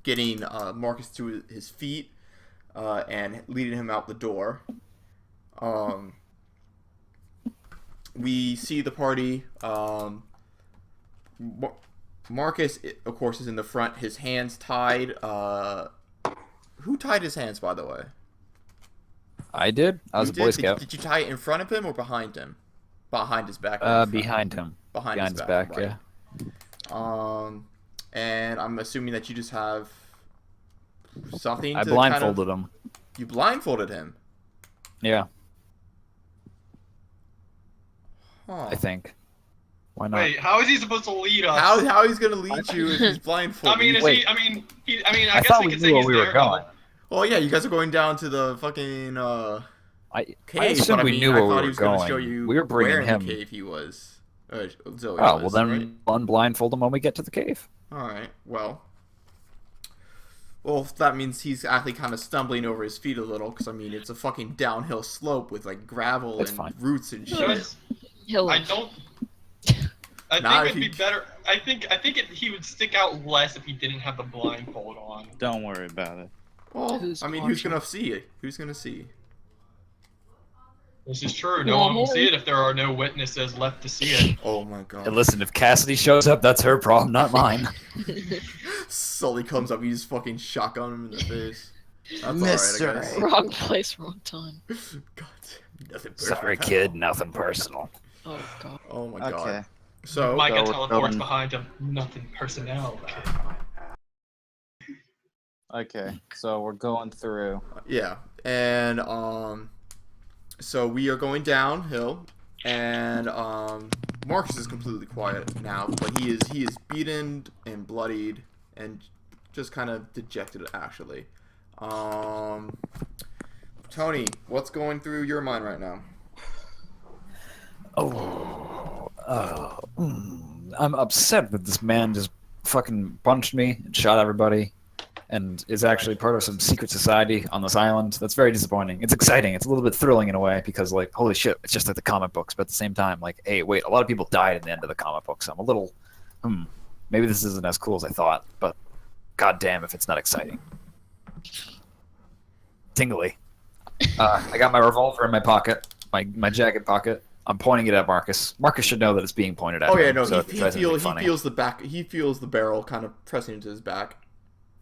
getting Marcus to his feet and leading him out the door. Um, we see the party. Marcus, of course, is in the front. His hands tied. Who tied his hands, by the way? I did. I was a Boy Scout. Did you tie it in front of him or behind him? Behind his back. Behind him. Behind his back, right. Yeah. And I'm assuming that you just have something. I blindfolded him. You blindfolded him. Yeah. Huh. I think. Why not? Wait, how is he supposed to lead us? How he's gonna lead you if he's blindfolded? I mean, Wait. I guess thought we we could knew say where he's we were there, going. Well, yeah, you guys are going down to the fucking I cave. assumed but we knew I where thought we he were was gonna going. show you We were bringing where him. in the cave he was. Zoe Oh, was, well then right? unblindfold him when we get to the cave. All right. Well, that means he's actually kind of stumbling over his feet a little, because I mean it's a fucking downhill slope with like gravel It's and fine. roots and shit. I don't. I think it'd be better. I think he would stick out less if he didn't have the blindfold on. Don't worry about it. Well, I mean, who's gonna see it? Who's gonna see? This is true. No one will see it if there are no witnesses left to see it. Oh my god. And listen, if Cassidy shows up, that's her problem, not mine. Sully comes up, you just fucking shotgun him in the face. That's Mystery. alright, I guess. Wrong place, wrong time. God, nothing personal. Sorry, kid, nothing personal. Oh god. Oh my god. Okay. So, Micah we're teleports going- behind him. Nothing personnel. Okay, so we're going through. yeah, and so we are going downhill, and Marcus is completely quiet now, but he is beaten and bloodied and just kind of dejected actually. Tony, what's going through your mind right now? I'm upset that this man just fucking punched me and shot everybody and is actually part of some secret society on this island. That's very disappointing. It's exciting. It's a little bit thrilling in a way because, like, holy shit, it's just like the comic books. But at the same time, like, hey, wait, a lot of people died at the end of the comic books. So I'm a little, maybe this isn't as cool as I thought, but goddamn if it's not exciting. Tingly. I got my revolver in my pocket, my jacket pocket. I'm pointing it at Marcus. Marcus should know that it's being pointed at him. Oh yeah, no, so he feels the back. He feels the barrel kind of pressing into his back.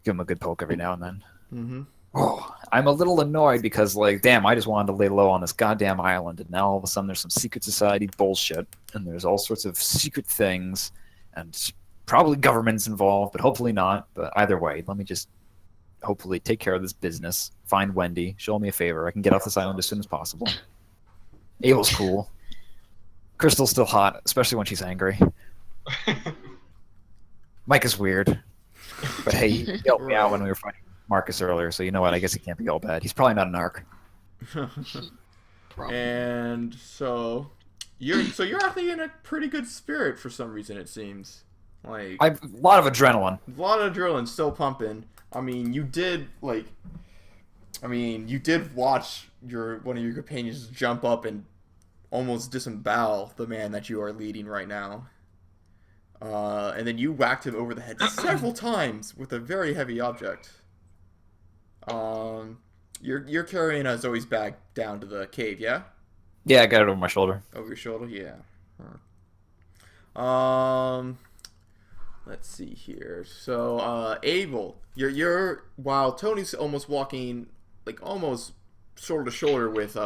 Give him a good poke every now and then. Mm-hmm. Oh, I'm a little annoyed because, like, damn, I just wanted to lay low on this goddamn island, and now all of a sudden there's some secret society bullshit, and there's all sorts of secret things, and probably governments involved, but hopefully not. But either way, let me just hopefully take care of this business, find Wendy, show me a favor. I can get off this island as soon as possible. Abel's cool. Crystal's still hot, especially when she's angry. Mike is weird. But hey, he helped me out when we were fighting Marcus earlier, so you know what? I guess he can't be all bad. He's probably not an arc. And so you're actually in a pretty good spirit for some reason. It seems like A lot of adrenaline. a lot of adrenaline still pumping. I mean, you did watch one of your companions jump up and almost disembowel the man that you are leading right now. And then you whacked him over the head several times with a very heavy object. You're carrying Zoe's bag down to the cave, yeah? Yeah, I got it over my shoulder. Over your shoulder, yeah. Let's see here. So, Abel, you're while Tony's almost walking, like almost shoulder to shoulder with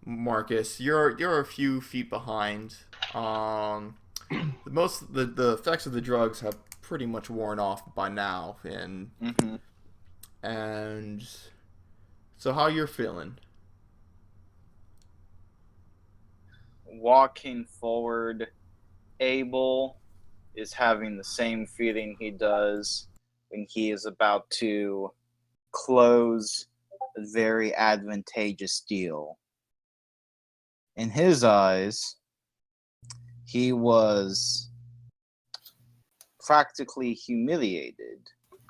Marcus, you're a few feet behind. The effects of the drugs have pretty much worn off by now, and so how you're feeling? Walking forward, Abel is having the same feeling he does when he is about to close a very advantageous deal. In his eyes, he was practically humiliated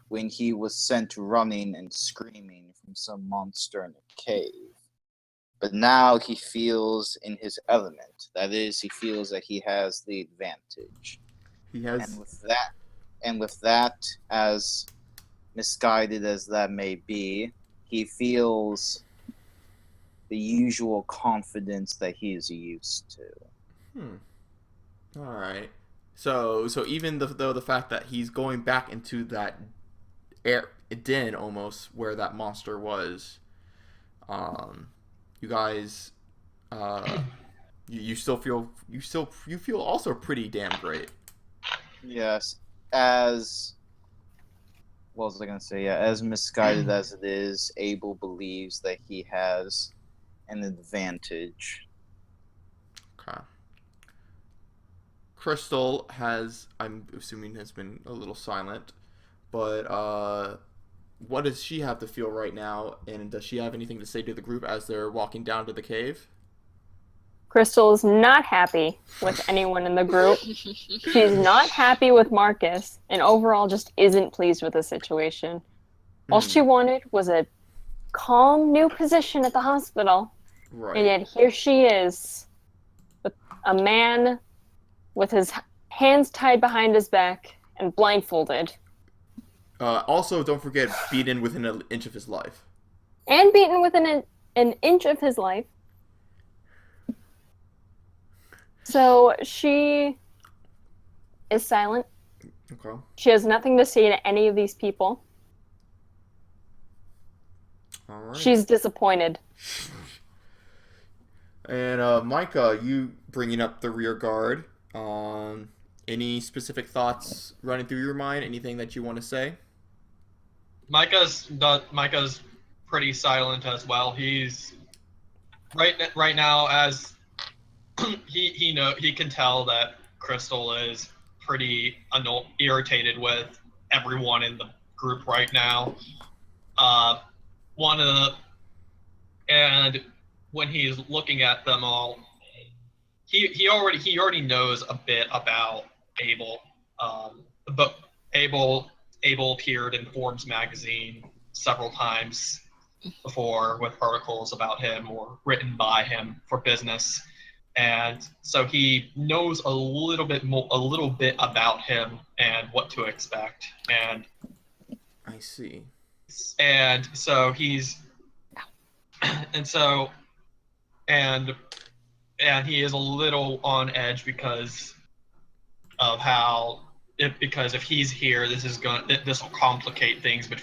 when he was sent running and screaming from some monster in a cave. But now he feels in his element. That is, he feels that he has the advantage. He has. And with that as misguided as that may be, he feels the usual confidence that he is used to. All right. So even though the fact that he's going back into that den almost where that monster was, you guys, you still feel you feel also pretty damn great. Yes, as what was I gonna say? Yeah, as misguided as it is, Abel believes that he has an advantage. Okay. Crystal has, I'm assuming, has been a little silent, but what does she have to feel right now, and does she have anything to say to the group as they're walking down to the cave? Crystal is not happy with anyone in the group. She's not happy with Marcus, and overall just isn't pleased with the situation. All she wanted was a calm new position at the hospital, Right. and yet here she is, with a man with his hands tied behind his back and blindfolded. Also, don't forget, beaten within an inch of his life. And beaten within an inch of his life. So she is silent. Okay. She has nothing to say to any of these people. All right. She's disappointed. And Micah, you bringing up the rear guard. Any specific thoughts running through your mind? Anything that you want to say? Micah's pretty silent as well. He's right now, as he can tell that Crystal is pretty irritated with everyone in the group right now. And when he's looking at them all, he already knows a bit about Abel. But Abel appeared in Forbes magazine several times before with articles about him or written by him for business, and so he knows a little bit about him and what to expect. And I see. And so he's and so and he is a little on edge because of because if he's here, this will complicate things with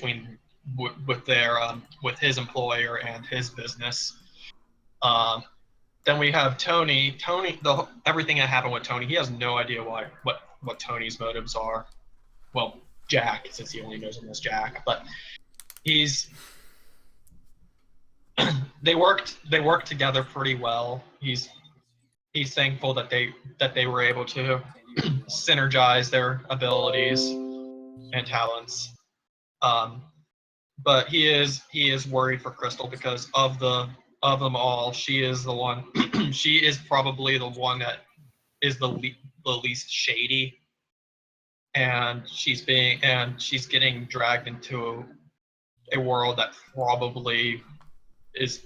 his employer and his business. Then we have Tony. Everything that happened with Tony, he has no idea what Tony's motives are. Well, Jack, since he only knows him as Jack, but they worked together pretty well. He's thankful that they were able to synergize their abilities and talents. But he is worried for Crystal because of them all. She is the one. She is probably the one that is the least shady, and she's getting dragged into a world that probably is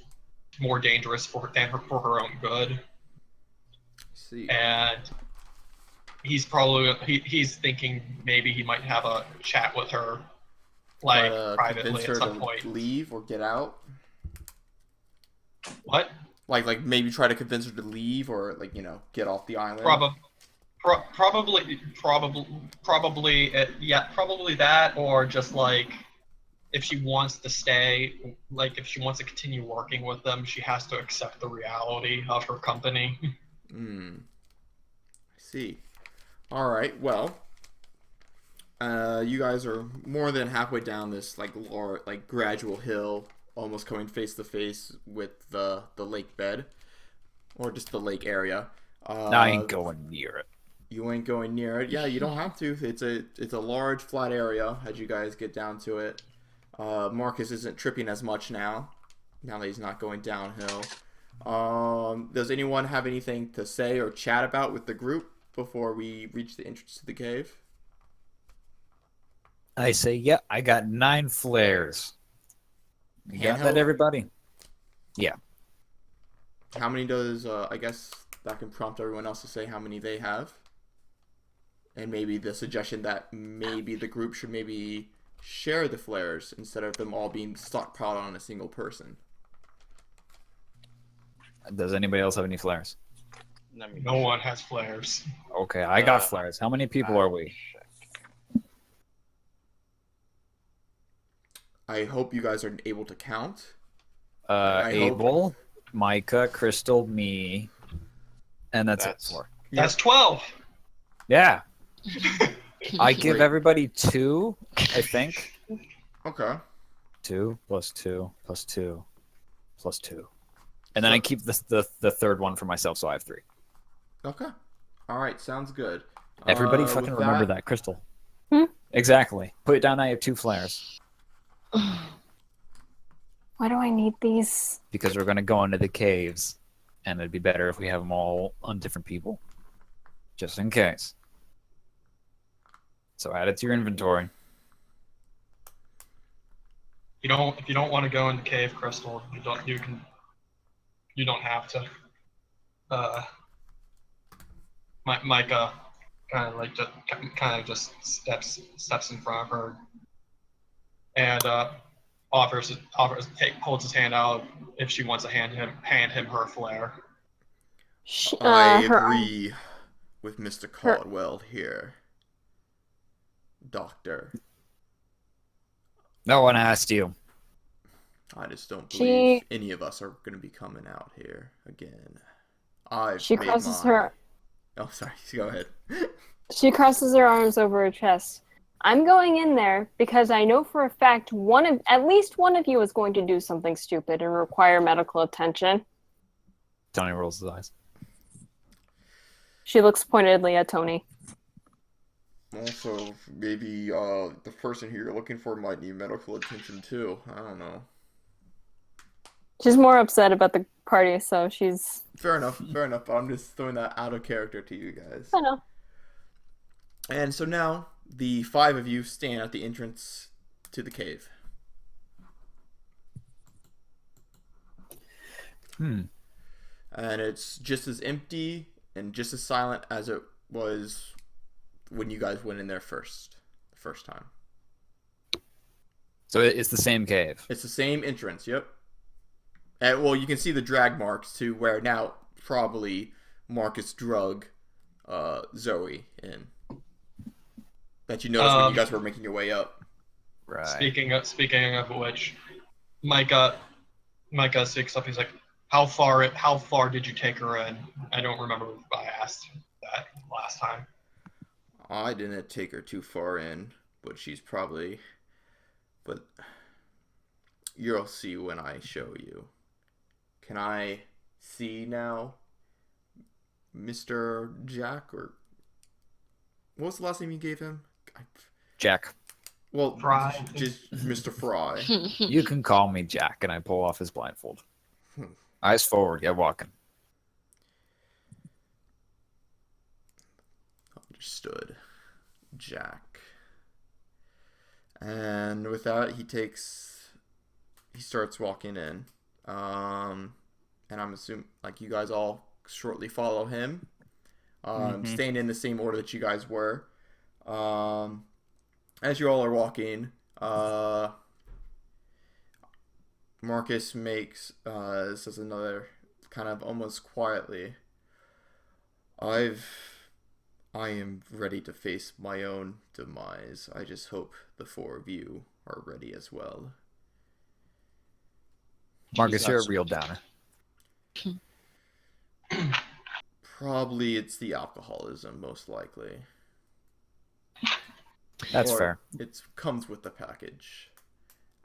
more dangerous for her own good. See. And he's thinking maybe he might have a chat with her, like privately at some point. Leave or get out. What? Like maybe try to convince her to leave or get off the island. Probably that, or just like if she wants to stay, like if she wants to continue working with them, she has to accept the reality of her company. I see. All right. Well, you guys are more than halfway down this gradual hill, almost coming face to face with the lake bed, or just the lake area. I ain't going near it. You ain't going near it. Yeah, you don't have to. It's a large flat area as you guys get down to it. Marcus isn't tripping as much now that he's not going downhill. Does anyone have anything to say or chat about with the group before we reach the entrance to the cave? I say, yeah, I got 9 flares. You got that, everybody? Yeah. How many does, I guess that can prompt everyone else to say how many they have. And maybe the suggestion that maybe the group should maybe share the flares instead of them all being stockpiled on a single person. Does anybody else have any flares? Let me No one has flares. Okay, I got Uh, flares. How many people are we? check. I hope you guys are able to count. I hope- Abel, Micah, Crystal, me, and that's it. 4. That's 12. Yeah, I give Great. everybody 2, I think. Okay. 2 plus 2 plus 2 plus 2. And then I keep the third one for myself, so I have 3. Okay. All right. Sounds good. Everybody fucking with remember that, Crystal. Hmm? Exactly. Put it down that you have 2 flares. Why do I need these? Because we're going to go into the caves, and it'd be better if we have them all on different people. Just in case. So add it to your inventory. If you don't want to go in the cave, Crystal, you don't have to. Micah kind of just steps in front of her and holds his hand out if she wants to hand him her flare. I Her agree with Mr. Caldwell here, Doctor. No one asked you. I just don't She- believe any of us are going to be coming out here again. She made crosses mine. her. Oh, sorry. Go ahead. She crosses her arms over her chest. I'm going in there because I know for a fact at least one of you is going to do something stupid and require medical attention. Tony rolls his eyes. She looks pointedly at Tony. Also, maybe the person who you're looking for might need medical attention too. I don't know. She's more upset about the party, so she's. Fair enough. Fair enough. But I'm just throwing that out of character to you guys. I know. And so now the 5 of you stand at the entrance to the cave. And it's just as empty and just as silent as it was when you guys went in there the first time. So it's the same cave. It's the same entrance, yep. And, well, you can see the drag marks to where now probably Marcus drug Zoe in. That you noticed when you guys were making your way up. Right. Speaking of which, Micah speaks up. He's like, "How far did you take her in?" I don't remember if I asked that last time. I didn't take her too far in, but she's probably... But you'll see when I show you. Can I see now, Mr. Jack? Or what was the last name you gave him? Jack. Well, Fry. just Mr. Fry. You can call me Jack, and I pull off his blindfold. Eyes forward, get walking. Understood. Jack. And with that, he starts walking in. And I'm assuming, like, you guys all shortly follow him. Staying in the same order that you guys were. As you all are walking, Marcus says another kind of almost quietly, I am ready to face my own demise. I just hope the 4 of you are ready as well. Marcus, you're a real downer. Probably it's the alcoholism, most likely. That's Or fair. It comes with the package.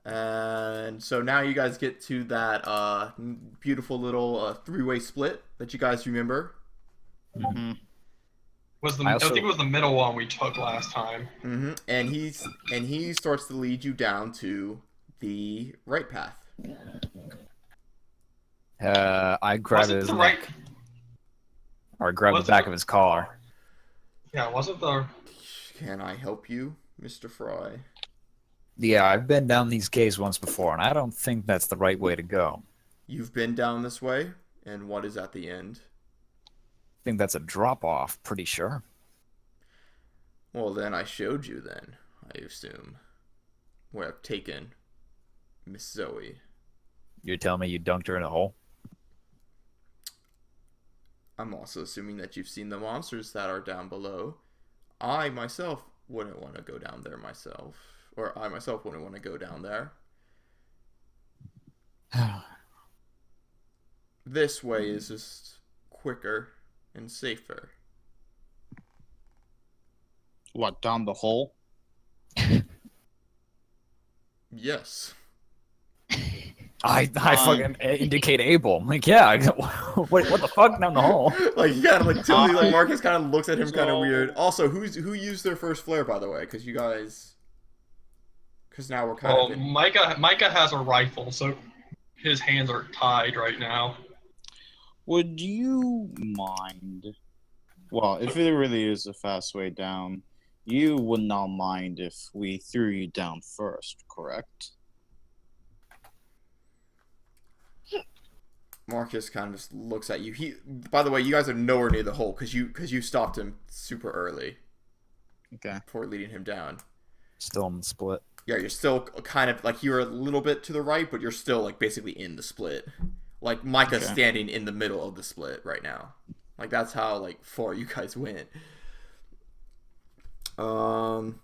And so now you guys get to that beautiful little 3-way split that you guys remember. Mm-hmm. I think it was the middle one we took last time. And he starts to lead you down to the right path. I grab Was it his the neck. right? Or grab the Was back it- of his collar. Yeah, wasn't the Can I help you, Mr. Fry? Yeah, I've been down these caves once before, and I don't think that's the right way to go. You've been down this way, and what is at the end? I think that's a drop-off, pretty sure. Well, then I showed you then, I assume. where I've taken Miss Zoe. You're telling me you dunked her in a hole? I'm also assuming that you've seen the monsters that are down below. I myself wouldn't want to go down there myself. Or I myself wouldn't want to go down there. This way is just quicker and safer. What, down the hole? Yes. I fucking indicate Abel. I'm like, yeah. What the fuck down the hole? Like he kind of like tilts, like Marcus kind of looks at him kind of So- weird. Also, who used their first flare, by the way? Because you guys, because now we're kind Well, of in... Micah has a rifle, so his hands are tied right now. Would you mind? Well, if it really is a fast way down, you would not mind if we threw you down first, correct? Marcus kind of just looks at you. He, by the way, you guys are nowhere near the hole because you stopped him super early Okay. before leading him down. Still in the split. Yeah, you're still kind of like you're a little bit to the right, but you're still like basically in the split. Like Micah's Okay. standing in the middle of the split right now. Like that's how like far you guys went. Well,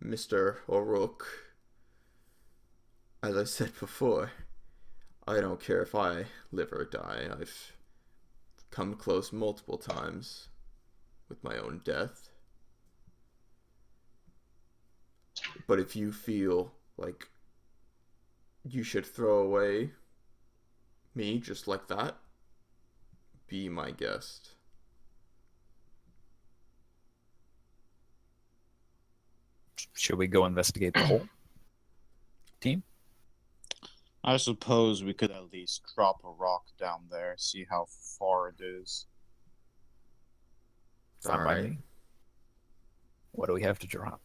Mr. O'Rourke, as I said before, I don't care if I live or die. I've come close multiple times with my own death. But if you feel like you should throw away me just like that, be my guest. Should we go investigate the hole? Team? I suppose we could at least drop a rock down there, see how far it is. Fine by Alright. me. What do we have to drop?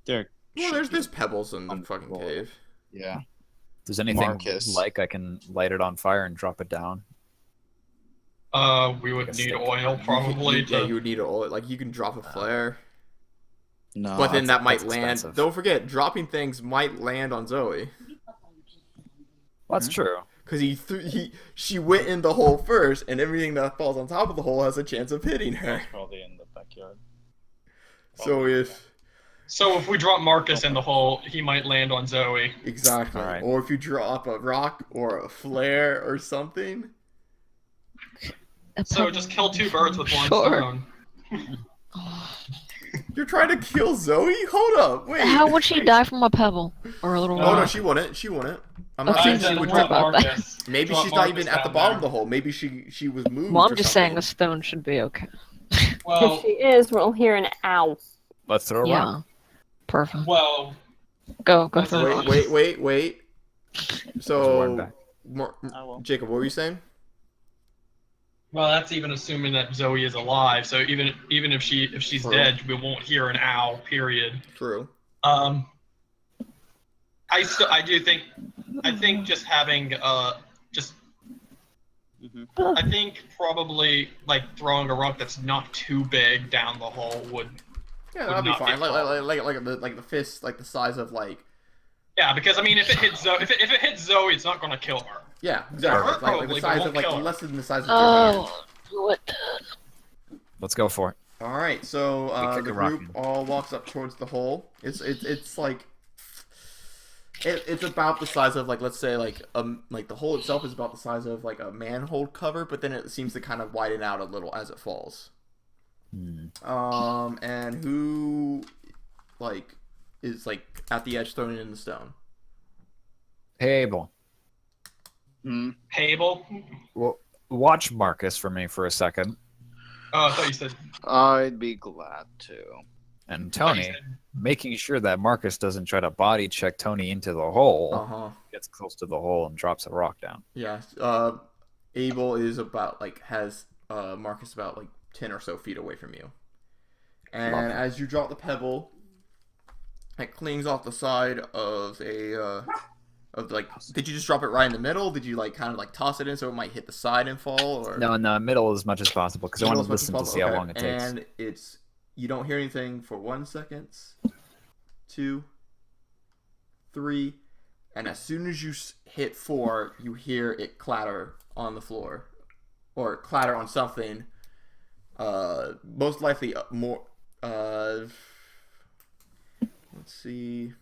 There. Well, should there's be- pebbles in the on the fucking floor. cave. Yeah. If there's anything Marcus. like I can light it on fire and drop it down. We would Like a need stick. oil probably Yeah, to. you would need oil. Like you can drop a flare, No. but then that might that's land. expensive. Don't forget, dropping things might land on Zoe Well, that's true. because she went in the hole first, and everything that falls on top of the hole has a chance of hitting her. probably in the backyard. So So if we drop Marcus in the hole, he might land on Zoe. exactly, Alright. or if you drop a rock or a flare or something. So just kill two birds with one Sure. stone. You're trying to kill Zoe? Hold up, wait. How would she die from a pebble or a little Oh no, rock? she wouldn't. She wouldn't. I'm not Okay, saying so she don't would worry drop. about that. Maybe Drop she's not Marcus even at the down bottom there. of the hole. Maybe she was moved. Well, I'm or just saying something. a stone should be okay. If Well, she is, we'll hear an ow. Let's throw a Yeah. rock. Perfect. well, Go What's for it? it. Wait. Throw one So, back. I will. Jacob, what were you saying? well, that's even assuming that Zoe is alive. So even if she's True. dead, we won't hear an ow. Period. True. I think just having just Mhm. I think probably like throwing a rock that's not too big down the hole would. Yeah, Would that'd be not be fine. far. Like the fist, like the size of like. Yeah, because I mean, if it hits Zoe, if it hits Zoe, it's not gonna kill her. Yeah, exactly. Like the Probably, but size won't of like kill her. less than the size of your hand. Oh, what? Let's go for it. All right, so We kick the a rock group in. all walks up towards the hole. It's like it's about the size of like, let's say like the hole itself is about the size of like a manhole cover, but then it seems to kind of widen out a little as it falls. And who like is like at the edge throwing in the stone? Hey, Abel. Hmm. Abel. Well, watch Marcus for me for a second. Oh, I thought you said. I'd be glad to. And I thought you Tony, said- making sure that Marcus doesn't try to body check Tony into the hole, Uh-huh. gets close to the hole and drops a rock down. Yeah. Abel is about like has Marcus about like 10 or so feet away from you. And Lovely. as you drop the pebble, it clings off the side of a did you just drop it right in the middle? Did you like kind of like toss it in so it might hit the side and fall, or No, middle as much as possible because I want Middle to as much as listen to see possible? how long it Okay. takes. And you don't hear anything for 1 second, 2, 3, and as soon as you hit 4, you hear it clatter on the floor, or clatter on something. Most likely more. Let's see.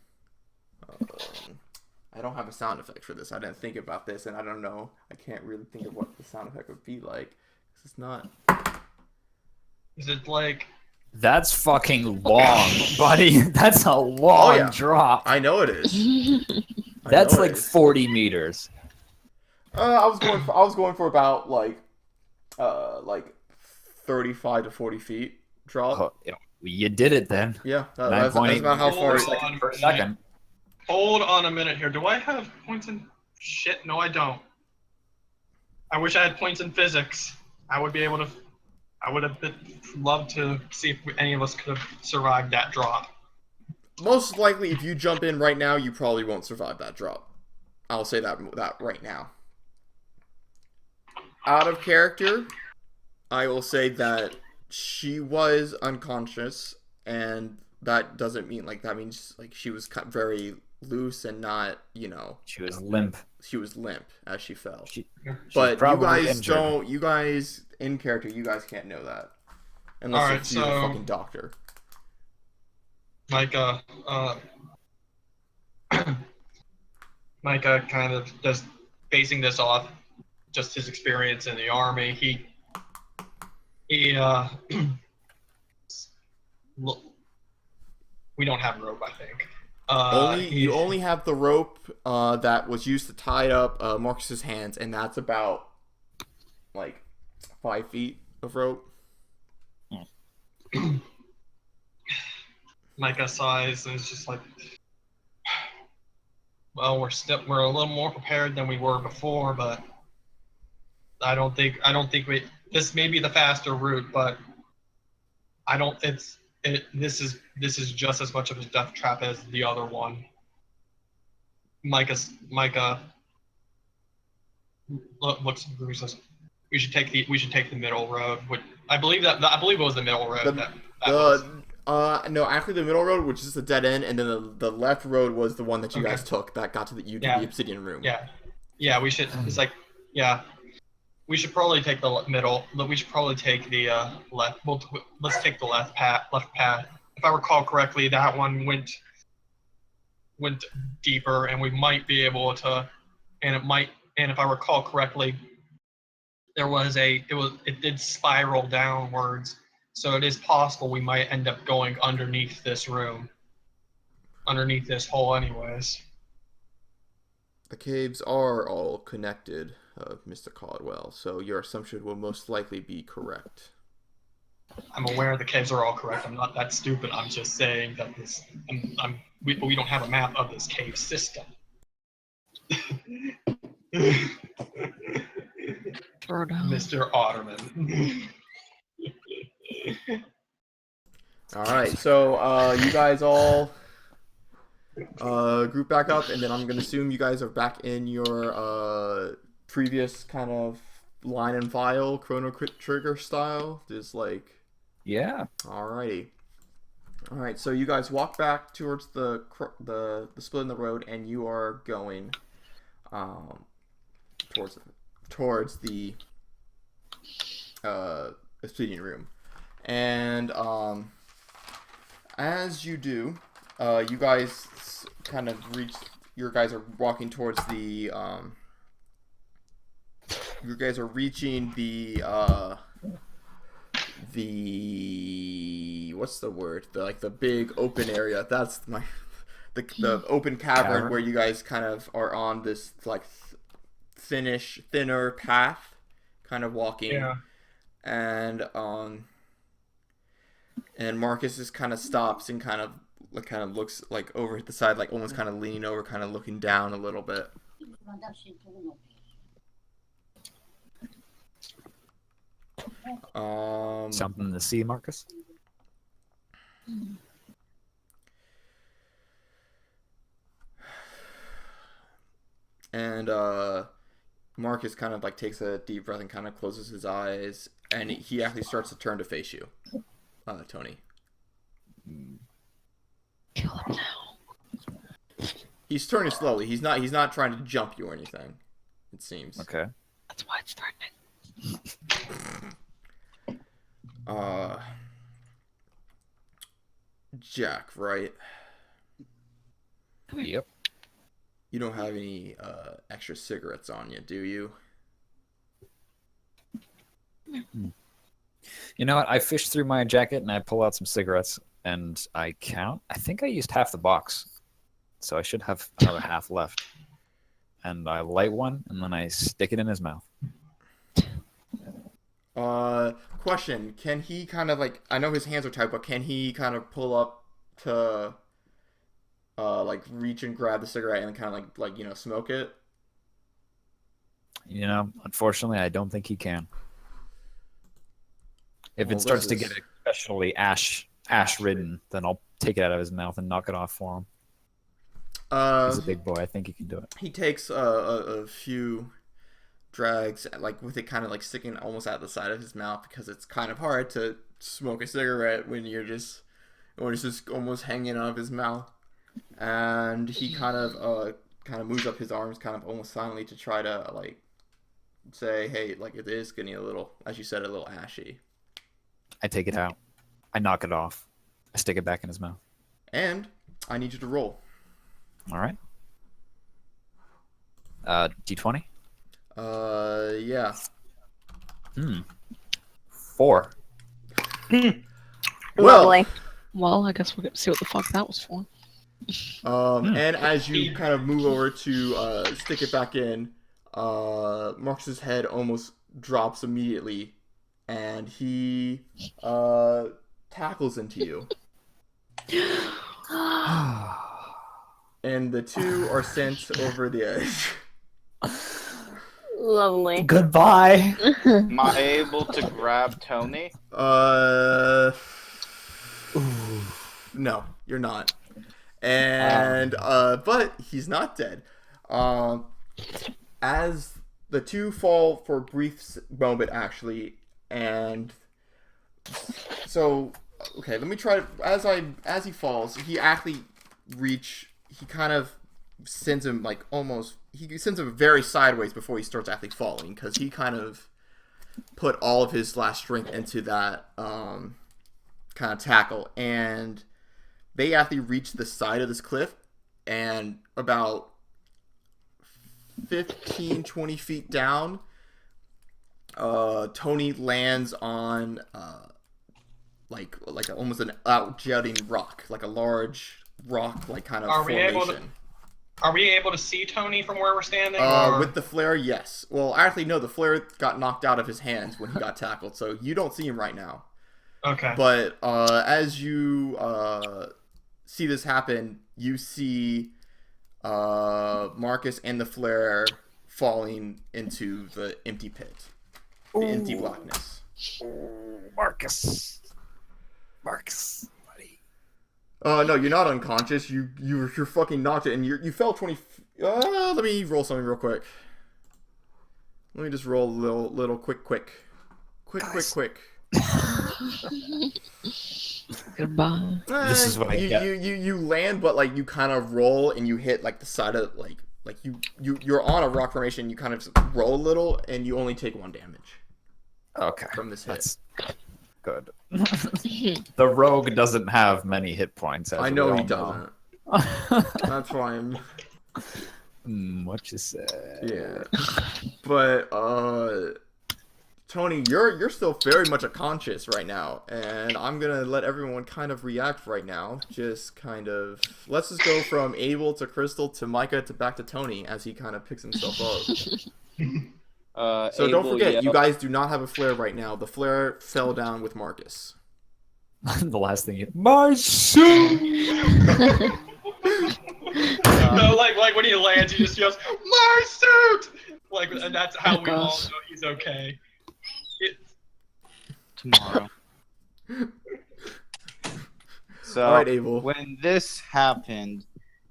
I don't have a sound effect for this. I didn't think about this, and I don't know. I can't really think of what the sound effect would be like. It's not. Is it like? That's fucking long, buddy. That's a long yeah. drop. I know it is. That's know it like is. 40 meters. I was going for about like 35 to 40 feet drop. Oh, you did it then. Yeah, that's 9.8 about how far. per second. Hold on a minute here. Do I have points in? Shit, no, I don't. I wish I had points in physics. I would be able to. I would have loved to see if any of us could have survived that drop. Most likely, if you jump in right now, you probably won't survive that drop. I'll say that right now. Out of character, I will say that she was unconscious, and that doesn't mean that means like she was very loose and not, She was limp. She was limp as she fell. But you guys don't. You guys in character, you guys can't know that unless you're a fucking doctor. Micah kind of just basing this off just his experience in the army. He we don't have rope, I think. You only have the rope that was used to tie up Marcus's hands, and that's about like 5 feet of rope. Micah sighs and is just like, well, we're a little more prepared than we were before, but I don't think this may be the faster route, but this is just as much of a death trap as the other one. Micah looks at Bruce and says, we should take the middle road. I believe it was the middle road. No, actually the middle road, which is a dead end, and then the left road was the one that you guys took that got to the obsidian room. Yeah, we should. It's like, yeah, we should probably take the middle. We should probably take the left. Let's take the left path. If I recall correctly, that one went deeper, and we might be able to. And if I recall correctly, it did spiral downwards. So it is possible we might end up going underneath this room, underneath this hole anyways. The caves are all connected, Mr. Caldwell, so your assumption will most likely be correct. I'm aware the caves are all correct. I'm not that stupid. I'm just saying that we don't have a map of this cave system. Throw down. Mr. Otterman. All right, so you guys all group back up, and then I'm gonna assume you guys are back in your previous kind of line and file Chrono Trigger style, just like. Yeah. Alrighty. All right, so you guys walk back towards the split in the road, and you are going towards the obsidian room. And as you do, you guys kind of reach. You guys are walking towards the. You guys are reaching the. What's the word? The big open area. That's the open cavern where you guys kind of are on this thinner path, kind of walking. Yeah. And Marcus just kind of stops and kind of looks over at the side, almost kind of leaning over, kind of looking down a little bit. Something to see, Marcus? And Marcus kind of takes a deep breath and kind of closes his eyes, and he actually starts to turn to face you, Tony. Kill him now. He's turning slowly. He's not trying to jump you or anything. It seems. Okay. That's why it's threatening. Jack, right? Yep. You don't have any extra cigarettes on you, do you? You know what? I fish through my jacket and I pull out some cigarettes and I count. I think I used half the box, so I should have another half left. And I light one and then I stick it in his mouth. Question: can he kind of like? I know his hands are tight, but can he kind of pull up to, like reach and grab the cigarette and kind of like smoke it? You know, unfortunately, I don't think he can. If Well, it starts to this get especially ash-ridden, then I'll take it out of his mouth and knock it off for him. He's a big boy. I think he can do it. He takes a few drags, like with it kind of like sticking almost out the side of his mouth, because it's kind of hard to smoke a cigarette when it's just almost hanging out of his mouth. And he kind of moves up his arms, kind of almost silently, to try to like say, hey, like it is getting a little, as you said, a little ashy. I take it out. I knock it off. I stick it back in his mouth. And I need you to roll. All right. D20? Yeah. 4. Lovely. Well, I guess we'll get to see what the fuck that was for. And as you kind of move over to stick it back in, Marcus's head almost drops immediately, and he tackles into you. And the two are sent over the edge. Lovely. Goodbye. Am I able to grab Tony? No, you're not. And but he's not dead. As the two fall for a brief moment, actually, and so okay, let me try to, as he falls, he actually he kind of sends him like almost, he sends him very sideways before he starts actually falling, because he kind of put all of his last strength into that kind of tackle, and they actually reach the side of this cliff, and about 15-20 feet down, Tony lands on like almost an out-jutting rock, like a large rock, like kind of formation. Are we able to see Tony from where we're standing? With the flare, yes. Well, actually, no. The flare got knocked out of his hands when he got tackled, so you don't see him right now. Okay. But as you see this happen, you see Marcus and the flare falling into the empty pit, the empty blackness. Marcus, buddy. No, you're not unconscious. You're fucking knocked it, and you fell 20. Let me roll something real quick. Let me just roll a little quick. Goodbye. This is what I get. You land, but like you kind of roll and you hit like the side of like you're on a rock formation. You kind of roll a little, and you only take 1 damage. Okay. From this hit. That's good. The rogue doesn't have many hit points. As I know we he all doesn't. That's why I'm. What you say? Yeah. But Tony, you're still very much unconscious right now, and I'm gonna let everyone kind of react right now. Just kind of, let's just go from Abel to Crystal to Micah to back to Tony as he kind of picks himself up. So Abel don't forget, you yelled- guys do not have a flare right now. The flare fell down with Marcus. The last thing my suit. No, like when he lands, he just yells, "My suit!" Like, and that's how we all know he's okay. tomorrow. So All right, Abel. when this happened,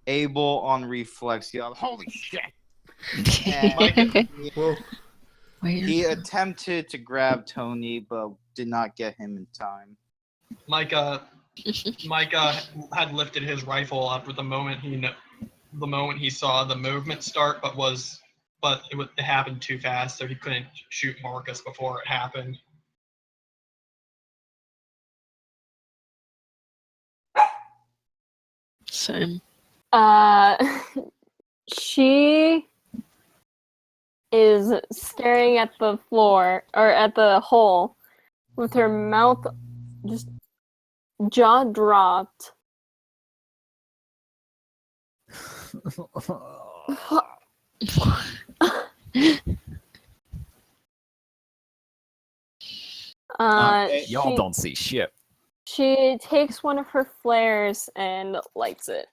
Abel on reflex yelled, "Holy shit!" And Well, he attempted to grab Tony, but did not get him in time. Micah had lifted his rifle up at the moment the moment he saw the movement start, but it happened too fast, so he couldn't shoot Marcus before it happened. Same. She is staring at the floor or at the hole with her mouth just jaw dropped. Y'all don't see shit. She takes one of her flares and lights it.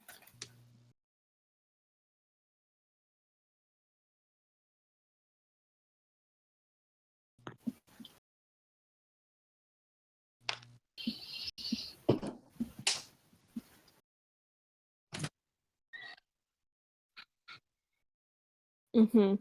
Mm-hmm.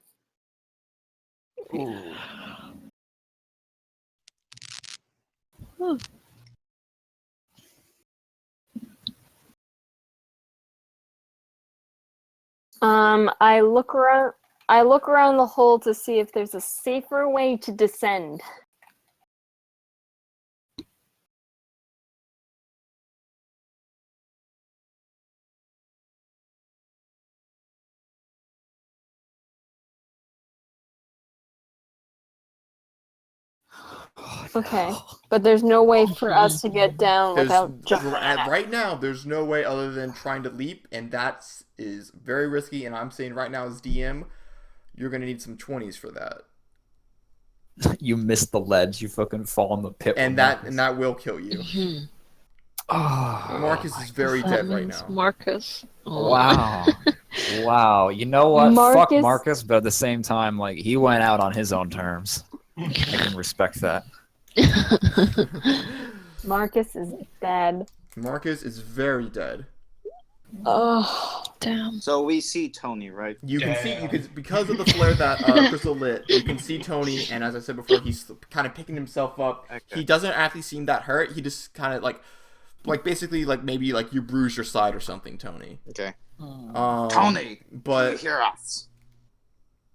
I look around. I look around the hole to see if there's a safer way to descend. Okay, but there's no way for us to get down without jumping. Right now, there's no way other than trying to leap, and that is very risky. And I'm saying right now, as DM, you're gonna need some 20s for that. You missed the ledge. You fucking fall in the pit. And that will kill you. Mhm. Oh, Marcus is very That dead right means now. Marcus. Oh. wow. Wow. You know what? Fuck Marcus- Marcus, but at the same time, like, he went out on his own terms. I can respect that. Marcus is dead. Marcus is very dead. Oh, Damn. So we see Tony, right? You can see, Yeah. because of the flare that Crystal lit, you can see Tony, and as I said before, he's kind of picking himself up. Okay. He doesn't actually seem that hurt. He just kind of like basically like maybe like you bruised your side or something, Tony. Okay. But Tony, do you hear us?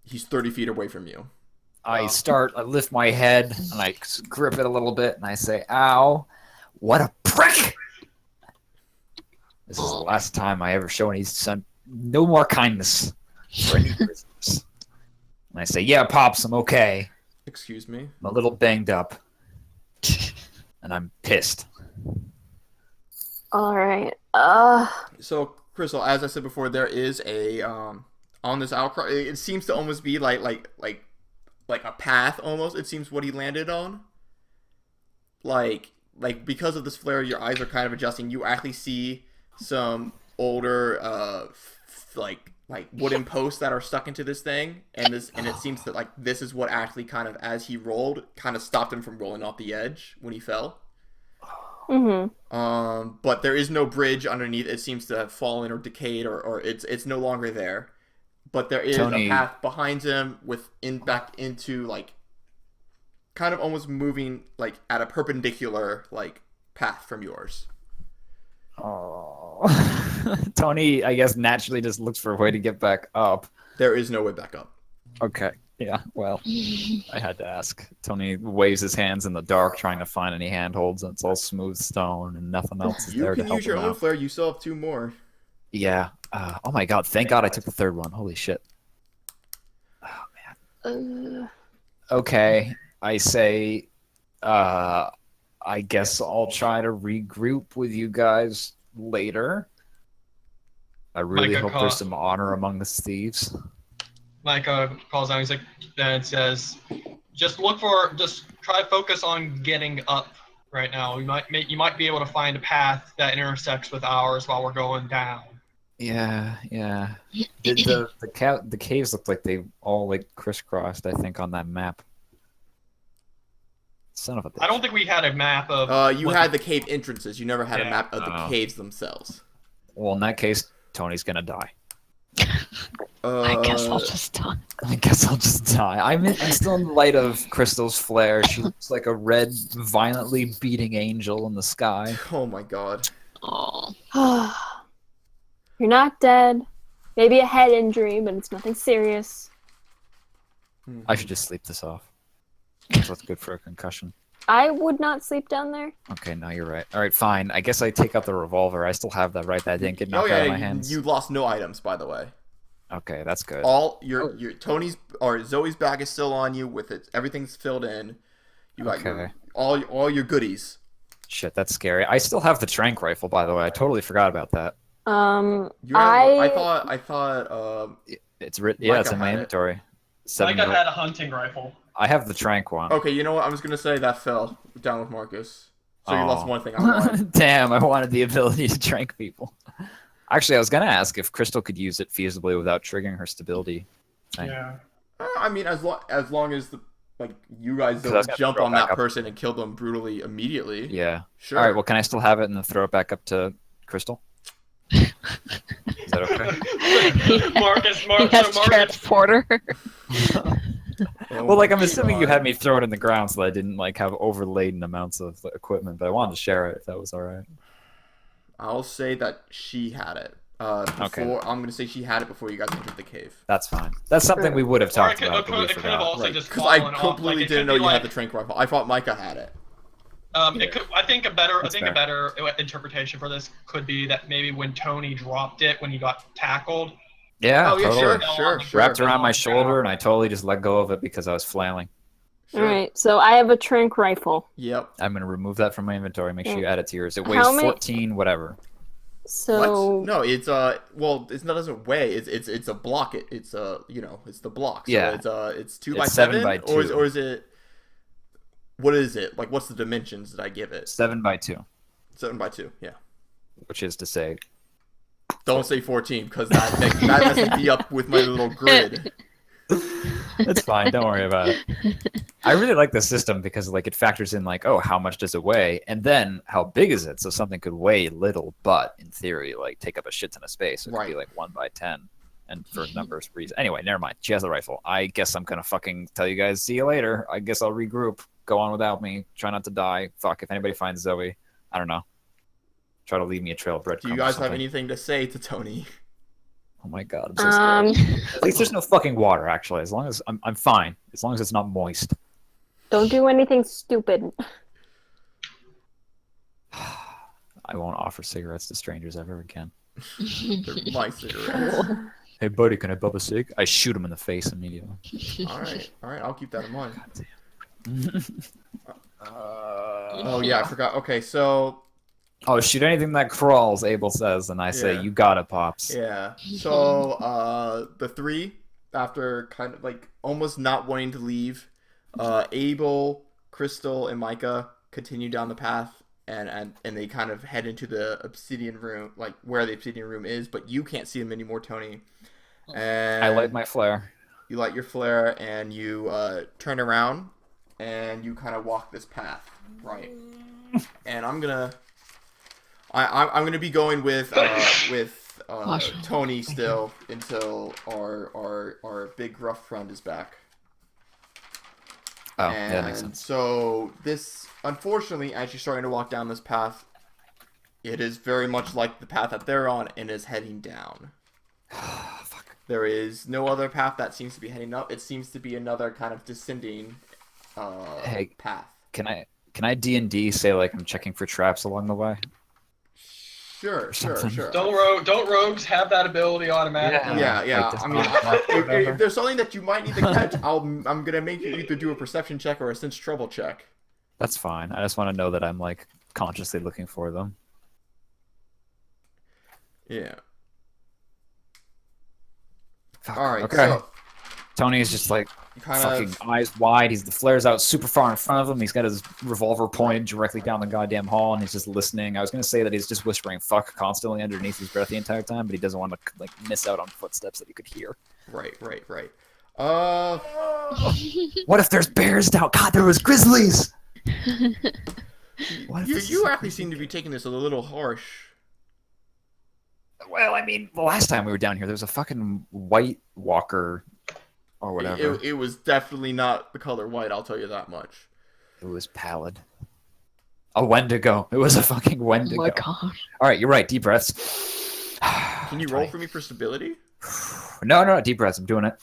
he's 30 feet away from you. I lift my head, and I grip it a little bit, and I say, ow, what a prick! This is the last time I ever show any son. No more kindness for any prisoners. And I say, yeah, Pops, I'm okay. Excuse me. I'm a little banged up. And I'm pissed. all right. So, Crystal, as I said before, there is a on this outcry. It seems to almost be like a path almost. It seems what he landed on. Like because of this flare, your eyes are kind of adjusting. You actually see some older like wooden posts that are stuck into this thing, and it seems that like this is what actually kind of, as he rolled, kind of stopped him from rolling off the edge when he fell. Mm-hmm. But there is no bridge underneath. It seems to have fallen or decayed, or it's no longer there. But there is Tony. a path behind him back into like kind of almost moving like at a perpendicular like path from yours. Oh. Tony, I guess, naturally just looks for a way to get back up. There is no way back up. Okay. Yeah, well, I had to ask. Tony waves his hands in the dark, trying to find any handholds, and it's all smooth stone, and nothing else is You there to can help use your him own out. flare. You still have 2 more. Yeah. Oh my god, thank god I took the third one. Holy shit. Okay, I say, I guess I'll try to regroup with you guys later. I really Micah hope call- there's some honor among the thieves. Micah calls out. He's like, and says, just try to focus on getting up right now. You might be able to find a path that intersects with ours while we're going down. Yeah. The caves look like they all like crisscrossed, I think, on that map. Son of a bitch. I don't think we had a map of. You had the cave entrances. You never had a Yeah. map of the Oh. caves themselves. Well, in that case, Tony's gonna die. I guess I'll just die. I guess I'll just die. I'm still in the light of Crystal's flare. She looks like a red, violently beating angel in the sky. Oh my god. Oh. You're not dead. Maybe a head injury, but it's nothing serious. I should just sleep this off. That's what's good for a concussion. I would not sleep down there. Okay, no, you're right. All right, fine. I guess I take out the revolver. I still have that, right? That didn't get Oh knocked out yeah, of my hands. you lost no items, by the way. Okay, that's good. All your Tony's or Zoe's bag is still on you with it. Everything's filled in. You got Okay. all your goodies. Shit, that's scary. I still have the tranq rifle, by the way. I totally forgot about that. You have, I thought It's yeah, it's Micah in my had it. inventory. Micah had a hunting rifle. I have the tranq one. okay, you know what? I was gonna say that fell down with Marcus. So you lost Oh. one thing I wanted. Damn, I wanted the ability to tranq people. Actually, I was gonna ask if Crystal could use it feasibly without triggering her stability thing. Yeah. I mean, as long as you guys 'Cause I was don't gonna jump throw on it back that up. person and kill them brutally immediately. Yeah. Sure. All right. Well, can I still have it and then throw it back up to Crystal? Is that okay? Marcus, He has transporter. Oh Well, like my I'm assuming you God. had me throw it in the ground so that I didn't like have overladen amounts of equipment, but I wanted to share it if that was all right. I'll say that she had it. Okay. I'm gonna say she had it before you guys entered the cave. That's fine. That's something we would have Or talked it about, but we could have forgot. also Right. just Because I fallen off. completely it didn't could know be you like, had the tranq rifle. I thought Micah had it. It could. I think a better. That's I think a better interpretation for this could be that maybe when Tony dropped it when he got tackled. Yeah, Oh yeah, totally. sure. Wrapped around my shoulder, and I totally just let go of it because I was flailing. Sure. All right, so I have a tranq rifle. Yep. I'm gonna remove that from my inventory. Make sure you add it to yours. It weighs How many- 14, whatever. So What? No, it's well, it's not doesn't weigh. It's a block. It's it's the block. So Yeah. it's 2 It's by 7 7 by or 2. is it? What is it? Like, what's the dimensions that I give it? 7 by 2, 7 by 2. Yeah. which is to say, Don't say 14 because that messes me up with my little grid. it's fine. Don't worry about it. I really like the system because like it factors in like, oh, how much does it weigh, and then how big is it? So something could weigh little, but in theory, like take up a shit ton of space. It could be Right. like 1 by 10, and for numbers reasons. Anyway, never mind. She has a rifle. I guess I'm gonna fucking tell you guys. See you later. I guess I'll regroup. Go on without me. Try not to die. Fuck. If anybody finds Zoe, I don't know. Try to leave me a trail of breadcrumbs. Do you guys have anything to say to Tony? Oh my god, I'm so scared. At least there's no fucking water, actually. As long as I'm fine. As long as it's not moist. don't do anything stupid. I won't offer cigarettes to strangers ever again. They're my cigarettes. Hey, buddy, can I bub a cig? I shoot him in the face immediately. All right. I'll keep that in mind. God damn. Oh yeah, I forgot. Okay, so Oh, shoot anything that crawls, Abel says, and I say, Yeah. you got it, Pops. yeah. So the three, after kind of like almost not wanting to leave, Abel, Crystal, and Micah continue down the path, and they kind of head into the obsidian room, like where the obsidian room is, but you can't see them anymore, Tony. And I light my flare. you light your flare and you turn around and you kind of walk this path, right? And I'm gonna be going with Tony still until our big rough friend is back. Oh, And yeah, that makes sense. so this, unfortunately, as you're starting to walk down this path, it is very much like the path that they're on and is heading down. Fuck. There is no other path that seems to be heading up. It seems to be another kind of descending Hey. path. Can I D&D say, like, I'm checking for traps along the way? Sure. Don't rogues have that ability automatically? Yeah. Like, I mean, just- if there's something that you might need to catch, I'm gonna make you either do a perception check or a sense trouble check. That's fine. I just want to know that I'm, like, consciously looking for them. Yeah. Fuck. All right. Okay. So Tony is just, like, you kind fucking of eyes wide. The flare's out super far in front of him. He's got his revolver pointed directly down the goddamn hall, and he's just listening. I was gonna say that he's just whispering "fuck" constantly underneath his breath the entire time, but he doesn't want to like miss out on footsteps that he could hear. right. What if there's bears down? God, there was grizzlies. What if this You is- actually seem to be taking this a little harsh. Well, I mean, the last time we were down here, there was a fucking white walker or whatever. It was definitely not the color white. I'll tell you that much. It was pallid. A Wendigo. It was a fucking Oh Wendigo. my gosh. All right, you're right. Deep breaths. Can you roll for me for stability? No, deep breaths. I'm doing it.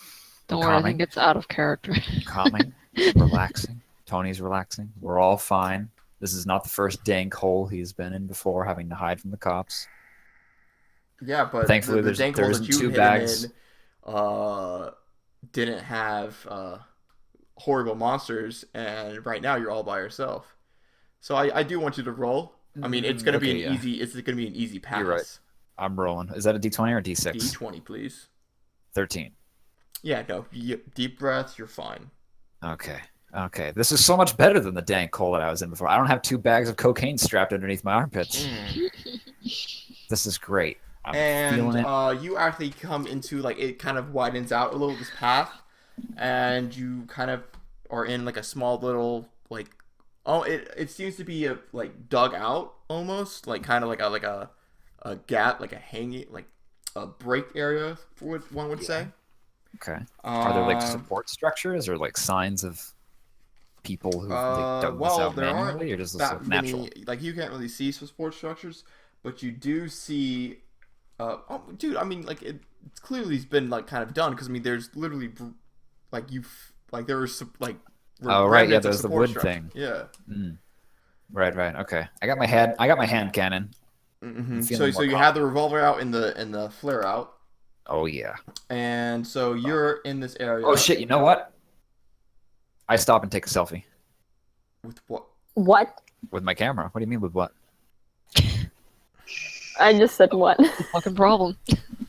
Don't worry, I Calming. think it's out of character. Calming, relaxing. Tony's relaxing. We're all fine. This is not the first dank hole he's been in before, having to hide from the cops. Yeah, but Thankfully, the dank there holes isn't that you two hid bags. him in didn't have horrible monsters, and right now you're all by yourself. So I do want you to roll. I mean, it's gonna be Okay, an yeah. easy. It's gonna be an easy pass. You're right. I'm rolling. Is that a D20 or a D6? D20, please. 13. Yeah, no. Deep breaths. You're fine. Okay. Okay. This is so much better than the dank hole that I was in before. I don't have 2 bags of cocaine strapped underneath my armpits. This is great. I'm feeling it. And you actually come into like it kind of widens out a little this path, and you kind of are in like a small little like it seems to be like dug out almost like kind of like a gap like a hanging like a break area for what one would say. Okay. Are there like Um, support structures or like signs of people who like, dug this well, out there aren't manually, or does this that look many. natural? Like you can't really see support structures, but you do see. Oh, dude, I mean, like it's clearly been like kind of done because I mean, there's literally like like there was like. Oh right, yeah. remnants of There's the support wood structure. thing. Yeah. Right. Okay. I got my hand cannon. Mm-hmm. I'm So feeling more you have the revolver out in the flare out, Oh yeah. and so you're in this area. Oh shit! You know what? I stop and take a selfie With what? What? with my camera. What do you mean with what? I just said what? Fucking problem.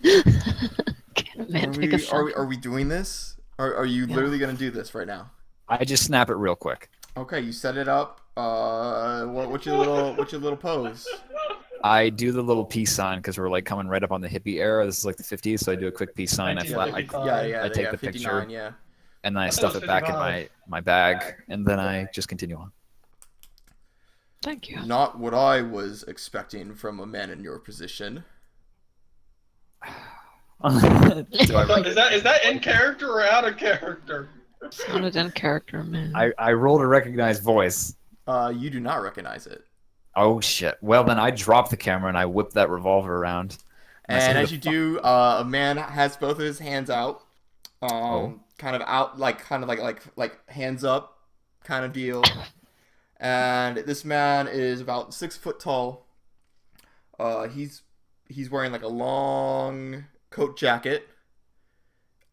Can a man take a selfie? Are we doing this? Are you literally gonna do this right now? I just snap it real quick. Okay, you set it up. What's your little pose? I do the little peace sign because we're like coming right up on the hippie era. This is like the 50s, so I do a quick peace sign. I 1955. take the 59, picture. yeah. and then I I thought stuff it was it back in 55. my bag, and then I just continue on. Thank you. Not what I was expecting from a man in your position. Do I, Is that in character or out of character? Sounded in character, man. I rolled a recognized voice. You do not recognize it. Oh shit. Well then I drop the camera and I whip that revolver around. I say, And "Who as the you fuck-" do, a man has both of his hands out, Oh. kind of out, kind of like hands up, kind of deal. And this man is about 6 foot tall. He's wearing like a long coat jacket,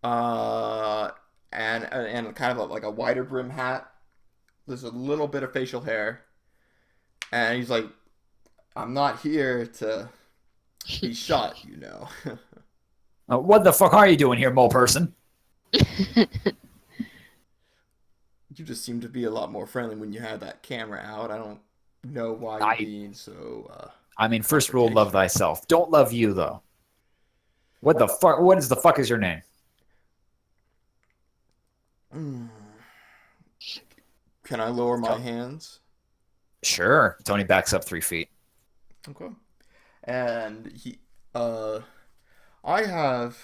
and kind of like a wider brim hat. There's a little bit of facial hair, and he's like, "I'm not here to be shot, you know." What the fuck are you doing here, mole person? You just seem to be a lot more friendly when you have that camera out. I don't know why I- you're being so. I mean, first rule, love thyself. Don't love you though. What the fuck? What is the fuck is your name? Can I lower my hands? Sure. Tony backs up 3 feet. Okay. And I have,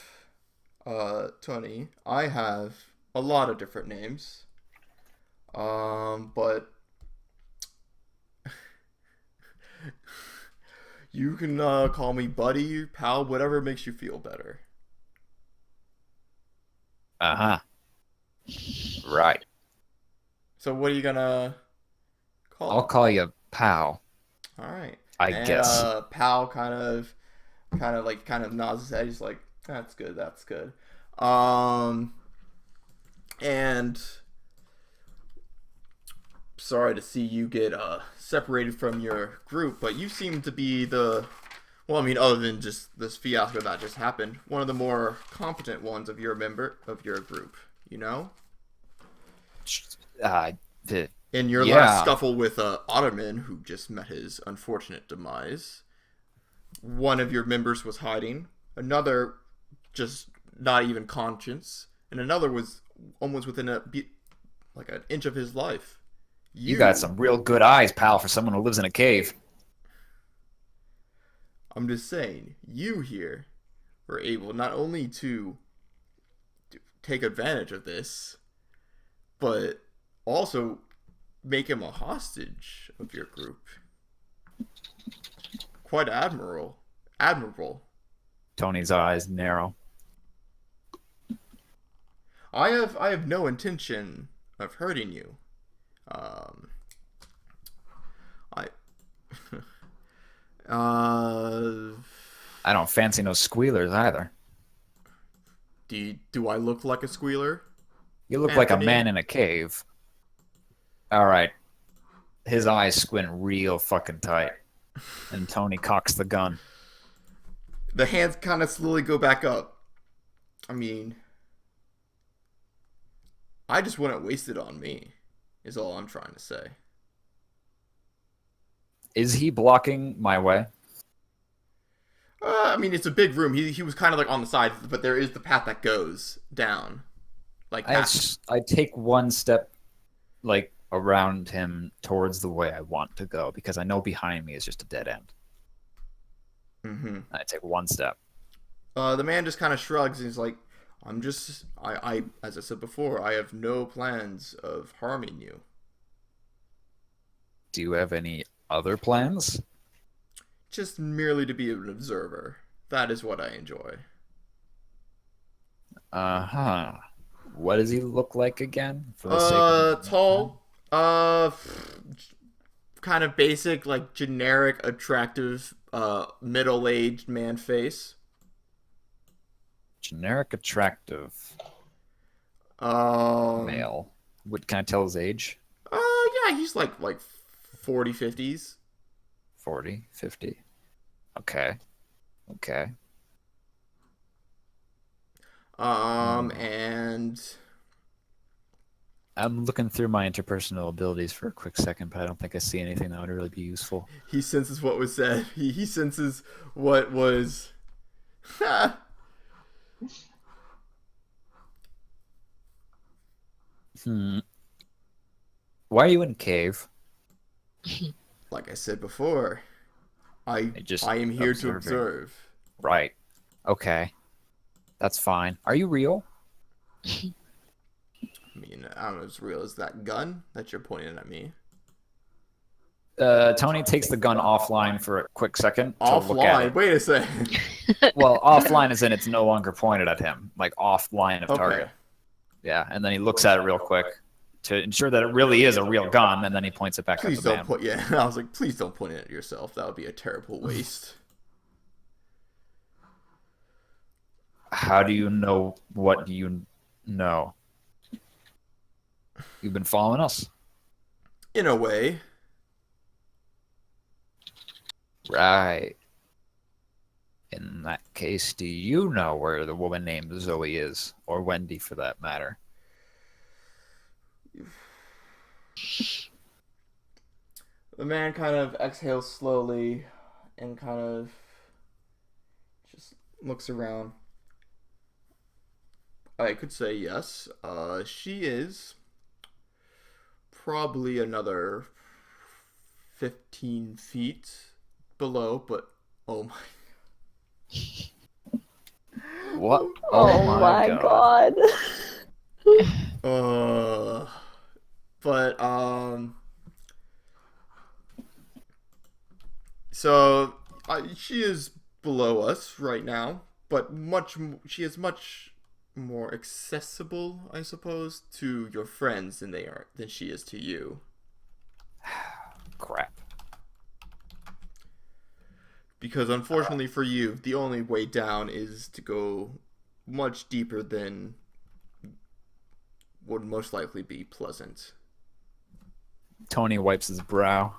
Tony, I have a lot of different names. But you can call me buddy, pal, whatever makes you feel better. Uh-huh. Right. So what are you gonna call? I'll call you pal. All right. I And, guess. Pal kind of nods his head. He's like, "That's good. That's good." And sorry to see you get separated from your group, but you seem to be well, I mean, other than just this fiasco that just happened, one of the more competent ones of your group. You know, The- in your Yeah. last scuffle with Ottoman, who just met his unfortunate demise, one of your members was hiding, another just not even conscious, and another was almost within like an inch of his life. you got some real good eyes, pal, for someone who lives in a cave. I'm just saying, you here were able not only to take advantage of this, but also make him a hostage of your group. Quite admirable. Tony's eyes narrow. I have no intention of hurting you. I I don't fancy no squealers either. do I look like a squealer? You look like a Anthony? man in a cave. All right. His eyes squint real fucking tight, and Tony cocks the gun. The hands kind of slowly go back up. I mean, I just wouldn't waste it on me, is all I'm trying to say. Is he blocking my way? I mean, it's a big room. He was kind of like on the side, but there is the path that goes down. Like that. I take one step, like, around him towards the way I want to go, because I know behind me is just a dead end. Mm-hmm. I take one step. The man just kind of shrugs and he's like, I, as I said before, I have no plans of harming you. Do you have any other plans? Just merely to be an observer. That is what I enjoy. Uh-huh. What does he look like again? For the sake of Tall, kind of basic, like generic, attractive, middle-aged man face. generic attractive Um, male. What can I tell his age? Yeah, he's like 40, 50s. 40, 50. Okay. Okay. And I'm looking through my interpersonal abilities for a quick second, but I don't think I see anything that would really be useful. he senses what was said. He senses what was. Why are you in a cave? Like I said before, I Just am here to observing. observe. Right. Okay. That's fine. Are you real? I mean, I don't know as real as that gun that you're pointing at me. Tony takes the gun offline for a quick second to look at Offline? it. Wait a second. Well, offline is in it's no longer pointed at him, like offline of Okay. target. Yeah, and then he looks at it real quick to ensure that it really is a real gun, and then he points it back at Please the don't man. point. Yeah, I was like, please don't point it at yourself. That would be a terrible waste. How do you know what you know? You've been following us. In a way. Right. In that case, do you know where the woman named Zoe is? Or Wendy, for that matter? The man kind of exhales slowly and kind of just looks around. I could say yes. She is probably another 15 feet below, but oh my. What? Oh, my god. But so she is below us right now, but she is much more accessible, I suppose, to your friends than she is to you. Crap. Because unfortunately for you, the only way down is to go much deeper than would most likely be pleasant. Tony wipes his brow.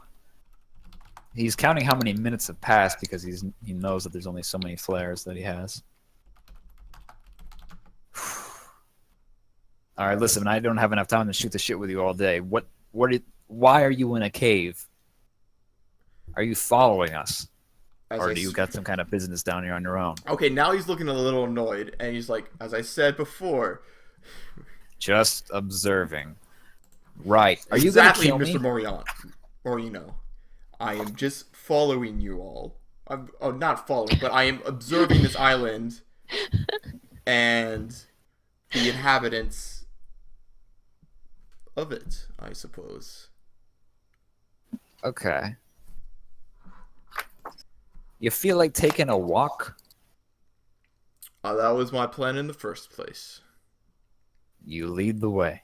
He's counting how many minutes have passed because he knows that there's only so many flares that he has. All right, listen, I don't have enough time to shoot the shit with you all day. Why are you in a cave? Are you following us? Or do you got some kind of business down here on your own? Okay, now he's looking a little annoyed, and he's like, as I said before. Just observing. Right. Are you exactly, going to kill Mr. me? Moreno. I am just following you all. I'm not following, but I am observing this island and the inhabitants of it, I suppose. Okay. You feel like taking a walk? That was my plan in the first place. You lead the way.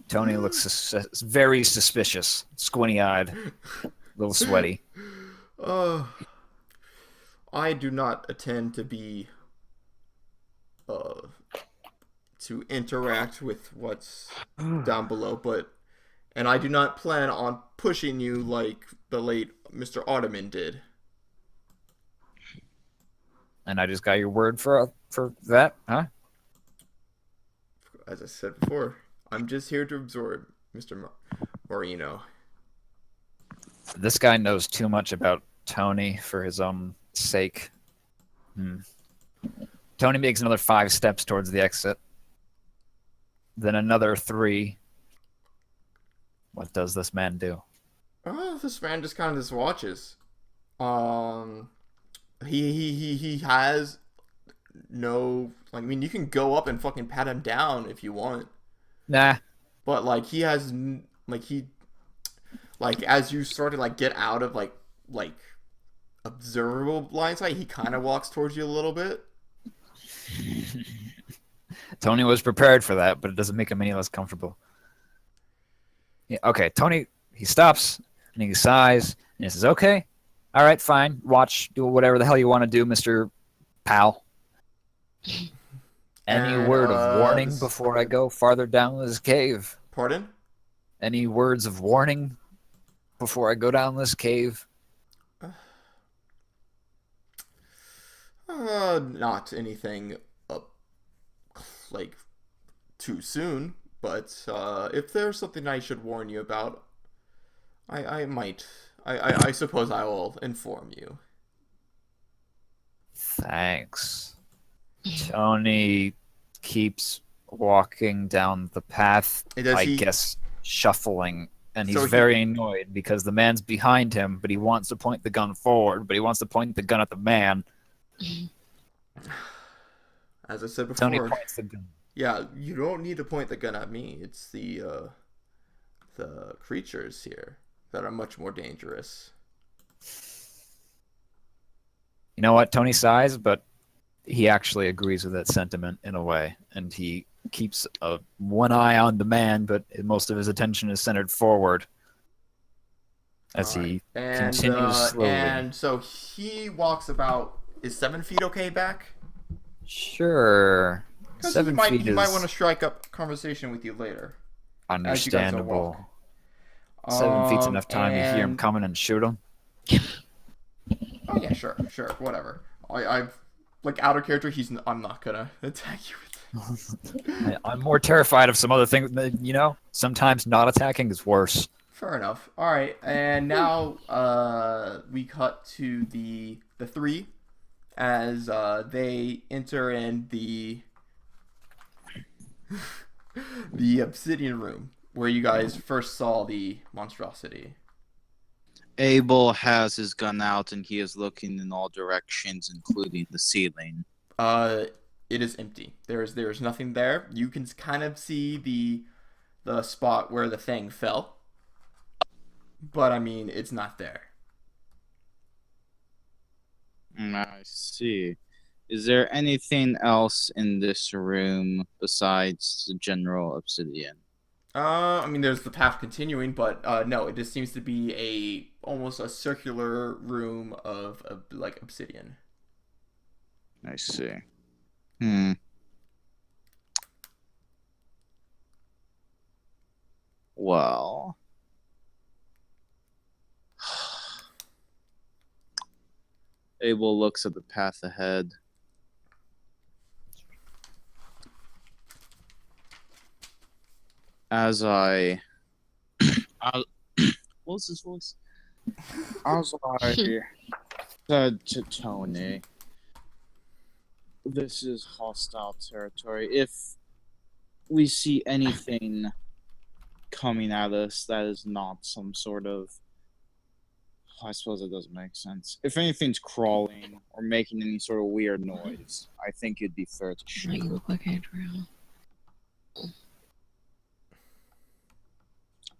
Tony looks very suspicious, squinty-eyed, a little sweaty. I do not intend to be to interact with what's down below, and I do not plan on pushing you like the late Mr. Ottoman did. And I just got your word for that, huh? As I said before, I'm just here to absorb Mr. Marino. This guy knows too much about Tony for his own sake. Tony makes another 5 steps towards the exit. Then another 3. What does this man do? This man just kind of just watches. He has no. I mean, you can go up and fucking pat him down if you want. Nah. But like he has as you start to like get out of like observable blind sight, he kind of walks towards you a little bit. Tony was prepared for that, but it doesn't make him any less comfortable. Yeah, okay, Tony, he stops and he sighs and he says, "Okay, all right, fine. Watch, do whatever the hell you want to do, Mr. Pal. Any word of warning before I go farther down this cave? Pardon? Any words of warning before I go down this cave?" Not anything like too soon, but if there's something I should warn you about, I might. I suppose I will inform you. Thanks. Tony keeps walking down the path, guess shuffling, and he's very annoyed because the man's behind him, but he wants to point the gun forward, but he wants to point the gun at the man. As I said before, Tony points the gun. Yeah, you don't need to point the gun at me. It's the creatures here that are much more dangerous. You know what? Tony sighs, but he actually agrees with that sentiment in a way, and he keeps one eye on the man, but most of his attention is centered forward as he continues slowly. And so he walks about. Is 7 feet okay back? Sure. 7 feet he might want to strike up conversation with you later. Understandable. 7 feet's enough time to hear him coming and shoot him. Oh yeah, sure, whatever. I've like out of character. I'm not gonna attack you with. I'm more terrified of some other things. Sometimes not attacking is worse. Fair enough. All right, and now we cut to the 3 as they enter in the obsidian room where you guys first saw the monstrosity. Abel has his gun out and he is looking in all directions, including the ceiling. It is empty. There's nothing there. You can kind of see the spot where the thing fell, but I mean it's not there. I see. Is there anything else in this room besides the general obsidian? I mean, there's the path continuing, but no, it just seems to be almost a circular room of like obsidian. I see. Well. Abel looks at the path ahead. As I what's his voice? As I said to Tony, this is hostile territory. If we see anything coming at us that is not some sort of, I suppose it doesn't make sense. If anything's crawling or making any sort of weird noise, I think it'd be fair to shoot. You look like Andrew.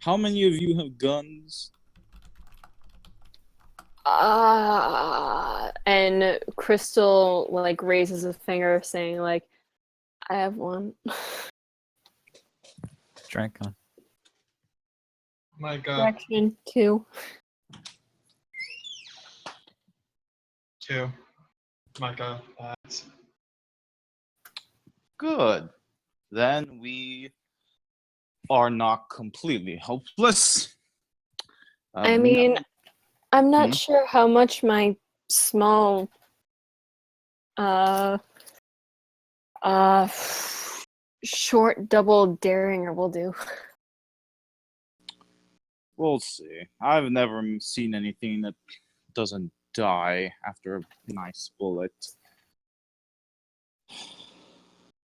How many of you have guns? And Crystal like raises a finger, saying like, "I have one." Drink on. Micah, Correction, 2. 2. Micah, that's Good. Then we are not completely hopeless. I mean, I'm not Hmm? sure how much my small uh uh short double daring will do. We'll see. I've never seen anything that doesn't die after a nice bullet.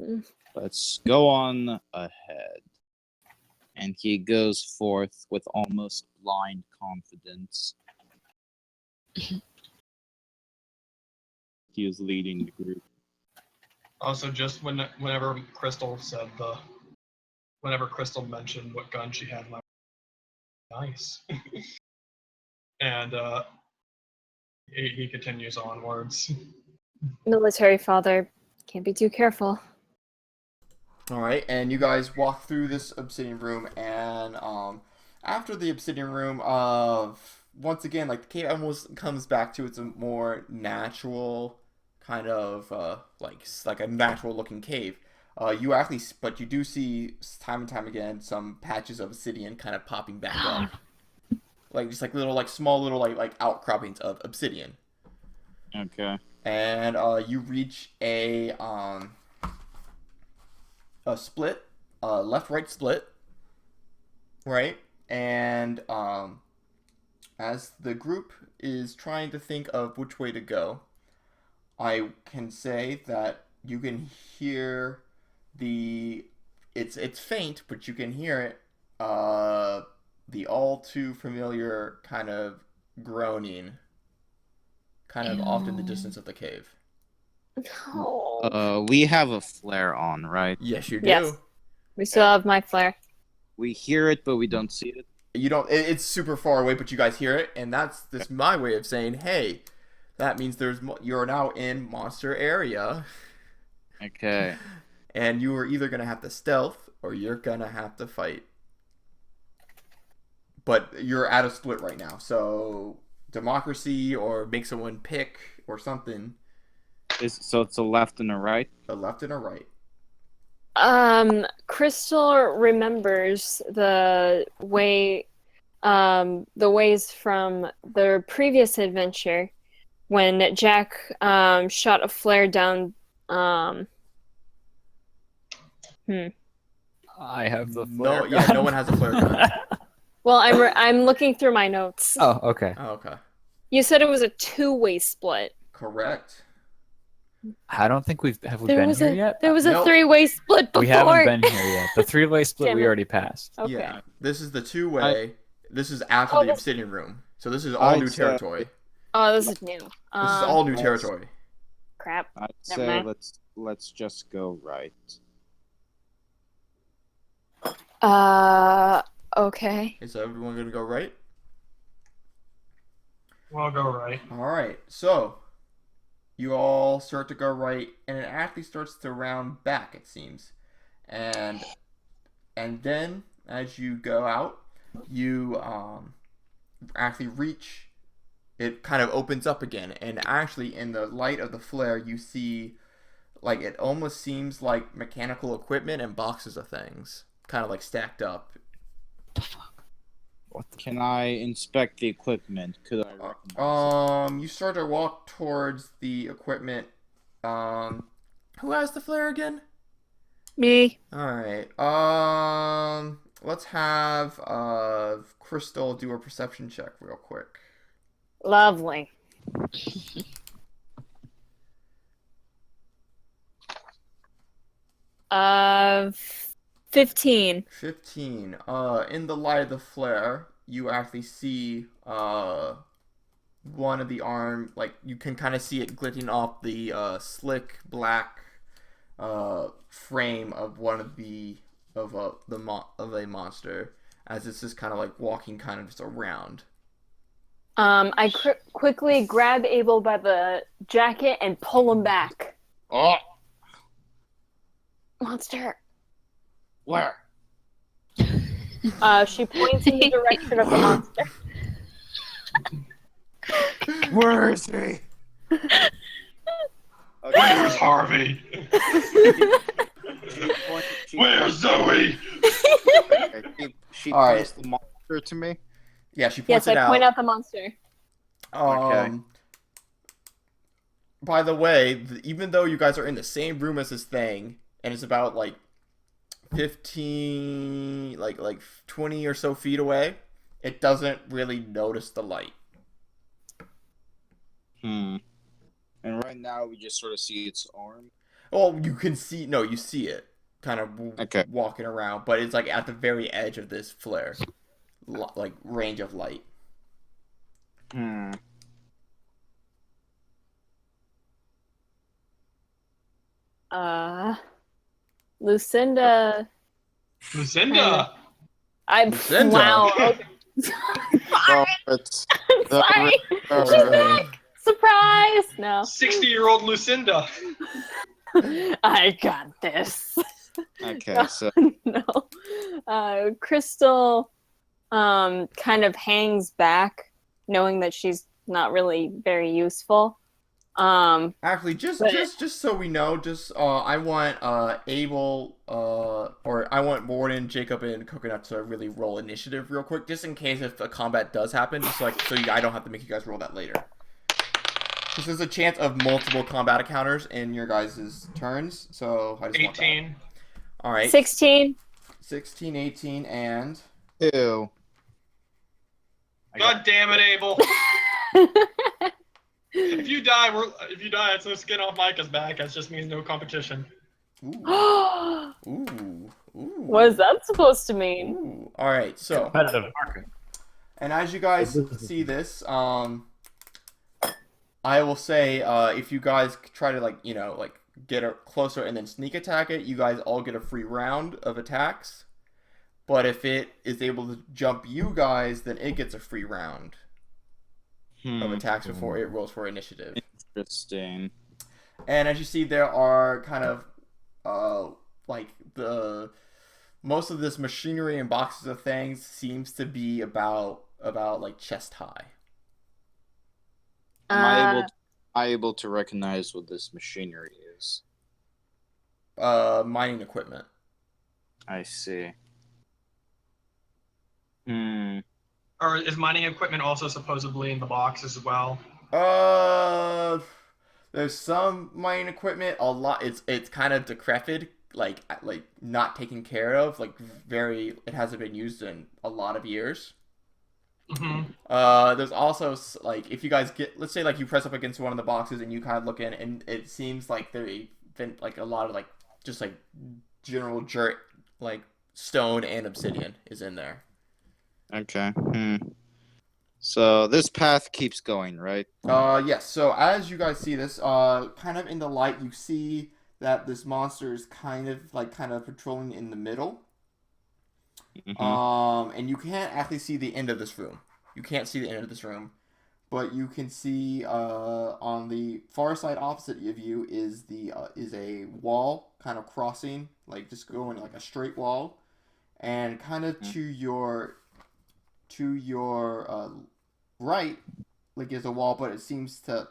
Mm. Let's go on ahead. And he goes forth with almost blind confidence. He is leading the group. also just whenever Crystal said whenever Crystal mentioned what gun she had, like, nice. And he continues onwards. Military father, can't be too careful. All right, and you guys walk through this obsidian room, and after the obsidian room, once again, like the cave almost comes back to its more natural kind of like a natural looking cave. But you do see time and time again some patches of obsidian kind of popping back up, like just like little like small little like outcroppings of obsidian. Okay. And you reach a split, left-right split, right? And as the group is trying to think of which way to go, I can say that you can hear it's faint, but you can hear it, the all too familiar kind of groaning, kind of off in the distance of the cave. Oh. We have a flare on, right? Yes, you do. Yes. We still have my flare. We hear it, but we don't see it. You don't. It's super far away, but you guys hear it, and that's this my way of saying, hey, that means you're now in monster area, Okay. and you are either gonna have to stealth or you're gonna have to fight. But you're at a split right now, so democracy or make someone pick or something. So it's a left and a right? A left and a right. Crystal remembers the ways from the previous adventure when Jack shot a flare down. I have the flare. No, yeah, no one has a flare gun. Well, I'm looking through my notes. Oh, okay. Oh, okay. You said it was a 2-way split. Correct. I don't think we been here yet. There was a Nope. 3-way split before. We haven't been here yet. The 3-way split Damn we it. already passed. Okay. Yeah, this is the two-way. This is after Oh, the this- obsidian room, so this is all new territory. Oh, this is new. This is all new Yes. territory. Crap. I'd Never say mind. let's just go right. Okay. Is everyone gonna go right? We'll go right. All right. So you all start to go right, and it actually starts to round back. It seems, and then as you go out, you actually reach. It kind of opens up again, and actually, in the light of the flare, you see, like it almost seems like mechanical equipment and boxes of things, kind of like stacked up. What the? Can I inspect the equipment? Could I recognize You start to walk towards the equipment. Who has the flare again? Me. All right. Let's have Crystal do a perception check real quick. Lovely. Uh, 15. 15. In the light of the flare, you actually see one of the arm, like you can kind of see it glinting off the slick black frame of one of a monster, as it's just kind of like walking kind of just around. I quickly grab Abel by the jacket and pull him back. Oh, Monster. where? She points in the direction of the monster. Where is he? Where's Harvey? Where's Zoe? She All right. points the monster to me. Yeah, she Yes, points it I out. point out the monster. Okay. By the way, even though you guys are in the same room as this thing, and it's about like 15, like 20 or so feet away, it doesn't really notice the light. And right now we just sort of see its arm. Well, you can see, no, you see it kind of Okay. walking around, but it's like at the very edge of this flare, like range of light. Lucinda. Lucinda. Lucinda? Wow. Okay. Well, it's Sorry. the- She's back. Surprise. No. 60-year-old Lucinda. I got this. Okay, so No. Crystal kind of hangs back, knowing that she's not really very useful. Actually, just so we know, I want Abel or I want Morden, Jacob, and Coconut to really roll initiative real quick, just in case if a combat does happen, just like I don't have to make you guys roll that later. Because there's a chance of multiple combat encounters in your guys' turns, so I just want that. 18. All right. 16. 16, 18, and 2. God damn it, Abel. If you die, it's no skin off Micah's back. That just means no competition. ooh, ooh. What is that supposed to mean? Ooh. All right, so Competitive market. and as you guys see this, I will say if you guys try to get closer and then sneak attack it, you guys all get a free round of attacks. But if it is able to jump you guys, then it gets a free round of attacks before it rolls for initiative. Interesting. And as you see, there are kind of most of this machinery and boxes of things seems to be about like chest high. Am I able to recognize what this machinery is? Mining equipment. I see. Or is mining equipment also supposedly in the box as well? There's some mining equipment. A lot. It's kind of decrepit, like not taken care of. It hasn't been used in a lot of years. Mm-hmm. There's also if you guys let's say you press up against one of the boxes and you kind of look in, and it seems like there's been a lot of just general dirt, stone and obsidian is in there. Okay. So this path keeps going, right? Yes. So as you guys see this, kind of in the light, you see that this monster is kind of patrolling in the middle. And you can't actually see the end of this room. You can't see the end of this room, but you can see on the far side opposite of you is a wall kind of crossing, just going a straight wall, and kind of to your right, is a wall, but it seems to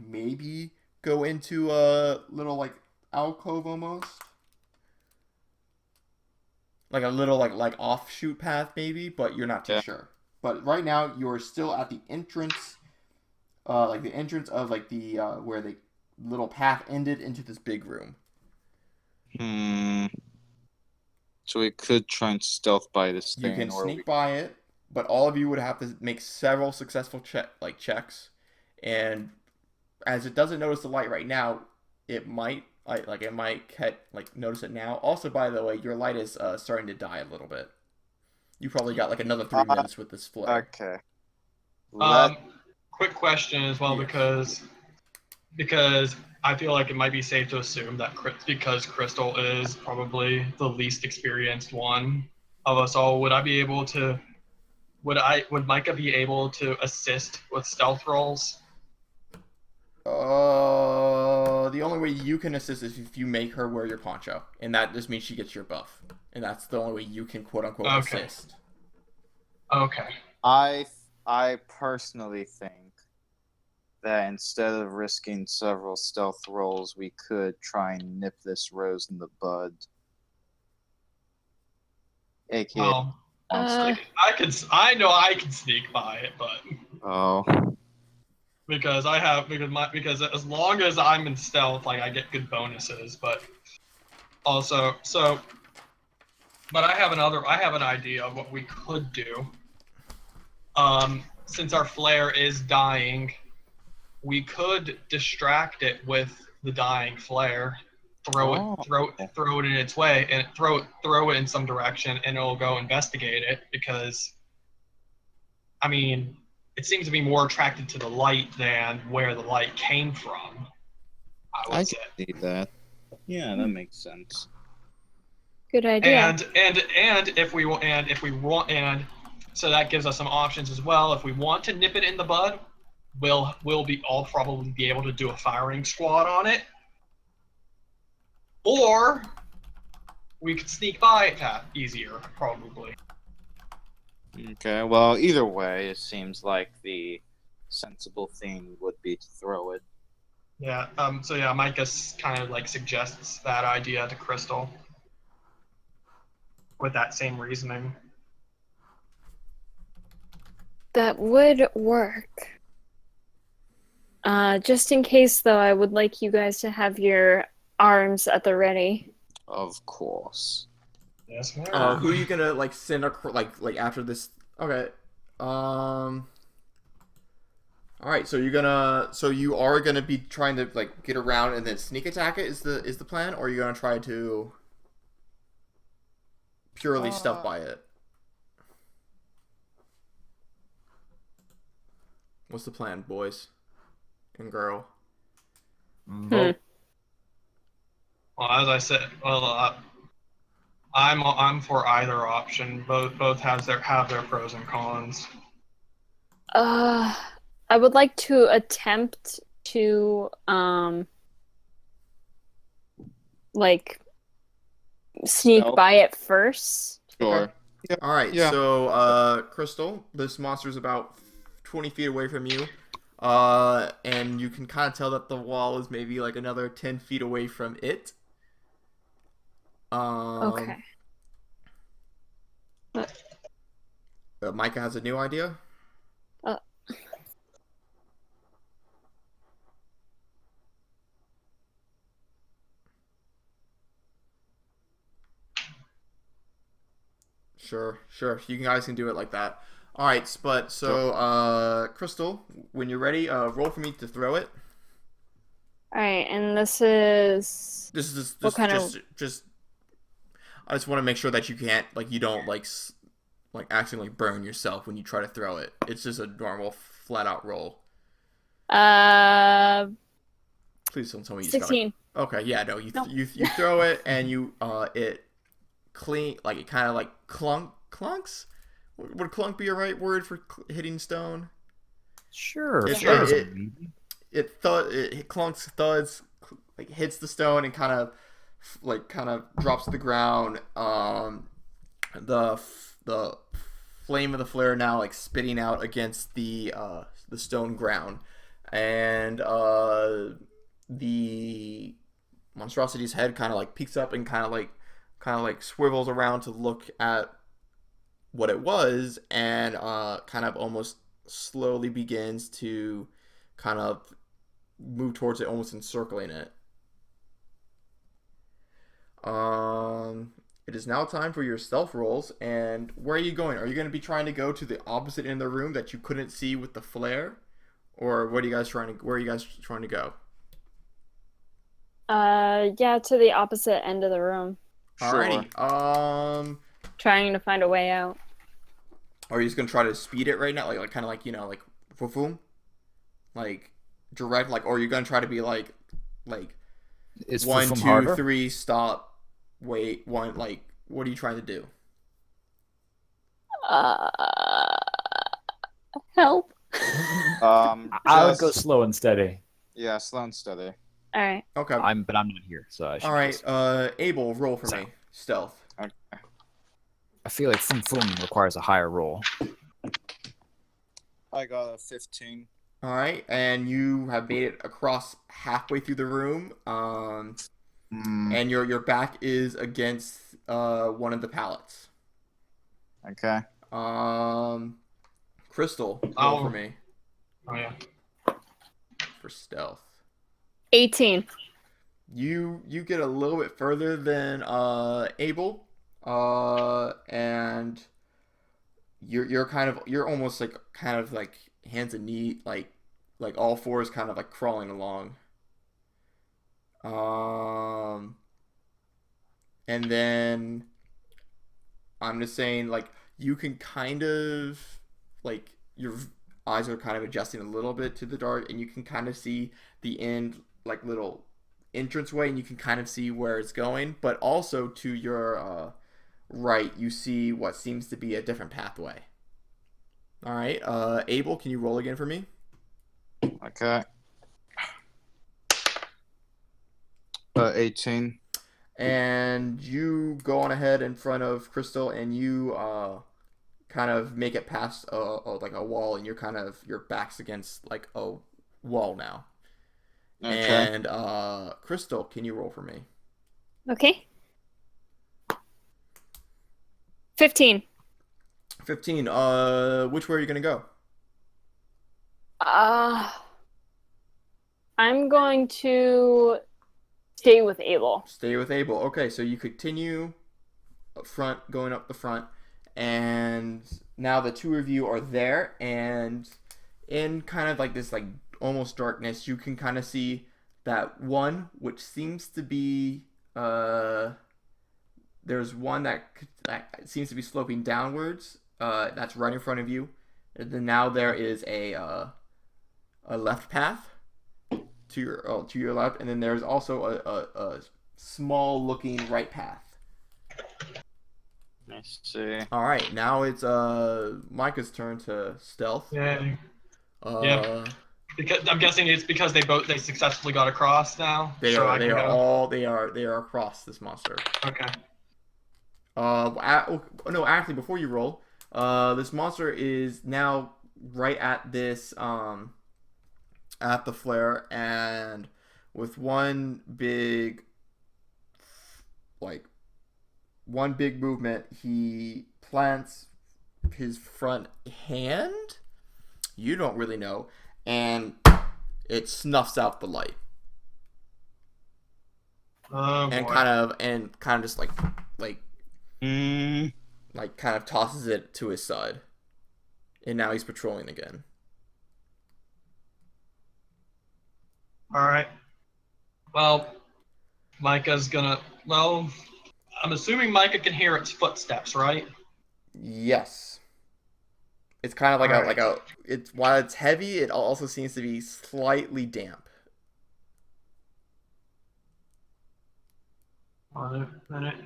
maybe go into a little alcove almost. A little offshoot path maybe, but you're not too sure. But right now you're still at the entrance, the entrance of where the little path ended into this big room. So we could try and stealth by this thing. You can sneak by it, but all of you would have to make several successful checks, and as it doesn't notice the light right now, it might notice it now. Also, by the way, your light is starting to die a little bit. You probably got another 3 minutes with this flare. Okay. Quick question as well, Yes. because I feel like it might be safe to assume that because Crystal is probably the least experienced one of us all, would I be able to would Micah be able to assist with stealth rolls? The only way you can assist is if you make her wear your poncho, and that just means she gets your buff, and that's the only way you can quote unquote Okay. assist. Okay. I personally think that instead of risking several stealth rolls, we could try and nip this rose in the bud. AKA Well, monster. I know I can sneak by it, but Oh. because as long as I'm in stealth, like I get good bonuses, but also but I have an idea of what we could do. Since our flare is dying, we could distract it with the dying flare. Throw it in its way and throw it in some direction, and it'll go investigate it because, I mean, it seems to be more attracted to the light than where the light came from. I would say. See that. Yeah, that makes sense. Good idea. And if we want, so that gives us some options as well. If we want to nip it in the bud, we'll all probably be able to do a firing squad on it, or we could sneak by it easier, probably. Okay, well, either way, it seems like the sensible thing would be to throw it. Yeah. So yeah, Micah kind of like suggests that idea to Crystal with that same reasoning. That would work. Just in case, though, I would like you guys to have your arms at the ready. Of course. Yes, ma'am. Who are you gonna like send like after this? Okay. All right. So you are gonna be trying to like get around and then sneak attack it. Is the plan, or are you gonna try to purely stealth by it? What's the plan, boys and girl? Vote. Well, as I said, I'm for either option. Both have their pros and cons. I would like to attempt to like sneak Stealth. by it first. Sure. All right. Yeah. So, Crystal, this monster's about 20 feet away from you. And you can kind of tell that the wall is maybe like another 10 feet away from it. Okay. Micah has a new idea. Sure. You guys can do it like that. All right, but so Crystal, when you're ready, roll for me to throw it. All right, and this is what kind of? Just I just want to make sure that you can't you don't accidentally burn yourself when you try to throw it. It's just a normal flat out roll. Please don't tell me you 16. Okay, yeah, no, you throw it and you it clean it kind of clunks. Would clunk be a right word for hitting stone? Sure. It clunks, thuds, hits the stone and kind of drops to the ground. The flame of the flare now spitting out against the stone ground, and the monstrosity's head kind of peeks up and kind of swivels around to look at what it was, and kind of almost slowly begins to kind of move towards it, almost encircling it. It is now time for your stealth rolls, and where are you going? Are you going to be trying to go to the opposite end of the room that you couldn't see with the flare, or where are you guys trying to go? Yeah, to the opposite end of the room. Alrighty. Trying to find a way out. Are you just gonna try to speed it right now, boom, direct, or are you gonna try to be Is 1, Fufum 2, harder? 3, stop, wait, 1, what are you trying to do? Help. I would go Just- slow and steady. Yeah, slow and steady. All right. Okay. But I'm not here, so I should. All right. Just, Abel, roll for me. Stealth. I feel like Fum Fum requires a higher roll. I got a 15. All right, and you have made it across halfway through the room. And your back is against one of the pallets. Okay. Crystal, roll Oh. for me Oh yeah. for stealth. 18. You get a little bit further than Abel, and you're almost like kind of like hands and knee like all fours kind of like crawling along. And then I'm just saying like you can kind of like your eyes are kind of adjusting a little bit to the dark, and you can kind of see the end like little entranceway, and you can kind of see where it's going, but also to your right you see what seems to be a different pathway. All right, Abel, can you roll again for me? Okay. 18. And you go on ahead in front of Crystal, and you kind of make it past like a wall, and your back's against like a wall now. Okay. And Crystal, can you roll for me? Okay. 15. 15. Which way are you gonna go? I'm going to stay with Abel. Stay with Abel. Okay, so you continue up front, going up the front, and now the two of you are there, and in kind of like this like almost darkness, you can kind of see that one which seems to be there's one that seems to be sloping downwards, that's right in front of you, and then now there is a left path to your left, and then there's also a small looking right path. Let's see. All right, now it's Micah's turn to stealth. Yeah. Yeah. Because I'm guessing it's because they successfully got across now. They so are I can go. they are across this monster. Okay. No, actually, before you roll, this monster is now right at this at the flare, and with one big movement, he plants his front hand. You don't really know, and it snuffs out the light. Oh, And boy. kind of just like Mm. like kind of tosses it to his side, and now he's patrolling again. All right. Well, Micah's gonna. Well, I'm assuming Micah can hear its footsteps, right? Yes, it's kind of like Alright. it's while it's heavy, it also seems to be slightly damp. One minute.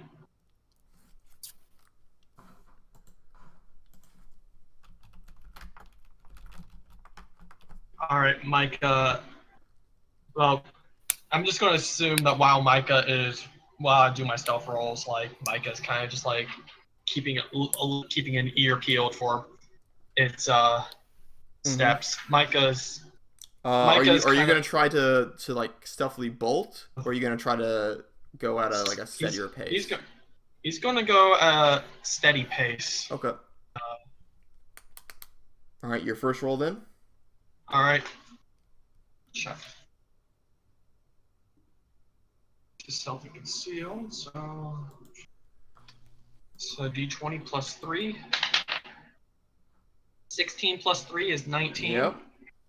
All right, Micah. Well, I'm just going to assume that while I do my stealth rolls, like Micah's kind of just like keeping an ear peeled for its steps. Micah's Are you kinda- gonna try to like stealthily bolt, or are you gonna try to go at a steadier pace? He's going to go at steady pace. Okay. All right, your first roll then. All right. Check. Just stealth and conceal. So D20 plus 3. 16 plus 3 is 19. Yep.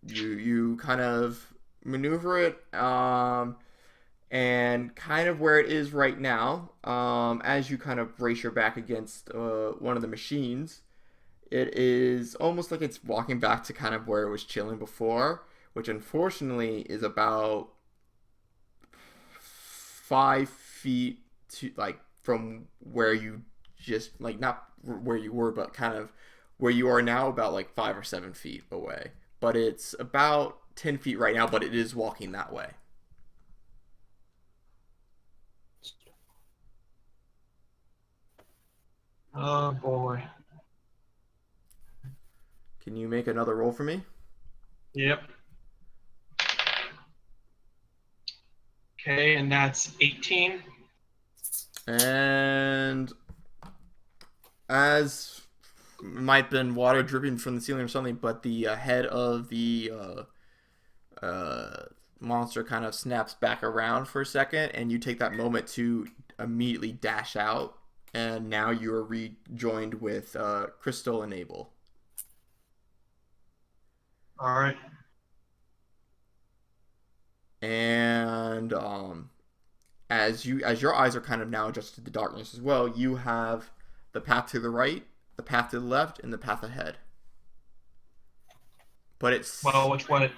You kind of maneuver it, and kind of where it is right now, as you kind of brace your back against one of the machines, it is almost like it's walking back to kind of where it was chilling before, which unfortunately is about 5 feet to like from where you just like not where you were, but kind of where you are now about like 5 or 7 feet away. But it's about 10 feet right now, but it is walking that way. Oh boy. Can you make another roll for me? Yep. Okay, and that's 18. And as might have been water dripping from the ceiling or something, but the head of the monster kind of snaps back around for a second, and you take that moment to immediately dash out, and now you are rejoined with Crystal and Abel. All right. And as your eyes are kind of now adjusted to the darkness as well, you have the path to the right, the path to the left, and the path ahead. But it's Well, which one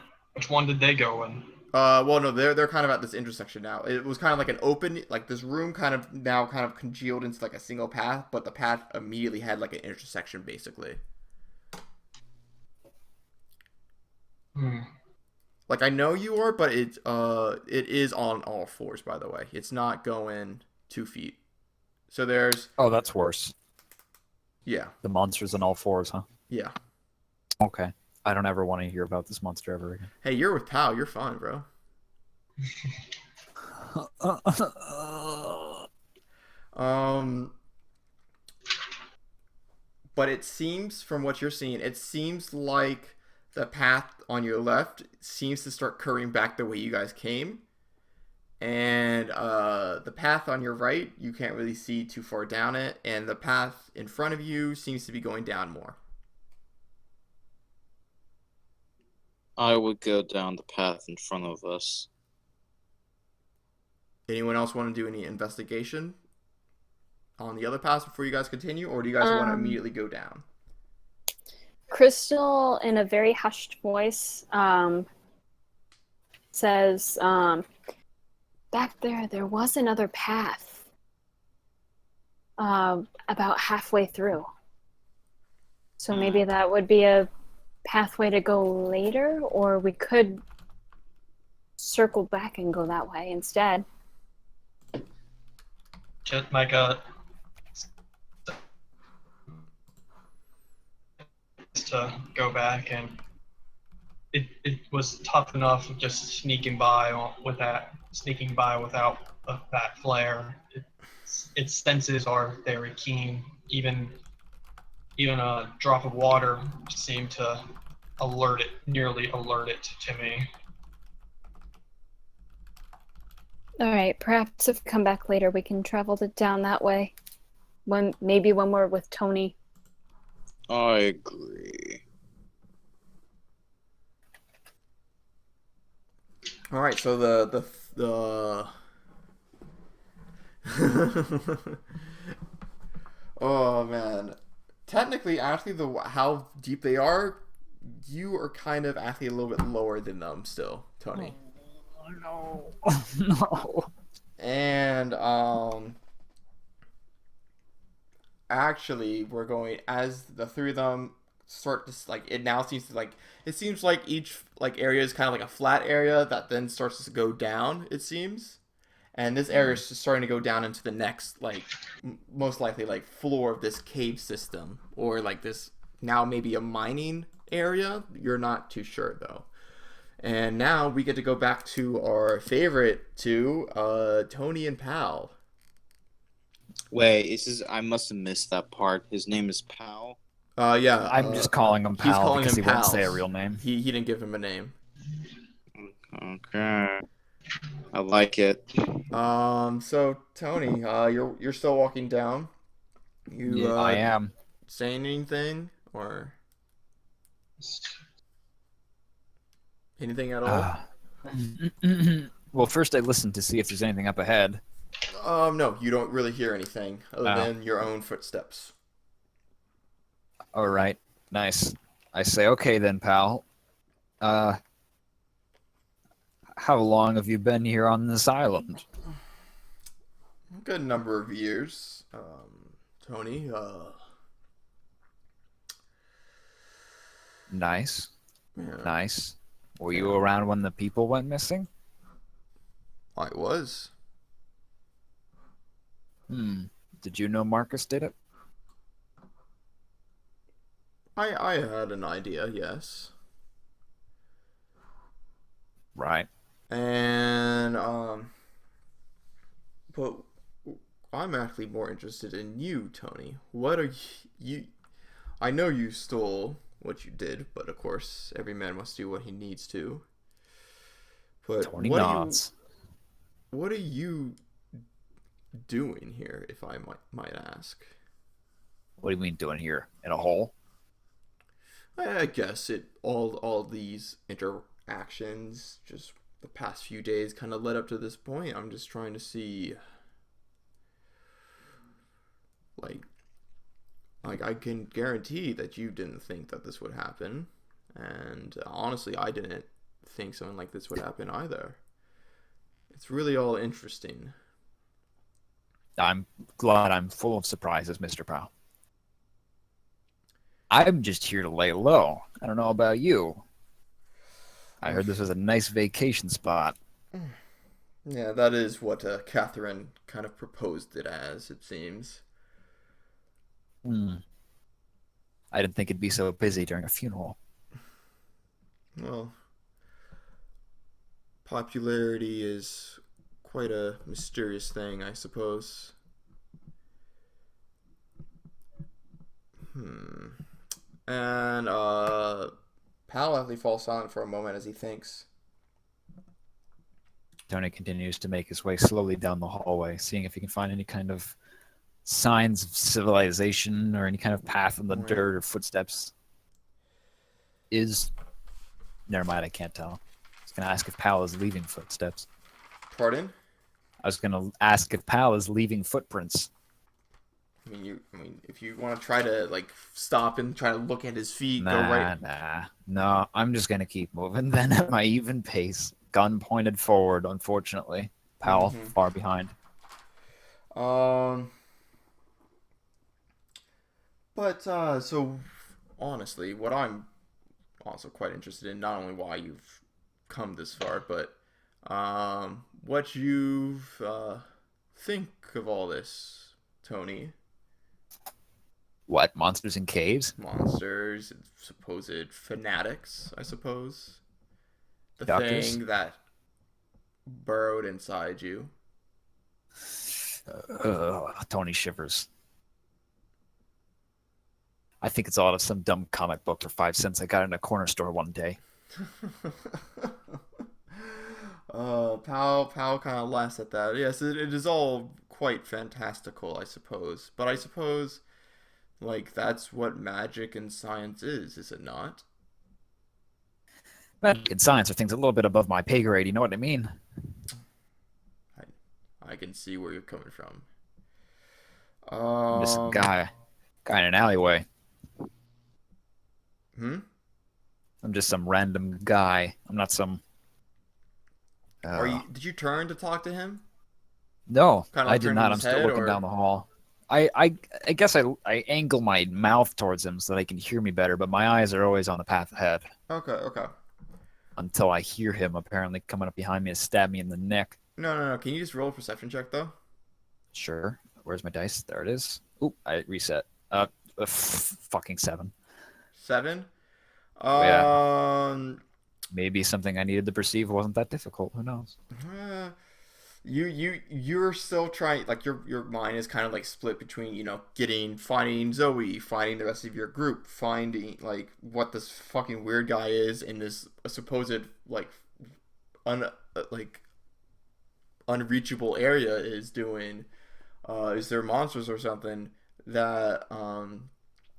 did they go in? well, no, they're kind of at this intersection now. It was kind of like an open, like this room kind of now kind of congealed into like a single path, but the path immediately had like an intersection basically. Like I know you are, but it is on all fours, by the way. It's not going 2 feet. So there's Oh, that's worse. yeah. The monster's on all fours, huh? Yeah. Okay. I don't ever want to hear about this monster ever again. Hey, you're with Pal. You're fine, bro. But it seems from what you're seeing, it seems like the path on your left seems to start curving back the way you guys came. And the path on your right, you can't really see too far down it. And the path in front of you seems to be going down more. I would go down the path in front of us. Anyone else want to do any investigation on the other paths before you guys continue? Or do you guys want to immediately go down? Crystal, in a very hushed voice, says, back there was another path about halfway through. So maybe that would be a pathway to go later, or we could circle back and go that way instead. Just Micah to go back, and it was tough enough just sneaking by without that flare. Its senses are very keen. Even a drop of water seemed to nearly alert it to me. All right, perhaps if we come back later, we can travel down that way. Maybe when we're with Tony. I agree. All right, so the oh man, technically, actually, how deep they are, you are kind of actually a little bit lower than them still, Tony. No. No. And actually, we're going as the three of them start to like. It now seems to like. It seems like each like area is kind of like a flat area that then starts to go down. It seems, and this area is just starting to go down into the next like most likely like floor of this cave system, or like this now maybe a mining area. You're not too sure though. And now we get to go back to our favorite two, Tony and Pal. Wait, I must have missed that part. His name is Pal. Yeah. I'm just calling him he's Pal calling because him he won't Pal. say a real name. He didn't give him a name. Okay. I like it. So Tony, you're still walking down. You I am. saying anything or anything at all? Well, first I listened to see if there's anything up ahead. No, you don't really hear anything other Oh. than your own footsteps. All right, nice. I say, okay then, pal. How long have you been here on this island? A good number of years, Tony. Nice. Yeah, Nice. Were you Yeah. around when the people went missing? I was. Hmm. Did you know Marcus did it? I had an idea, yes. Right. And but I'm actually more interested in you, Tony. What are you? I know you stole what you did, but of course, every man must do what he needs to. But Tony nods. what are you doing here, if I might ask? What do you mean doing here? In a hole? I guess all these interactions, just the past few days, kind of led up to this point. I'm just trying to see, like, I can guarantee that you didn't think that this would happen, and honestly, I didn't think something like this would happen either. It's really all interesting. I'm glad I'm full of surprises, Mr. Powell. I'm just here to lay low. I don't know about you. I heard this was a nice vacation spot. Yeah, that is what Catherine kind of proposed it as, it seems. Hmm. I didn't think it'd be so busy during a funeral. Well, popularity is quite a mysterious thing, I suppose. Hmm. And Pal actually falls silent for a moment as he thinks. Tony continues to make his way slowly down the hallway, seeing if he can find any kind of signs of civilization or any kind of path in the Right. dirt or footsteps. Never mind, I can't tell. I was going to ask if Pal is leaving footsteps. Pardon? I was going to ask if Pal is leaving footprints. I mean, if you want to try to like stop and try to look at his feet, go right. No, I'm just going to keep moving then at my even pace. Gun pointed forward, unfortunately. Pal Mhm. far behind. Um. But so honestly, what I'm also quite interested in, not only why you've come this far, but what you think of all this, Tony. What, monsters in caves? Monsters, supposed fanatics, I suppose. The Doctors? thing that burrowed inside you. Tony shivers. I think it's all out of some dumb comic book for 5 cents I got in a corner store one day. Pal kind of laughs at that. Yes, it is all quite fantastical, I suppose. But I suppose, like, that's what magic and science is it not? Magic and science are things a little bit above my pay grade, you know what I mean? I can see where you're coming from. I'm just some Um, guy in an alleyway. hmm? I'm just some random guy. I'm not some. Did you turn to talk to him? No, Kind of I like did turning not. I'm his still head, looking down or? the hall. I guess I angle my mouth towards him so that he can hear me better, but my eyes are always on the path ahead Okay. until I hear him apparently coming up behind me to stab me in the neck. No. Can you just roll a perception check, though? Sure. Where's my dice? There it is. Oop, I reset. Fucking 7. 7? Oh, yeah. Maybe Maybe something I needed to perceive wasn't that difficult. Who knows? you're still trying, like, your mind is kind of like split between, finding Zoe, finding the rest of your group, finding like what this fucking weird guy is in this supposed like un like unreachable area is doing. Is there monsters or something that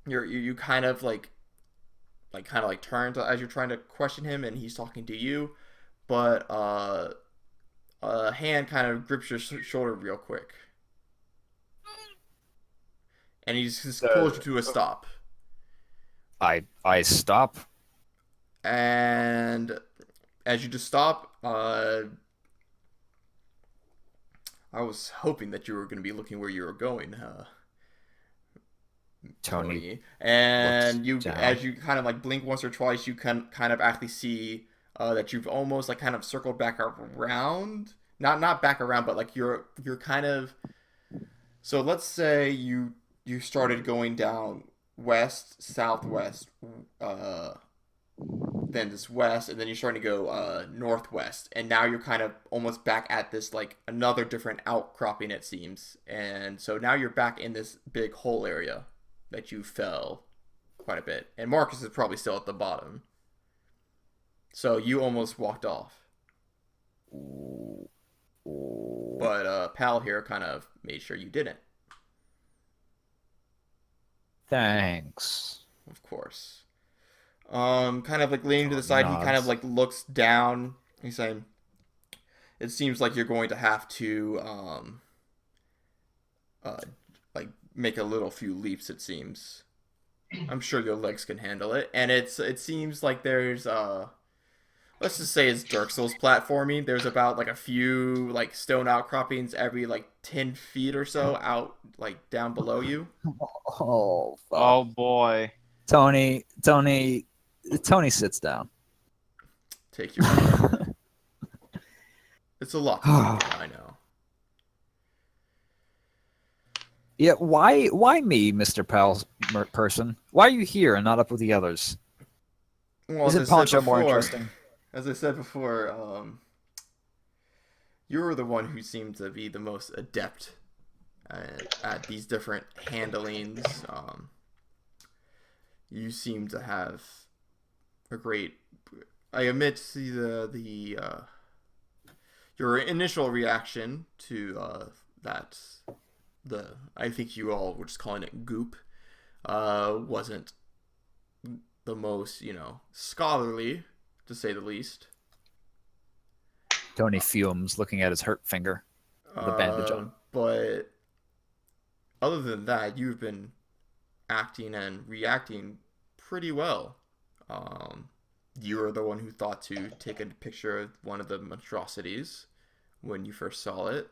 you kind of like turn to as you're trying to question him, and he's talking to you, but a hand kind of grips your shoulder real quick, and he just pulls you to a stop. I stop. And as you just stop, I was hoping that you were going to be looking where you were going. Tony And you, down. as you kind of like blink once or twice, you can kind of actually see that you've almost like kind of circled back around. Not back around, but like you're kind of. So let's say you started going down west, southwest, then this west, and then you're starting to go northwest, and now you're kind of almost back at this like another different outcropping, it seems, and so now you're back in this big hole area that you fell quite a bit, and Marcus is probably still at the bottom, so you almost walked off, but Pal here kind of made sure you didn't. Thanks. Of course. Kind of like leaning to the side, he kind of like looks down. He's saying, "It seems like you're going to have to like make a little few leaps. It seems. I'm sure your legs can handle it." And it seems like there's let's just say it's Dark Souls platforming. There's about like a few like stone outcroppings every like 10 feet or so out like down below you. Oh, fuck. Oh boy. Tony sits down. Take your time. It's a lot. I know. Yeah, why me, Mr. Powell's person? Why are you here and not up with the others? Well, Isn't Poncho more interesting? As I said before, you're the one who seemed to be the most adept at these different handlings. You seem to have a great. I admit your initial reaction to that. I think you all were just calling it goop. Wasn't the most scholarly, to say the least. Tony fumes, looking at his hurt finger with a bandage on. But other than that, you've been acting and reacting pretty well. You were the one who thought to take a picture of one of the monstrosities when you first saw it.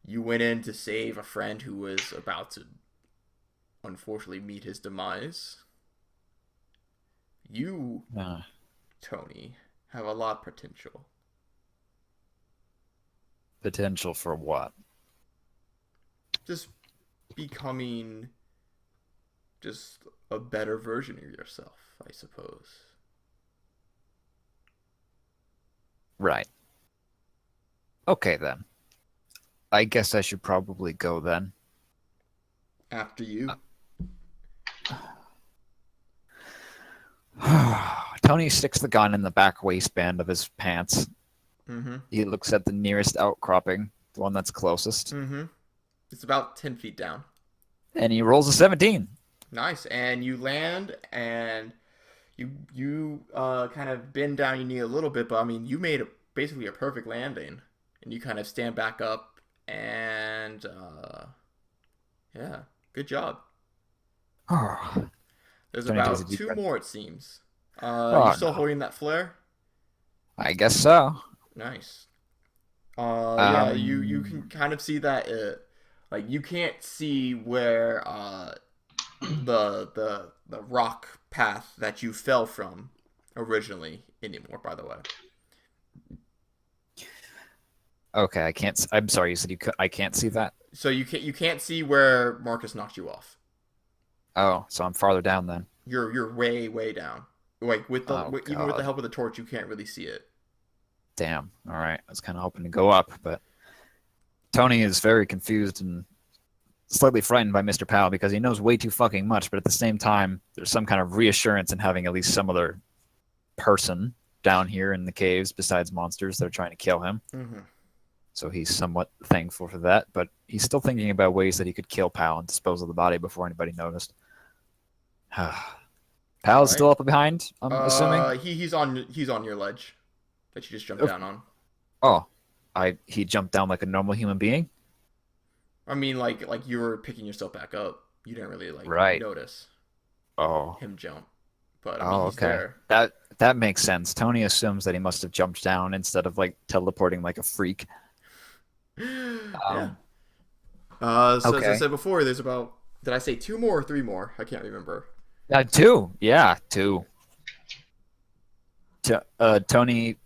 You went in to save a friend who was about to, unfortunately, meet his demise. You, Tony, have a lot of potential. Potential for what? Just becoming just a better version of yourself, I suppose. Right. Okay, then. I guess I should probably go then. After you. Tony sticks the gun in the back waistband of his pants. Mm-hmm. He looks at the nearest outcropping, the one that's closest. Mm-hmm. It's about 10 feet down. And he rolls a 17. Nice. And you land, and you kind of bend down your knee a little bit, but I mean, you made basically a perfect landing. And you kind of stand back up, and yeah, good job. There's Tony takes a about deep 2 breath. more, it seems. Oh, You still no. holding that flare? I guess so. Nice. Yeah, you can kind of see that like you can't see where the rock path that you fell from originally anymore, by the way. Okay, I can't. I'm sorry. You said I can't see that. So you can't see where Marcus knocked you off. Oh, so I'm farther down then. You're way down. Like even with the God. help of the torch, you can't really see it. Damn. All right. I was kind of hoping to go up, but Tony is very confused and slightly frightened by Mr. Powell because he knows way too fucking much, but at the same time, there's some kind of reassurance in having at least some other person down here in the caves besides monsters that are trying to kill him. Mm-hmm. So he's somewhat thankful for that, but he's still thinking about ways that he could kill Powell and dispose of the body before anybody noticed. Powell's still up behind, I'm assuming? He's on your ledge that you just jumped down on. Oh, he jumped down like a normal human being? I mean, like you were picking yourself back up. You didn't really notice Oh. him jump. But I mean, he's okay. there. That makes sense. Tony assumes that he must have jumped down instead of like teleporting like a freak. Yeah. So as I Okay. said before, there's about, did I say 2 more or 3 more? I can't remember. 2. Yeah, 2. Tony.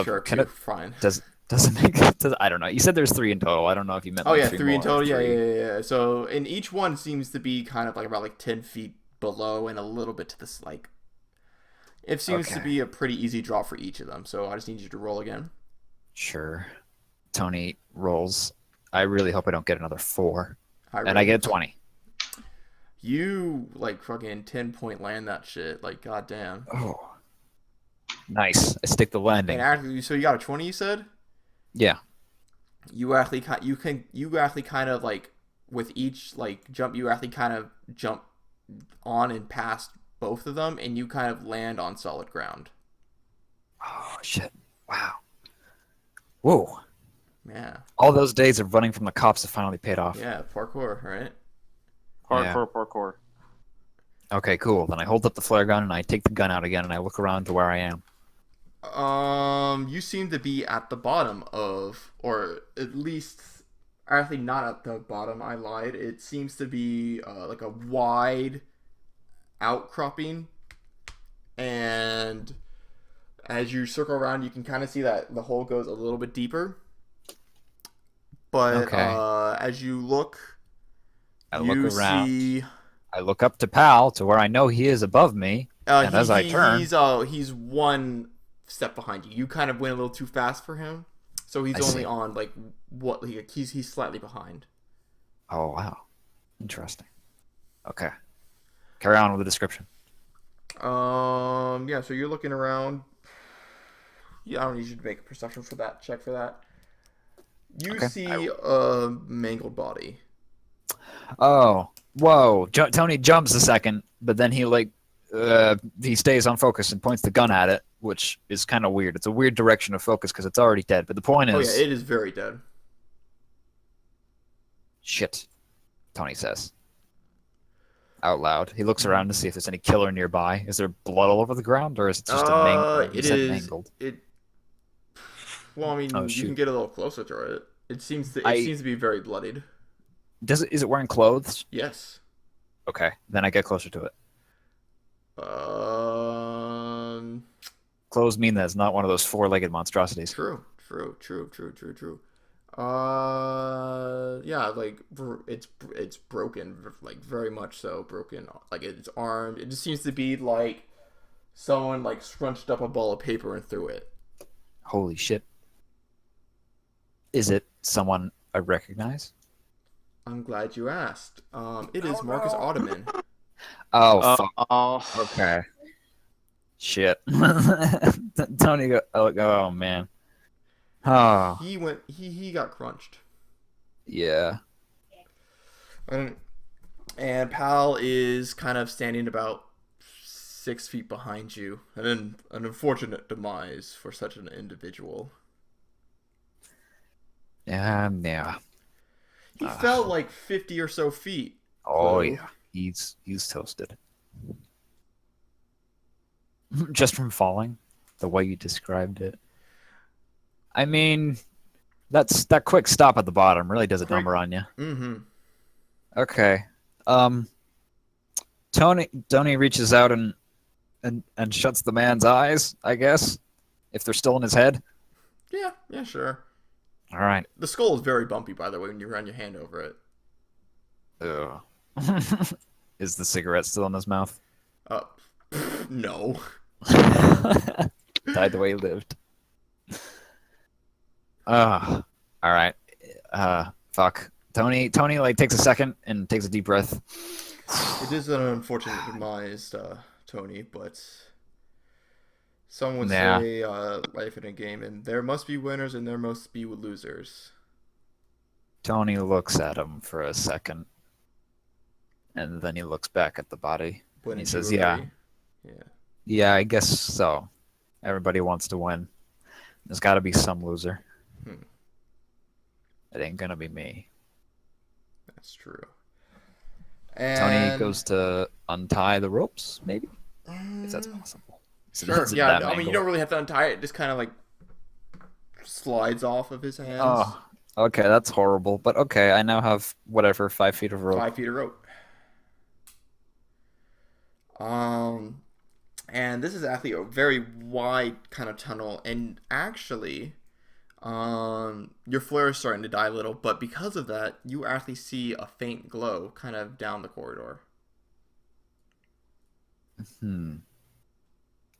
Sure, Can 2. it Fine. doesn't make I don't know. You said there's 3 in total. I don't know if you meant Oh like yeah, 3 3 in more or total. Yeah, 3. yeah, yeah, yeah. So, and each one seems to be kind of like about like 10 feet below and a little bit to this like. It seems to Okay. be a pretty easy draw for each of them. So I just need you to roll again. Sure. Tony rolls. I really hope I don't get another 4. High And I get ratings. 20. You like fucking 10-point land that shit. Like goddamn. Oh. Nice. I stick the landing. And actually, so you got a 20. You said. Yeah. You actually kind of like with each like jump, you actually kind of jump on and past both of them, and you kind of land on solid ground. Oh shit. Wow. Whoa. Yeah. All those days of running from the cops have finally paid off. Yeah. Parkour, right? Parkour. Okay, cool. Then I hold up the flare gun and I take the gun out again and I look around to where I am. You seem to be at the bottom of, or at least, actually not at the bottom. I lied. It seems to be like a wide outcropping, and as you circle around, you can kind of see that the hole goes a little bit deeper. But Okay. as you look, I you look around. see. I look up to Pal to where I know he is above me. And as I turn, he's one step behind you. You kind of went a little too fast for him, so he's I only see. on like what he's slightly behind. oh wow, interesting. Okay, carry on with the description. Yeah. So you're looking around. Yeah, I don't need you to make a perception for that. Check for that. You Okay. see a mangled body. Oh, whoa! Tony jumps a second, but then he stays on focus and points the gun at it, which is kind of weird. It's a weird direction of focus because it's already dead. But the point Oh is, yeah, it is very dead. shit. Tony says out loud. He looks around to see if there's any killer nearby. Is there blood all over the ground, or is it just a mangled? He It said is. mangled. Well, I mean, Oh, you shoot. can get a little closer to it. It seems to be very bloodied. Is it wearing clothes? Yes. Okay, then I get closer to it. Um. Clothes mean that it's not one of those 4-legged monstrosities. True. Yeah, like it's broken, like very much so broken. Like it's armed. It just seems to be like someone like scrunched up a ball of paper and threw it. Holy shit. Is it someone I recognize? I'm glad you asked. It is Marcus Ottoman. Oh, fuck. Oh, Okay. Shit. Tony oh, man. Oh, He got crunched. yeah. And Pal is kind of standing about 6 feet behind you. An unfortunate demise for such an individual. Yeah. He fell like 50 or so feet. Oh, So- yeah. He's toasted. Just from falling, the way you described it. I mean, that quick stop at the bottom really does a number on you. Mm-hmm. Okay. Tony reaches out and shuts the man's eyes, I guess, if they're still in his head. Yeah, sure. All right. The skull is very bumpy, by the way, when you run your hand over it. Ugh. Is the cigarette still in his mouth? No. Died the way he lived. All right. Fuck. Tony like takes a second and takes a deep breath. It is an unfortunate demise, Tony, but some would Yeah. say life in a game, and there must be winners and there must be losers. Tony looks at him for a second, and then he looks back at the body. Wouldn't He you says, "Yeah. agree? Yeah. Yeah, I guess so. Everybody wants to win. There's got to be some loser. Hmm. It ain't gonna be me." That's true. Tony And goes to untie the ropes, maybe, if that's possible. Sure. Is it Yeah. that I mean, you mangled? don't really have to untie it. It just kind of like slides off of his hands. Oh, Okay, that's horrible. But okay, I now have whatever 5 feet of rope. 5 feet of rope. And this is actually a very wide kind of tunnel, and actually, your flare is starting to die a little, but because of that, you actually see a faint glow kind of down the corridor.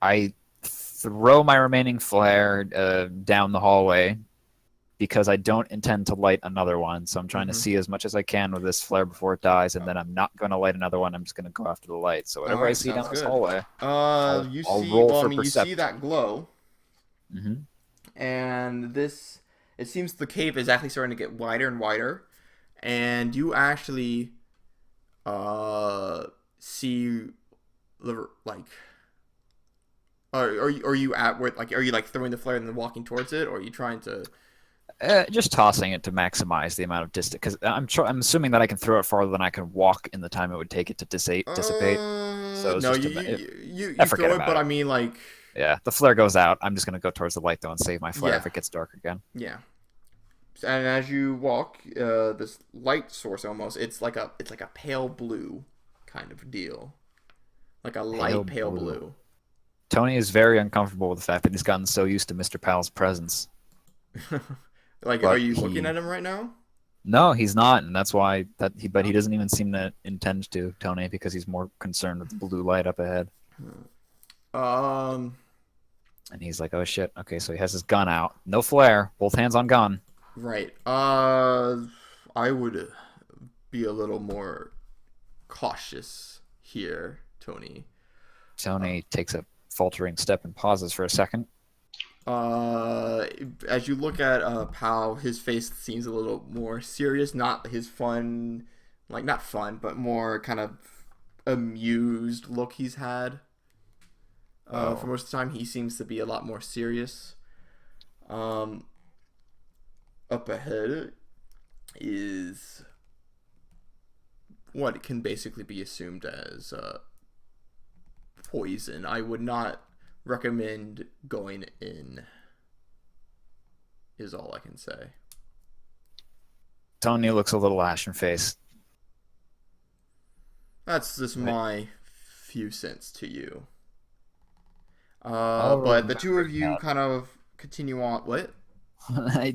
I throw my remaining flare down the hallway because I don't intend to light another one. So I'm trying to see as much as I can with this flare before it dies, and then I'm not going to light another one. I'm just going to go after the light. So whatever I Alright, see down sounds this good. hallway, You I'll see, roll well, I for mean, you see percept. that glow, hmm and it seems the cave is actually starting to get wider and wider, and you actually, see, like, are you at where, like, are you like throwing the flare and then walking towards it, or are you trying to? Just tossing it to maximize the amount of distance, because I'm assuming that I can throw it farther than I can walk in the time it would take it to dissipate. So it's No, just you forget throw it, about but it. I mean, like, Yeah, the flare goes out. I'm just gonna go towards the light though and save my flare Yeah. if it gets dark again. yeah. And as you walk, this light source almost, it's like a pale blue kind of deal, like a light pale blue. Tony is very uncomfortable with the fact that he's gotten so used to Mr. Powell's presence. Like, But are you looking at him right now? No, he's not, and that's why But he doesn't even seem to intend to, Tony, because he's more concerned with the blue light up ahead. Um. And he's like, "Oh shit!" Okay, so he has his gun out, no flare, both hands on gun. Right. I would be a little more cautious here, Tony. Tony takes a faltering step and pauses for a second. As you look at Pal, his face seems a little more serious. Not his fun, like not fun, but more kind of amused look he's had. For most of the time, he seems to be a lot more serious. Up ahead is what can basically be assumed as poison. I would not recommend going in, is all I can say. Tony looks a little ashen-faced. That's just my few cents to you. I'll But the two remember of you that. kind of continue on. What?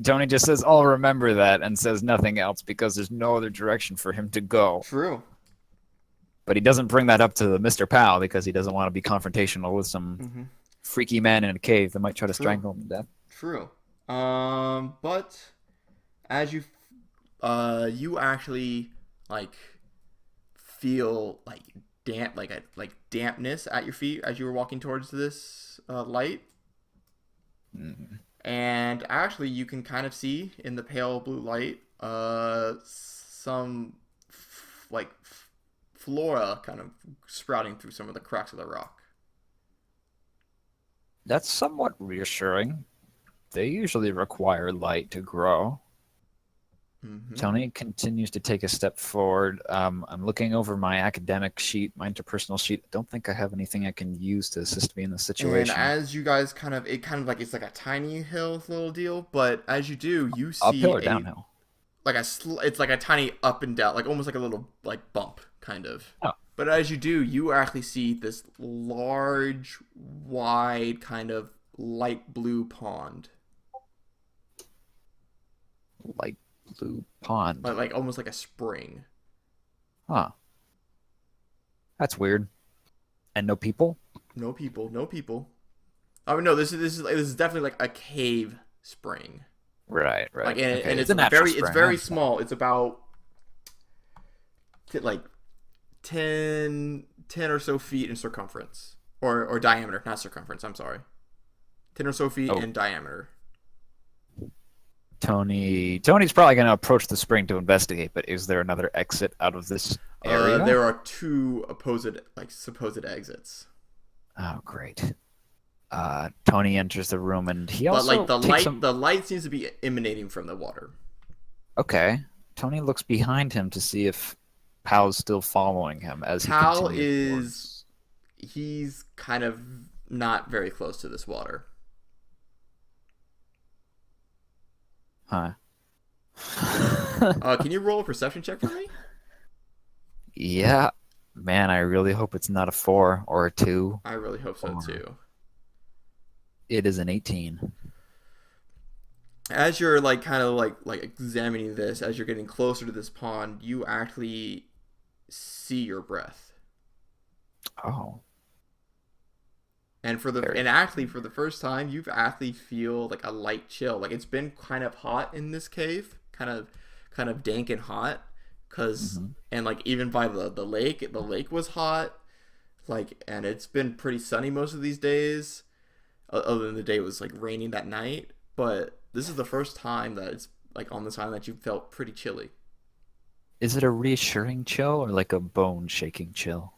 Tony just says, "I'll remember that," and says nothing else because there's no other direction for him to go. True. But he doesn't bring that up to Mr. Powell because he doesn't want to be confrontational with some freaky man in a cave that might try to strangle him to death. True. But as you actually like feel like dampness at your feet as you were walking towards this light, and actually you can kind of see in the pale blue light some flora kind of sprouting through some of the cracks of the rock. That's somewhat reassuring. They usually require light to grow. Tony continues to take a step forward. I'm looking over my academic sheet, my interpersonal sheet. I don't think I have anything I can use to assist me in this situation. And as you guys it's like a tiny hill little deal, but as you do, you see Uphill or downhill? it's like a tiny up and down, like almost like a little like bump kind of. Oh. But as you do, you actually see this large, wide kind of light blue pond. Light blue pond. Like almost like a spring. Huh. That's weird. And no people? No people. I mean, no. This is definitely like a cave spring. Right. Like, Okay. and it's a natural very spring, small. It's about like 10 or so feet in circumference, or diameter, not circumference. I'm sorry, 10 or so feet in diameter. Tony's probably going to approach the spring to investigate, but is there another exit out of this area? There are two supposed exits. Oh, great. Tony enters the room, and he also But like the light seems to be emanating from the water. Okay. Tony looks behind him to see if Powell's still following him as he Powell continues. He's kind of not very close to this water. Huh. Can you roll a perception check for me? Yeah. Man, I really hope it's not a 4 or a 2. I really hope so too. It is an 18. As you're like kind of like examining this, as you're getting closer to this pond, you actually see your breath. Oh. And Very actually for the first time, you've actually feel like a light chill. Like it's been kind of hot in this cave, kind of dank and hot, and like even by the lake was hot. Like, and it's been pretty sunny most of these days, other than the day it was like raining that night. But this is the first time that it's like on this island that you felt pretty chilly. Is it a reassuring chill or like a bone shaking chill?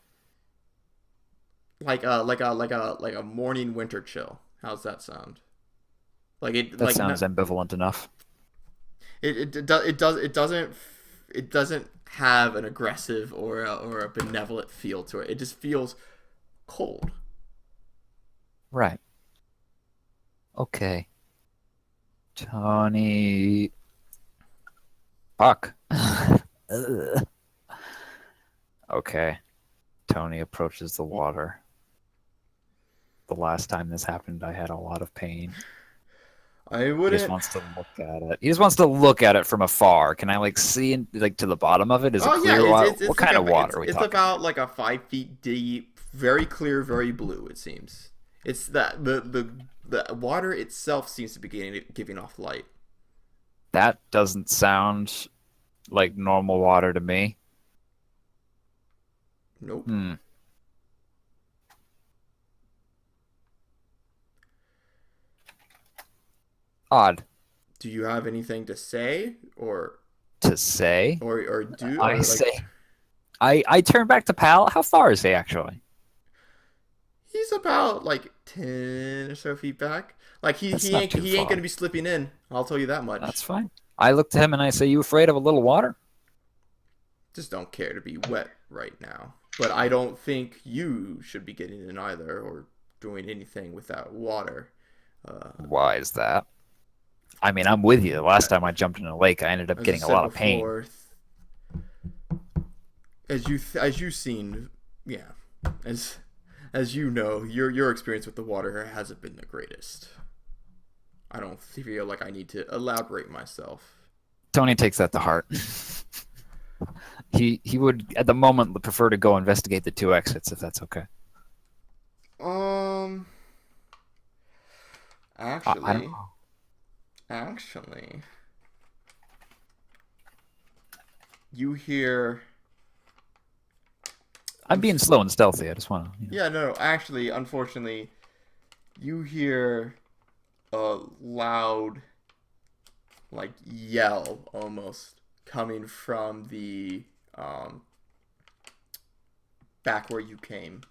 Like a morning winter chill. How's that sound? Like it That like sounds ambivalent enough. it doesn't have an aggressive or a benevolent feel to it. It just feels cold. Right. Okay. Tony. Fuck. Ugh. Okay. Tony approaches the water. The last time this happened, I had a lot of pain. I He wouldn't. just wants to look at it. He just wants to look at it from afar. Can I like see like to the bottom of it? Is it clear water? What kind of water are we it's talking? about like a 5 feet deep, very clear, very blue. It seems. It's that the water itself seems to be giving off light. That doesn't sound like normal water to me. Nope. Hmm. Odd Do you have anything to say or to say. do? I Or, like, say. I turn back to Pal. How far is he actually? he's about like 10 or so feet back. Like That's he not ain't too he ain't far. gonna be slipping in. I'll tell you that much. That's fine. I look to him and I say, "You afraid of a little water?" Just don't care to be wet right now. But I don't think you should be getting in either or doing anything without water. Why is that? I mean, I'm with you. The last time I jumped in a lake, I ended up As getting I a said lot of pain. before, as you've seen, yeah, as you know, your experience with the water hasn't been the greatest. I don't feel like I need to elaborate myself. Tony takes that to heart. He would at the moment prefer to go investigate the 2 exits if that's okay. I don't know. Actually, you hear. I'm being slow and stealthy. I just want to. Yeah, no. Actually, unfortunately, you hear a loud, like yell almost coming from the back where you came.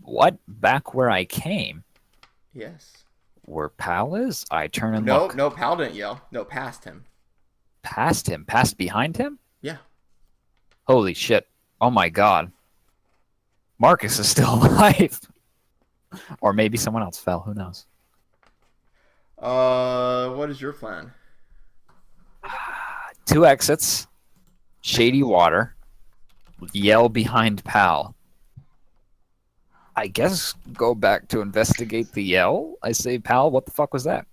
What? Back where I came? Yes. Where Pal is? I turn and No, look. no. Pal didn't yell. No, past him. Past him? Past behind him? Yeah. Holy shit. Oh my god. Marcus is still alive. Or maybe someone else fell. Who knows? What is your plan? 2 exits. Shady water. Yell behind Pal. I guess go back to investigate the yell. I say, Pal, what the fuck was that?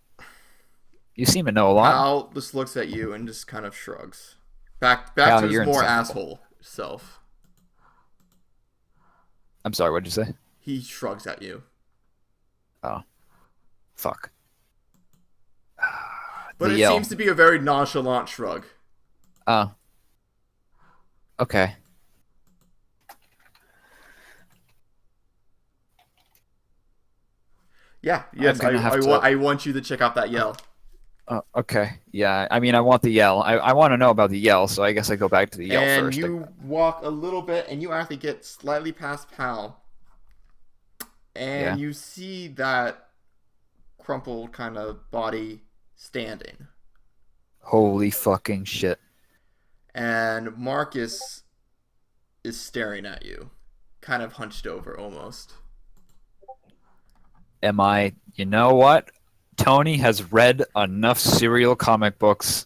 You seem to know a lot. Pal just looks at you and just kind of shrugs. Back Pal, to his you're more insufferable. asshole self. I'm sorry, what'd you say? He shrugs at you. Oh. Fuck. But The it yell. seems to be a very nonchalant shrug. Oh. Okay. Yeah, yes, gonna have to- I want you to check out that yell. Okay. Yeah, I mean, I want the yell. I want to know about the yell, so I guess I go back to the yell And first. you walk a little bit, and you actually get slightly past Pal. And Yeah. you see that crumpled kind of body standing. Holy fucking shit. And Marcus is staring at you, kind of hunched over almost. Am I, you know what? Tony has read enough serial comic books.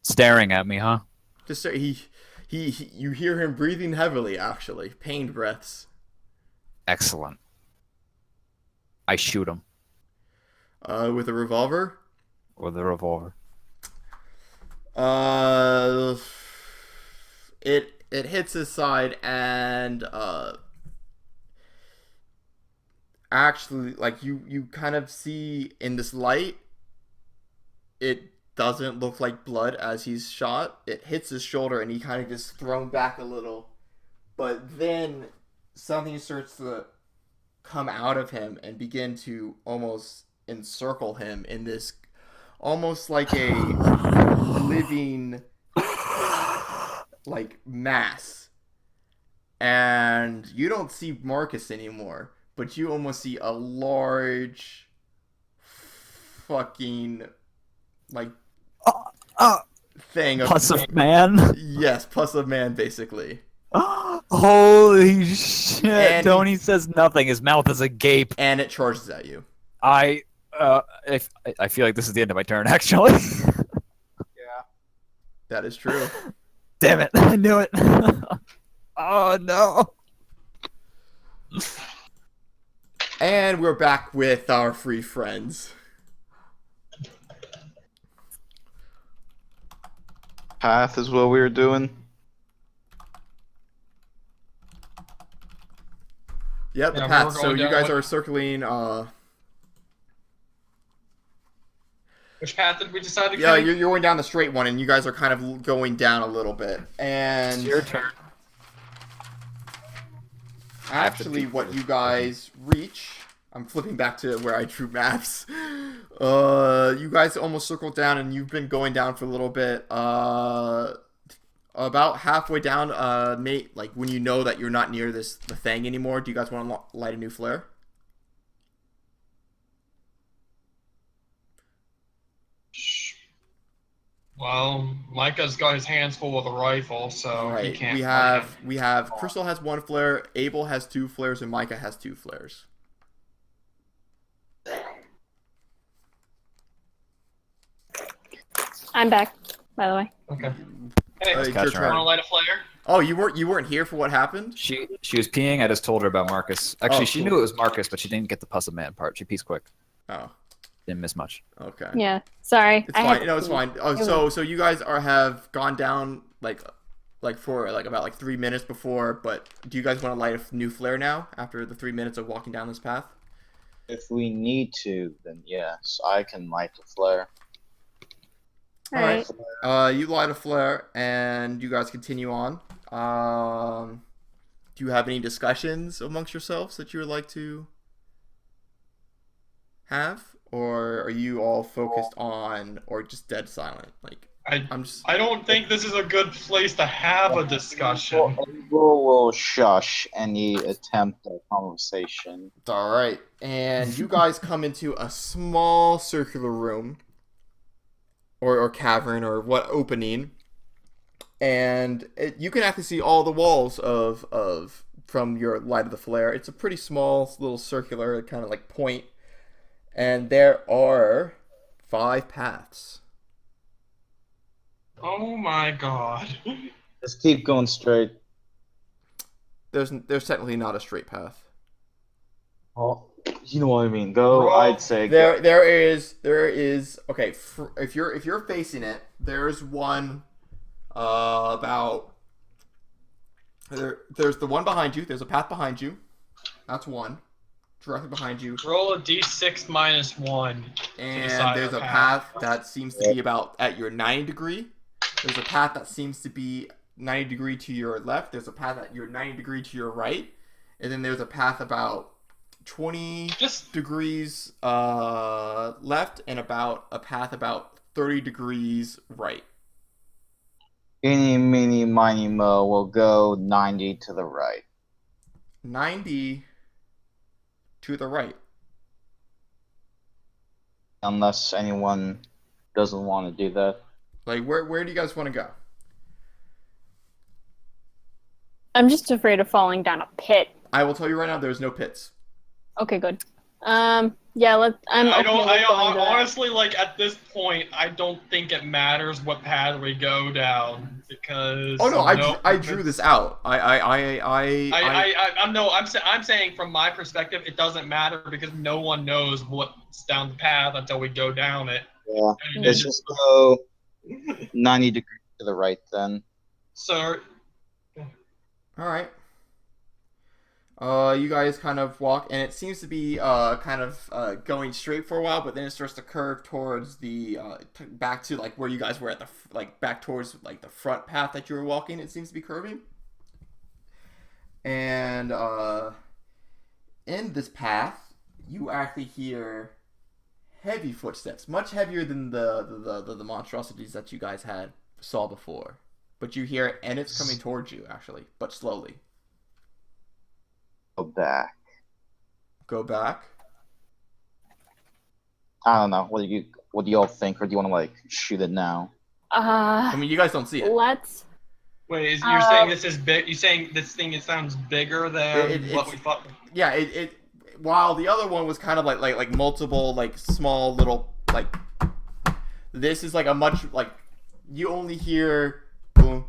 Staring at me, huh? Just you hear him breathing heavily. Actually, pained breaths. Excellent. I shoot him With a revolver. with a revolver. It hits his side and actually, like you kind of see in this light, it doesn't look like blood as he's shot. It hits his shoulder and he kind of gets thrown back a little, but then something starts to come out of him and begin to almost encircle him in this almost like a living like mass. And you don't see Marcus anymore, but you almost see a large fucking like thing of Pus of man. yes, pus of man basically. Holy shit! And Tony says nothing. His mouth is agape. And it charges at you. I feel like this is the end of my turn. Actually, Yeah. That is true. damn it! I knew it. Oh no! And we're back with our free friends. Path is what we were doing. Yep, the Yeah, path. we're So going you down guys what- are circling. Which path did we decide to Yeah, take? you're going down the straight one, and you guys are kind of going down a little bit. And It's your turn. actually, what you guys reach. I'm flipping back to where I drew maps. You guys almost circled down, and you've been going down for a little bit. About halfway down, mate. Like when you know that you're not near the thing anymore. Do you guys want to light a new flare? Well, Micah's got his hands full with a rifle, so All he right. can't. We have Crystal has one flare, Abel has 2 flares, and Micah has 2 flares. I'm back, by the way. Okay. Hey, It's you your catching her turn. want to light a flare? Oh, you weren't here for what happened? She was peeing. I just told her about Marcus. Actually, Oh, she cool. knew it was Marcus, but she didn't get the pus of man part. She pees quick. Oh, Didn't miss much. okay. Yeah, sorry. It's I had fine. No, it's to- fine. Oh, so you guys have gone down like for about 3 minutes before, but do you guys want to light a new flare now after the 3 minutes of walking down this path? If we need to, then yes, I can light the flare. All right. You light a flare, and you guys continue on. Do you have any discussions amongst yourselves that you would like to have, or are you all focused on, or just dead silent? Like I'm just. I don't think this is a good place to have a discussion. Abel will shush any attempt at conversation. All right, and you guys come into a small circular room, or cavern, or what opening, and you can actually see all the walls of from your light of the flare. It's a pretty small little circular kind of like point, and there are 5 paths. Oh my god. Just keep going straight. There's technically not a straight path. Oh, you know what I mean. Go. Roll. I'd say There is okay. If you're facing it, there's one about there's the one behind you. There's a path behind you. That's one directly behind you, Roll a d6 minus 1. and decide there's the a path. path that seems to be about at your 90 degree. There's a path that seems to be 90 degree to your left. There's a path at your 90 degree to your right, and then there's a path about 20 Just degrees left, and about a path about 30 degrees right. Eeny, meeny, miny, mo will go 90 to the right. 90 to the right. Unless anyone doesn't want to do that. Like, where do you guys want to go? I'm just afraid of falling down a pit. I will tell you right now, there's no pits. Okay, good. Yeah, I'm I okay don't. with going to that. Honestly, like at this point, I don't think it matters what path we go down because. Oh no, no, I drew this out. I'm saying from my perspective, it doesn't matter because no one knows what's down the path until we go down it. Yeah. And Let's just go 90 degrees to the right then. So, All right. You guys kind of walk, and it seems to be going straight for a while, but then it starts to curve towards the back to like where you guys were at the back towards like the front path that you were walking. It seems to be curving, and in this path, you actually hear heavy footsteps, much heavier than the monstrosities that you guys saw before. But you hear it, and it's coming towards you actually, but slowly. Go back. Go back. I don't know. What do y'all think, or do you want to like shoot it now? I mean, you guys don't see it. Let's. wait, you're saying this is big? You're saying this thing sounds bigger than what we thought? Yeah, it. While the other one was kind of like multiple like small little like. This is like a much like you only hear boom,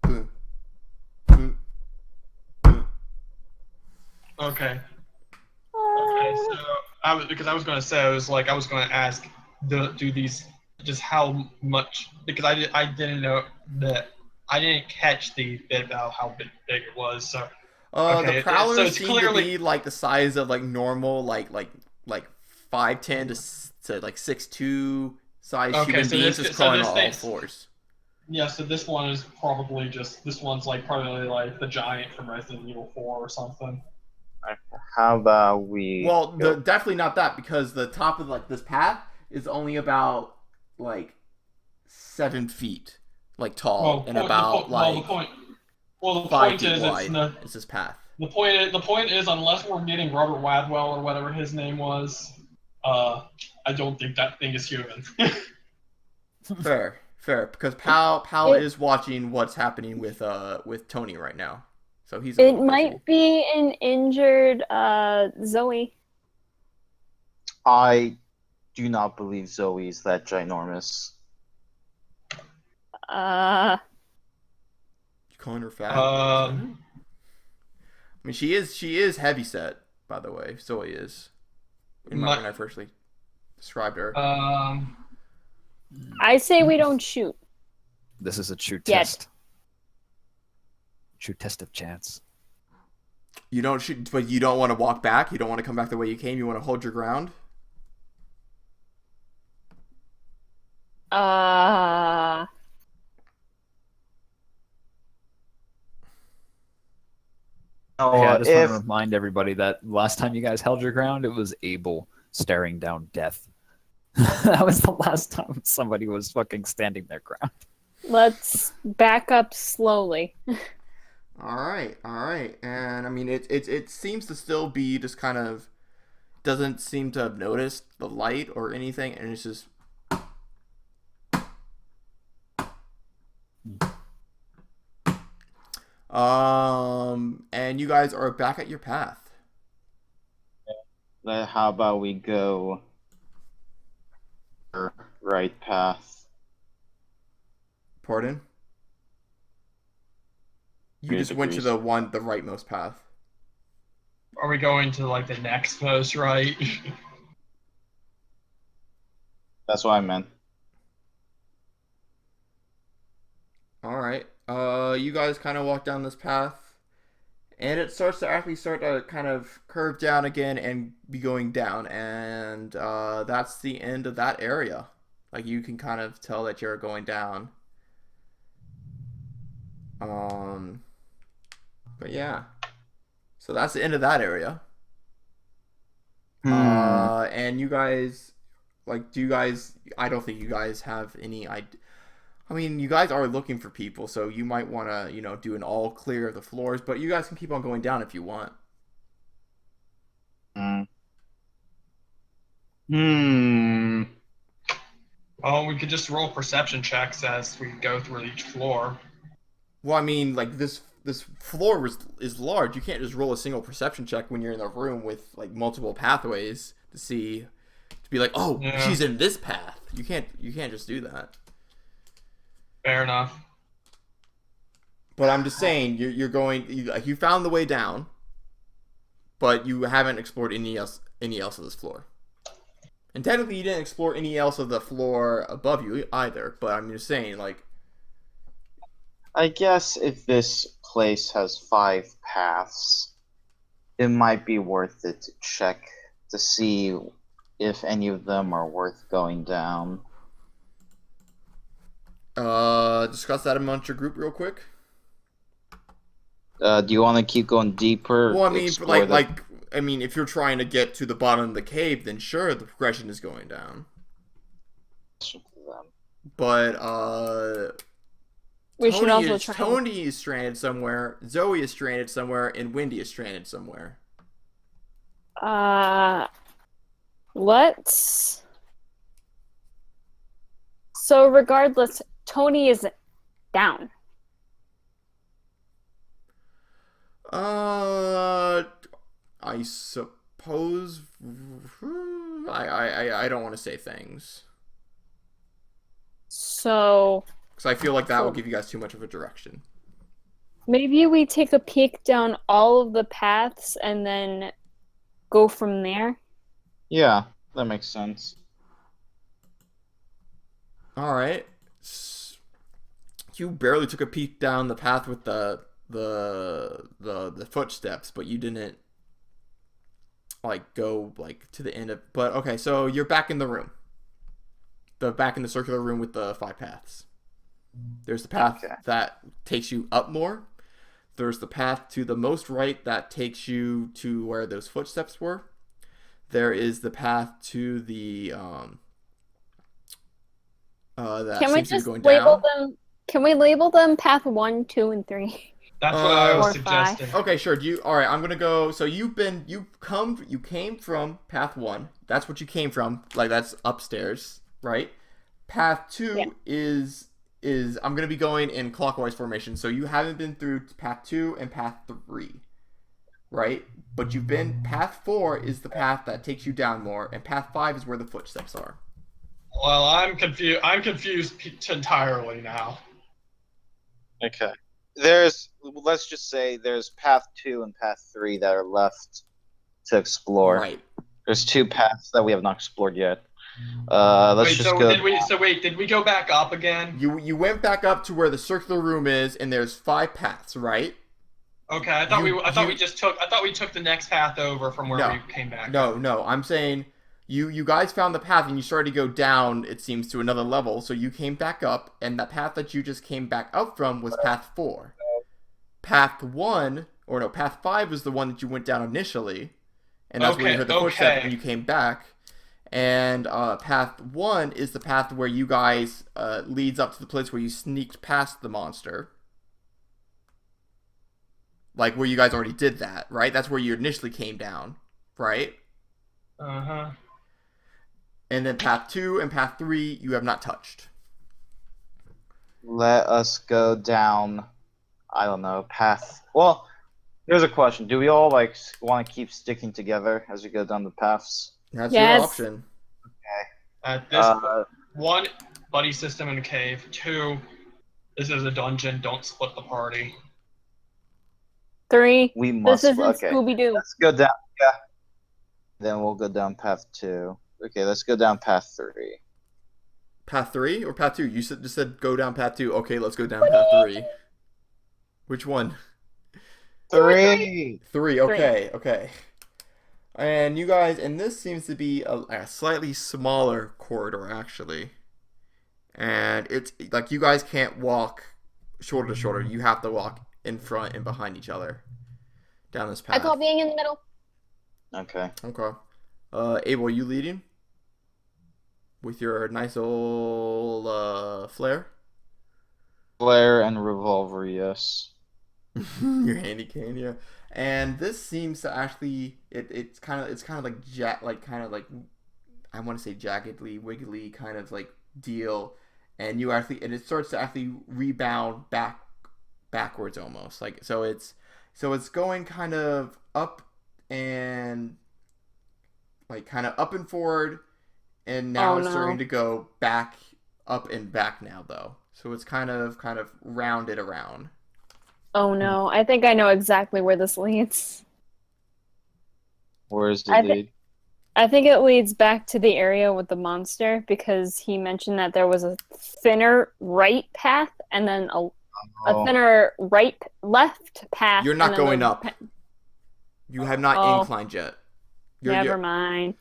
boom, boom, boom. Okay. Okay, so I was going to say I was going to ask do these just how much because I didn't know that I didn't catch the bit about how big it was so okay, The prowlers so it's seem clearly to be like the size of like normal like 5'10" to like 6'2" size Okay, human so beings this- just so crawling this on all thing- fours. yeah. So this one is probably just this one's like probably like the giant from Resident Evil 4 or something. How about we? Well, go- definitely not that because the top of like this path is only about like 7 feet like tall and about the point 5 point feet is wide. it's It's this path. the point is unless we're meeting Robert Wadwell or whatever his name was, I don't think that thing is human. Fair, because Pal is watching what's happening with Tony right now, so he's. It might be an injured Zoe. I do not believe Zoe's that ginormous. You calling her fat? I mean, she is heavy set, by the way. Zoe is. When I first described her. I say we don't shoot. This is a true Yet. test. True test of chance. You don't shoot, but you don't want to walk back. You don't want to come back the way you came. You want to hold your ground. Hey, I just want to remind everybody that last time you guys held your ground, it was Abel staring down death. That was the last time somebody was fucking standing their ground. Let's back up slowly. All right, and I mean it seems to still be just kind of doesn't seem to have noticed the light or anything, and it's just. And you guys are back at your path. How about we go right path? Pardon? You just went to the rightmost path. Are we going to like the next most right? That's what I meant. All right. You guys kind of walk down this path, and it starts to kind of curve down again and be going down, and that's the end of that area. Like you can kind of tell that you're going down. But yeah. So that's the end of that area. And you guys, I don't think you guys have any idea. I mean, you guys are looking for people, so you might want to, do an all clear of the floors, but you guys can keep on going down if you want. Oh, we could just roll perception checks as we go through each floor. Well, I mean, like this this floor is large. You can't just roll a single perception check when you're in a room with like multiple pathways to be like, oh, Yeah. she's in this path. You can't just do that. Fair enough. But I'm just saying, you found the way down, but you haven't explored any else of this floor. And technically, you didn't explore any else of the floor above you either. But I'm just saying, like, I guess if this place has 5 paths, it might be worth it to check to see if any of them are worth going down. discuss that amongst your group real quick. Do you want to keep going deeper? Well, I mean, explore if you're trying to get to the bottom of the cave, then sure, the progression is going down. But We should also try. Tony is stranded somewhere, Zoe is stranded somewhere, and Wendy is stranded somewhere. Let's. So regardless, Tony is down. I suppose I don't want to say things So because I feel like that will give you guys too much of a direction. maybe we take a peek down all of the paths and then go from there. Yeah, that makes sense. All right, you barely took a peek down the path with the footsteps, but you didn't like go like to the end of. But okay, so you're back in the room. Back in the circular room with the 5 paths. There's the path that takes you up more. There's the path to the most right that takes you to where those footsteps were. There is the path to the that Can we seems to be just going label down. them? Can we label them path 1, 2, and 3? That's what I was Or five. suggesting. Okay, sure. All right, I'm gonna go. So you came from path 1. That's what you came from. Like that's upstairs, right? Path 2 is I'm gonna be going in clockwise formation. So you haven't been through path 2 and path 3, right? But you've been path 4 is the path that takes you down more, and path 5 is where the footsteps are. Well, I'm confused. I'm confused entirely now. Okay. Let's just say there's path 2 and path 3 that are left to explore. Right. There's 2 paths that we have not explored yet. Let's just go. Did we go back up again? You went back up to where the circular room is, and there's 5 paths, right? Okay, I thought we took the next path over from where we came back. No. I'm saying you guys found the path and you started to go down, it seems, to another level, so you came back up, and that path that you just came back up from was path 4. Path 5 was the one that you went down initially, and that's where you heard the footsteps and you came back. And path 1 is the path where you guys leads up to the place where you sneaked past the monster. Like where you guys already did that, right? That's where you initially came down, right? Uh-huh. And then path 2 and path 3 you have not touched. Let us go down. I don't know, path. Well, here's a question: do we all want to keep sticking together as we go down the paths? That's Yes. your option. At this 1, buddy system in a cave. 2, this is a dungeon. Don't split the party. 3, We must. this isn't Okay, Scooby-Doo. let's go down. Yeah. Then we'll go down path 2. Okay, let's go down path 3. Path 3 or path 2? You just said go down path 2. Okay, let's go down path 3. Which one? 3. 3. Okay. And you guys, and this seems to be a slightly smaller corridor actually. And it's like you guys can't walk shoulder to shoulder. You have to walk in front and behind each other down this path. I call being in the middle. Okay. Okay. Abel, are you leading? With your nice old flare? Flare and revolver, yes. Your handy cane, yeah. And this seems to actually it's kind of like I want to say jaggedly, wiggly kind of like deal, and it starts to actually rebound back backwards almost. Like so it's going kind of up and like kind of up and forward, and now it's starting to go back up and back now though. So it's kind of rounded around. Oh no, I think I know exactly where this leads. Where is the lead? I think it leads back to the area with the monster because he mentioned that there was a thinner right path and then a thinner left path. You're not going up. You have not inclined yet. Never mind.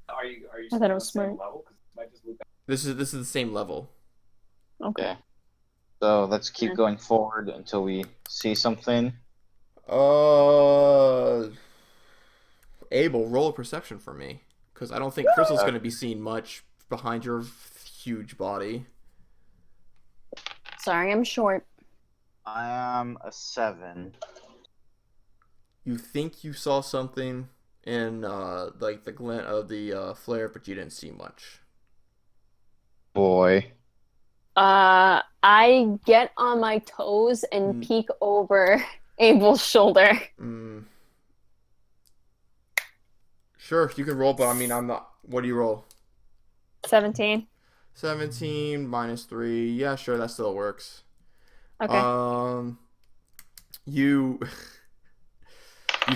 Are you I thought it was smart. This is the same level. Okay. So let's keep going forward until we see something. Abel, roll a perception for me, because I don't think Crystal's going to be seeing much behind your huge body. Sorry, I'm short. I am a 7. You think you saw something in like the glint of the flare, but you didn't see much. Boy. I get on my toes and peek over Abel's shoulder. Sure, you can roll, but I mean, I'm not. What do you roll? 17. 17 minus 3. Yeah, sure, that still works. Okay. You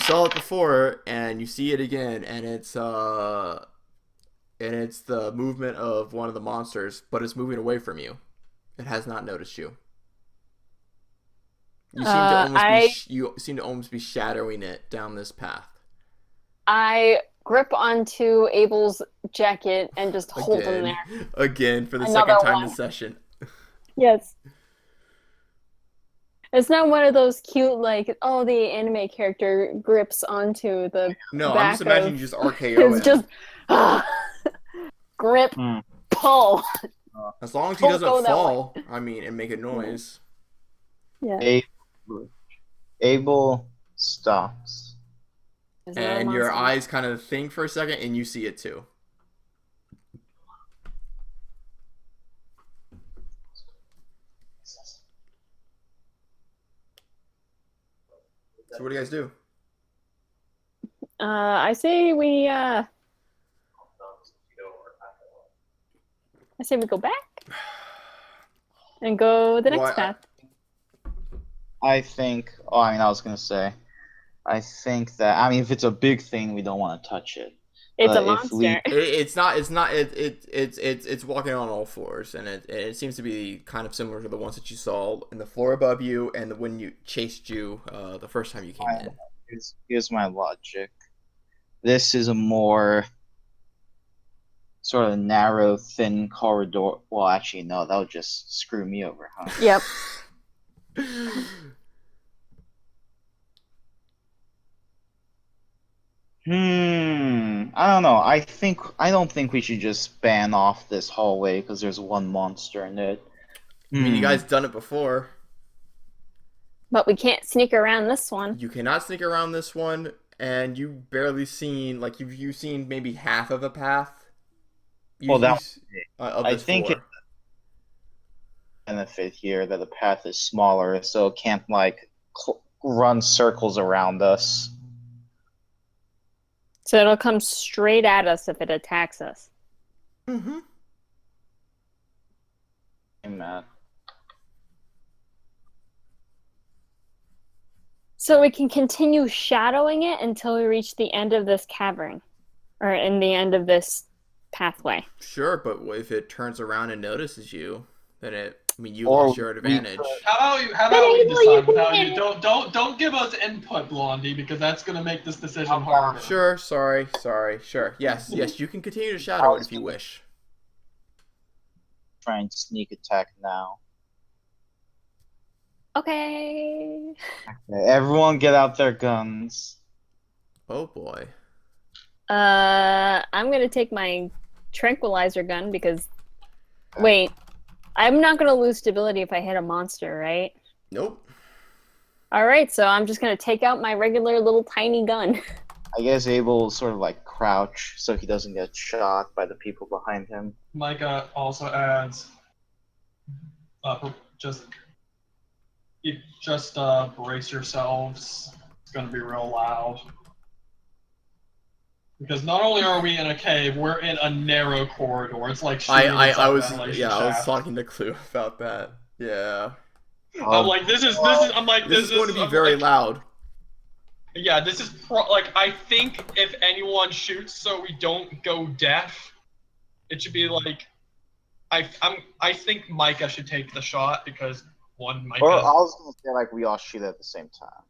saw it before, and you see it again, and it's the movement of one of the monsters, but it's moving away from you. It has not noticed you. You seem to almost be shadowing it down this path. I grip onto Abel's jacket and just hold him there. Again, for the second time this session. Yes. It's not one of those cute, like, the anime character grips onto the No, back I'm just imagining you just RKO It's just grip, pull. As long as he doesn't fall, I mean, and make a noise. Yeah. Abel stops. And your eyes kind of think for a second, and you see it too. So what do you guys do? I say we go back and go the next path. I think. I was gonna say. I think that. I mean, if it's a big thing, we don't want to touch it. It's a monster. It's not. It's walking on all fours, and it seems to be kind of similar to the ones that you saw in the floor above you, and when you chased you the first time you came in. Here's my logic. This is a more sort of narrow, thin corridor. Well, actually, no, that would just screw me over, huh? Yep. I don't know. I don't think we should just ban off this hallway because there's one monster in it. I mean, you guys done it before. But we can't sneak around this one. You cannot sneak around this one, and you barely seen, like, you've seen maybe half of a path. I think it's a benefit here that the path is smaller, so it can't, like, run circles around us. So it'll come straight at us if it attacks us. Mm-hmm. Amen. So we can continue shadowing it until we reach the end of this cavern. Or in the end of this pathway. Sure, but if it turns around and notices you, then you lost your advantage. How about we decide without you? Don't give us input, Blondie, because that's gonna make this decision harder. Sure, sorry, sure. Yes, you can continue to shadow it if you wish. Try and sneak attack now. Okay. Everyone get out their guns. Oh boy. I'm gonna take my tranquilizer gun because wait, I'm not gonna lose stability if I hit a monster, right? Nope. Alright, so I'm just gonna take out my regular little tiny gun. I guess Abel will sort of like crouch so he doesn't get shot by the people behind him. Micah also adds You just brace yourselves. It's gonna be real loud. Because not only are we in a cave, we're in a narrow corridor. It's like shooting I inside a was ventilation I was shaft. talking to Clue about that. Yeah. I'm like, this is. I'm like, This is going to be I'm very like, loud. Yeah, this is like, I think if anyone shoots so we don't go deaf, it should be like, I think Micah should take the shot because one Micah. Or I was gonna say like we all shoot at the same time.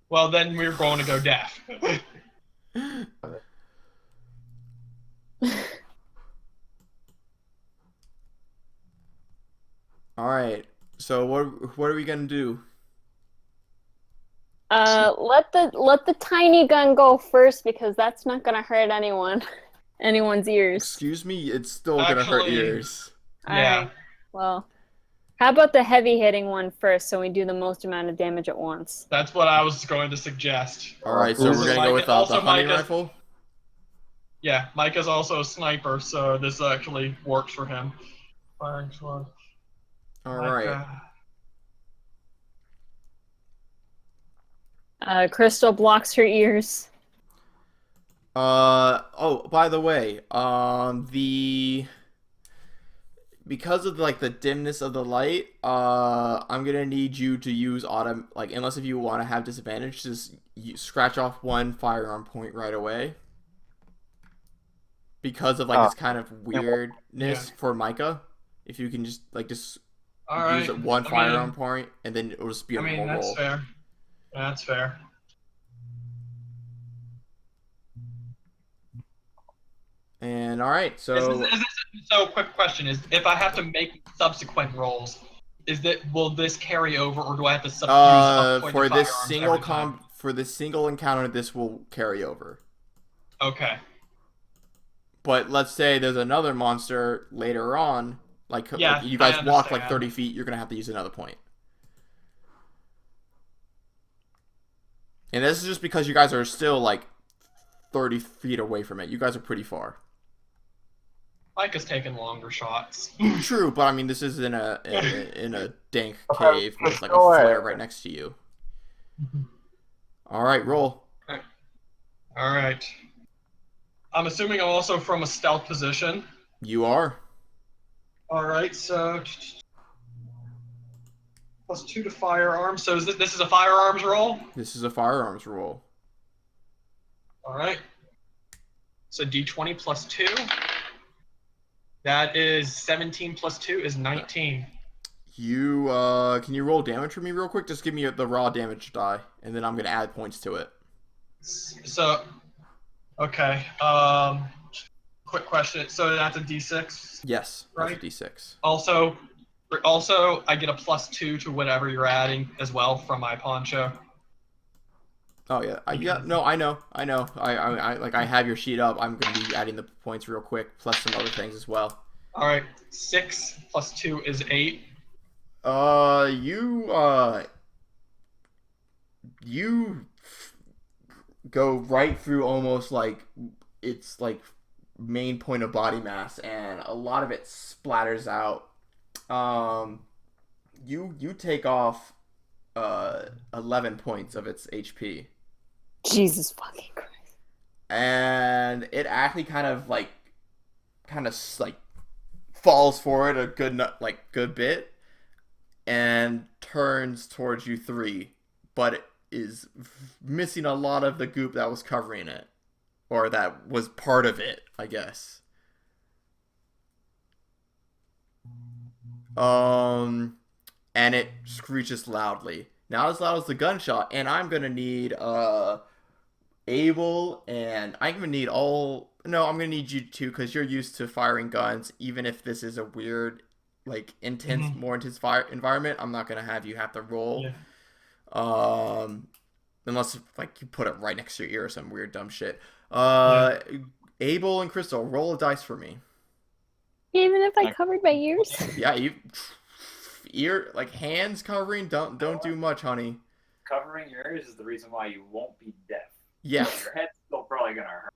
Well, then we're going to go deaf. All right. So what are we gonna do? Let the tiny gun go first because that's not gonna hurt anyone's ears. Excuse me. It's still gonna hurt Actually, ears. Yeah. Alright, well, how about the heavy hitting one first so we do the most amount of damage at once? That's what I was going to suggest. All right. So Who's- we're gonna go with Also the hunting Micah's- rifle. Yeah, Micah's also a sniper, so this actually works for him. Firing squad. All right. Crystal blocks her ears. Oh, by the way, because of like the dimness of the light, I'm gonna need you to use unless if you want to have disadvantage, just scratch off one firearm point right away. Because of like this kind of weirdness for Micah, if you can just All right. use one firearm point, and then it'll just be a normal that's roll. fair. That's fair. And all right, so So, quick question is: if I have to make subsequent rolls, will this carry over, or do I have to use a point for of this firearms single every time? for this single encounter, this will carry over. Okay. But let's say there's another monster later on, like you guys I walk like understand. 30 feet, you're gonna have to use another point. And this is just because you guys are still like 30 feet away from it. You guys are pretty far. Micah's taking longer shots. True, but I mean this is in a dank cave with like a flare right next to you. All right, roll. All right. I'm assuming I'm also from a stealth position. You are. All right, so +2 to firearms. So this is a firearms roll. This is a firearms roll. All right. So D20 +2. That is 17 +2 is 19. You can you roll damage for me real quick? Just give me the raw damage die, and then I'm gonna add points to it. So, okay. Quick question. So that's a D6. Yes, Right. that's a D6. Also, I get a +2 to whatever you're adding as well from my poncho. Oh yeah, no, I know. I have your sheet up. I'm gonna be adding the points real quick, plus some other things as well. All right, 6 +2 is 8. You go right through almost like it's like main point of body mass, and a lot of it splatters out. You take off 11 points of its HP. Jesus fucking Christ. And it actually kind of falls forward a good bit and turns towards you three, but it is missing a lot of the goop that was covering it, or that was part of it, I guess. And it screeches loudly, not as loud as the gunshot, and I'm gonna need Abel, and I'm gonna need I'm gonna need you too, because you're used to firing guns. Even if this is a weird, like intense, more intense fire environment, I'm not gonna have you have to roll. Yeah. Unless like you put it right next to your ear or some weird dumb shit. Abel and Crystal, roll a dice for me. Even if I covered my ears? Yeah, hands covering don't do much, honey. Covering your ears is the reason why you won't be deaf. Yeah. Your head's still probably gonna hurt.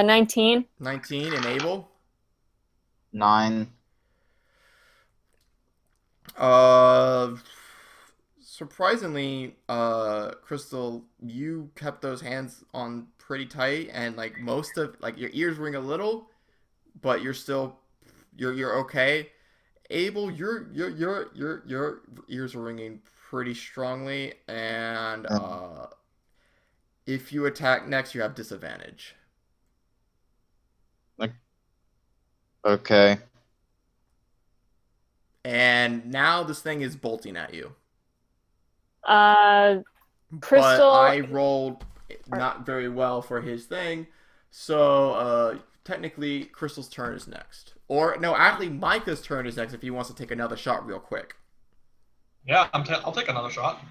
19. 19 and Abel. 9. So surprisingly, Crystal, you kept those hands on pretty tight, and like most of like your ears ring a little, but you're okay. Abel, your ears are ringing pretty strongly, and if you attack next, you have disadvantage. Okay. And now this thing is bolting at you. Crystal. But I rolled not very well for his thing, so technically Crystal's turn is next. Or no, actually Micah's turn is next if he wants to take another shot real quick. Yeah, I'll take another shot.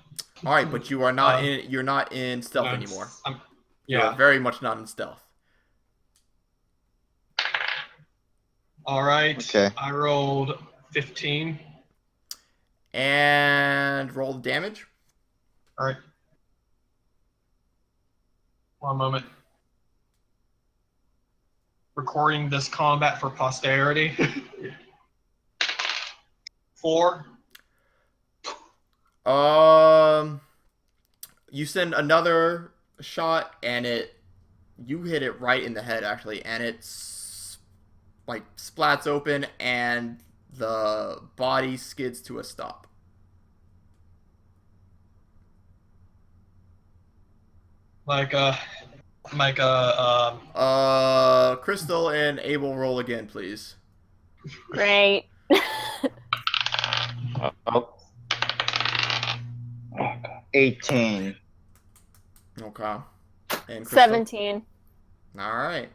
All right, but you are not you're not in stealth anymore. You are very much not in stealth. All right. Okay. I rolled 15. And roll the damage. All right. One moment. Recording this combat for posterity. 4. You send another shot, and you hit it right in the head actually, and it's like splats open, and the body skids to a stop. Crystal and Abel, roll again, please. Great. Oh. 18. Okay. And Crystal? 17. All right.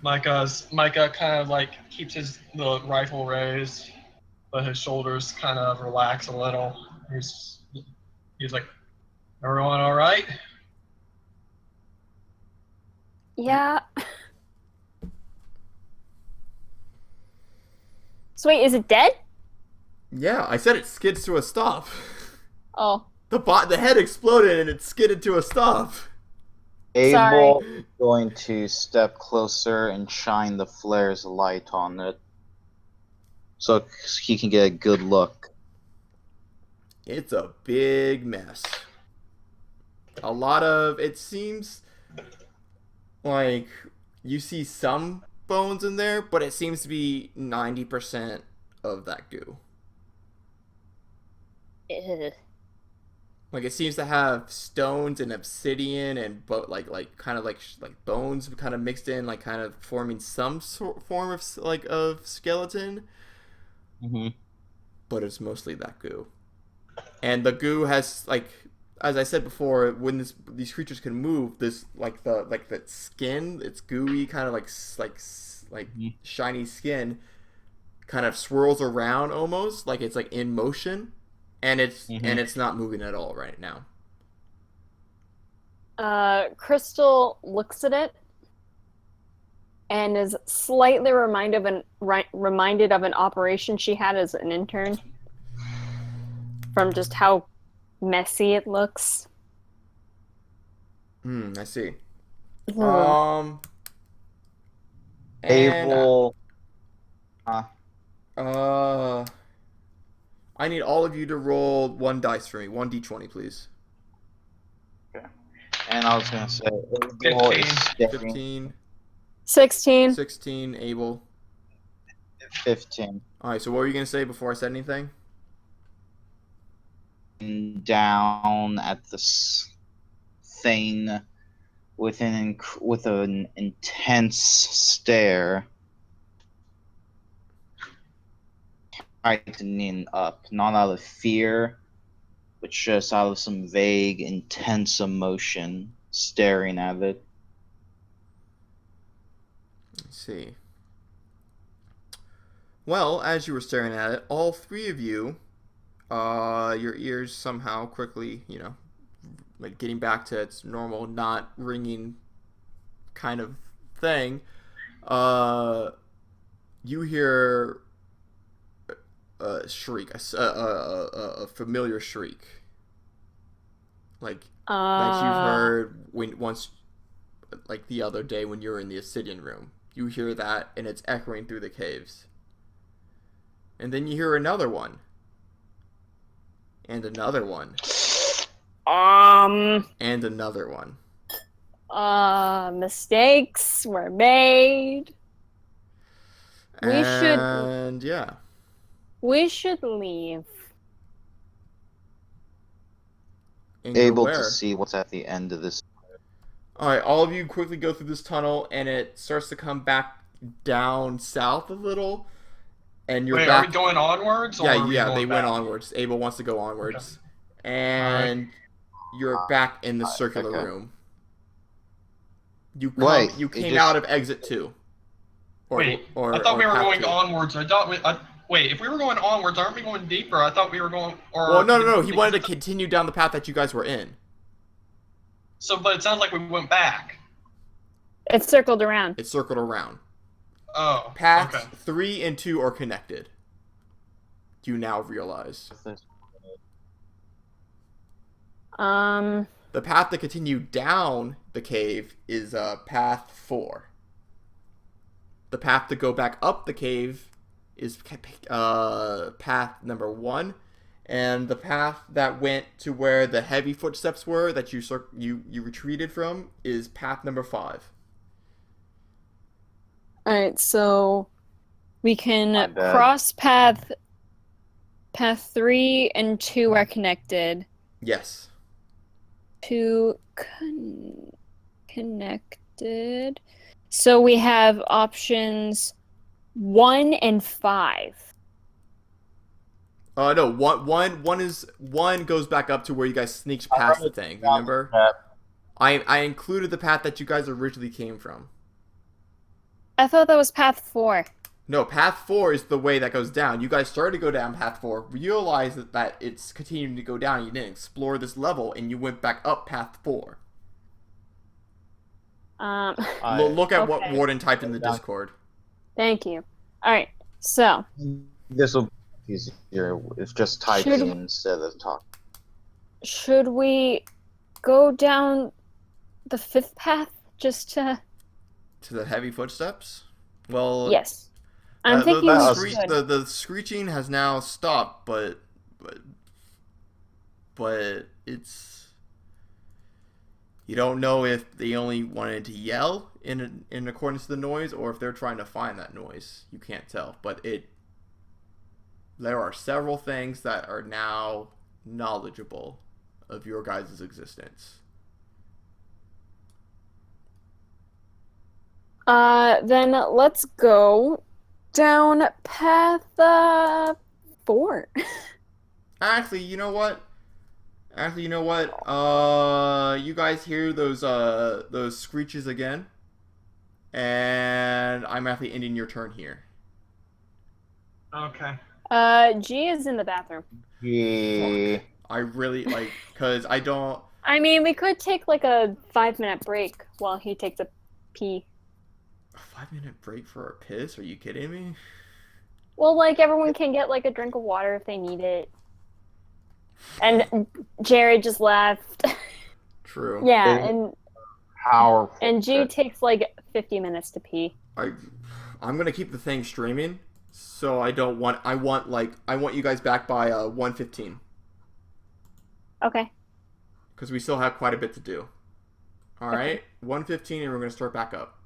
Micah kind of like keeps the rifle raised, but his shoulders kind of relax a little. He's like, everyone all right? Yeah. So wait, is it dead? Yeah, I said it skids to a stop. Oh. The head exploded and it skidded to a stop. Abel is going to step closer and shine the flare's light on it, so he can get a good look. It's a big mess. It seems like you see some bones in there, but it seems to be 90% of that goo. Ugh. Like it seems to have stones and obsidian and like kind of like bones kind of mixed in, like kind of forming some form of skeleton. Mm-hmm. But it's mostly that goo. And the goo has, like, as I said before, when these creatures can move, this that skin, it's gooey, kind of like shiny skin, kind of swirls around almost like it's like in motion, and it's not moving at all right now. Crystal looks at it and is slightly reminded of an operation she had as an intern, from just how messy it looks. I see. Abel. I need all of you to roll 1 dice for me. 1d20, please. Okay. And I was gonna say Abel is 15. 16. 16, Abel. 15. Alright, so what were you gonna say before I said anything? Down at this thing with an intense stare, tightening up, not out of fear, but just out of some vague, intense emotion, staring at it. Let's see. Well, as you were staring at it, all 3 of you, your ears somehow quickly, like getting back to its normal, not ringing kind of thing, you hear a shriek, a familiar shriek, like that you've heard once, like the other day when you were in the obsidian room. You hear that, and it's echoing through the caves. And then you hear another one. And another one. And another one. Mistakes were made. And yeah. We should leave. And go Able where? to see what's at the end of this. Alright, all of you quickly go through this tunnel, and it starts to come back down south a little. And you're Wait, back. are we going onwards? Or Yeah, are we yeah, going they went back? onwards. Abel wants to go onwards. And you're back in the circular okay. room. You Wait, you it came just- out of exit 2. Wait, I thought we were path going 2. onwards. Wait, if we were going onwards, aren't we going deeper? I thought we were going. Or Well, no. He wanted to continue down the path that you guys were in. So, but it sounds like we went back. It circled around. It circled around. Oh. Paths Okay. 3 and 2 are connected. You now realize. The path to continue down the cave is path 4. The path to go back up the cave is path number 1, and the path that went to where the heavy footsteps were that you retreated from is path number 5. All right, so we My can bad. cross path 3 and 2 are connected. Yes. 2 connected. So we have options 1 and 5. No. One goes back up to where you guys sneaked past the thing. Remember? I included the path that you guys originally came from. I thought that was path 4. No, path 4 is the way that goes down. You guys started to go down path 4, realized that it's continuing to go down. You didn't explore this level, and you went back up path 4. Look at what Okay. Warden typed in the Discord. Thank you. All right, so This will be easier if just typing instead of talking. should we go down the 5th path just to... To the heavy footsteps? Well, Yes. I'm thinking the, we should. the screeching has now stopped, but it's... You don't know if they only wanted to yell in accordance to the noise, or if they're trying to find that noise. You can't tell, but there are several things that are now knowledgeable of your guys' existence. Then let's go down path 4. Actually, you know what? You guys hear those screeches again, and I'm actually ending your turn here. Okay. G is in the bathroom. Yeah. I really because I don't. I mean, we could take like a 5-minute break while he takes a pee. A 5-minute break for a piss? Are you kidding me? Well, like everyone can get like a drink of water if they need it. And Jared just left. True. Yeah, and Powerful. and G takes like 50 minutes to pee. I'm gonna keep the thing streaming, so I want you guys back by 1:15. Okay. Because we still have quite a bit to do. All right, 1:15, and we're gonna start back up.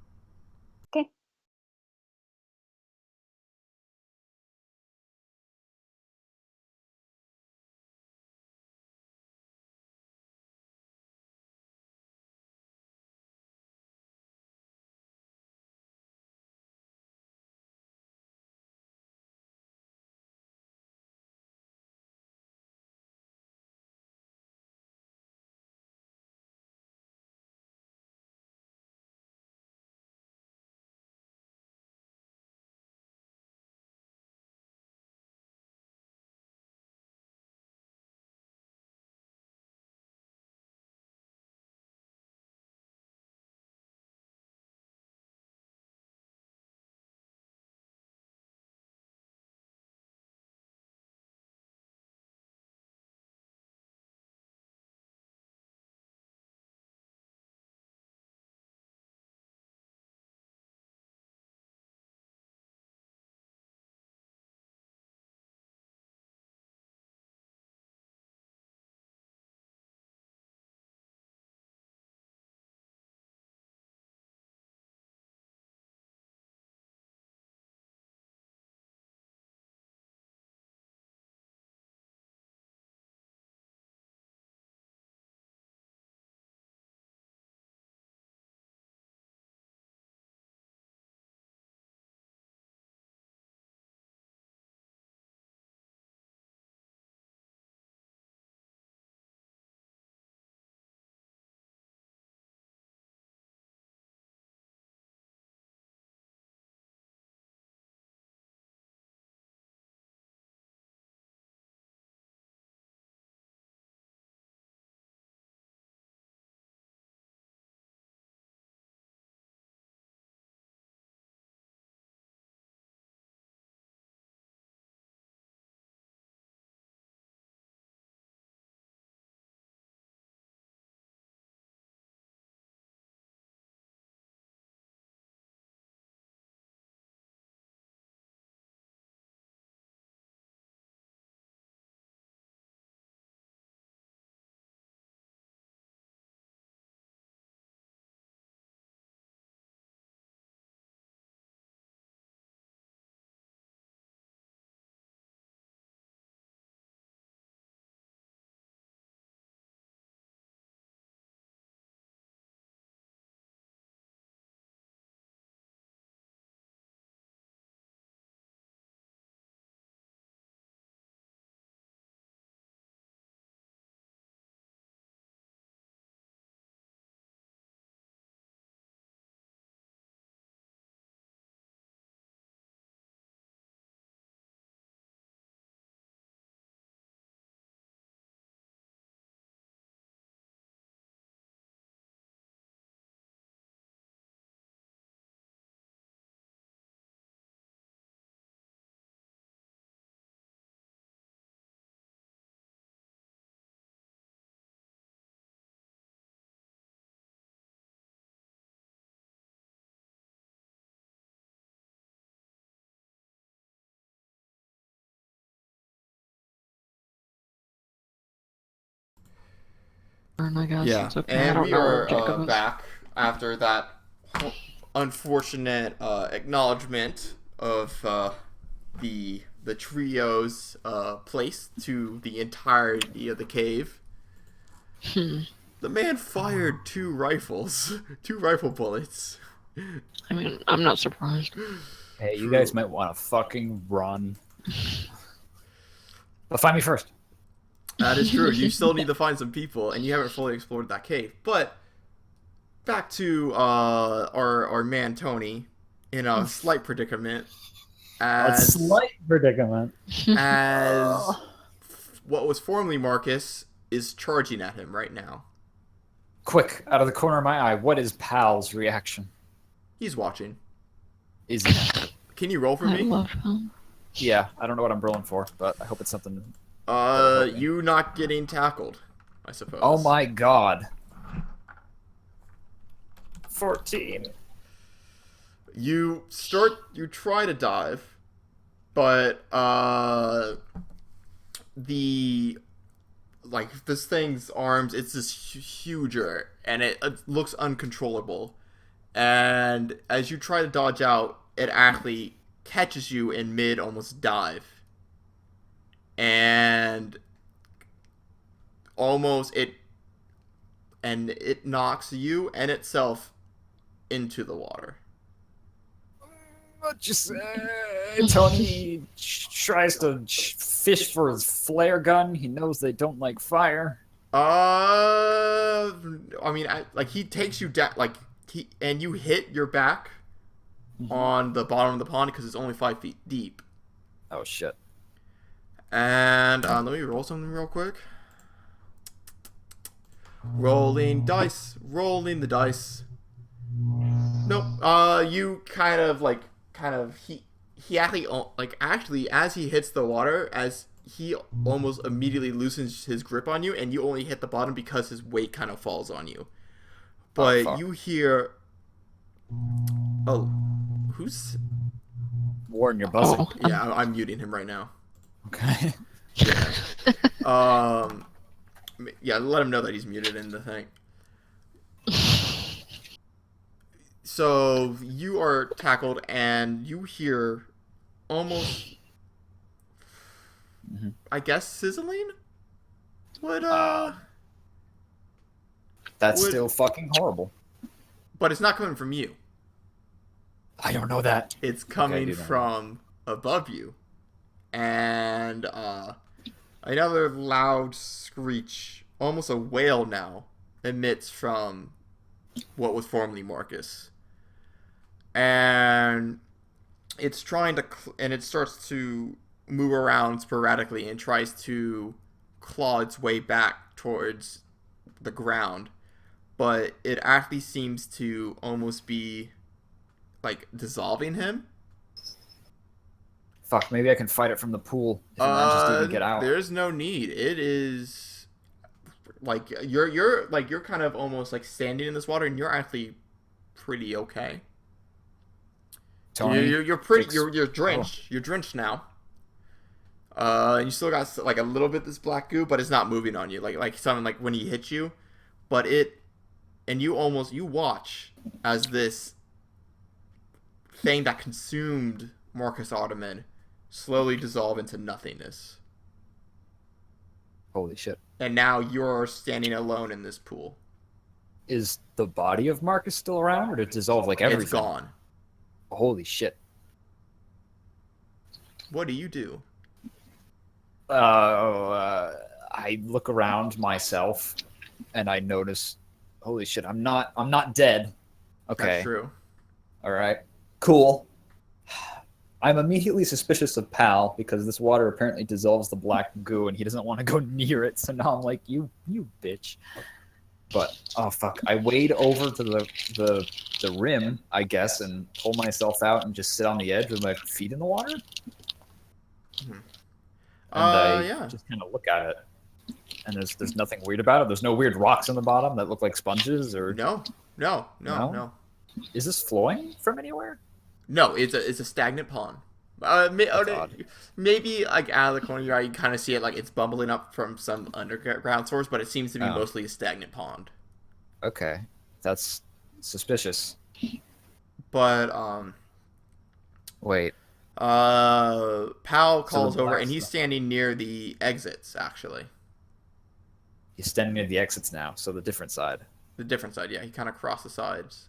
I guess Yeah, it's okay. I and don't we know are where Jacob is. back after that unfortunate acknowledgement of the trio's place to the entirety of the cave. The man fired 2 rifles, 2 rifle bullets. I mean, I'm not surprised. Hey, you True. guys might want to fucking run. But find me first. That is true. You still need to find some people, and you haven't fully explored that cave. But back to our man Tony in a slight predicament. As predicament. as what was formerly Marcus is charging at him right now. Quick, out of the corner of my eye, what is Pal's reaction? He's watching. Is he? Can you roll for I me? love him. Yeah, I don't know what I'm rolling for, but I hope it's something. You not getting tackled, I suppose. Oh my god. 14. You try to dive, but this thing's arms, it's just huger, and it looks uncontrollable. And as you try to dodge out, it actually catches you in mid almost dive. And it knocks you and itself into the water. Just Tony tries to fish for his flare gun. He knows they don't like fire. I mean, he takes you down, and you hit your back on the bottom of the pond because it's only 5 feet deep. Oh shit. And let me roll something real quick. Rolling the dice. Nope. You actually as he hits the water, as he almost immediately loosens his grip on you, and you only hit the bottom because his weight kind of falls on you. But you hear, who's? Warren, you're buzzing. Oh, Yeah, I'm muting him right now. Okay. Yeah. Yeah, let him know that he's muted in the thing. So you are tackled, and you hear almost, I guess, sizzling. That's still fucking horrible. But it's not coming from you. I don't know that. It's coming do know from above you, and another loud screech, almost a wail now, emits from what was formerly Marcus. And it's trying to, and it starts to move around sporadically and tries to claw its way back towards the ground. But it actually seems to almost be, dissolving him. Fuck, maybe I can fight it from the pool if it manages to even get out. There's no need. It is you're kind of almost standing in this water, and you're actually pretty okay. Tony, you're pretty. You're drenched. You're drenched now. You still got a little bit this black goo, but it's not moving on you like something when he hits you. But you watch as this thing that consumed Marcus Ottoman slowly dissolve into nothingness. Holy shit. And now you're standing alone in this pool. Is the body of Marcus still around, or did it dissolve everything? It's gone. Holy shit. What do you do? I look around myself, and I notice, holy shit, I'm not dead. Okay. That's true. All right. Cool. I'm immediately suspicious of Pal because this water apparently dissolves the black goo, and he doesn't want to go near it. So now I'm like, you bitch. But oh fuck, I wade over to the rim, I guess, and pull myself out and just sit on the edge with my feet in the water. And I just kind of look at it, and there's nothing weird about it. There's no weird rocks on the bottom that look like sponges or No. Is this flowing from anywhere? No, it's a stagnant pond. That's odd. Maybe like out of the corner of your eye, you kind of see it like it's bubbling up from some underground source, but it seems to be mostly a stagnant pond. Okay, that's suspicious. But Wait, Pal calls over, black and he's stuff- standing near the exits. Actually, he's standing near the exits now, so the different side. the different side. Yeah, he kind of crossed the sides.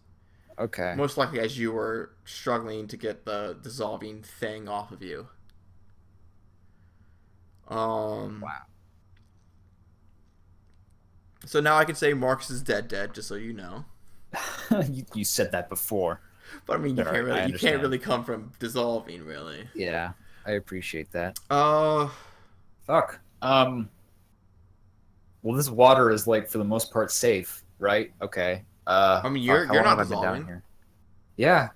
Okay. Most likely, as you were struggling to get the dissolving thing off of you. Wow. So now I can say Marcus is dead, just so you know. You said that before. But I mean, you Alright, can't really, I you can't understand. really come from dissolving, really. Yeah, I appreciate that. Fuck. Well, this water is like for the most part safe, right? Okay. I mean, you're how long not have I been down dissolving. here? Yeah.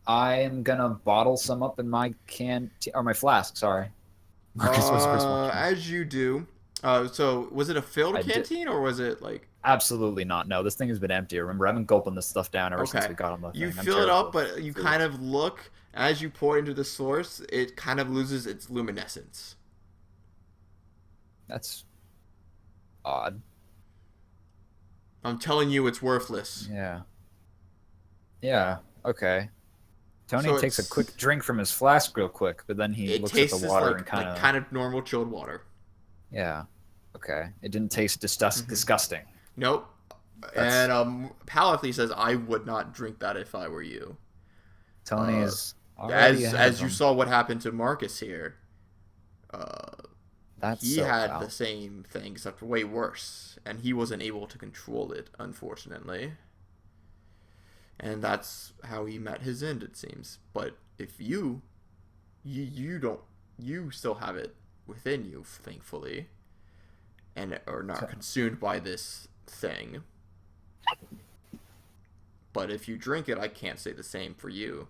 I'm gonna bottle some up in my or my flask. Sorry. Marcus was the first one. As you do. So was it a filled I did- canteen or was it like? Absolutely not. No, this thing has been empty. Remember, I've been gulping this stuff down ever since Okay. we got on the thing. You I'm fill it terrible up, with but you food. kind of look as you pour into the source. It kind of loses its luminescence. That's odd. I'm telling you, it's worthless. Yeah. Yeah. Okay. Tony So takes a it's- quick drink from his flask real quick, but then he It looks at tastes the water like, and kind of. like kind of normal chilled water. Yeah. Okay. It didn't taste Mm-hmm. disgusting. Nope. That's- And Pal actually says, "I would not drink that if I were you." Tony is already ahead As of you him. saw what happened to Marcus here. That's He so had foul. the same thing, except way worse, and he wasn't able to control it, unfortunately. And that's how he met his end, it seems. But if you don't, you still have it within you, thankfully, and are not consumed by this thing. But if you drink it, I can't say the same for you.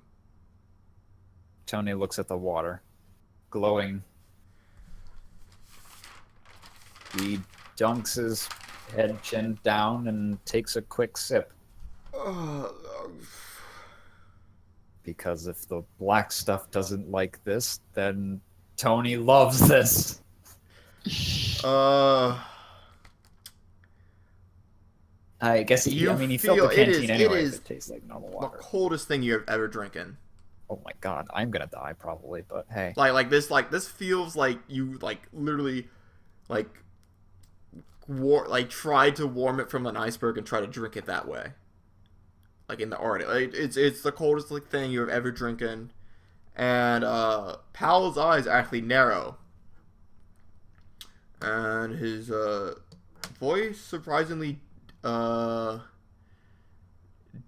Tony looks at the water, glowing. He dunks his head chin down and takes a quick sip. Because if the black stuff doesn't like this, then Tony loves this. I guess he filled the canteen anyway. It tastes like normal the water. coldest thing you've ever drinking. Oh my god, I'm gonna die probably, but hey. This feels like you literally tried to warm it from an iceberg and try to drink it that way. Like in the Arctic. It's the coldest thing you've ever drinking. And Pal's eyes actually narrow. And his voice surprisingly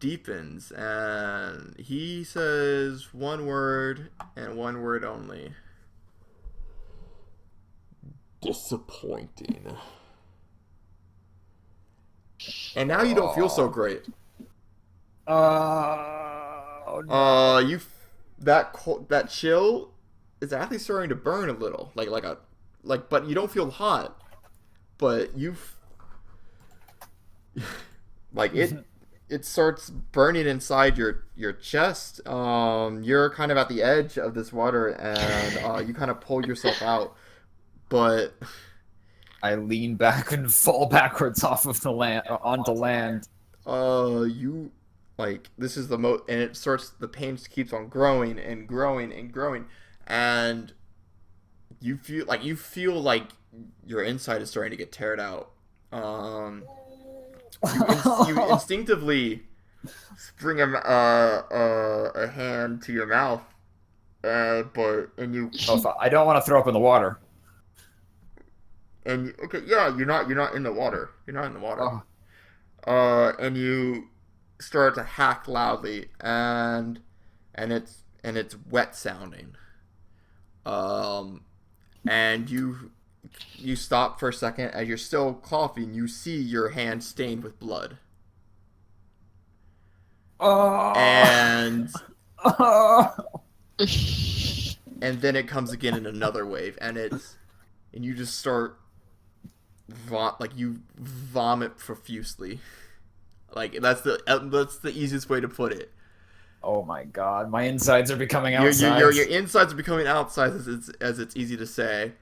deepens, and he says one word and one word only. Disappointing. And now you don't feel so great. That chill is actually starting to burn a little, but you don't feel hot, but it starts burning inside your chest. You're kind of at the edge of this water, and you kind of pull yourself out, but I lean back and fall backwards off of the land onto land. This is and the pain just keeps on growing and growing and growing, and you feel like your inside is starting to get teared out. You instinctively bring a hand to your mouth, I don't want to throw up in the water. And you're not in the water. You're not in the water. And you start to hack loudly, and it's wet sounding. And you stop for a second as you're still coughing. You see your hand stained with blood. And then it comes again in another wave, and you just start you vomit profusely. That's the easiest way to put it. Oh my god, my insides are becoming Your outsides. insides are becoming outsides, as it's easy to say.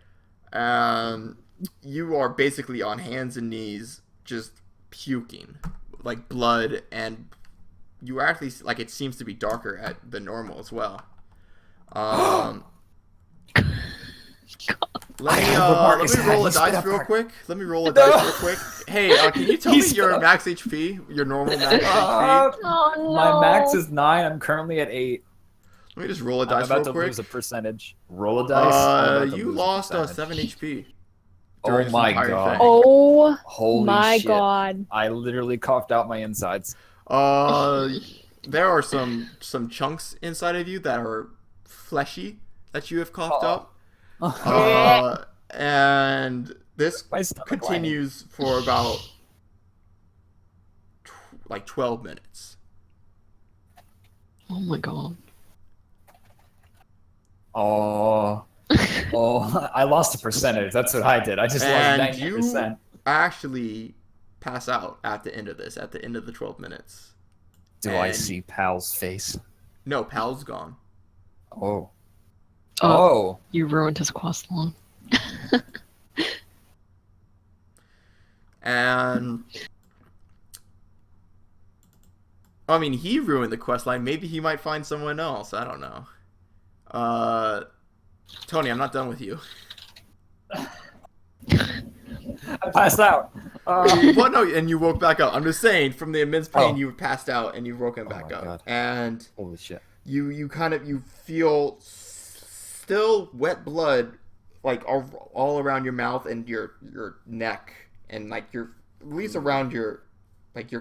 You are basically on hands and knees, just puking, like blood, and you actually like it seems to be darker at the normal as well. Let me roll a dice real quick. Let me roll a dice real quick. Hey, can you tell me your max HP? Your normal max HP? Oh no. My max is 9. I'm currently at 8. Let me just roll a I'm dice about real to quick. lose a percentage. Roll a dice. I'm about to You lose a lost percentage. 7 HP. Oh during this my entire god. thing. Oh Holy my shit. god. I literally coughed out my insides. There are some chunks inside of you that are fleshy that you have coughed up. And this My stomach continues for about like 12 minutes. Oh my god. Oh, I lost a percentage. That's what I did. I just And lost 90%. you actually pass out at the end of this, at the end of the 12 minutes. Do I and- see Pal's face? No, Pal's gone. Oh. Oh, Oh. you ruined his quest line. And I mean, he ruined the quest line. Maybe he might find someone else. I don't know. Tony, I'm not done with you. I passed out. What? No, and you woke back up. I'm just saying, from the immense pain, Oh. you passed out and you've woken back my up. God. And Holy shit. you feel still wet blood, like all around your mouth and your neck, and like at least around your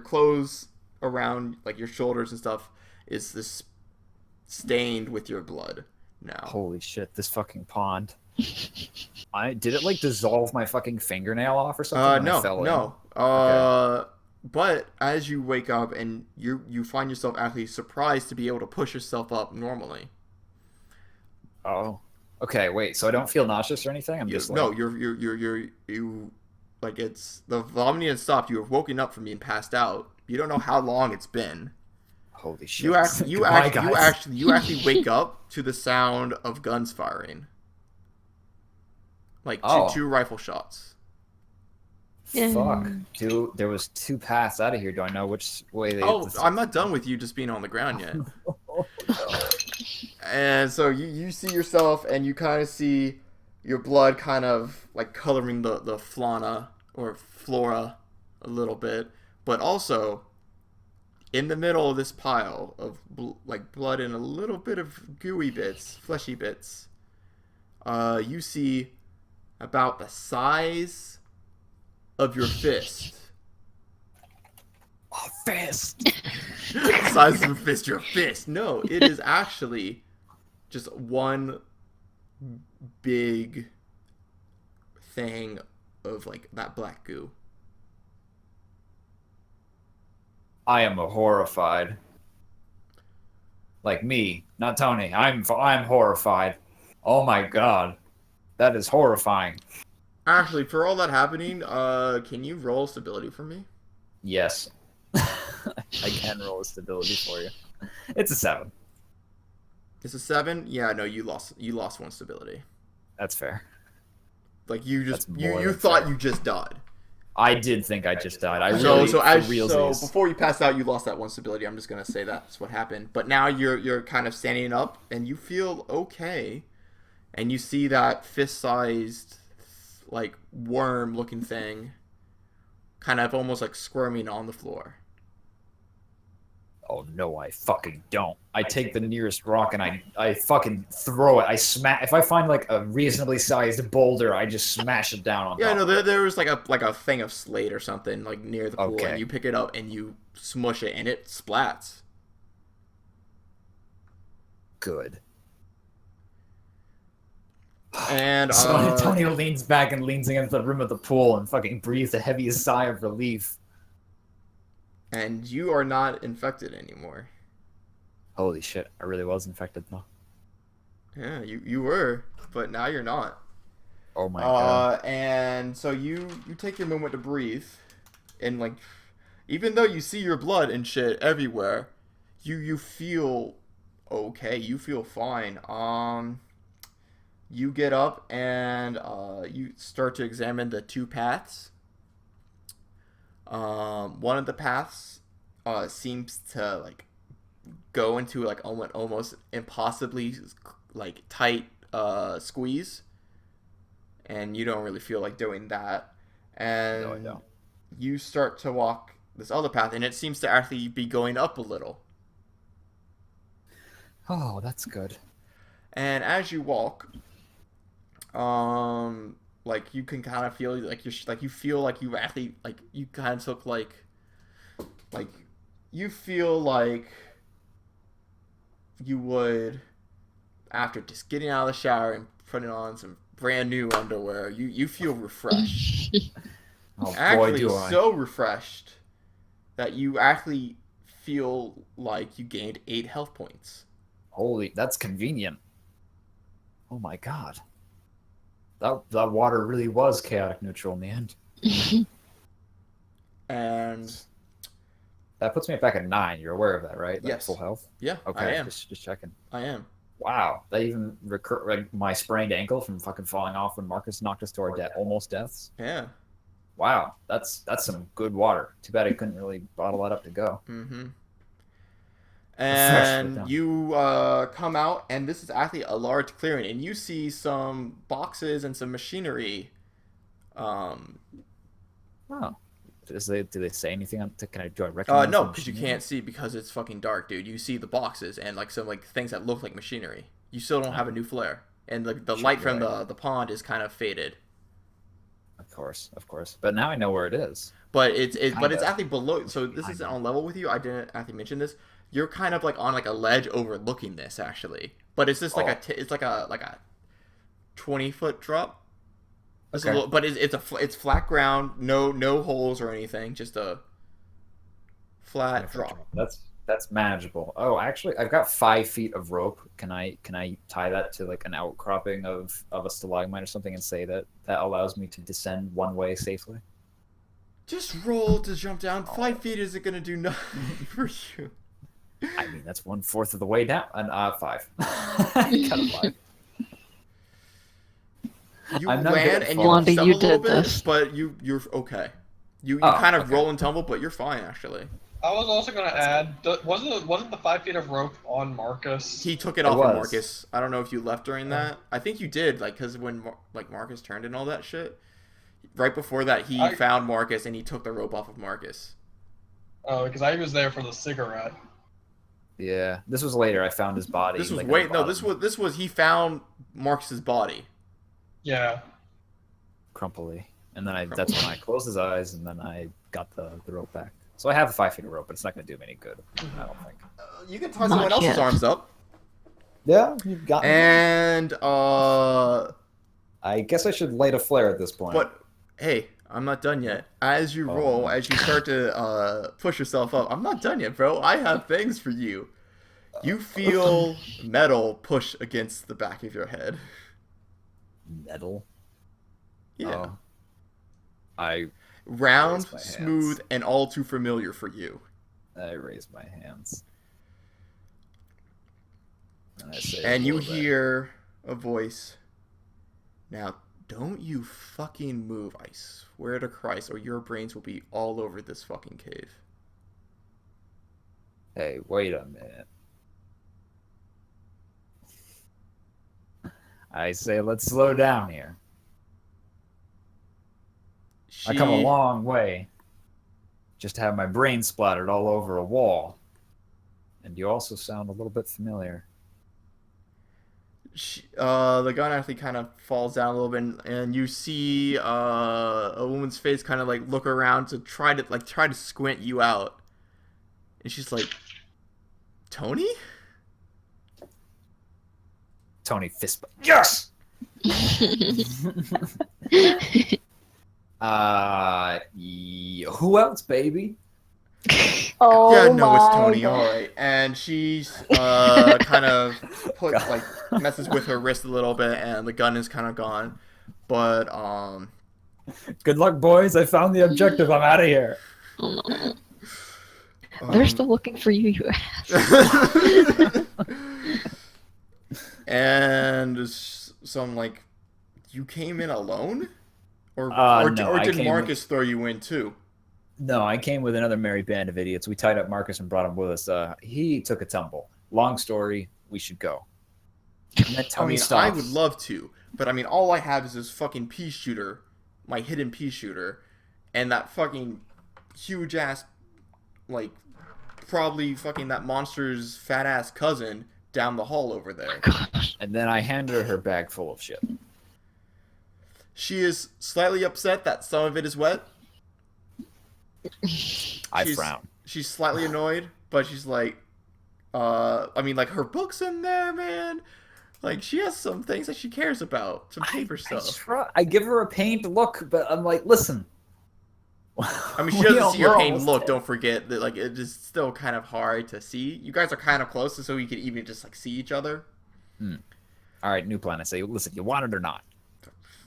clothes, around like your shoulders and stuff, is this stained with your blood now. Holy shit, this fucking pond. Did it like dissolve my fucking fingernail off or something? when I fell in? No. Okay. But as you wake up and you find yourself actually surprised to be able to push yourself up normally. Oh. Okay, wait, so I don't feel nauseous or anything? I'm just like... No, you like it's the vomiting has stopped. You have woken up from being passed out. You don't know how long it's been. Holy shit. You actually wake up to the sound of guns firing. Like two rifle shots. Fuck. Dude, there was 2 paths out of here. Do I know which way they... I'm not done with you just being on the ground yet. And so you see yourself, and you kind of see your blood kind of like coloring the fauna or flora a little bit, but also in the middle of this pile of like blood and a little bit of gooey bits, fleshy bits, you see about the size of your fist. Oh, fist! The size of your fist, your fist. No, it is actually just one big thing of like that black goo. I am horrified. Like me, not Tony. I'm horrified. Oh my god. That is horrifying. Actually, for all that happening, can you roll stability for me? Yes. I can roll a stability for you. It's a 7. It's a 7? Yeah, no, you lost 1 stability. That's fair. Like you just That's more you than thought fair. you just died. I did think I just died. I really, So before you passed out, you lost that 1 stability. I'm just gonna say that's what happened. But now you're kind of standing up and you feel okay, and you see that fist-sized, like worm-looking thing, kind of almost like squirming on the floor. Oh no, I fucking don't. I take the nearest rock and I fucking throw it. If I find like a reasonably sized boulder, I just smash it down on Yeah, top. no, there was like a thing of slate or something like near the pool, Okay. and you pick it up and you smush it, and it splats. Good. And So Antonio leans back and leans against the rim of the pool and fucking breathes the heaviest sigh of relief. and you are not infected anymore. Holy shit, I really was infected though. Yeah, you were, but now you're not. Oh my god. And so you take your moment to breathe, and like, even though you see your blood and shit everywhere, you feel okay. You feel fine. You get up and you start to examine the two paths. One of the paths seems to like go into like almost impossibly like tight squeeze, and you don't really feel like doing that. And No, I don't. you start to walk this other path, and it seems to actually be going up a little. Oh, that's good. And as you walk, like you can kind of feel like you feel like you actually like you kind of took like you feel like you would after just getting out of the shower and putting on some brand new underwear. You feel refreshed. Oh boy, Actually, do I. so refreshed that you actually feel like you gained 8 health points. Holy, that's convenient. Oh my god. That water really was chaotic neutral in the end. And That puts me back at 9. You're aware of that, right? That's Yes. full health. yeah, Okay, I am. just checking. I am. Wow, that even like my sprained ankle from fucking falling off when Marcus knocked us to our almost deaths. Yeah. Wow, that's some good water. Too bad I couldn't really bottle that up to go. Mm-hmm. Refresh with And them. you come out, and this is actually a large clearing, and you see some boxes and some machinery. Oh, do they say anything? Do I recognize? No, the because you machinery? can't see because it's fucking dark, dude. You see the boxes and like some like things that look like machinery. You still don't have a new flare, and the Sure, light from right. the pond is kind of faded. Of course. But now I know where it is. But it's Kinda. actually below. So this isn't on level with you. I didn't actually mention this. You're kind of like on like a ledge overlooking this actually. But it's just like Oh. it's like a 20-foot drop. It's Okay. but it's flat ground, no holes or anything, just a flat drop. That's manageable. Oh, actually, I've got 5 feet of rope. Can I tie that to like an outcropping of a stalagmite or something and say that allows me to descend one way safely? Just roll to jump down. 5 feet isn't gonna do nothing for you. I mean, that's 1/4 of the way down. And 5. Got a 5. You I'm not good land at and falling. you Blondie, stumble you a little did bit, this. but you're okay. You Oh, kind of okay. roll and tumble, but you're fine actually. I was also gonna add, wasn't the 5 feet of rope on Marcus? He took it It off of was. Marcus. I don't know if you left during that. I think you did, like, because when Marcus turned and all that shit. Right before that, he found Marcus and he took the rope off of Marcus. Oh, because I was there for the cigarette. Yeah, this was later. I found his body. This was like, at the bottom, this was he found Marcus's body. Yeah. crumply, and then that's when I closed his eyes, and then I got the rope back. So I have the 5 feet of rope, but it's not going to do me any good. I don't think. You can tie Not someone else's yet. arms up. Yeah, you've got. And I guess I should light a flare at this point. but hey, I'm not done yet. As you roll, as you start to push yourself up, I'm not done yet, bro. I have things for you. You feel metal push against the back of your head. Metal. Yeah. Oh. I Round, raise my hands. smooth, and all too familiar for you. raise my hands. And I say, And you "Whoa there." hear a voice. Now, don't you fucking move, I swear to Christ, or your brains will be all over this fucking cave. Hey, wait a minute. I say, let's slow down here. I come a long way just to have my brain splattered all over a wall. And you also sound a little bit familiar. The gun actually kind of falls down a little bit, and you see a woman's face kind of like look around to try to squint you out, and she's like, "Tony?" Tony fist. Yes. Who else, baby? Oh Yeah, no, it's my Tony. God. All right, and she's kind of messes with her wrist a little bit, and the gun is kind of gone, but Good luck, boys. I found the objective. I'm out of here. Oh, no. They're still looking for you, you ass. And so I'm like, you came in alone? Or No, I did came Marcus throw you in too? No, I came with another merry band of idiots. We tied up Marcus and brought him with us. He took a tumble. Long story, we should go. And then Tony I would love to, but I mean, all I have is this fucking pea shooter, my hidden pea shooter, and that fucking huge ass, like, probably fucking that monster's fat ass cousin down the hall over there. And then I handed her bag full of shit. She is slightly upset that some of it is wet. I frown. She's slightly annoyed, but she's like, I mean, like, her book's in there, man. Like, she has some things that she cares about, some paper stuff. I give her a pained look, but I'm like, listen. I mean, she doesn't see your pained look. Don't forget that, like, it is still kind of hard to see. You guys are kind of close, so you can even just, like, see each other. All right, new plan. I say, listen, you want it or not?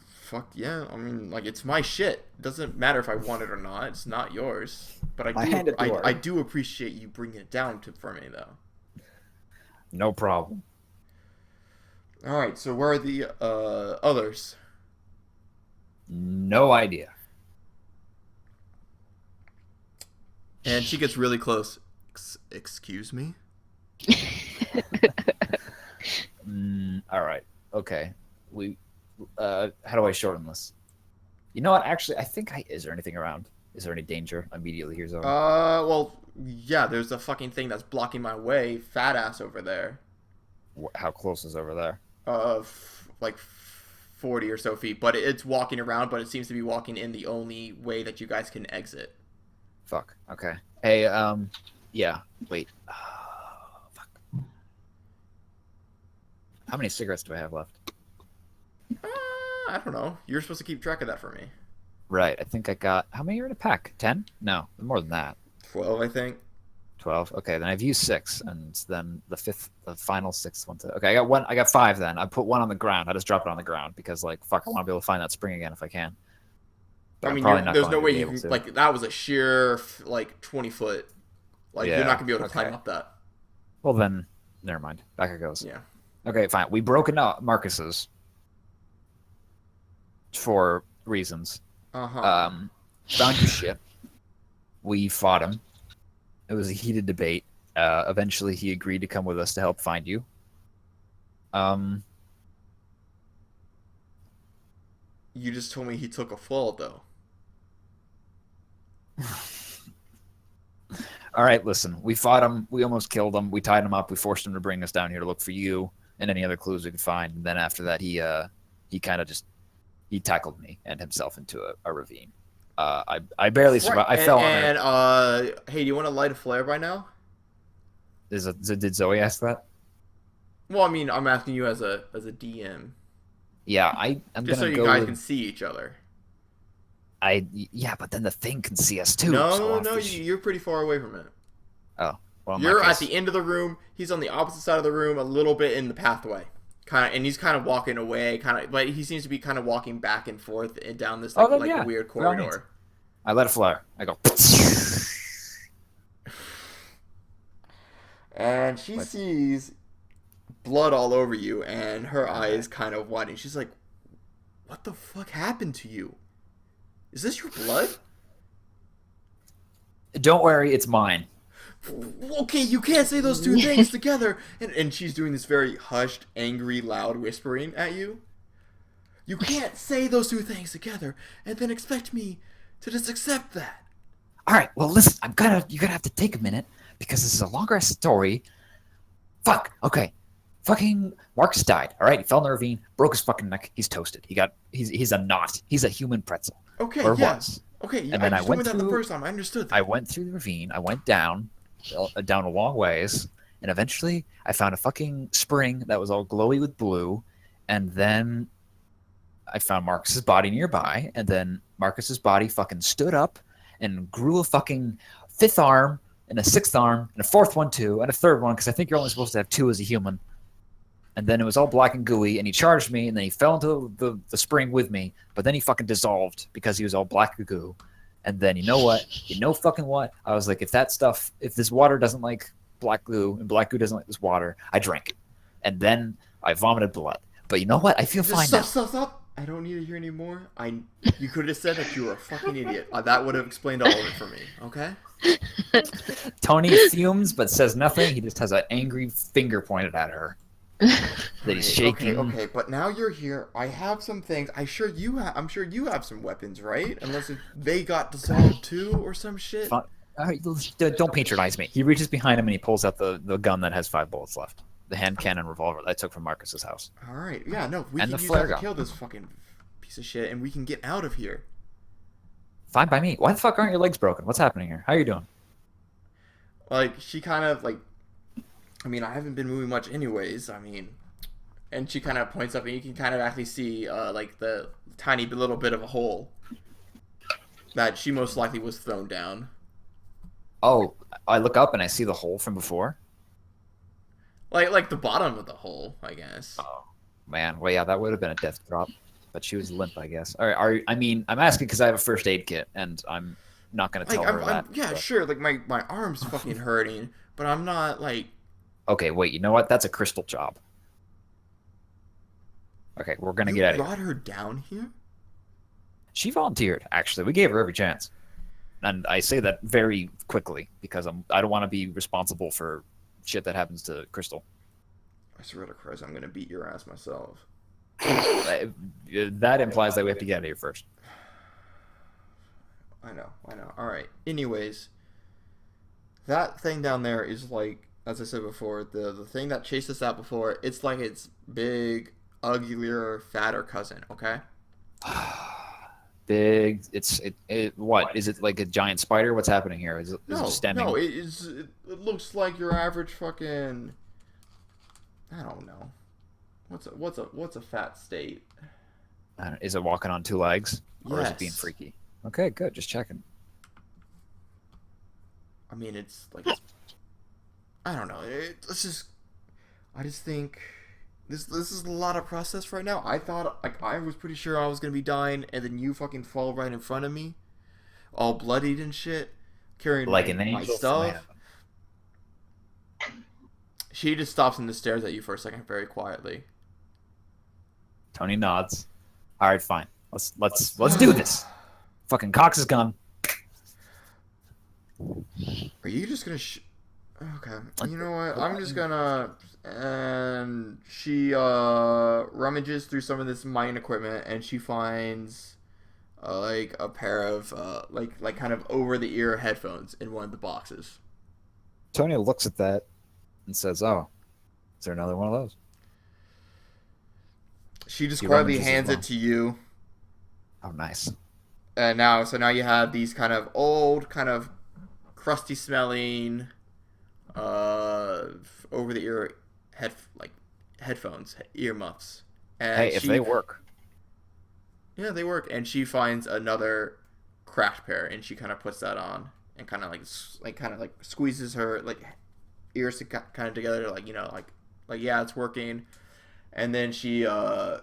Fuck yeah. I mean, like, it's my shit. It doesn't matter if I want it or not. It's not yours. But I do appreciate you bringing it down for me, though. No problem. All right, so where are the others? No idea. And she gets really close. Excuse me? All right. Okay. How do I shorten this? You know what? Actually, I think is there anything around? Is there any danger? Immediately here's over. Well, yeah, there's a fucking thing that's blocking my way. Fat ass over there. How close is over there? Like 40 or so feet, but it's walking around, but it seems to be walking in the only way that you guys can exit. Fuck. Okay. Hey, yeah. Wait. Fuck. How many cigarettes do I have left? I don't know. You're supposed to keep track of that for me. Right. I think I got. How many are in a pack? 10? No, more than that. 12, I think. 12. Okay, then I've used 6, and then the final 6th one. Okay, I got 1. I got 5. Then I put 1 on the ground. I just dropped it on the ground because, like, fuck, I want to be able to find that spring again if I can. But I mean, there's no way you can. Like, that was a sheer, like, 20-foot. Like, you're not gonna be able to climb up that. Well, then, never mind. Back it goes. Yeah. Okay, fine. We broken up Marcus's for reasons. Found your ship. We fought him. It was a heated debate. Eventually, he agreed to come with us to help find you. You just told me he took a fall, though. All right, listen. We fought him. We almost killed him. We tied him up. We forced him to bring us down here to look for you and any other clues we could find. And then after that, he kind of just tackled me and himself into a ravine. I barely survived. I fell on it. And hey, do you want to light a flare by now? Did Zoe ask that? Well, I mean, I'm asking you as a DM. Yeah, I'm just gonna so go you guys with... can see each other. Yeah, but then the thing can see us too. No, you're pretty far away from it. Oh, well, you're at the end of the room. He's on the opposite side of the room, a little bit in the pathway, and he's kind of walking away, but he seems to be kind of walking back and forth and down this weird corridor. I let it flare. I go. And she sees blood all over you, and her eyes kind of widen. She's like, "What the fuck happened to you? Is this your blood?" Don't worry, it's mine. Okay, you can't say those two things together. And she's doing this very hushed, angry, loud whispering at you. You can't say those two things together and then expect me to just accept that. All right, well, listen, you're gonna have to take a minute because this is a longer story. Fuck. Okay. Fucking Marcus died. All right, he fell in the ravine, broke his fucking neck. He's toasted. He's a knot. He's a human pretzel. Okay, or yeah. was. Okay, and then I went through through that the first time. I understood that. I went through the ravine. I went down a long ways, and eventually I found a fucking spring that was all glowy with blue, and then I found Marcus's body nearby, and then Marcus's body fucking stood up and grew a fucking 5th arm and a 6th arm and a 4th one too and a 3rd one because I think you're only supposed to have 2 as a human. And then it was all black and gooey, and he charged me, and then he fell into the spring with me, but then he fucking dissolved because he was all black and goo. And then you know what? You know fucking what? I was like, if this water doesn't like black goo and black goo doesn't like this water, I drank it. And then I vomited blood. But you know what? I feel fine now. Stop. I don't need to hear anymore. You could have said that you were a fucking idiot. That would have explained all of it for me, okay? Tony fumes but says nothing. He just has an angry finger pointed at her. That he's shaking. Okay, but now you're here. I have some things. I'm sure you have some weapons, right? Unless they got dissolved too or some shit. Don't patronize me. He reaches behind him and he pulls out the gun that has 5 bullets left. The hand cannon revolver that I took from Marcus's house. All right. Yeah, no, we And can the use flare that to gun. kill this fucking piece of shit and we can get out of here. Fine by me. Why the fuck aren't your legs broken? What's happening here? How are you doing? Like, she kind of, like, I mean, I haven't been moving much anyways, and she kind of points up and you can kind of actually see, like, the tiny little bit of a hole that she most likely was thrown down. Oh, I look up and I see the hole from before. Like the bottom of the hole, I guess. Oh, man. Well, yeah, that would have been a death drop. But she was limp, I guess. All right, I'm asking because I have a first aid kit, and I'm not going to tell her that. Yeah, but... sure, like, my arm's fucking hurting, but I'm not, like... Okay, wait, you know what? That's a crystal job. Okay, we're going to get out of here. You brought her down here? She volunteered, actually. We gave her every chance. And I say that very quickly, because I don't want to be responsible for shit that happens to Crystal. I swear to Christ, I'm going to beat your ass myself. That implies that we have to get out of here first. I know. All right. Anyways, that thing down there is like, as I said before, the thing that chased us out before. It's like its big, uglier, fatter cousin. Okay. Big. What is it, like a giant spider? What's happening here? Is it just standing? No. It looks like your average fucking. I don't know. What's a fat state? Is it walking on 2 legs, or is it being Yes. freaky? Okay, good. Just checking. I mean, it's like, I don't know. I just think this is a lot of process right now. I thought, like, I was pretty sure I was gonna be dying, and then you fucking fall right in front of me, all bloodied and shit, carrying Like an my angel from stuff. heaven. She just stops and stares at you for a second, very quietly. Tony nods. All right, fine. Let's do this. Fucking Cox is gone. Are you just gonna? Okay. You know what? I'm just gonna. And she rummages through some of this mine equipment, and she finds like a pair of like kind of over the ear headphones in one of the boxes. Tony looks at that and says, "Oh, is there another one of those?" She just She quietly rummages as hands well. it to you. Oh, nice. And now you have these kind of old, kind of crusty smelling, over the ear headphones, earmuffs. And Hey, if they work. Yeah, they work. And she finds another cracked pair, and she kind of puts that on, and kind of like squeezes her like ears kind of together, like, you know, like yeah, it's working. And then she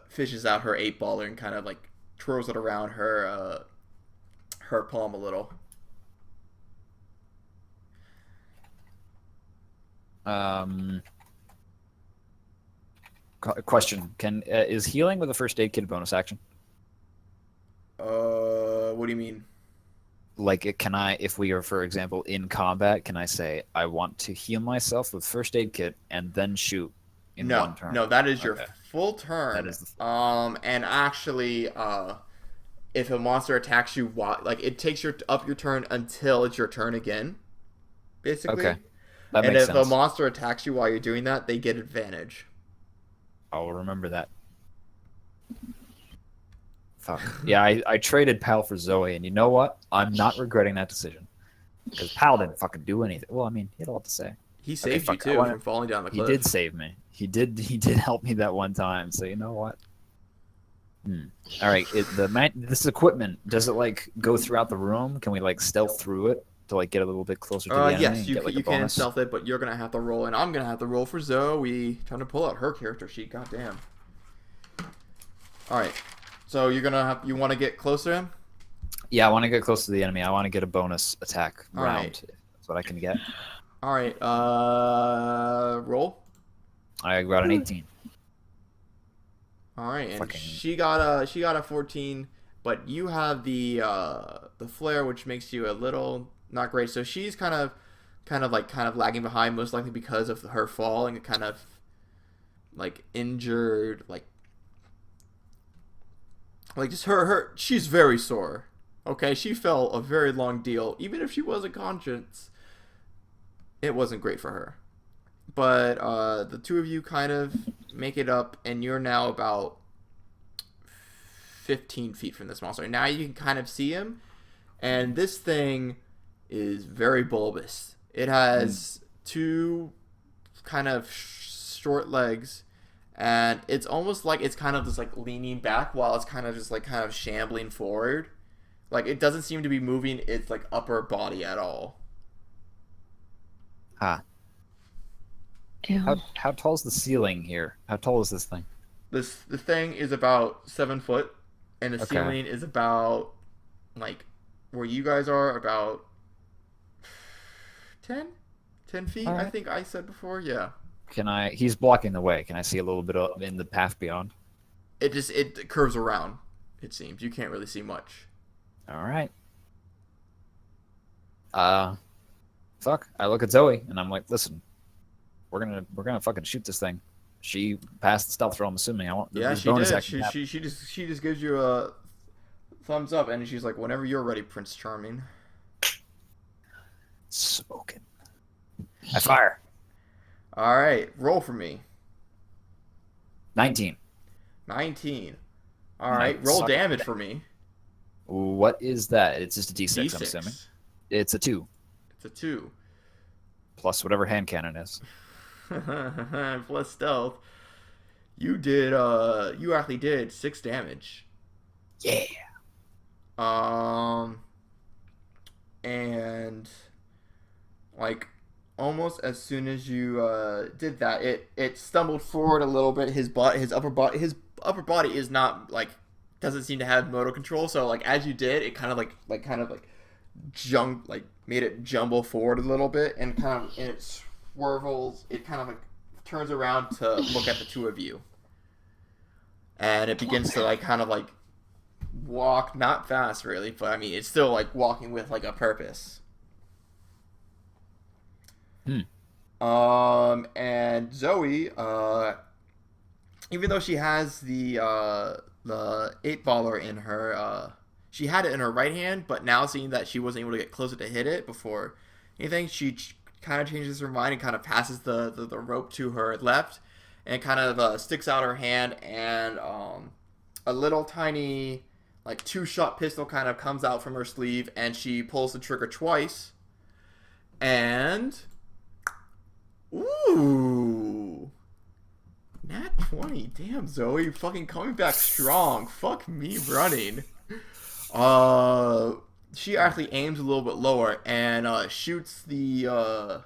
fishes out her 8-baller and kind of like twirls it around her palm a little. Question: is healing with a first aid kit a bonus action? What do you mean? Like, can I, if we are, for example, in combat, can I say I want to heal myself with first aid kit and then shoot in one turn? No, that is your Okay. full turn. That is the and actually, if a monster attacks you, like, it takes up your turn until it's your turn again, basically. Okay. That And makes if sense. a monster attacks you while you're doing that, they get advantage. I'll remember that. Fuck. Yeah, I traded Pal for Zoe, and you know what? I'm not regretting that decision. Because Pal didn't fucking do anything. Well, I mean, he had a lot to say. He saved you fuck, I too wanna- from falling down the He cliff. did save me. He did help me that one time, so you know what? All right, this equipment, does it, like, go throughout the room? Can we, like, stealth through it to, like, get a little bit closer to the enemy? Yes, and you get, like, you a can bonus? stealth it, but you're gonna have to roll, and I'm gonna have to roll for Zoe. Trying to pull out her character sheet. Goddamn. All right, so you want to get closer to him? Yeah, I want to get close to the enemy. I want to get a bonus attack All round. right. That's what I can get. All right. Roll. I got an 18. All right, and Fucking- she got a 14, but you have the flare, which makes you a little not great. So she's kind of lagging behind, most likely because of her fall and kind of like injured, like just her. She's very sore. Okay, she fell a very long deal. Even if she wasn't conscious, it wasn't great for her. But the two of you kind of make it up, and you're now about 15 feet from this monster. Now you can kind of see him, and this thing is very bulbous. It has two kind of short legs, and it's almost like it's kind of just like leaning back while it's kind of just like kind of shambling forward. Like it doesn't seem to be moving its like upper body at all. Ah. Ew. How tall is the ceiling here? How tall is this thing? The thing is about 7 foot, and the Okay. ceiling is about like where you guys are, about 10 feet. All I right. think I said before. Yeah. Can I? He's blocking the way. Can I see a little bit of in the path beyond? It curves around. It seems you can't really see much. All right. Fuck. I look at Zoe and I'm like, listen, we're gonna fucking shoot this thing. She passed the stealth roll. I'm assuming. I want. Yeah, this she bonus did. action happen. She just gives you a thumbs up, and she's like, "Whenever you're ready, Prince Charming." Smoking. I fire. All right, roll for me. 19. 19. All Nice. right, roll Suck. damage for me. What is that? It's just a D6, I'm D6. assuming. It's a 2 It's a 2. plus whatever hand cannon is. Plus stealth. You actually did 6 damage. Yeah. And like almost as soon as you did that, it stumbled forward a little bit. His upper body is not like doesn't seem to have motor control. So like as you did, it kind of like jumped, like made it jumble forward a little bit, and kind of it swirls. It kind of like turns around to look at the two of you, and it begins to like kind of like walk, not fast really, but I mean it's still like walking with like a purpose. And Zoe, even though she has the 8-baller in her, she had it in her right hand, but now seeing that she wasn't able to get closer to hit it before anything, she kind of changes her mind and kind of passes the rope to her left, and kind of sticks out her hand, and a little tiny like 2-shot pistol kind of comes out from her sleeve, and she pulls the trigger twice, and ooh, nat 20. Damn, Zoe, fucking coming back strong. Fuck me running. She actually aims a little bit lower and shoots the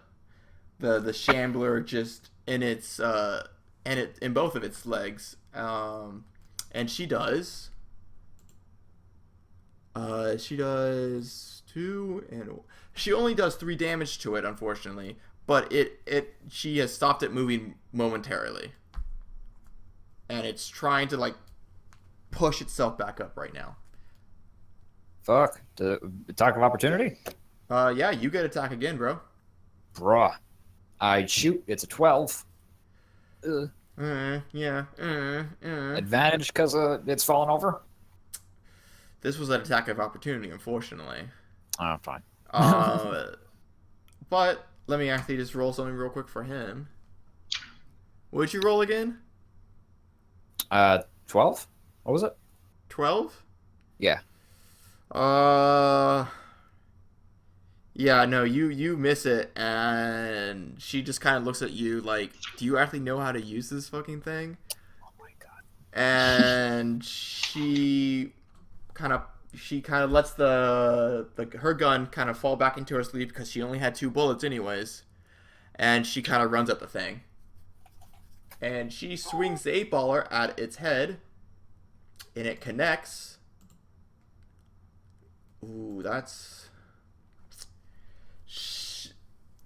shambler just in its in both of its legs. And she does 2, and she only does 3 damage to it, unfortunately. But she has stopped it moving momentarily, and it's trying to like push itself back up right now. Fuck. Attack of opportunity? Yeah, you get attack again, bro. Bruh. I shoot. It's a 12. Yeah. Advantage because it's fallen over? This was an attack of opportunity, unfortunately. Oh, fine. But let me actually just roll something real quick for him. What'd you roll again? 12? What was it? 12? Yeah. Yeah, no, you miss it, and she just kind of looks at you like, do you actually know how to use this fucking thing? Oh my god. And she kind of lets her gun kind of fall back into her sleeve because she only had 2 bullets anyways, and she kind of runs at the thing, and she swings the 8-baller at its head, and it connects. Ooh, that's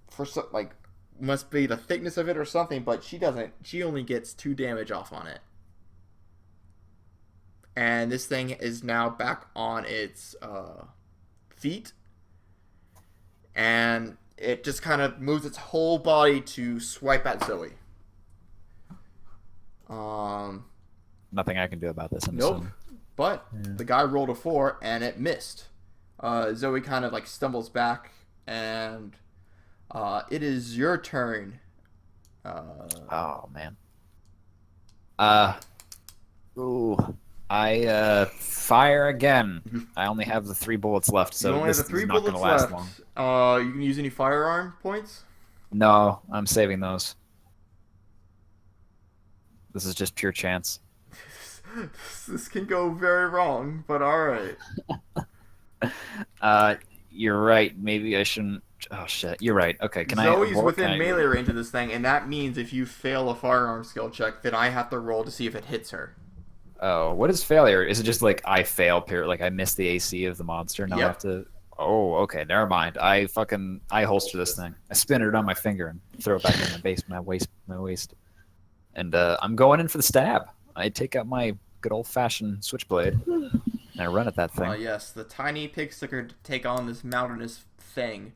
for so, like must be the thickness of it or something. But she doesn't. She only gets 2 damage off on it. And this thing is now back on its feet, and it just kind of moves its whole body to swipe at Zoe. Nothing I can do about this. I'm Nope. assuming. But the guy rolled a 4 and it missed. Zoe kind of like stumbles back, and it is your turn. Oh man. Ooh. I fire again. I only have the 3 bullets left, You so only have this the is 3 not bullets gonna last left. long. You can use any firearm points. No, I'm saving those. This is just pure chance. This can go very wrong, but all right. You're right. Maybe I shouldn't. Oh shit. You're right. Okay. Can Zoe's I? within can I- melee range of this thing, and that means if you fail a firearm skill check, then I have to roll to see if it hits her. Oh, what is failure? Is it just like I fail? Period. Like I miss the AC of the monster. Now I Yep. have to. Oh, okay. Never mind. I holster this thing. I spin it on my finger and throw it back in my waist. And I'm going in for the stab. I take out my good old fashioned switchblade and I run at that thing. Yes, the tiny pig sticker to take on this mountainous thing.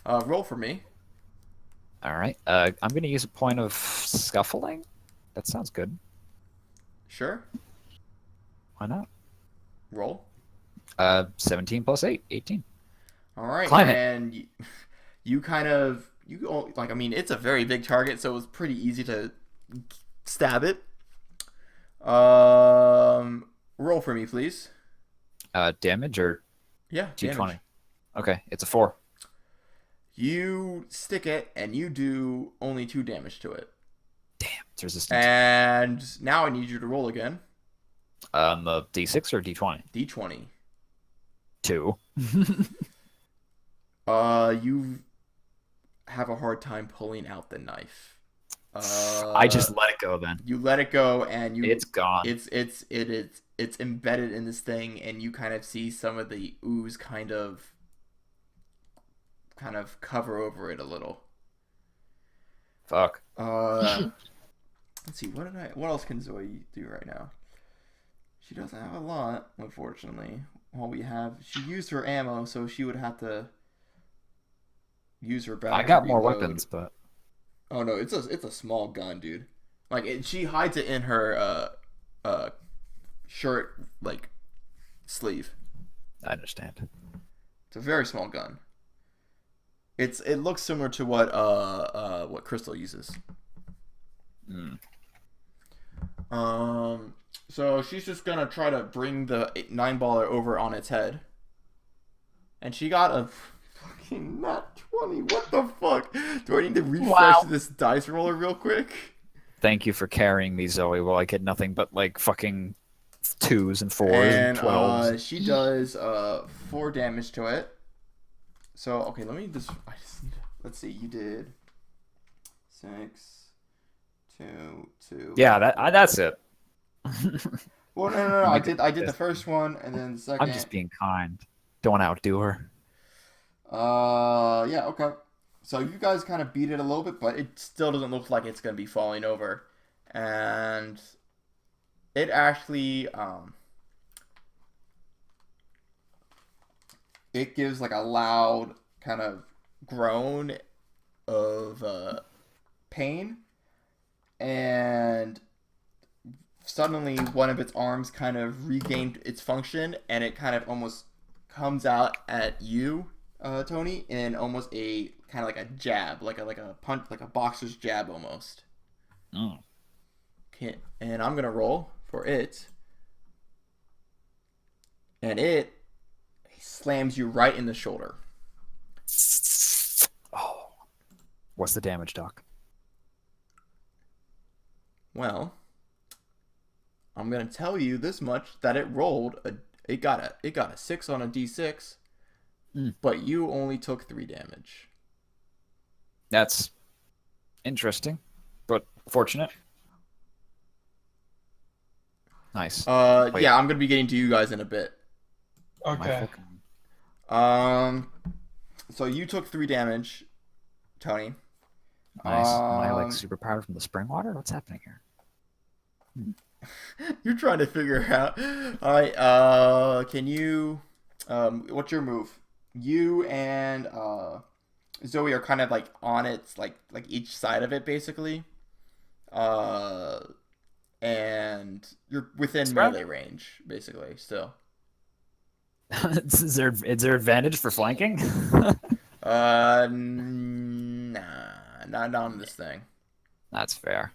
Roll for me. All right. I'm gonna use a point of scuffling. That sounds good. Sure. Why not? Roll. 17 plus 8, 18. All right. Climb it. And you kind of like. I mean, it's a very big target, so it's pretty easy to stab it. Roll for me, please. Damage or Yeah. D20? Damage. Okay, it's a 4. You stick it, and you do only 2 damage to it. Damn, it's resistant. And now I need you to roll again. The D6 or D20? D20. 2. You have a hard time pulling out the knife. I just let it go then. You let it go, and It's gone. It's embedded in this thing, and you kind of see some of the ooze kind of cover over it a little. Fuck. Let's see, what else can Zoe do right now? She doesn't have a lot, unfortunately. She used her ammo, so she would have to use her back. I got more weapons, but Oh no, it's a small gun, dude. Like she hides it in her shirt like sleeve. I understand. It's a very small gun. It looks similar to what Crystal uses. So she's just gonna try to bring the 9-baller over on its head, and she got a fucking nat 20. What the fuck? Do I need to refresh this dice roller real quick? Thank you for carrying me, Zoe. Well, I get nothing but like fucking 2s and 4s and 12s. She does 4 damage to it. So okay, let's see. You did 6, 2. Yeah, that's it. Well, no. I did the first one, and then the second. I'm just being kind. Don't want to outdo her. Yeah, okay. So you guys kind of beat it a little bit, but it still doesn't look like it's gonna be falling over, and it actually it gives like a loud kind of groan of pain, and suddenly one of its arms kind of regained its function, and it kind of almost comes out at you, Tony, in almost a kind of like a jab, like a punch, like a boxer's jab almost. Oh. Okay, and I'm gonna roll for it, and it slams you right in the shoulder. Oh. What's the damage, Doc? Well, I'm gonna tell you this much: that it got a 6 on a D6, but you only took 3 damage. That's interesting, but fortunate. Nice. Yeah, I'm gonna be getting to you guys in a bit. Okay. So you took 3 damage, Tony. Nice. Am I like Um, superpowered from the spring water? What's happening here? You're trying to figure out. All right. Can you? What's your move? You and Zoe are kind of like on its like each side of it basically. Uh, and you're within Spread? melee range basically. Still. is there advantage for flanking? Nah, not on this thing. That's fair.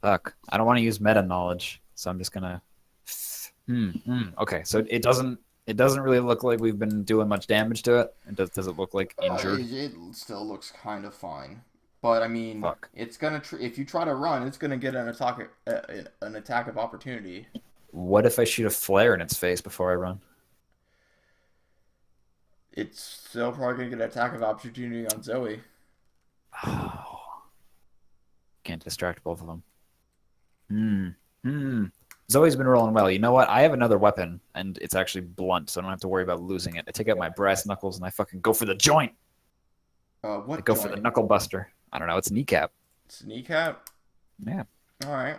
Fuck. I don't want to use meta knowledge, so I'm just gonna. Okay, so it doesn't really look like we've been doing much damage to it. Does it look like injured? It still looks kind of fine, but I mean, Fuck. it's gonna if you try to run, it's gonna get an attack of opportunity. What if I shoot a flare in its face before I run? It's still probably gonna get an attack of opportunity on Zoe. Oh. Can't distract both of them. Zoe's been rolling well. You know what? I have another weapon, and it's actually blunt, so I don't have to worry about losing it. I take out my brass knuckles, and I fucking go for the joint. What? I go for the knuckle buster. I don't know. It's kneecap. It's kneecap. Yeah. All right.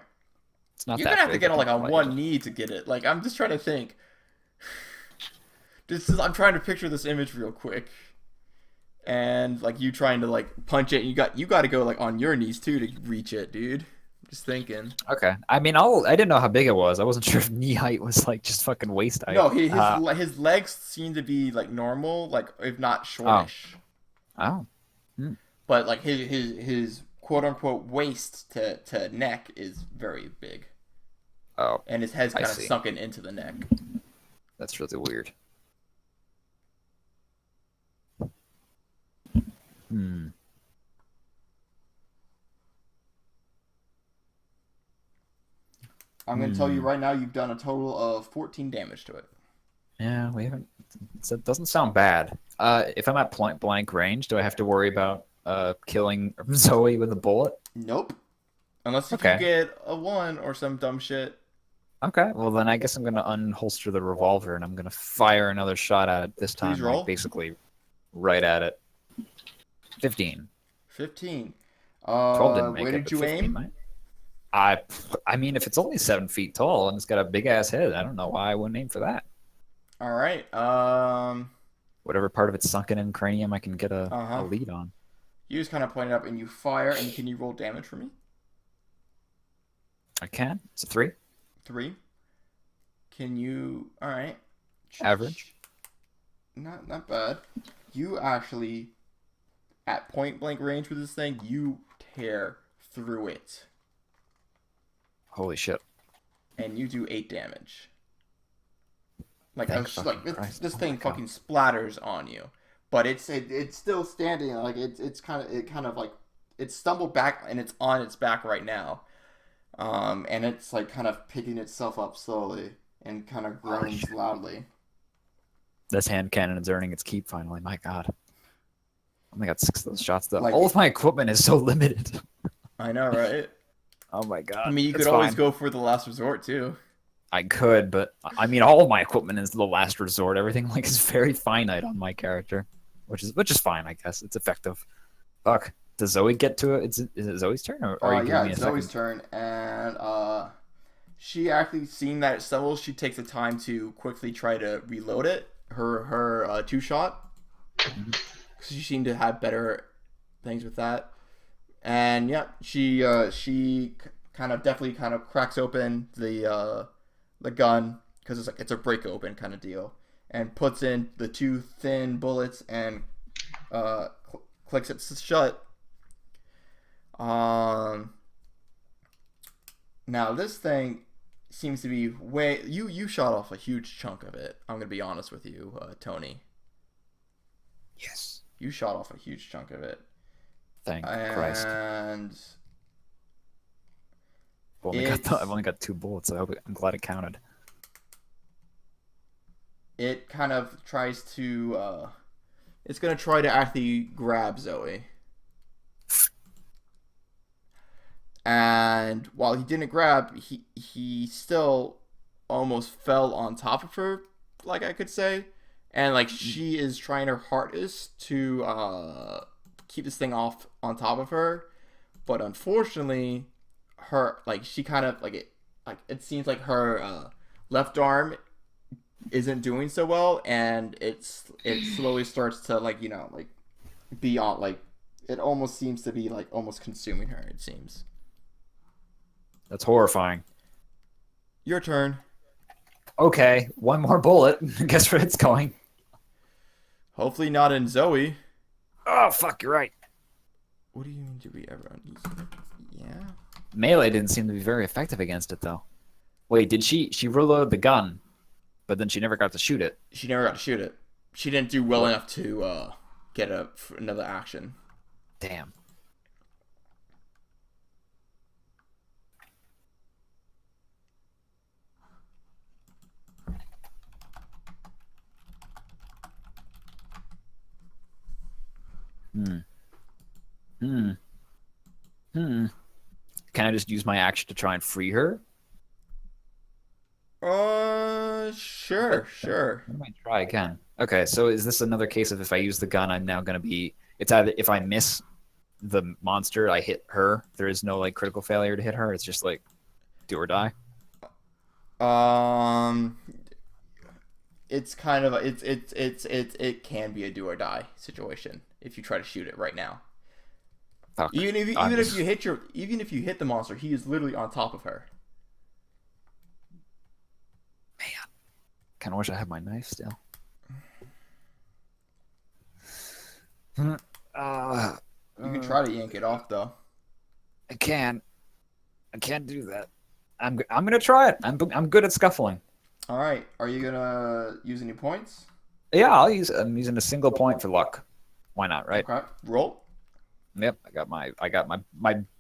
It's not You're that gonna have to big. get on like on Like, one knee to get it. Like I'm just trying to think. I'm trying to picture this image real quick, and like you trying to like punch it. You got to go like on your knees too to reach it, dude. Just thinking. Okay. I mean, I didn't know how big it was. I wasn't sure if knee height was like just fucking waist height. No, his legs seem to be like normal, like if not shortish. Oh. But like his quote unquote waist to neck is very big. Oh. And his head's I kind of see. sunken into the neck. That's really weird. I'm gonna tell you right now, you've done a total of 14 damage to it. Yeah, we haven't. It doesn't sound bad. If I'm at point blank range, do I have to worry about killing Zoe with a bullet? Nope. Unless if Okay. you get a 1 or some dumb shit. Okay, well then I guess I'm gonna unholster the revolver and I'm gonna fire another shot at it this time. Please roll. Like, basically, right at it. 15. 15. 12 didn't make Where it. did but you 15 aim? might. I mean, if it's only 7 feet tall and it's got a big ass head, I don't know why I wouldn't aim for that. All right. Whatever part of its sunken in cranium I can get a Uh-huh. lead on. You just kind of point it up and you fire. And can you roll damage for me? I can. It's a 3. 3. Can you? All right. Average. Not bad. You actually, at point blank range with this thing, you tear through it, Holy shit. and you do 8 damage. Like Thank this fucking Christ. this Oh thing my God. fucking splatters on you, but it's still standing. Like it's kind of like it stumbled back and it's on its back right now, and it's like kind of picking itself up slowly and kind of Holy groans shit. loudly. This hand cannon is earning its keep finally. My God. I only got 6 of those shots though. Like- All of my equipment is so limited. I know, right? Oh my God. I mean, you It's could always fine. go for the last resort too. I could, but I mean, all of my equipment is the last resort. Everything like is very finite on my character, which is fine, I guess. It's effective. Fuck. Does Zoe get to it? Is it Zoe's turn, or are you Yeah, giving me a it's Zoe's second? turn, and she actually seeing that it stumbles, she takes the time to quickly try to reload it. Her 2-shot. She seemed to have better things with that, and yeah, she definitely cracks open the gun because it's a break open kind of deal, and puts in the 2 thin bullets and clicks it shut. Now this thing seems to be way you shot off a huge chunk of it. I'm gonna be honest with you, Tony. Yes. You shot off a huge chunk of it, Thank Christ. and I've only got 2 bullets. So I'm glad it counted. it kind of tries to it's gonna try to actually grab Zoe. And while he didn't grab, he still almost fell on top of her, like I could say. and like she is trying her hardest to keep this thing off on top of her, but unfortunately, her like she kind of it seems like her left arm isn't doing so well, and it slowly starts to be on it almost seems to be almost consuming her. It seems. That's horrifying. Your turn. Okay, one more bullet. Guess where it's going. Hopefully not in Zoe. Oh fuck, you're right. What do you mean? Did we ever use? Yeah. Melee didn't seem to be very effective against it though. Wait, did she reload the gun, but then she never got to shoot it? She never got to shoot it. She didn't do well enough to get another action. Damn. Can I just use my action to try and free her? Sure. I might try again. Okay, so is this another case of if I use the gun, I'm now gonna be? It's either if I miss the monster, I hit her. There is no critical failure to hit her. It's just do or die. It's kind of it can be a do or die situation if you try to shoot it right now. Fuck. Even if you hit the monster, he is literally on top of her. Man, kind of wish I had my knife still. You can try to yank it off though. I can't do that. I'm gonna try it. I'm good at scuffling. All right. Are you gonna use any points? Yeah, I'm using a single point for luck. Why not, right? Okay. Roll. Yep, I got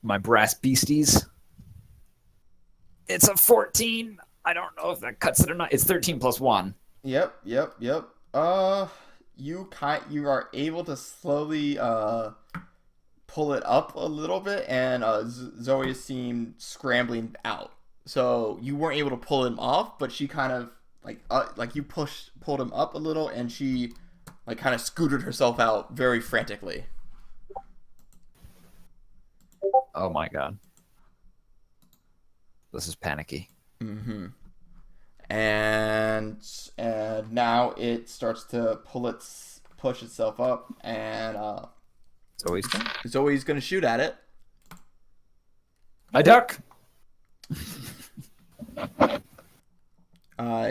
my brass beasties. It's a 14. I don't know if that cuts it or not. It's 13 plus 1. Yep. You are able to slowly pull it up a little bit, and Zoe seemed scrambling out. So you weren't able to pull him off, but she kind of you pulled him up a little, and she kind of scooted herself out very frantically. Oh my god. This is panicky. Mm-hmm. And now it starts to push itself up, and Zoe's gonna shoot at it. I duck.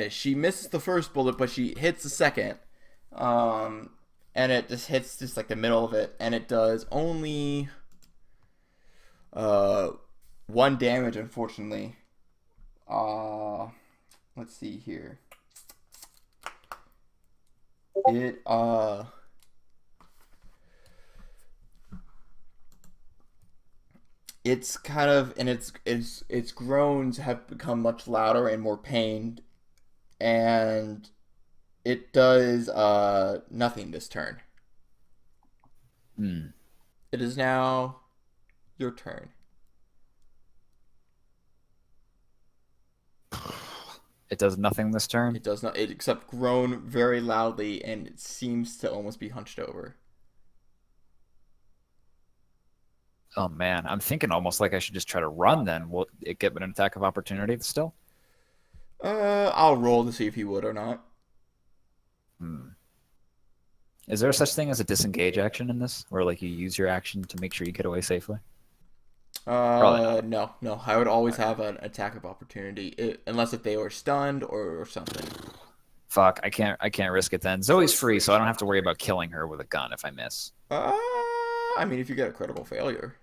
She misses the first bullet, but she hits the second. And it just hits the middle of it, and it does only 1 damage, unfortunately. Let's see here. It's kind of, and its groans have become much louder and more pained, and it does nothing this turn. It is now your turn. It does nothing this turn? It does not, except groan very loudly, and it seems to almost be hunched over. Oh man, I'm thinking almost like I should just try to run then. Will it get an attack of opportunity still? I'll roll to see if he would or not. Is there such thing as a disengage action in this? Where you use your action to make sure you get away safely? No. I would always have an attack of opportunity, unless if they were stunned or something. Fuck, I can't risk it then. Zoe's free, so I don't have to worry about killing her with a gun if I miss. I mean, if you get a critical failure.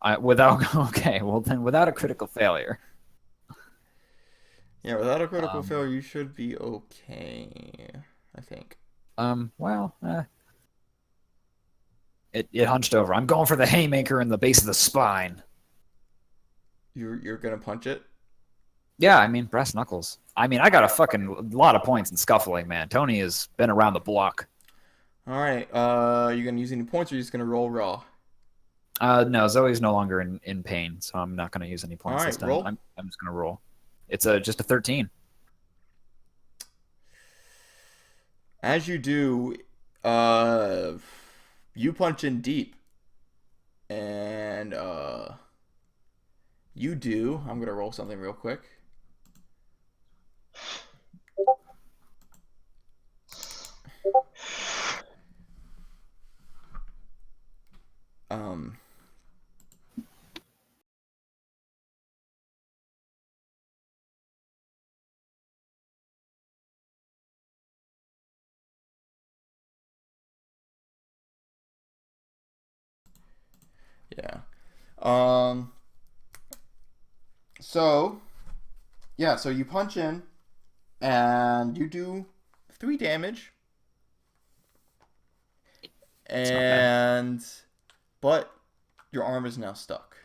Okay, well then without a critical failure. Yeah, without a critical failure, you should be okay, I think. It hunched over. I'm going for the haymaker in the base of the spine. You're gonna punch it? Yeah, I mean, brass knuckles. I mean, I got a fucking lot of points in scuffling, man. Tony has been around the block. All right. You gonna use any points, or are you just gonna roll raw? No, Zoe's no longer in pain, so I'm not gonna use any points this time. Roll. I'm just gonna roll. It's just a 13. As you do, you punch in deep, and you do. I'm gonna roll something real quick. Um. Yeah. So, yeah, so you punch in and you do 3 damage. And but your arm is now stuck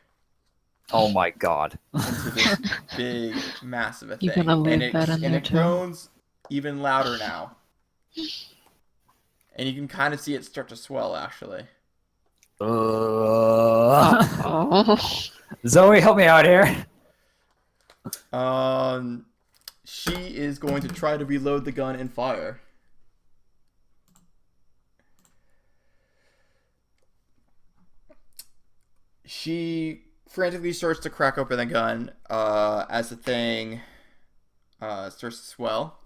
Oh my god. into this big, massive a You thing. gonna leave And that in there it too? groans even louder now. And you can kind of see it start to swell, actually. Oh. Zoe, help me out here. She is going to try to reload the gun and fire. She frantically starts to crack open the gun as the thing starts to swell,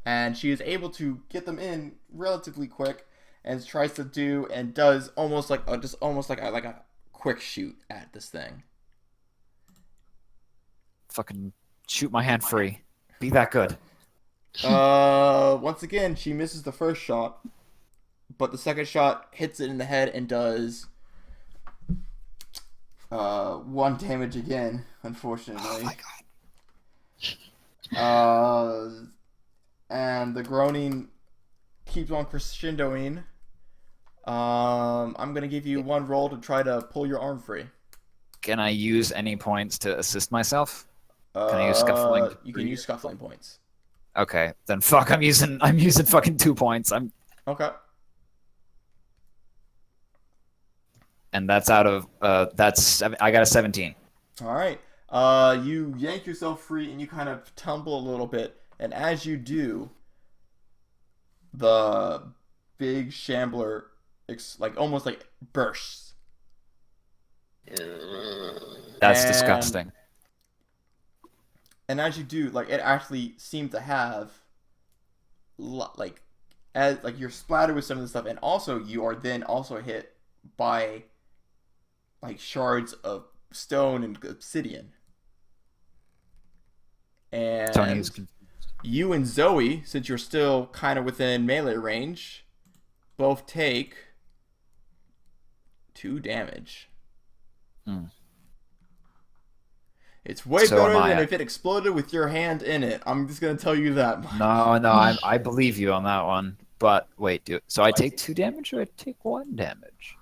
and she is able to get them in relatively quick, and tries to do and does almost like a quick shoot at this thing. Fucking shoot my hand free. Be that good. Once again, she misses the first shot, but the second shot hits it in the head and does 1 damage again, unfortunately. Oh my god. And the groaning keeps on crescendoing. I'm gonna give you 1 roll to try to pull your arm free. Can I use any points to assist myself? Can I use scuffling? You can use scuffling points. Okay, then fuck. I'm using fucking 2 points. Okay. And that's out of I got a 17. All right. You yank yourself free and you kind of tumble a little bit, and as you do, the big shambler almost like bursts. That's And- disgusting. And as you do, it actually seemed to have you're splattered with some of the stuff, and also you are then also hit by shards of stone and obsidian. Tony is And you and Zoe, since you're still kind of within melee range, both take 2 damage. Hmm. It's way So am better I. than if it exploded with your hand in it. I'm just gonna tell you that much. No, I believe you on that one. But wait, so I take 2 damage or I take 1 damage?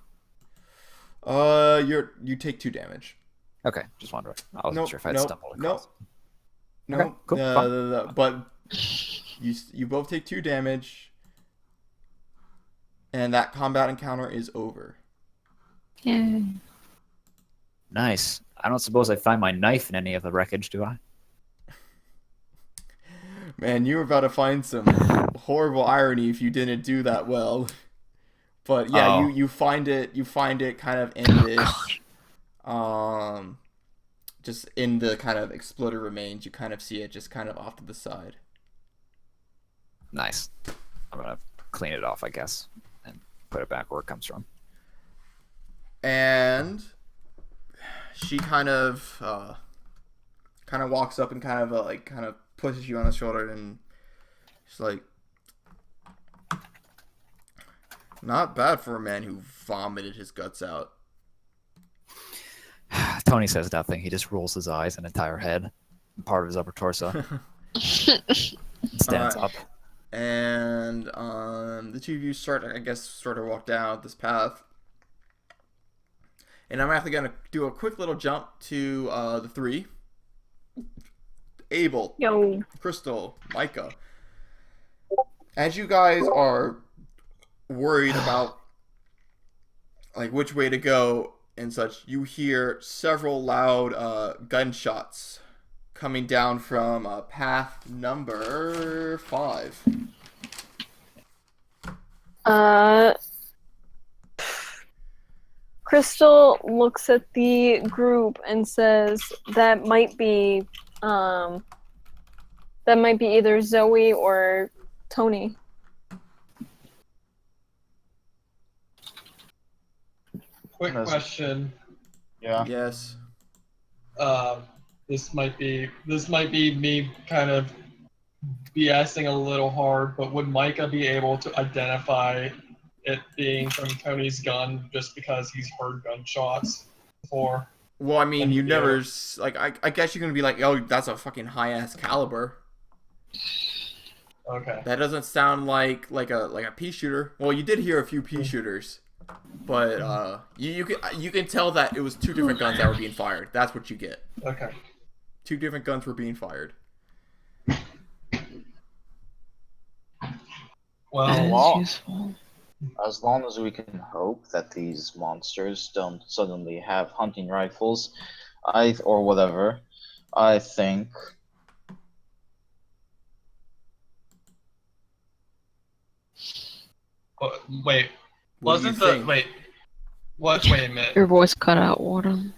You take 2 damage. Okay, just wondering. I wasn't Nope, sure if I'd nope, stumbled nope. across. No, Okay, cool, fine. but you both take 2 damage, and that combat encounter is over. Yay. Nice. I don't suppose I find my knife in any of the wreckage, do I? Man, you were about to find some horrible irony if you didn't do that well. But yeah, Oh. you find it kind of in this just in the kind of exploded remains. You kind of see it just kind of off to the side. Nice. I'm gonna clean it off, I guess, and put it back where it comes from. And she kind of walks up and kind of pushes you on the shoulder, and she's like, not bad for a man who vomited his guts out. Tony says nothing. He just rolls his eyes and entire head, and part of his upper torso. Stands up. And the two of you start to walk down this path. And I'm actually going to do a quick little jump to the 3. Abel, Yo. Crystal, Micah. As you guys are worried about which way to go and such, you hear several loud gunshots coming down from path number 5. Crystal looks at the group and says that might be either Zoe or Tony. Quick question. Yeah. Yes. This might be me kind of BSing a little hard, but would Micah be able to identify it being from Tony's gun just because he's heard gunshots before? Well, I mean, And you he'd be never able- like. I guess you're gonna be like, oh, that's a fucking high ass caliber. Okay. That doesn't sound like a pea shooter. Well, you did hear a few pea shooters, but you can tell that it was two different guns that were being fired. That's what you get. Okay. Two different guns were being fired. Well, That Well, is useful. as long as we can hope that these monsters don't suddenly have hunting rifles, or whatever, I think. wait. What do you Wasn't the think? wait? What? Wait a minute. Your voice cut out, Warden.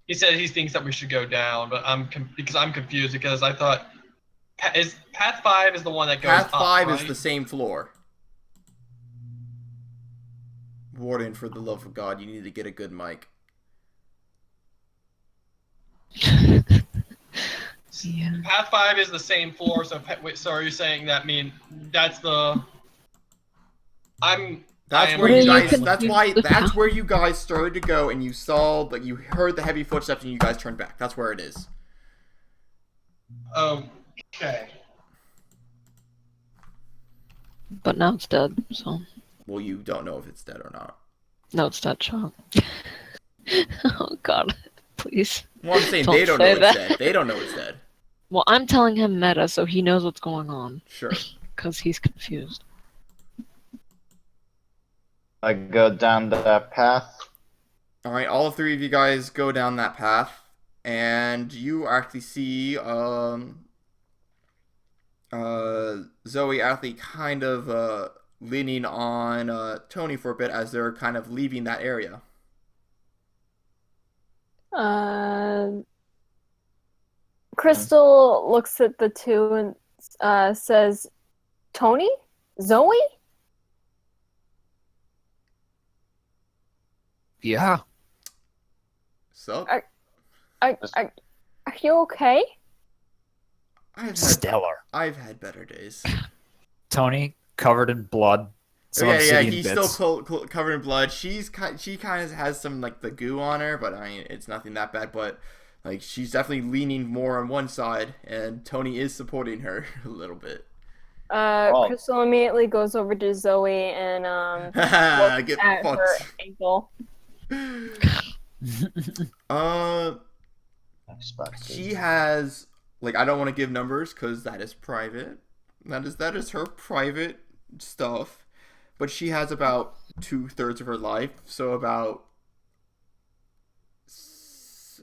He said he thinks that we should go down, but I'm confused because I thought is Path 5 is the one that goes Path up, 5 right? is the same floor. Warden, for the love of God, you need to get a good mic. Yeah. Path 5 is the same floor, so wait, so are you saying that that's the That's I am where you really guys. confused That's why. with That's how- where you guys started to go, and you saw, like, you heard the heavy footsteps, and you guys turned back. That's where it is. Okay. But now it's dead, so. Well, you don't know if it's dead or not. No, it's that shot. Oh, God. Please. Well, I'm saying Don't they don't know say it's that. dead. They don't know it's dead. Well, I'm telling him meta, so he knows what's going on. Sure. Because he's confused. I go down that path. All right, all three of you guys go down that path, and you actually see Zoe actually kind of leaning on Tony for a bit as they're kind of leaving that area. Crystal looks at the two and says, "Tony? Zoe?" Yeah. So Are you okay? Stellar. I've had better days. Tony, covered in blood. Some Yeah, obsidian he's bits. still covered in blood. She kind of has some like the goo on her, but I mean it's nothing that bad. But like she's definitely leaning more on one side, and Tony is supporting her a little bit. Crystal immediately goes over to Zoe and looks Get at her fucked. ankle. Expected. She has like I don't want to give numbers because that is private. That is her private stuff. But she has about 2/3 of her life, so about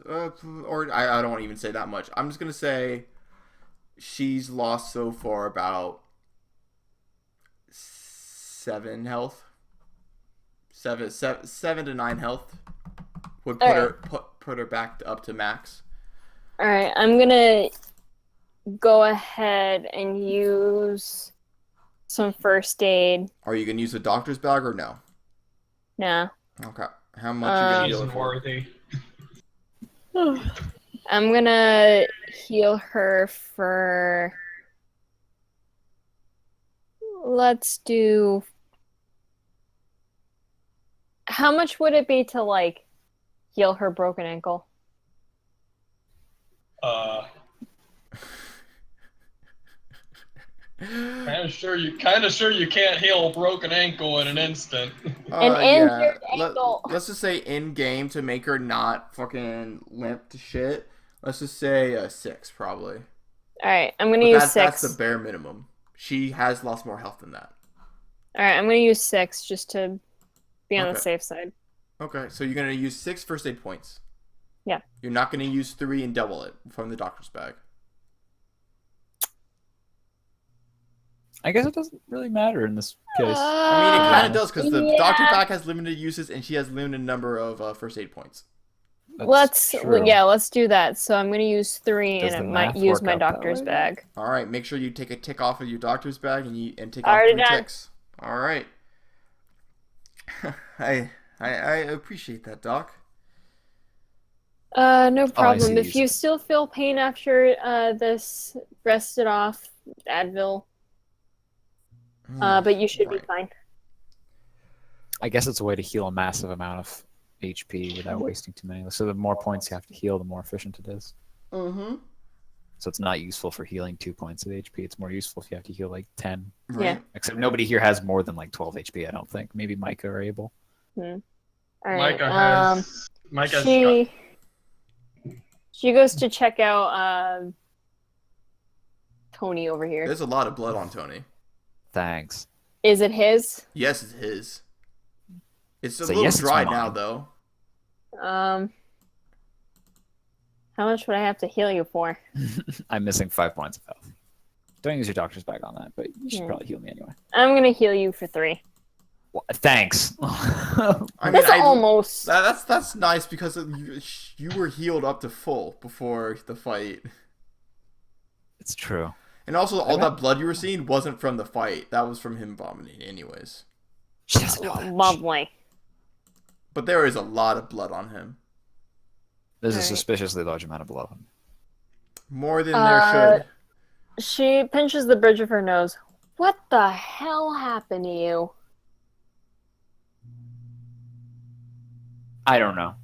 or I don't want to even say that much. I'm just gonna say she's lost so far about 7 health. 7 to 9 health would put her back up to max. All right, I'm gonna go ahead and use some first aid. Are you gonna use a doctor's bag or no? Nah. Okay. How much you gonna He's heal her for? worthy. I'm gonna heal her for. Let's do. How much would it be to like heal her broken ankle? Kind of sure you can't heal a broken ankle in an instant. An injured ankle. Let's just say in game to make her not fucking limp to shit. Let's just say 6 probably. All right, I'm gonna But use that's 6. the bare minimum. She has lost more health than that. All right, I'm gonna use 6 just to be on the Okay. safe side. Okay, so you're gonna use 6 first aid points. Yeah. You're not gonna use 3 and double it from the doctor's bag. I guess it doesn't really matter in this case. I mean, it kind of does because the doctor yeah. bag has limited uses and she has limited number of first aid points. That's Let's true. let's do that. So I'm gonna use 3, Does and the it might math use work my out that doctor's way? bag. All right, make sure you take a tick off of your doctor's bag and take off Already 3 done. ticks. All right. I appreciate that, Doc. No I problem. see. If you still feel pain after this, rest it off, Advil. But you should be Right. fine. I guess it's a way to heal a massive amount of HP without wasting too many. So the more points you have to heal, the more efficient it is. Mm-hmm. So it's not useful for healing 2 points of HP. It's more useful if you have to heal like 10. Right. Yeah. Except nobody here has more than like 12 HP, I don't think. Maybe Micah or Abel. All right. Micah's She goes to check out Tony over here. There's a lot of blood on Tony. Thanks. Is it his? Yes, it's his. It's a So little yes, it's dry mine. now, though. How much would I have to heal you for? I'm missing 5 points of health. Don't use your doctor's bag on that, but you should Yeah. probably heal me anyway. I'm gonna heal you for 3. Well, thanks. I mean, That's almost. That's nice because you were healed up to full before the fight, It's true. and also all that blood you were seeing wasn't from the fight. That was from him vomiting, anyways. She doesn't know that. Lovely. But there is a lot of blood on him, There's a Alright. suspiciously large amount of blood. more than there should. She pinches the bridge of her nose. What the hell happened to you? I don't know.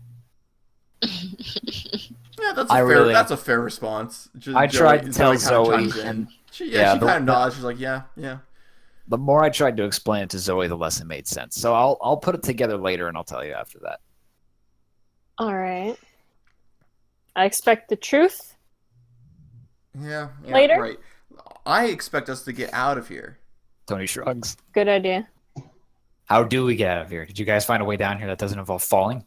Yeah, that's I a fair. really- That's a fair response. I tried to tell kinda Zoe, chimes in. and She yeah, kind of nods. She's like, yeah. the more I tried to explain it to Zoe, the less it made sense. So I'll put it together later, and I'll tell you after that. All right. I expect the truth. Yeah. Later? Right. I expect us to get out of here. Tony shrugs. Good idea. How do we get out of here? Did you guys find a way down here that doesn't involve falling?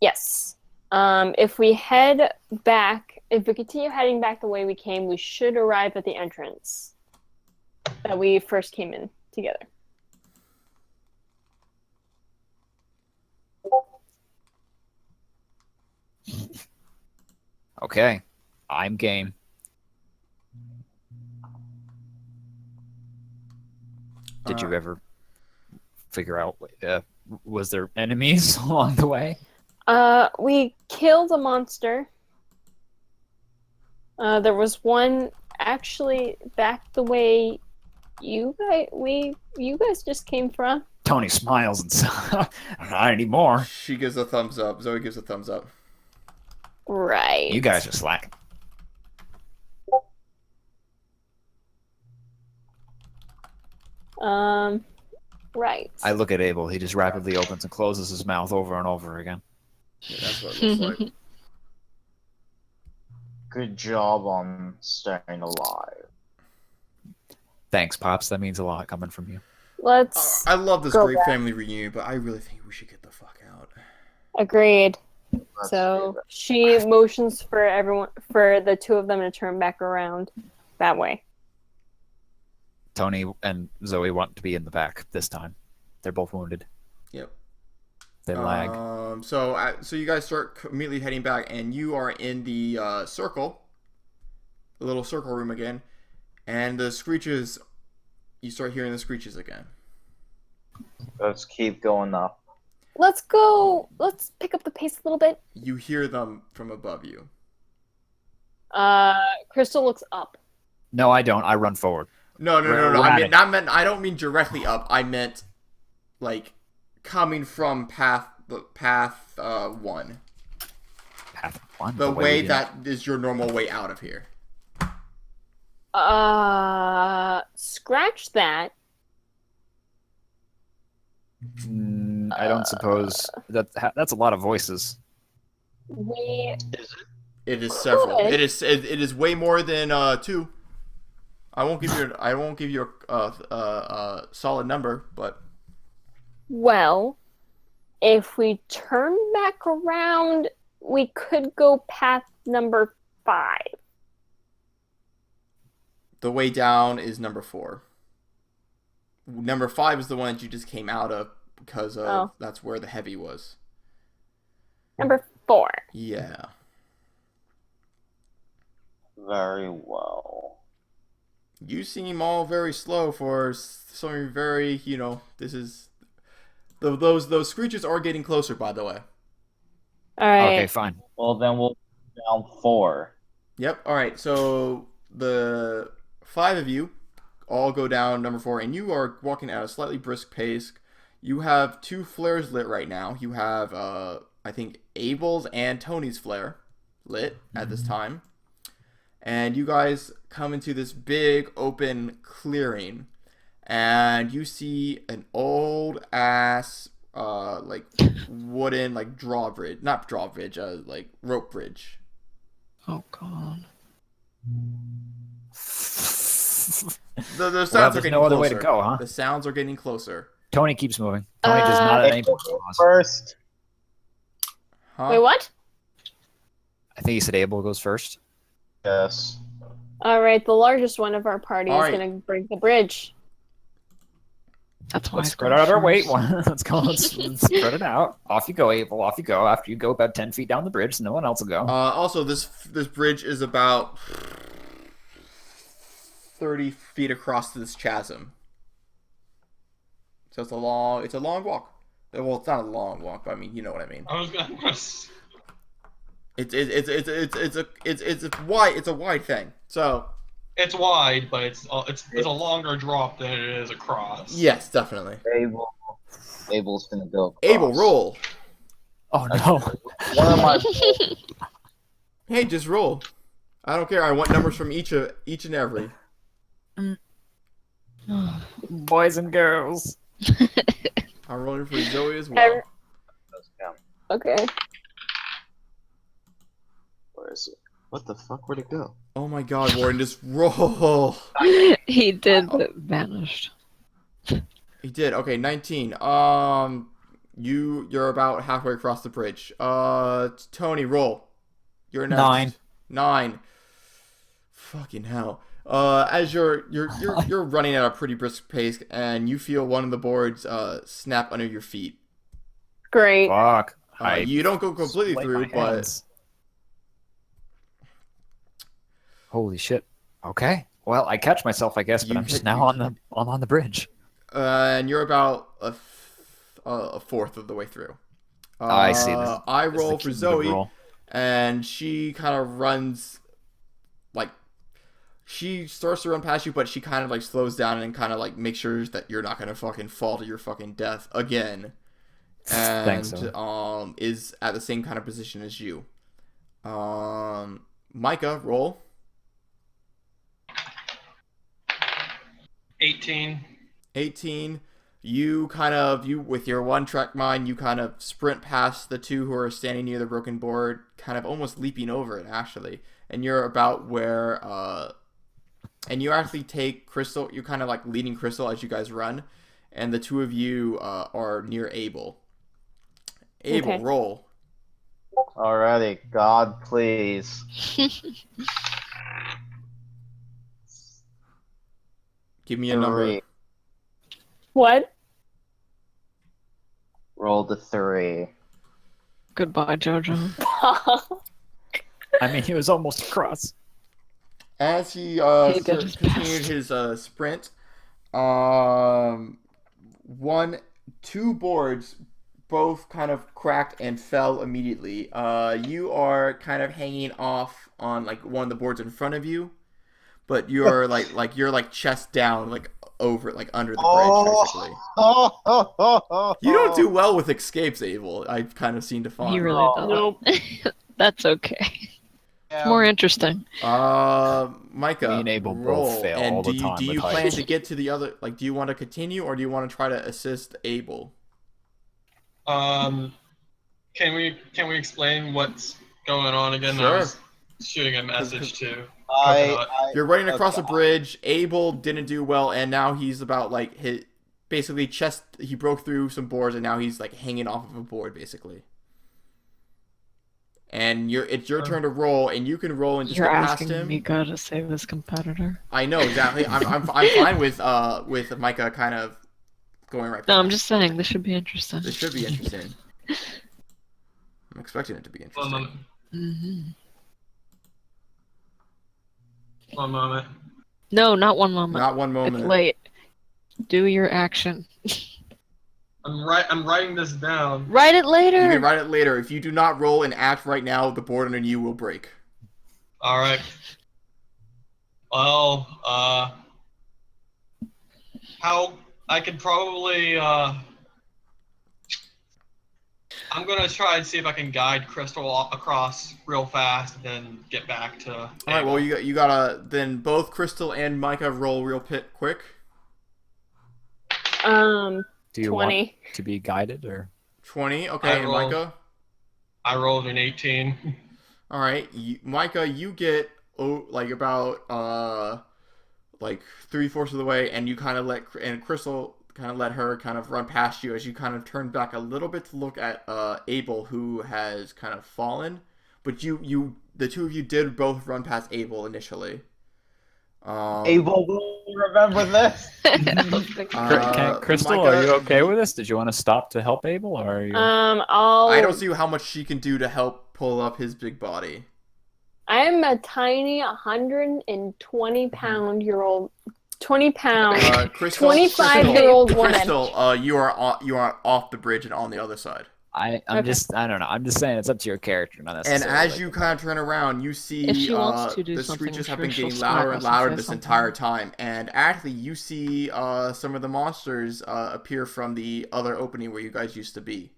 Yes. If we head back, if we continue heading back the way we came, we should arrive at the entrance that we first came in together. Okay. I'm game. Did you ever figure out, was there enemies along the way? We killed a monster. There was one actually back the way you guys just came from. Tony smiles and says, not anymore. She gives a thumbs up. Zoe gives a thumbs up. Right. You guys are slacking. Right. I look at Abel. He just rapidly opens and closes his mouth over and over again. Yeah, that's what it looks like. Good job on staying alive. Thanks, Pops. That means a lot coming from you. Let's I love this go great back. family reunion, but I really think we should get the fuck out. Agreed. Let's So do she motions for the two of them to turn back around that way. Tony and Zoe want to be in the back this time. They're both wounded. Yep. They lag. So you guys start immediately heading back, and you are in the circle, the little circle room again, and the screeches. You start hearing the screeches again. Let's keep going up. Let's go. Let's pick up the pace a little bit. You hear them from above you. Crystal looks up. No, I don't. I run forward. No. Running. I don't mean directly up. I meant like coming from path 1. Path one. The way we that is your normal way out of here. Scratch that. I don't suppose that's a lot of voices. We It is several. Good. It is way more than 2. I won't give you a solid number, but well, if we turn back around, we could go path number 5. the way down is number 4. number 5 is the one that you just came out of because of that's where the heavy was. Number 4. Yeah. Very well. You seem all very slow for something very, this is... Those screeches are getting closer, by the way. All right. Okay, fine. Well, then we'll down 4. Yep, alright, so the 5 of you all go down number 4, and you are walking at a slightly brisk pace. You have 2 flares lit right now. You have, I think, Abel's and Tony's flare lit at this time. And you guys come into this big open clearing, and you see an old ass like wooden like drawbridge, not drawbridge, like rope bridge. Oh god. The sounds Well, are there's getting no other closer. way to go, huh? The sounds are getting closer. Tony keeps moving. Tony does not at any point pause. First. Huh? Wait, what? I think he said Abel goes first. Yes. All right, the largest one of our party All is right. going to break the bridge. That's why Let's I spread go out our weight. first. Let's go. Let's spread it out. Off you go, Abel. Off you go. After you go about 10 feet down the bridge, no one else will go. Also, this bridge is about 30 feet across this chasm. So it's a long walk. Well, it's not a long walk, but I mean, you know what I mean. I was gonna. It's a wide thing. So It's wide, but it's a longer drop than it is across. yes, definitely. Abel's gonna go. Across. Abel, roll. Oh no. One of my Hey, just roll. I don't care. I want numbers from each and every. Boys and girls. I'm rolling for Zoe as well. Okay. Where is it? What the fuck? Where'd it go? Oh my God, Warren, just roll. He did, but vanished. He did. Okay, 19. You're about halfway across the bridge. Tony, roll. You're next. 9. 9. Fucking hell. As you're running at a pretty brisk pace, and you feel one of the boards snap under your feet. Great. Fuck. You don't go completely split through, my but hands. Holy shit. Okay. Well, I catch myself, I guess, but You I'm just hit- now you- on the bridge. and you're about a fourth of the way through. I see. I This is roll the for cube Zoe, roll. and she kind of runs, like, she starts to run past you, but she kind of like slows down and kind of like makes sure that you're not gonna fucking fall to your fucking death again. And Thanks, Zoe. is at the same kind of position as you. Micah, roll. 18. 18. You with your one track mind, you kind of sprint past the 2 who are standing near the broken board, kind of almost leaping over it actually, and you're about where and you actually take Crystal. You're kind of like leading Crystal as you guys run, and the 2 of you are near Abel. Abel, Okay. roll. Alrighty, God, please. Give me a number. 3. What? Roll the 3. Goodbye, Jojo. I mean, he was almost across. As he He did his continued best. his sprint, 2 boards both kind of cracked and fell immediately. You are kind of hanging off on like one of the boards in front of you, but you're like chest down, like over, like under the bridge, basically. You don't do well with escapes, Abel. I've kind of seen to find. He really does. Nope. That's okay. It's more interesting. Micah, Me and Abel both roll. fail And all the do you, time do with you plan heights. to get to the other? Like, do you want to continue, or do you want to try to assist Abel? Can we explain what's going on again? Sure. I was shooting a message to I, Coconut. You're running across a okay. bridge. Abel didn't do well, and now he's about like basically chest. He broke through some boards, and now he's like hanging off of a board, basically. And it's your turn to roll, and you can roll and just You're get past asking him. Micah to save his competitor. I know exactly. I'm fine with Micah kind of going right. No, past. I'm just saying this should be interesting. This should be interesting. I'm expecting it to be One interesting. moment. hmm One moment. No, not one moment. Not one moment. It's late. Do your action. I'm writing this down. Write it later. You can write it later. If you do not roll and act right now, the board under you will break. All right. Well, how I could probably I'm gonna try and see if I can guide Crystal across real fast, and then get back to. All right. Well, you gotta then both Crystal and Micah roll real quick. Do you 20. want to be guided or? 20. Okay, and Micah. I rolled an 18. All right, Micah, you get about like 3/4 of the way, and you kind of and Crystal kind of let her kind of run past you as you kind of turn back a little bit to look at Abel, who has kind of fallen. But the two of you did both run past Abel initially. Abel will remember this. Crystal, Micah, are you okay with this? Did you want to stop to help Abel, or are you? I don't see how much she can do to help pull up his big body. I'm a tiny 120-pound-year-old, 20-pound, Crystal, 25-year-old woman. Crystal, you are off the bridge and on the other side. I don't know. I'm just saying it's up to your character, not And necessarily. as you kind of turn around, you see If she wants to do the something, screeches I'm have been sure getting she'll louder smack and us louder and say this something. entire time. And actually, you see some of the monsters appear from the other opening where you guys used to be.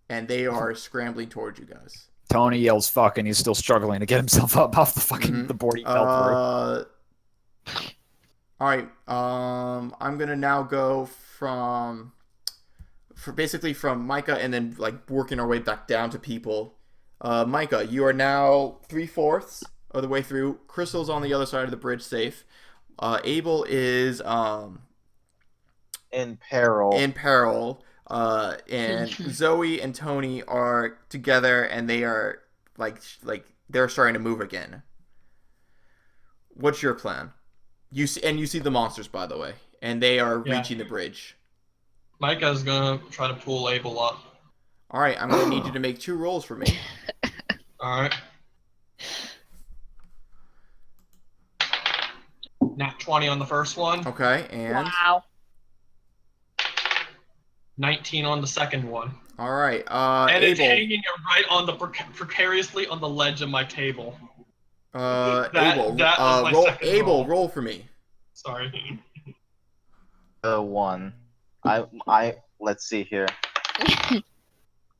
And they are scrambling towards you guys. Tony yells "fuck" and he's still struggling to get himself up off the fucking the board he fell through. All right. I'm gonna now go from Micah and then like working our way back down to people. Micah, you are now 3/4 of the way through. Crystal's on the other side of the bridge, safe. Abel is In peril. And Zoe and Tony are together, and they are like they're starting to move again. What's your plan? You see the monsters, by the way, and they are reaching the bridge. Micah's gonna try to pull Abel up. All right, I'm gonna need you to make 2 rolls for me. All right. Nat 20 on the first one. Okay, and Wow. 19 on the second one. all right, And it's Abel. hanging right on the precariously on the ledge of my table. Abel. that was my roll. second Abel, roll. roll for me. Sorry. 1. Let's see here.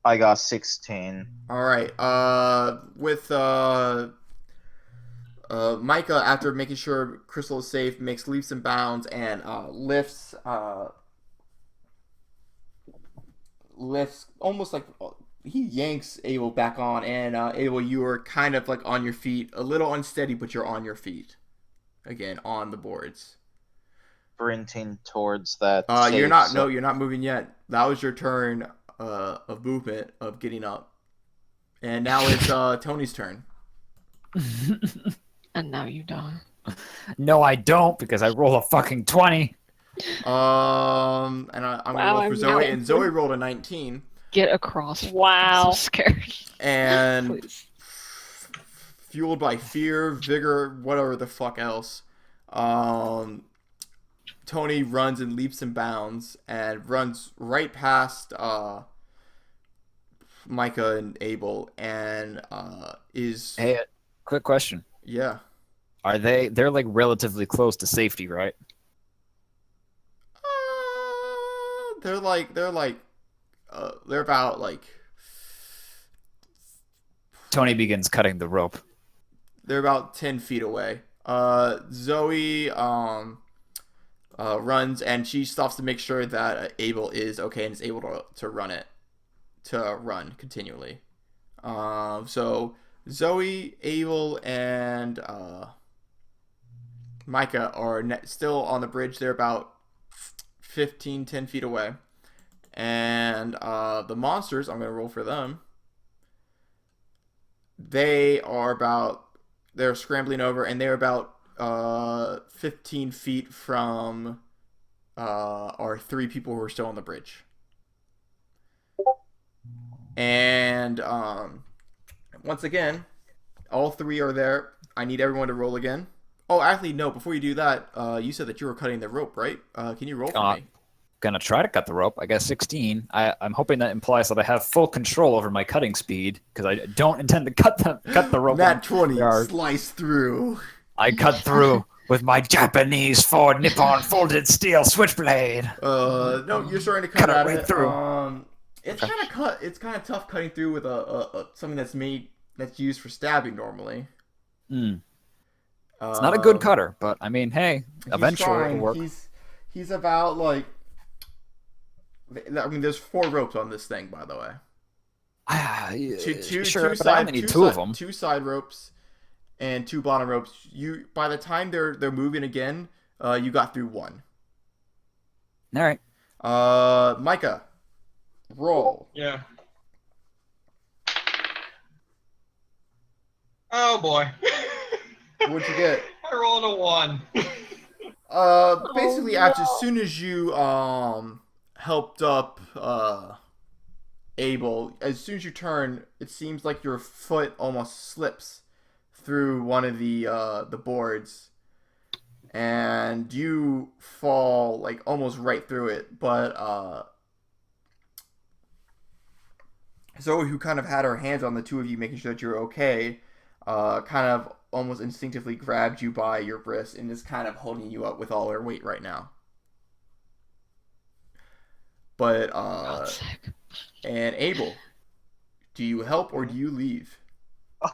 I got 16. All right. With Micah, after making sure Crystal is safe, makes leaps and bounds and lifts almost like he yanks Abel back on, and Abel, you are kind of like on your feet, a little unsteady, but you're on your feet again on the boards. Sprinting towards that. You're not. No, you're not moving yet. That was your turn of movement of getting up, and now it's Tony's turn. And now you die. No, I don't, because I roll a fucking 20. And I'm gonna roll for Zoe, and Zoe rolled a 19. Get across. Wow. I'm so scared. And Please. fueled by fear, vigor, whatever the fuck else, Tony runs and leaps and bounds and runs right past Micah and Abel, and is Hey, quick question. yeah. They're like relatively close to safety, right? They're about like Tony begins cutting the rope. they're about 10 feet away. Zoe runs, and she stops to make sure that Abel is okay and is able to run continually. So Zoe, Abel, and Micah are still on the bridge. They're about 10 feet away. And the monsters, I'm going to roll for them. they're scrambling over, and they're about 15 feet from our 3 people who are still on the bridge. And once again, all 3 are there. I need everyone to roll again. Oh, actually, no. Before you do that, you said that you were cutting the rope, right? Can you roll for me? Gonna try to cut the rope. I got 16. I'm hoping that implies that I have full control over my cutting speed, because I don't intend to cut the rope. Nat 20, slice through. I cut through with my Japanese Ford Nippon folded steel switchblade. No, you're starting to cut it at right it. through. It's kind of tough cutting through with a something that's used for stabbing normally. It's not a good cutter, but I mean, hey, eventually it'll work. He's about like. I mean, there's 4 ropes on this thing, by the way. Sure, but I only need 2 of them. 2 side ropes and 2 bottom ropes. By the time they're moving again, you got through 1. All right. Micah, roll. Yeah. Oh boy. What'd you get? I rolled a 1. Basically, as soon as you helped up Abel, as soon as you turn, it seems like your foot almost slips through one of the boards, and you fall like almost right through it. But Zoe, who kind of had her hands on the 2 of you, making sure that you're okay, kind of almost instinctively grabbed you by your wrist and is kind of holding you up with all her weight right now. But and Abel, do you help or do you leave?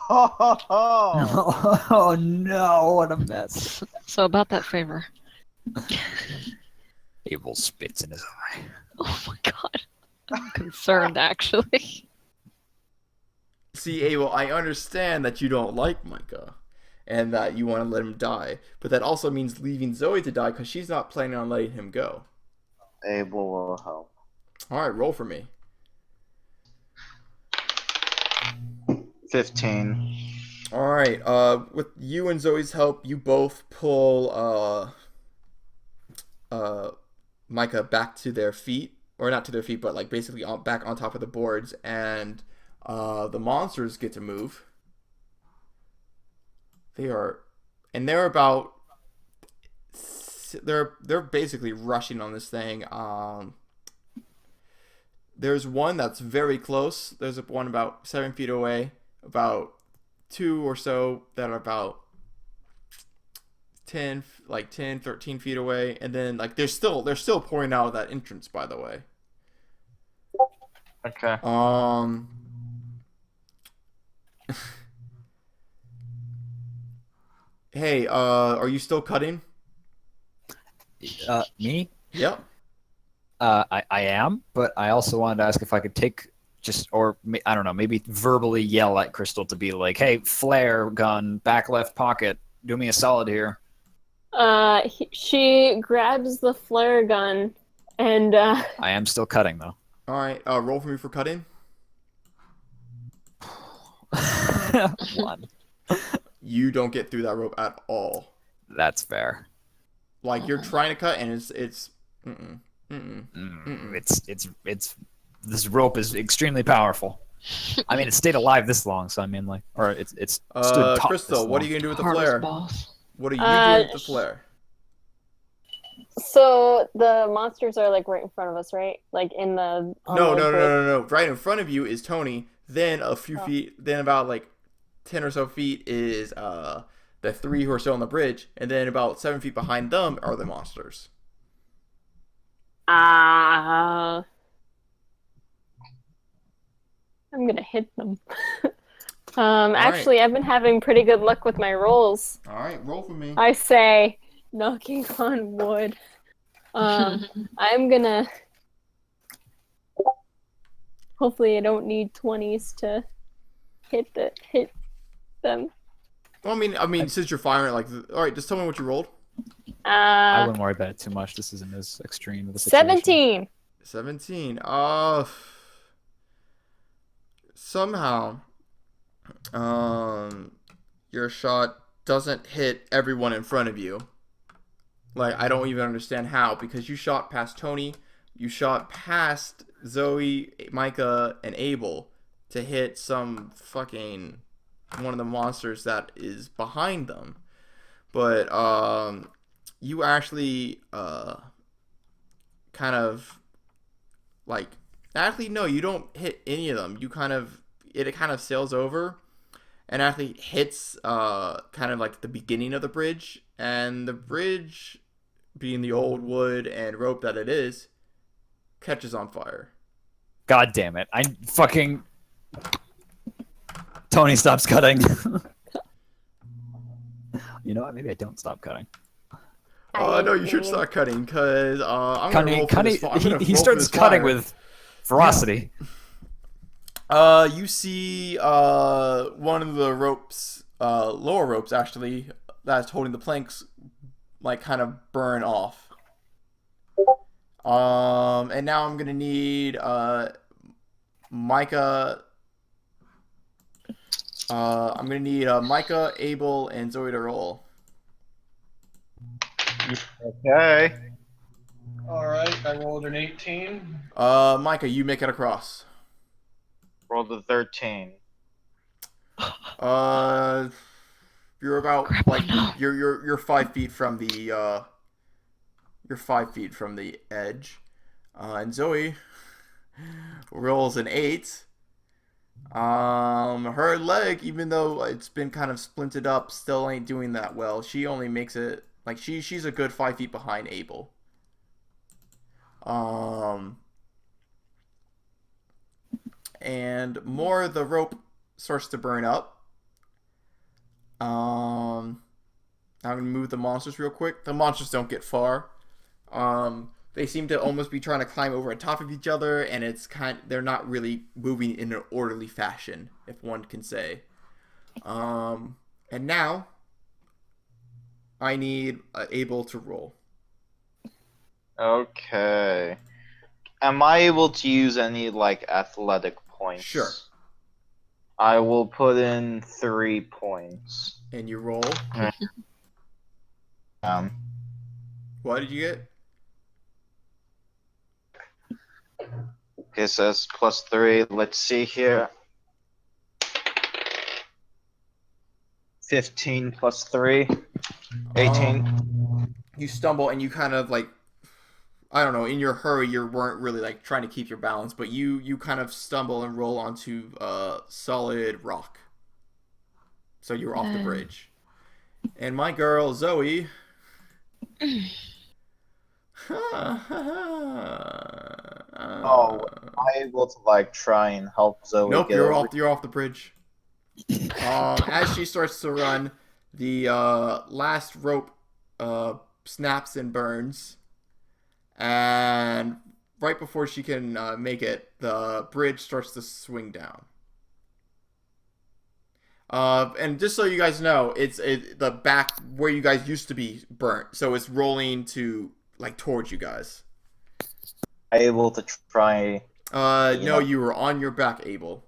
Oh no, what a mess. So about that favor. Abel spits in his eye. Oh my god. I'm concerned, actually. See, Abel, I understand that you don't like Micah and that you want to let him die, but that also means leaving Zoe to die because she's not planning on letting him go. Abel will help. Alright, roll for me. 15. Alright, with you and Zoe's help, you both pull Micah back to their feet. Or not to their feet, but like basically back on top of the boards, and the monsters get to move. They're basically rushing on this thing. There's one that's very close. There's one about 7 feet away. About 2 or so that are about 10, 13 feet away. And then like they're still pouring out of that entrance, by the way. Okay. Hey, are you still cutting? Me? Yep. I am, but I also wanted to ask if I could take I don't know, maybe verbally yell at Crystal to be like, hey, flare gun, back left pocket, do me a solid here. She grabs the flare gun and I am still cutting, though. Alright, roll for me for cutting. 1. You don't get through that rope at all. That's fair. Like, you're trying to cut, and it's this rope is extremely powerful. I mean, it stayed alive this long, so I mean, like, or it's stood taut. Crystal, what are you gonna do with the Hard as flare? balls. What are you doing with the flare? so the monsters are like right in front of us, right? Like in the No. Right in front of you is Tony. Then a few feet, then about like 10 or so feet is the 3 who are still on the bridge, and then about 7 feet behind them are the monsters. I'm gonna hit them. Actually, I've been having pretty good luck with my rolls. All right, roll for me. I say, knocking on wood. I'm gonna. Hopefully, I don't need 20s to hit them. Well, I mean, since you're firing, like, all right, just tell me what you rolled. I wouldn't worry about it too much. This isn't as extreme of a situation. 17. 17. Somehow, your shot doesn't hit everyone in front of you. Like, I don't even understand how, because you shot past Tony, you shot past Zoe, Micah, and Abel to hit some fucking one of the monsters that is behind them. But you actually kind of like actually no, you don't hit any of them. You kind of it kind of sails over and actually hits kind of like the beginning of the bridge, and the bridge, being the old wood and rope that it is, catches on fire. God damn it! I fucking Tony stops cutting. You know what? Maybe I don't stop cutting. No, you should start cutting, because I'm gonna roll for this. He starts cutting with ferocity. You see one of the ropes, lower ropes actually, that's holding the planks, like kind of burn off. And now I'm gonna need Micah. I'm gonna need Micah, Abel, and Zoe to roll. Okay. All right, I rolled an 18. Micah, you make it across. Roll the 13. You're about Crap, like no. you're 5 feet from the you're 5 feet from the edge. And Zoe rolls an 8. Her leg, even though it's been kind of splinted up, still ain't doing that well. She only makes it like she's a good 5 feet behind Abel. And more of the rope starts to burn up. I'm gonna move the monsters real quick. The monsters don't get far. They seem to almost be trying to climb over on top of each other, and they're not really moving in an orderly fashion, if one can say. And now I need Abel to roll. Okay. Am I able to use any like athletic points? Sure. I will put in 3 points. And you roll. What did you get? Okay, so that's +3. Let's see here. 15 plus 3. 18. You stumble and you kind of like, I don't know, in your hurry you weren't really like trying to keep your balance, but you kind of stumble and roll onto solid rock. So you're off the bridge. And my girl Zoe Oh, am I able to like try and help Zoe? Nope, get you're over? off the bridge. As she starts to run, the last rope snaps and burns, and right before she can make it, the bridge starts to swing down. And just so you guys know, it's the back where you guys used to be burnt, so it's rolling to like towards you guys. Able to try. No, you were on your back, Abel.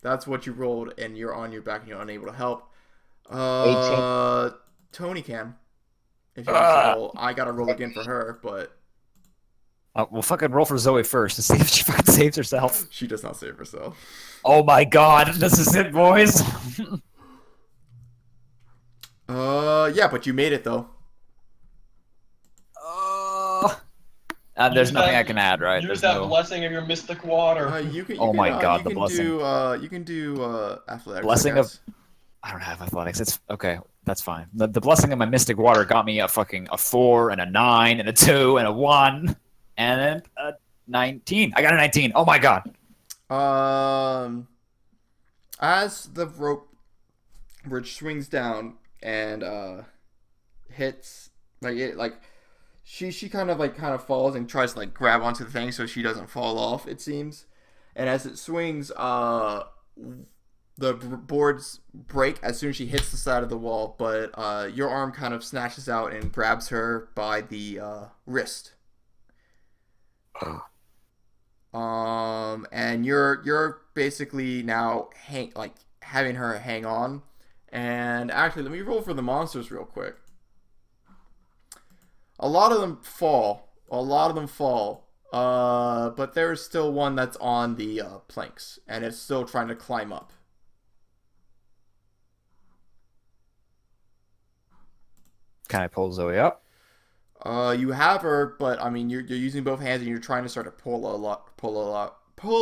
That's what you rolled, and you're on your back and you're unable to help. 18. Tony can. If you want to roll. I gotta roll again for her, but We'll fucking roll for Zoe first to see if she fucking saves herself. she does not save herself. Oh my god, this is it, boys. Yeah, but you made it though. There's nothing I can add, right? Use There's that blessing of your mystic water. You can. Oh my god, the can blessing. You can do athletics. Blessing of. I don't have athletics. It's okay. That's fine. The blessing of my mystic water got me a 4 and a 9 and a 2 and a 1 and a 19. I got a 19. Oh my god. As the rope bridge swings down and hits she kind of falls and tries to like grab onto the thing so she doesn't fall off, it seems. And as it swings, the boards break as soon as she hits the side of the wall, but your arm kind of snatches out and grabs her by the wrist. And you're basically now having her hang on. And actually, let me roll for the monsters real quick. A lot of them fall. But there's still one that's on the planks, and it's still trying to climb up. Can I pull Zoe up? You have her, but I mean, you're using both hands, and you're trying to start to pull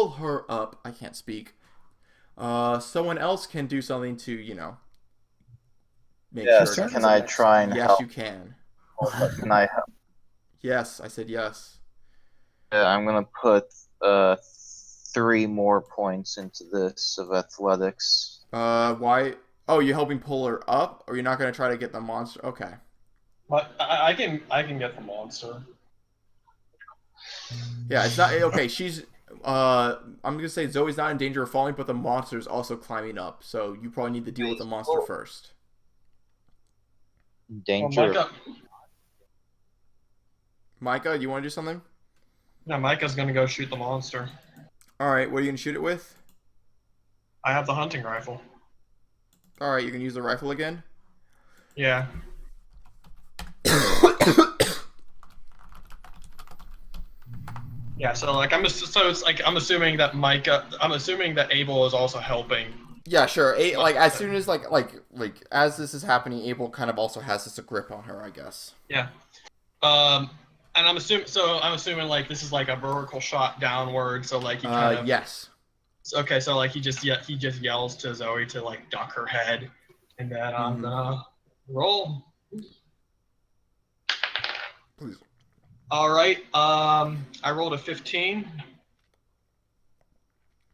her up. I can't speak. Someone else can do something to, make Yes, sure. can I try and Yes, help? you can. Can I help? Yes, I said yes. Yeah, I'm gonna put 3 more points into this of athletics. Why? Oh, you're helping pull her up, or you're not gonna try to get the monster? Okay. But I can get the monster. Yeah, it's not okay. She's. I'm gonna say Zoe's not in danger of falling, but the monster's also climbing up. So you probably need to deal with the monster first. Well, Danger. Micah, you want to do something? Micah's gonna go shoot the monster. All right. What are you gonna shoot it with? I have the hunting rifle. All right. You can use the rifle again. Yeah. Yeah, so like I'm assuming that Abel is also helping. Yeah, sure. As soon as as this is happening, Abel kind of also has this a grip on her, I guess. Yeah. And I'm assuming like this is like a vertical shot downward, so like he kind of yes. Okay, so like he just yells to Zoe to like duck her head, and then I'm gonna roll. Please. All right. I rolled a 15.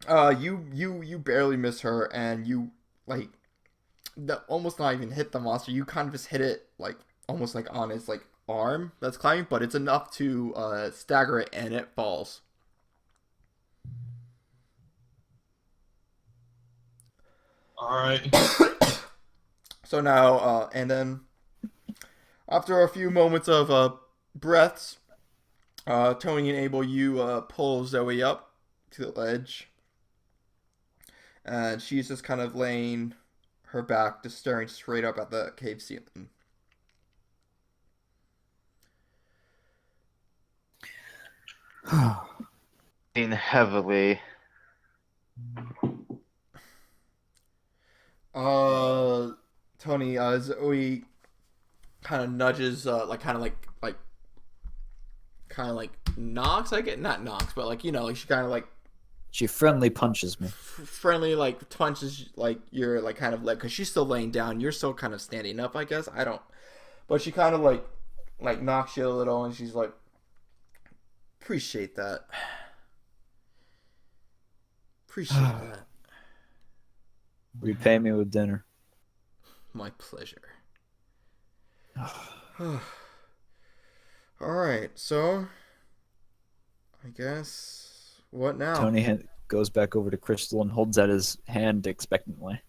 You barely miss her, and you almost not even hit the monster. You kind of just hit it almost on its arm that's climbing, but it's enough to stagger it, and it falls. All right. So now, and then after a few moments of breaths, Tony and Abel, you pull Zoe up to the ledge, and she's just kind of laying her back, just staring straight up at the cave ceiling. Being heavily. Tony, Zoe kind of nudges, knocks, I get not knocks, but she kind of She friendly punches me. friendly punches your kind of leg, because she's still laying down, you're still kind of standing up, I guess. I don't, but she kind of knocks you a little, and she's like, appreciate that. Appreciate that. Repay me with dinner. My pleasure. Alright, so I guess what now? Tony goes back over to Crystal and holds out his hand expectantly.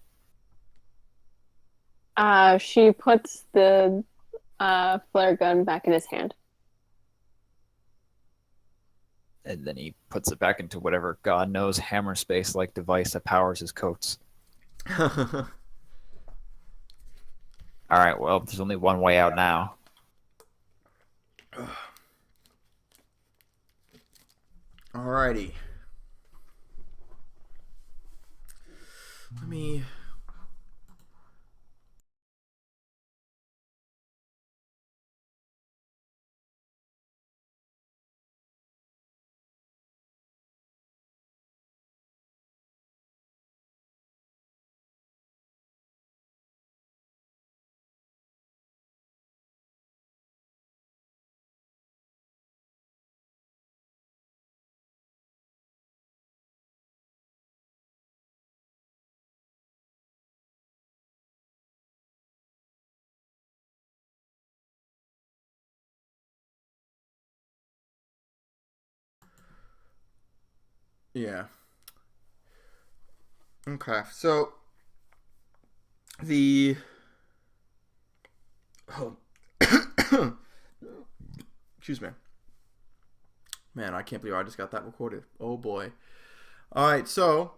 She puts the flare gun back in his hand. And then he puts it back into whatever God knows hammer space like device that powers his coats. Alright, well, there's only one way out now. Alrighty. Let me... Yeah. Okay, so the excuse me. Man, I can't believe I just got that recorded. Oh boy. All right, so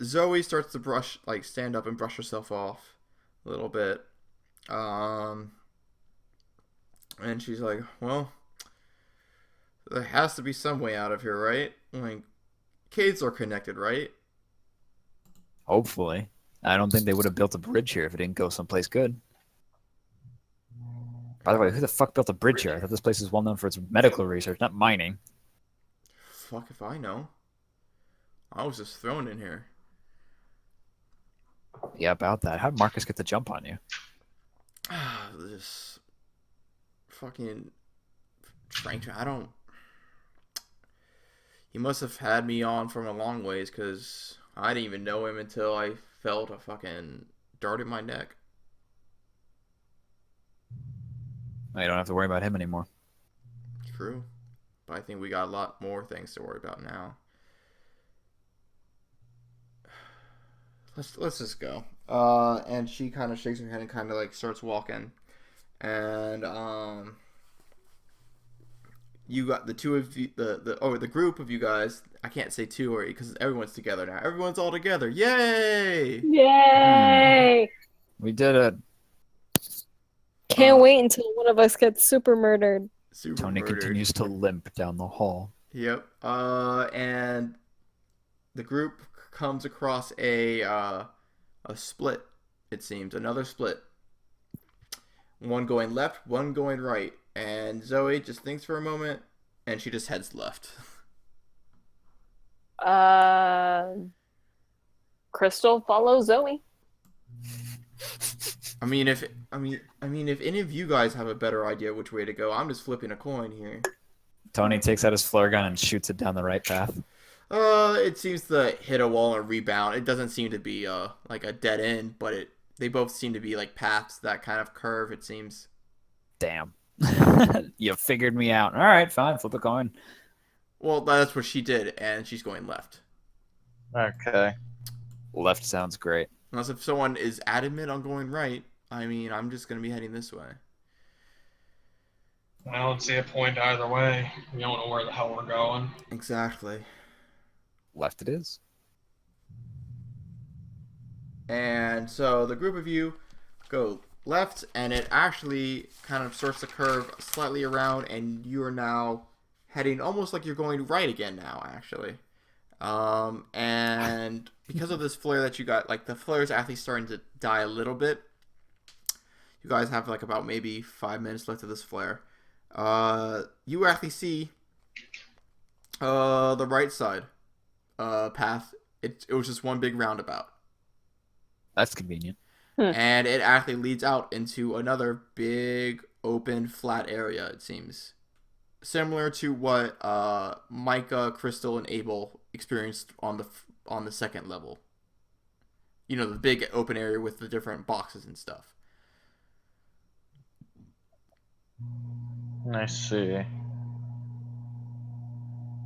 Zoe starts to stand up and brush herself off a little bit. And she's like, well, there has to be some way out of here, right? Like, caves are connected, right? Hopefully. I don't think they would have built a bridge here if it didn't go someplace good. By the way, who the fuck built a bridge here? I thought this place is well known for its medical research, not mining. Fuck if I know. I was just thrown in here. Yeah, about that. How did Marcus get the jump on you? This fucking Frank. I don't. He must have had me on from a long ways because I didn't even know him until I felt a fucking dart in my neck. I don't have to worry about him anymore. True. But I think we got a lot more things to worry about now. Let's just go. And she kind of shakes her head and kind of like starts walking. And you got the two of you, the group of you guys. I can't say two or because everyone's together now. Everyone's all together. Yay! Yay! We did it. Can't wait until one of us gets super murdered. Tony continues to limp down the hall. Yep. And the group comes across a split. It seems another split. One going left, one going right. And Zoe just thinks for a moment, and she just heads left. Crystal follows Zoe. I mean, if any of you guys have a better idea which way to go, I'm just flipping a coin here. Tony takes out his flare gun and shoots it down the right path. It seems to hit a wall and rebound. It doesn't seem to be like a dead end, but they both seem to be like paths that kind of curve. It seems. Damn. You figured me out. All right, fine. Flip a coin. Well, that's what she did, and she's going left. Okay. Left sounds great. Unless if someone is adamant on going right, I mean, I'm just going to be heading this way. I don't see a point either way. We don't know where the hell we're going. Exactly. Left it is. And so the group of you go left, and it actually kind of starts to curve slightly around, and you are now heading almost like you're going right again now, actually. And because of this flare that you got, like the flare is actually starting to die a little bit. You guys have like about maybe 5 minutes left of this flare. You actually see the right side path. It was just one big roundabout. That's convenient. And it actually leads out into another big, open, flat area, it seems. Similar to what Micah, Crystal, and Abel experienced on the second level. You know, the big open area with the different boxes and stuff. I see.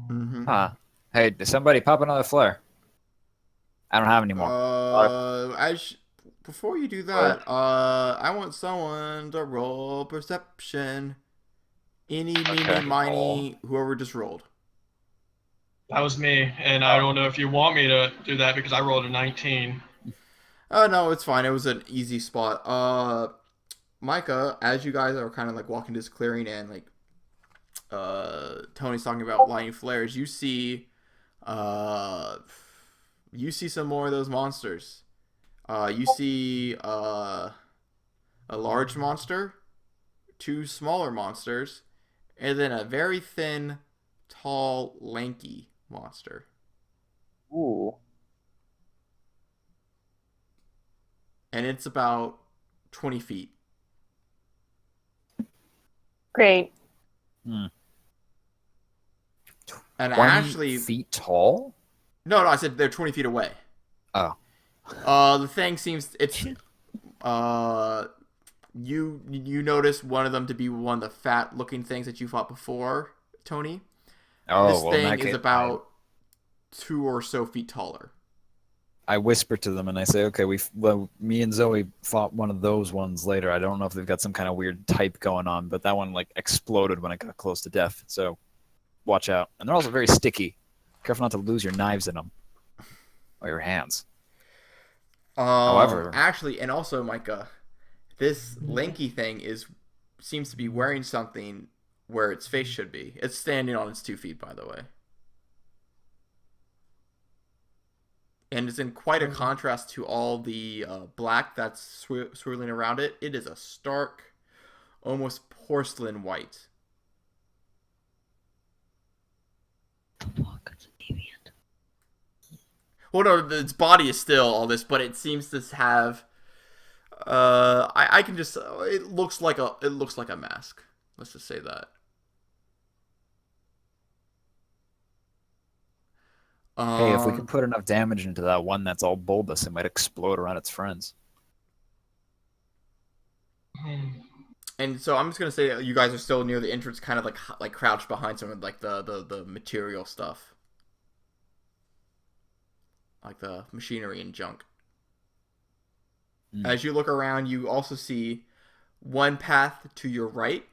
Mm-hmm. Huh. Hey, did somebody pop another flare? I don't have any more. Before you do that, I want someone to roll perception. Eeny, meeny, miny, whoever just rolled. That was me, and I don't know if you want me to do that because I rolled a 19. No, it's fine. It was an easy spot. Micah, as you guys are kind of like walking this clearing and like Tony's talking about lighting flares, you see some more of those monsters. You see a large monster, two smaller monsters, and then a very thin, tall, lanky monster. Ooh. And it's about 20 feet. Great. And 20 actually, feet tall? no, I said they're 20 feet away. Oh. The thing seems you notice one of them to be one of the fat looking things that you fought before, Tony. Oh, This well, in that thing case, is about 2 or so feet taller. I whisper to them and I say, okay, me and Zoe fought one of those ones later. I don't know if they've got some kind of weird type going on, but that one like exploded when it got close to death. So watch out. And they're also very sticky. Careful not to lose your knives in them. or your hands. However, actually, and also, Micah, this lanky thing seems to be wearing something where its face should be. It's standing on its 2 feet, by the way. And it's in quite a contrast to all the black that's swirling around it. It is a stark, almost porcelain white. The fuck is a deviant? Well, no, its body is still all this, but it seems to have. I can just. It looks like a mask. Let's just say that. hey, if we can put enough damage into that one that's all bulbous, it might explode around its friends. And so I'm just gonna say you guys are still near the entrance, kind of like crouched behind some of like the material stuff, like the machinery and junk. As you look around, you also see one path to your right,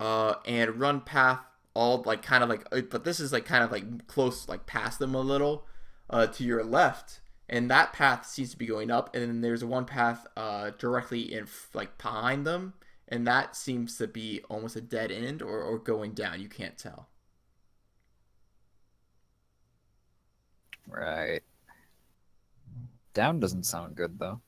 and one path all like kind of like, but this is like kind of like close, like past them a little, to your left, and that path seems to be going up, and then there's one path directly in like behind them, and that seems to be almost a dead end or going down. You can't tell. Right. Down doesn't sound good though.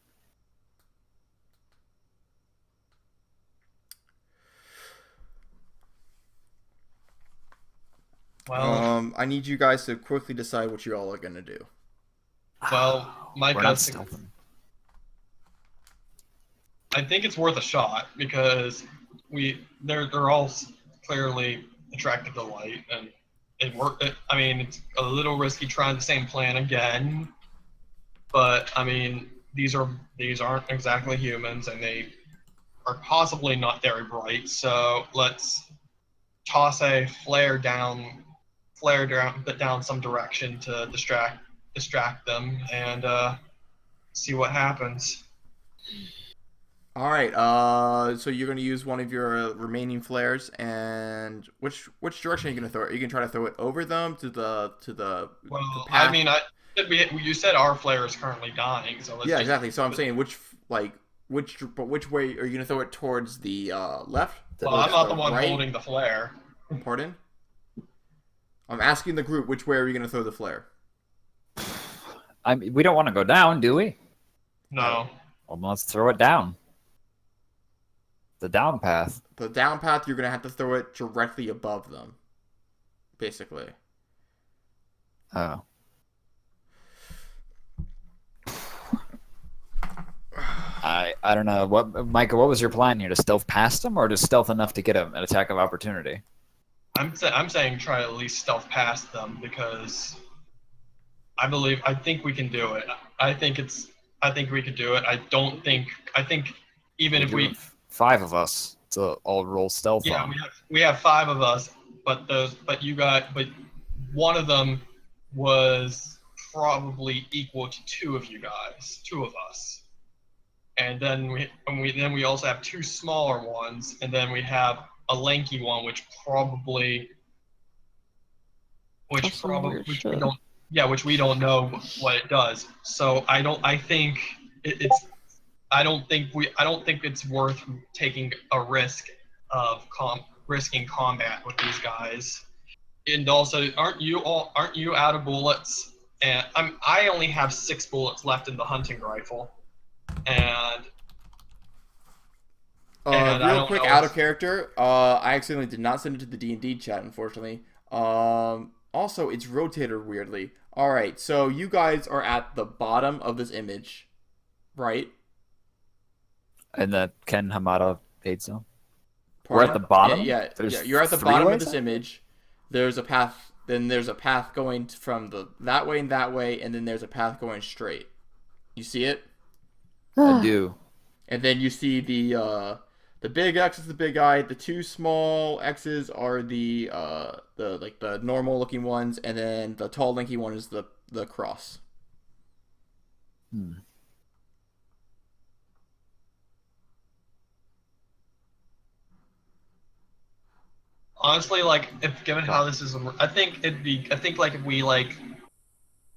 Well, I need you guys to quickly decide what you all are gonna do. well, Micah, We're not stealthing. I think it's worth a shot because they're all clearly attracted to light, and I mean, it's a little risky trying the same plan again, but I mean, these aren't exactly humans, and they are possibly not very bright. So let's toss a flare down some direction to distract them, and see what happens. All right. So you're gonna use one of your remaining flares, and which direction are you gonna throw it? Are you gonna try to throw it over them to the Well, path? I mean, you said our flare is currently dying, so let's Yeah, just, exactly. So I'm saying which way are you gonna throw it towards the left? Well, I'm not the Towards one right? holding the flare. Pardon? I'm asking the group which way are you gonna throw the flare? I mean, we don't want to go down, do we? No. Well, let's throw it down. The down path. The down path, you're gonna have to throw it directly above them, basically. Oh. I don't know. Micah, what was your plan here? To stealth past them, or to stealth enough to get an attack of opportunity? I'm saying try at least stealth past them because I think we can do it. I think we could do it. I think even if we 5 of us to all roll stealth yeah, on. we have 5 of us, but one of them was probably equal to 2 of you guys, 2 of us. And then we also have 2 smaller ones, and then we have a lanky one, which we don't know what it does. So I don't think it's worth taking a risk of risking combat with these guys. And also, aren't you out of bullets? And I only have 6 bullets left in the hunting rifle. And Real quick, out of character, I accidentally did not send it to the D&D chat, unfortunately. Also, it's rotated weirdly. Alright, so you guys are at the bottom of this image, right? And the Ken Hamada paid zone. We're at the bottom? Yeah, you're at the bottom of this image. There's a path, then there's a path going from that way, and then there's a path going straight. You see it? I do. And then you see the big X is the big eye. The 2 small X's are the normal looking ones, and then the tall lanky one is the cross. honestly, like, if given how this is, I think like if we like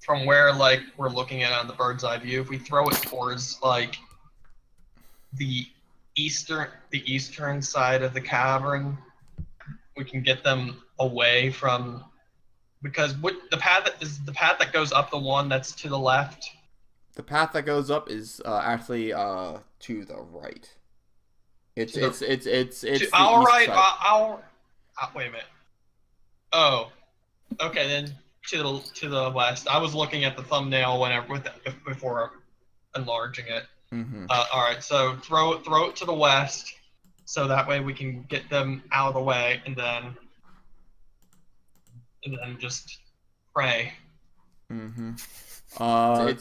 from where like we're looking at it on the bird's eye view, if we throw it towards like the eastern side of the cavern, we can get them away from, because the path that goes up the one that's to the left. The path that goes up is actually to the right. It's To the- it's the All east right, side. wait a minute. Oh, okay, then to the west. I was looking at the thumbnail before enlarging it. Mm-hmm. All right, so throw it to the west, so that way we can get them out of the way, and then just pray. Mm-hmm. Our-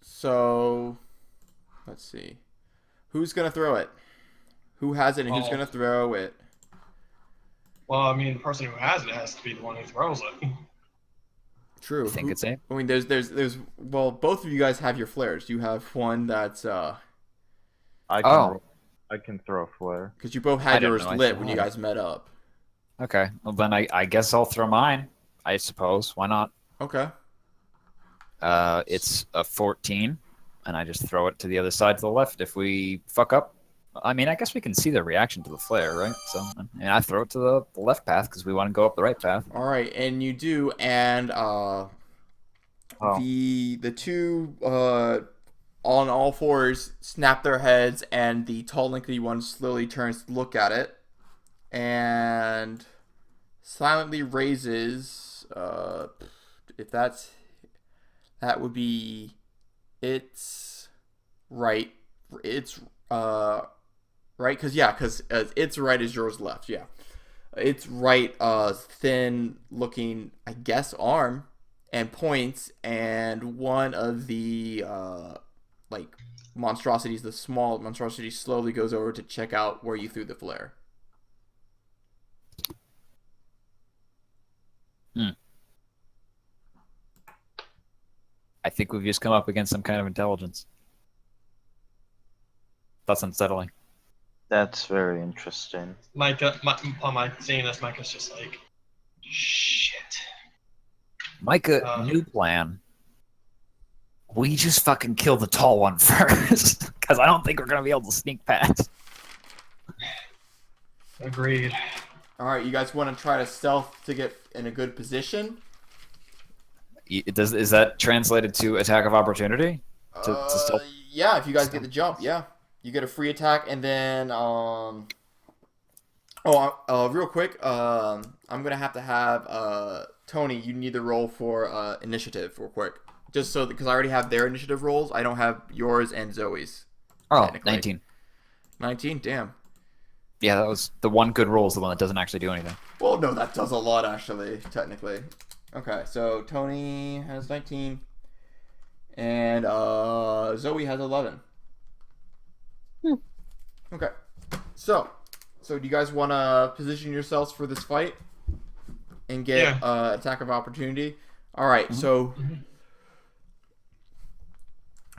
So, let's see. Who's gonna throw it? Who has it and who's Oh. gonna throw it? Well, I mean, the person who has it has to be the one who throws it. True. I think it's Abe. I mean, there's. Well, both of you guys have your flares. You have one that's I can throw a flare. because you both I had didn't yours know I lit still when you had it. guys met up. Okay. Well, then I guess I'll throw mine. I suppose. Why not? Okay. It's a 14, and I just throw it to the other side to the left. If we fuck up, I mean, I guess we can see the reaction to the flare, right? So, and I throw it to the left path because we want to go up the right path. All right, and you do, and Oh. the two on all fours snap their heads, and the tall, lanky one slowly turns to look at it, and silently raises. If that would be its right. It's right, because its right is yours left. Yeah, its right thin looking, I guess, arm and points, and one of the like monstrosities, the small monstrosity, slowly goes over to check out where you threw the flare. I think we've just come up against some kind of intelligence. That's unsettling. That's very interesting. Micah, upon my seeing this, Micah's just like, shit. Micah, new plan. We just fucking kill the tall one first, because I don't think we're gonna be able to sneak past. Agreed. All right, you guys want to try to stealth to get in a good position? Is that translated to attack of opportunity? To stealth? Yeah, if you guys get the jump, yeah, you get a free attack, and then real quick, I'm gonna have Tony. You need to roll for initiative real quick, just so because I already have their initiative rolls. I don't have yours and Zoe's. Oh, 19. 19, damn. Yeah, that was the one good roll is the one that doesn't actually do anything. Well, no, that does a lot actually, technically. Okay, so Tony has 19, and Zoe has 11. Okay, so do you guys want to position yourselves for this fight and get attack of opportunity? All right, so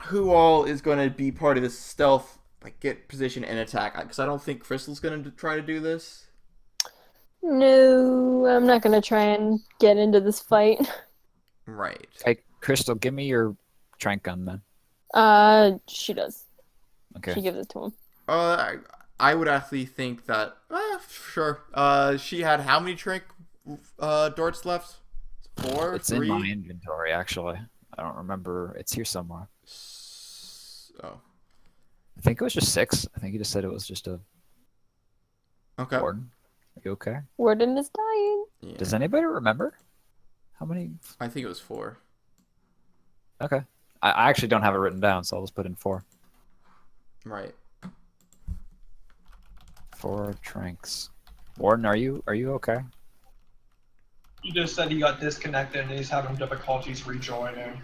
who all is going to be part of this stealth, like get position and attack? Because I don't think Crystal's going to try to do this. No, I'm not gonna try and get into this fight. Right. Hey, Crystal, give me your trank gun then. She does. Okay. She gives it to him. I would actually think that. Sure. She had how many trank darts left? 4, It's 3? in my inventory, actually. I don't remember. It's here somewhere. Oh. I think it was just 6. I think you just said it was just a Okay. warden. Are you okay? Warden is dying. Yeah. Does anybody remember how many? I think it was 4. Okay. I actually don't have it written down, so I'll just put in 4. Right. 4 tranks. Warden, are you okay? He just said he got disconnected and he's having difficulties rejoining.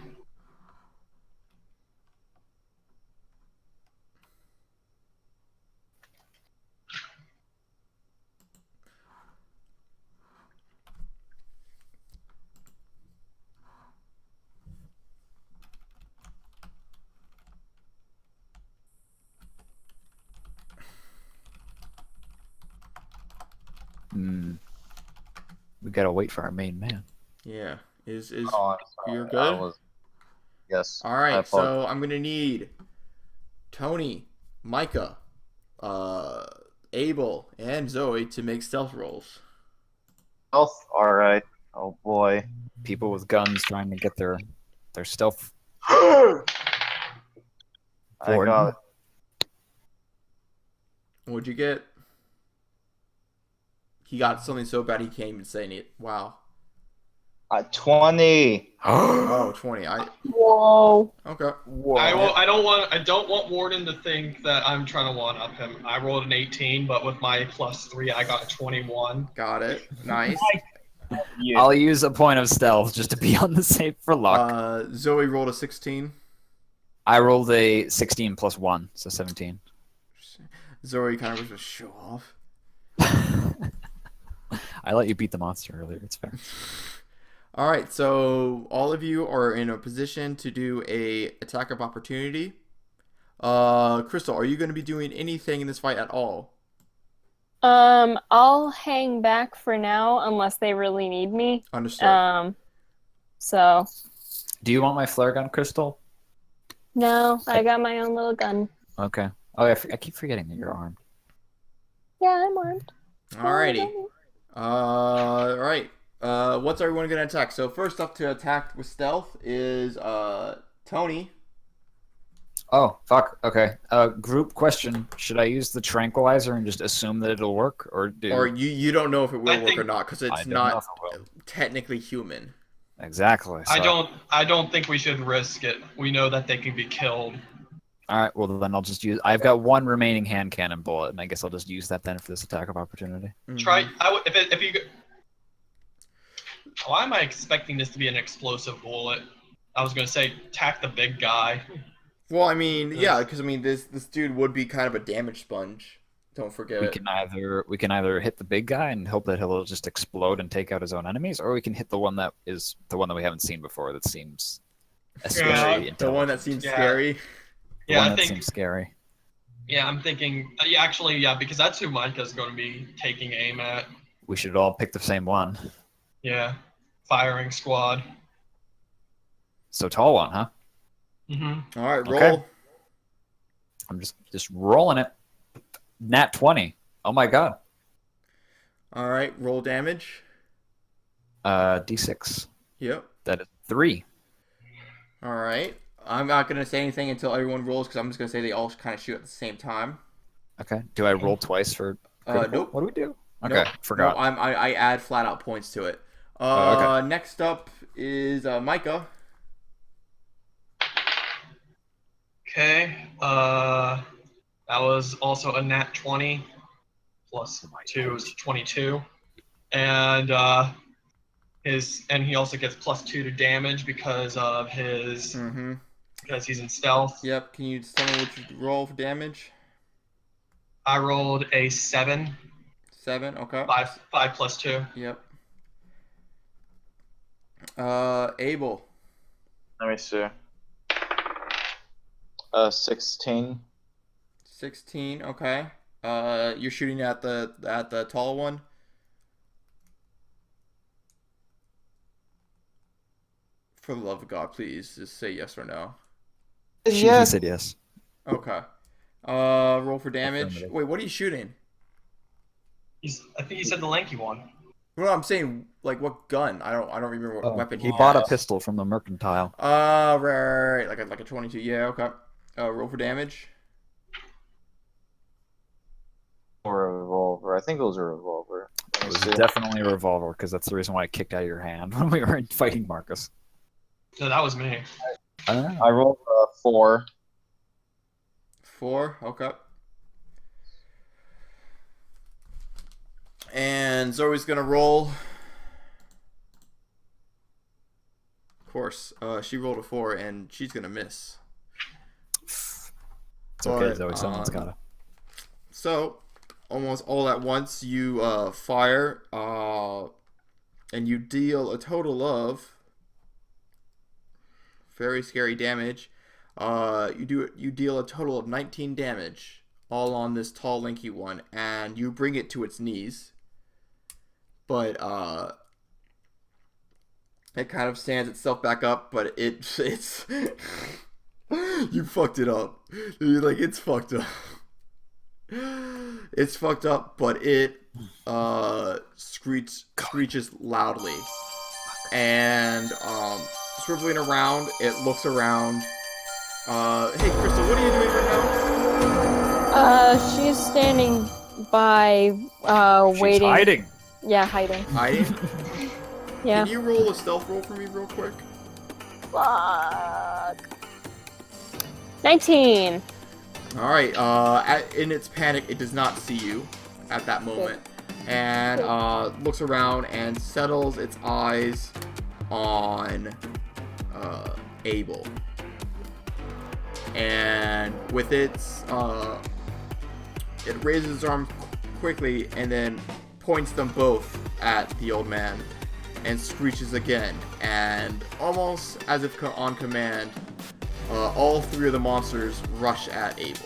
We gotta wait for our main man. Yeah. Is Oh, I'm sorry. you're I good? was- Yes. All I right. apologize. So I'm gonna need Tony, Micah, Abel, and Zoe to make stealth rolls. Health. All right. Oh boy. People with guns trying to get their stealth. I Ford. got it. What'd you get? He got something so bad he can't even say it. Wow. 20. Oh, 20. Whoa. Okay. Whoa. I don't want Warden to think that I'm trying to one up him. I rolled an 18, but with my +3, I got a 21. Got it. Nice. I'll use a point of stealth just to be on the safe for luck. Zoe rolled a 16. I rolled a 16 plus 1, so 17. Zoe kind of was just show off. I let you beat the monster earlier. It's fair. All right, so all of you are in a position to do a attack of opportunity. Crystal, are you going to be doing anything in this fight at all? I'll hang back for now unless they really need me. Understood. So Do you want my flare gun, Crystal? no, I got my own little gun. Okay. Oh, I keep forgetting that you're armed. Yeah, I'm armed. Alrighty. Alright. What's everyone going to attack? So first up to attack with stealth is Tony. Oh, fuck. Okay. Group question. Should I use the tranquilizer and just assume that it'll work? Or You don't know if it will I work think- or not because I it's don't know not if it will. technically human. Exactly. So, I don't think we should risk it. We know that they can be killed. All right. Well, then I'll just use. I've got one remaining hand cannon bullet, and I guess I'll just use that then for this attack of opportunity. Mhm. Try. If you. Why am I expecting this to be an explosive bullet? I was gonna say attack the big guy. Well, I mean, yeah, because I mean, this dude would be kind of a damage sponge. Don't forget We it. can either hit the big guy and hope that he'll just explode and take out his own enemies, or we can hit the one that we haven't seen before. That seems especially The one that intelligent. seems Yeah. scary. The Yeah, one I that think. seems scary. Yeah, I'm thinking. Yeah, actually, yeah, because that's who Micah's going to be taking aim at. We should all pick the same one. Yeah, firing squad. So tall one, huh? Mm-hmm. All right, roll. Okay. I'm just rolling it. Nat 20. Oh my god. All right, roll damage. D6. Yep. That is 3. All right. I'm not gonna say anything until everyone rolls because I'm just gonna say they all kind of shoot at the same time. Okay. Do I roll twice for critical? Nope. What do we do? Okay, Nope. forgot. Nope, I add flat out points to it. Oh, okay. Next up is Micah. Okay. That was also a nat 20 plus 2 is 22, and he also gets +2 to damage because of his Mm-hmm. because he's in stealth. Yep. Can you just tell me what you roll for damage? I rolled a 7, 7. Okay. 5 plus 2. Yep. Abel. Let me see. 16. 16. Okay. You're shooting at the tall one. For the love of God, please just say yes or no. He said yes. Okay. Roll for damage. Affirmative. Wait, what are you shooting? I think he said the lanky one. No, I'm saying like what gun? I don't remember what weapon He he bought a has. pistol from the mercantile. Right. Like a 22. Yeah, okay. Roll for damage. Or a revolver. I think it was a revolver. Let It me was see. definitely a revolver because that's the reason why I kicked out of your hand when we were fighting Marcus. No, that was me. I rolled a 4. 4. Okay. And Zoe's gonna roll. Of course, she rolled a 4, and she's gonna miss. It's okay, But, Zoe. Someone's gotta. So, almost all at once, you fire, and you deal a total of very scary damage. You deal a total of 19 damage, all on this tall, lanky one, and you bring it to its knees. But It kind of stands itself back up, but it's you fucked it up. Like, it's fucked up. It's fucked up, but it screeches loudly, and swiveling around, it looks around. Hey Crystal, what are you doing right now? She's standing by, waiting. She's hiding. Yeah, hiding. Hiding? Yeah. Can you roll a stealth roll for me real quick? Fuck. 19. Alright, in its panic, it does not see you at that moment. And looks around and settles its eyes on Abel. And with its, it raises its arm quickly and then points them both at the old man and screeches again. And almost as if on command, all three of the monsters rush at Abel.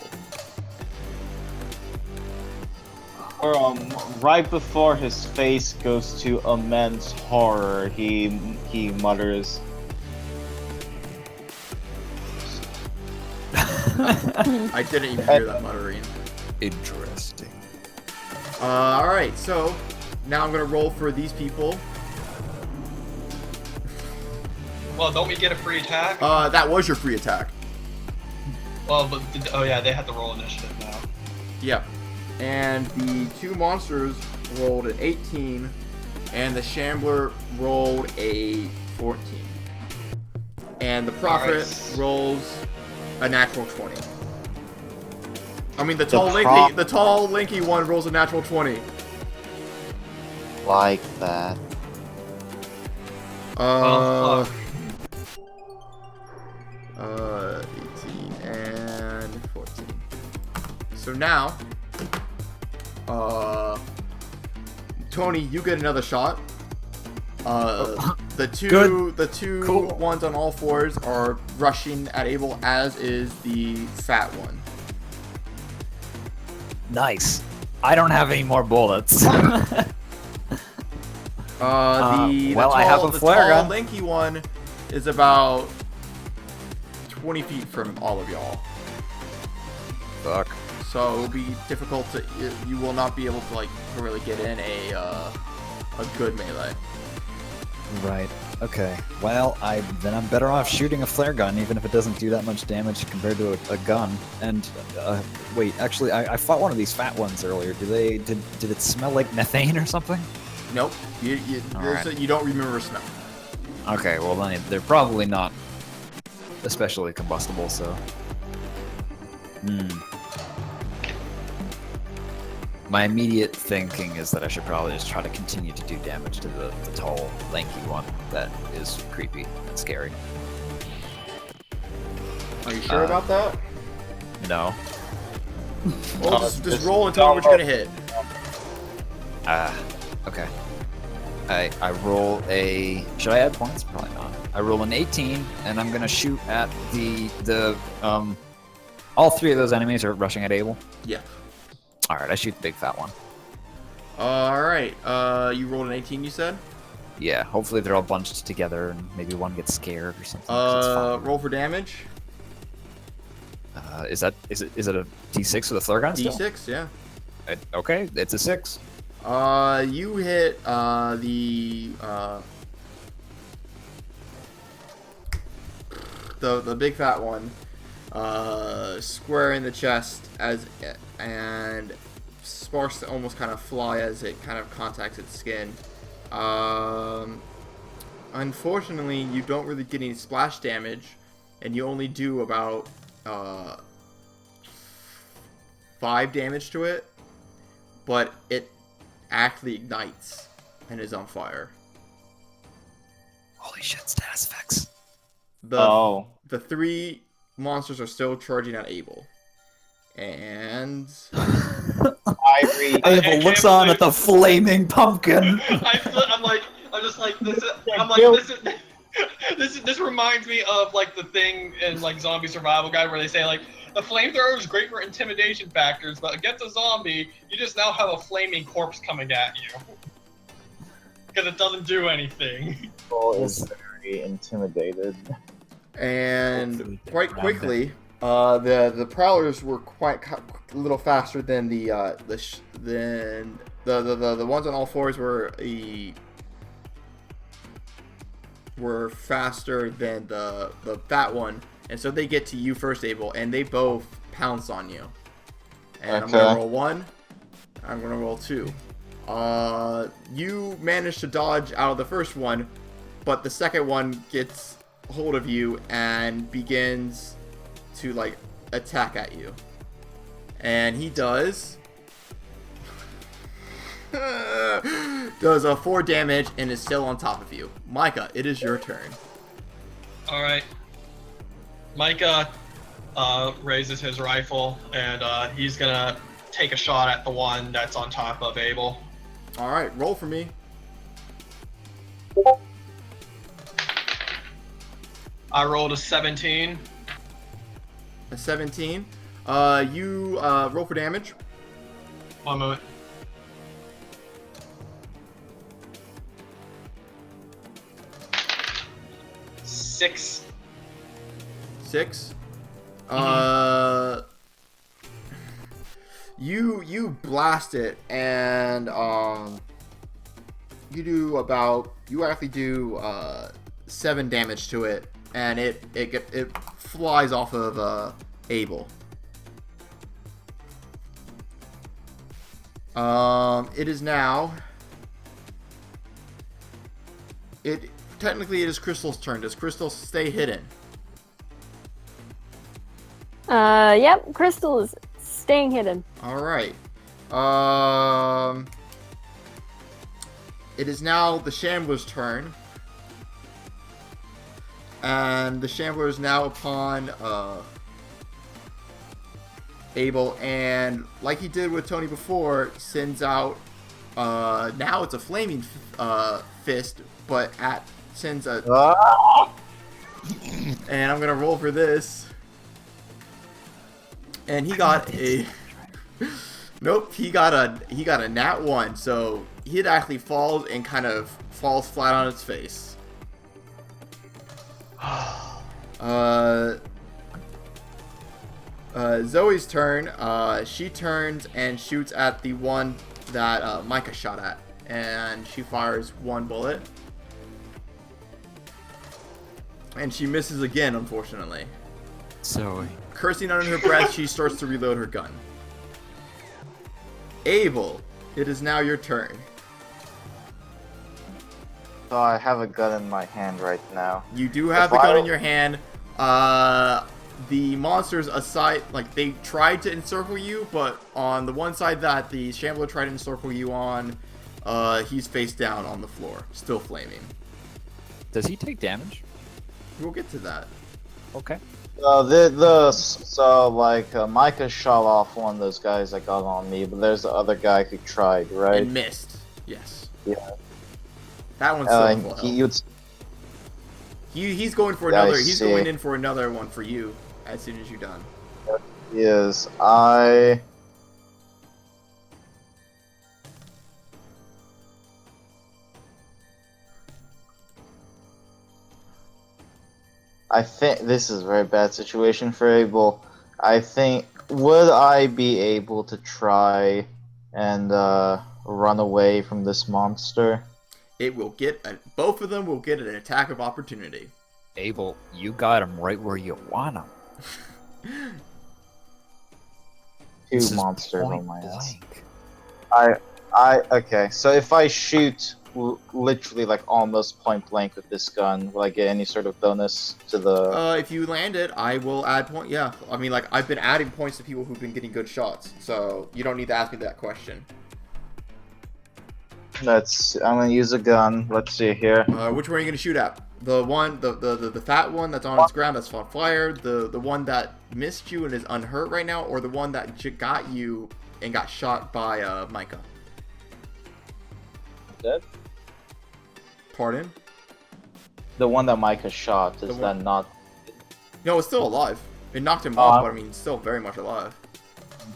Or, right before his face goes to immense horror, he mutters, I didn't even hear that muttering. Interesting. Alright, so now I'm gonna roll for these people. Well, don't we get a free attack? That was your free attack. Well, but oh yeah, they have to roll initiative now. Yep. And the two monsters rolled an 18, and the Shambler rolled a 14. And the Prophet Nice. rolls a natural 20. I mean, the tall lanky one rolls a natural 20. like that. Oh, fuck. 18 and 14. So now, Tony, you get another shot. The two Cool. ones on all fours are rushing at Abel, as is the fat one. Nice. I don't have any more bullets. Well, I have a flare gun. The lanky one is about 20 feet from all of y'all. Fuck. So it'll be difficult to. You will not be able to like really get in a good melee. Right. Okay. Well, then I'm better off shooting a flare gun, even if it doesn't do that much damage compared to a gun. And wait, actually, I fought one of these fat ones earlier. Did it smell like methane or something? Nope. You Alright. you don't remember smell. Okay. Well, then they're probably not especially combustible. So. My immediate thinking is that I should probably just try to continue to do damage to the tall, lanky one that is creepy and scary. Are you sure about that? No. Well, just roll and tell me what you're gonna hit. Okay. I roll a... Should I add points? Probably not. I roll an 18, and I'm gonna shoot at the all three of those enemies are rushing at Abel. Yeah. Alright, I shoot the big fat one. Alright. You rolled an 18, you said? Yeah, hopefully they're all bunched together and maybe one gets scared or something. 'cause it's fun. Roll for damage. Is it a D6 with a flare gun still? D6, yeah. Okay, it's a 6. You hit the big fat one square in the chest and sparks almost kind of fly as it kind of contacts its skin. Unfortunately, you don't really get any splash damage, and you only do about 5 damage to it, but it actually ignites and is on fire. Holy shit, status effects. The three monsters are still charging at Abel. And Abel looks on at the flaming pumpkin. This reminds me of like the thing in like Zombie Survival Guide where they say like the flamethrower is great for intimidation factors, but against a zombie, you just now have a flaming corpse coming at you. because it doesn't do anything. Bull is very intimidated. And quite quickly, the prowlers were quite a little faster than the ones on all fours were faster than the fat one, and so they get to you first, Abel, and they both pounce on you. And I'm gonna roll 1. I'm gonna roll 2. You manage to dodge out of the first one, but the second one gets hold of you and begins to like attack at you. And he does 4 damage and is still on top of you. Micah, it is your turn. All right. Micah raises his rifle and he's gonna take a shot at the one that's on top of Abel. All right, roll for me. I rolled a 17. A 17. You roll for damage. 1 moment. Six. 6. You blast it, and you actually do 7 damage to it, and it flies off of Abel. It is now. Technically, it is Crystal's turn. Does Crystal stay hidden? Yep, Crystal is staying hidden. All right. It is now the Shambler's turn. And the Shambler is now upon Abel, and like he did with Tony before, sends out now it's a flaming fist, but sends a and I'm gonna roll for this. And he got a nope, he got a nat 1, so it actually falls and kind of falls flat on its face. Zoe's turn. She turns and shoots at the one that Micah shot at, and she fires 1 bullet, and she misses again, unfortunately. Zoe. Cursing under her breath, she starts to reload her gun. Abel, it is now your turn. So I have a gun in my hand right now. You do have the gun in your hand. The monsters aside, like, they tried to encircle you, but on the one side that the Shambler tried to encircle you on, he's face down on the floor, still flaming. Does he take damage? We'll get to that. Okay. Micah shot off one of those guys that got on me, but there's the other guy who tried, right? And missed. Yes. Yeah. That one's still he's going for another. He's going in for another one for you as soon as you're done. Yes, I think this is a very bad situation for Abel. I think, would I be able to try and run away from this monster? It will get both of them will get an attack of opportunity. Abel, you got him right where you want him. Two monsters on my ass. Okay, so if I shoot literally like almost point blank with this gun, will I get any sort of bonus to the... if you land it, I will add point. Yeah, I mean, like, I've been adding points to people who've been getting good shots, so you don't need to ask me that question. I'm gonna use a gun. Let's see here. Which one are you gonna shoot at? The one, the fat one that's on its ground that's on fire, the one that missed you and is unhurt right now, or the one that got you and got shot by Micah? Dead? Pardon? The one that Micah shot, is that not... No, it's still alive. It knocked him off, but I mean, it's still very much alive.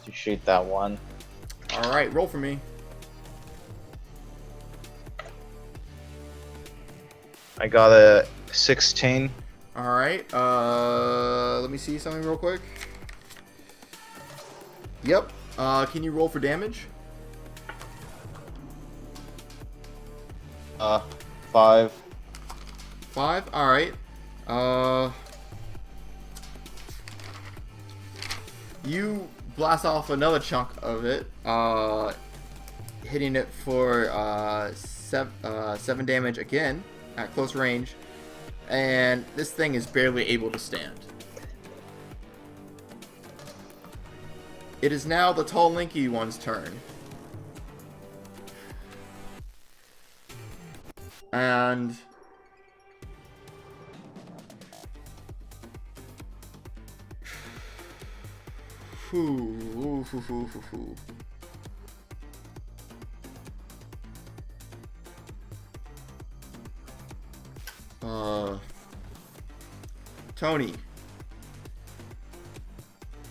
To shoot that one. Alright, roll for me. I got a 16. All right. Let me see something real quick. Yep. Can you roll for damage? 5. 5. All right. You blast off another chunk of it, hitting it for 7 damage again at close range, and this thing is barely able to stand. It is now the tall, lanky one's turn. And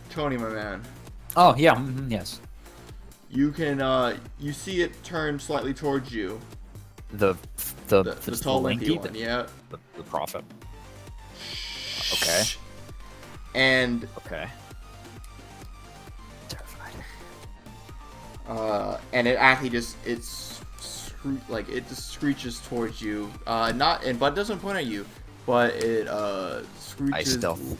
Tony, my man. Oh yeah, yes. You can you see it turn slightly towards you. The tall, lanky one, yeah. The prophet. Okay. And Okay. Terrified. and it actually just it just screeches towards you. But it doesn't point at you, but it screeches. I stealth.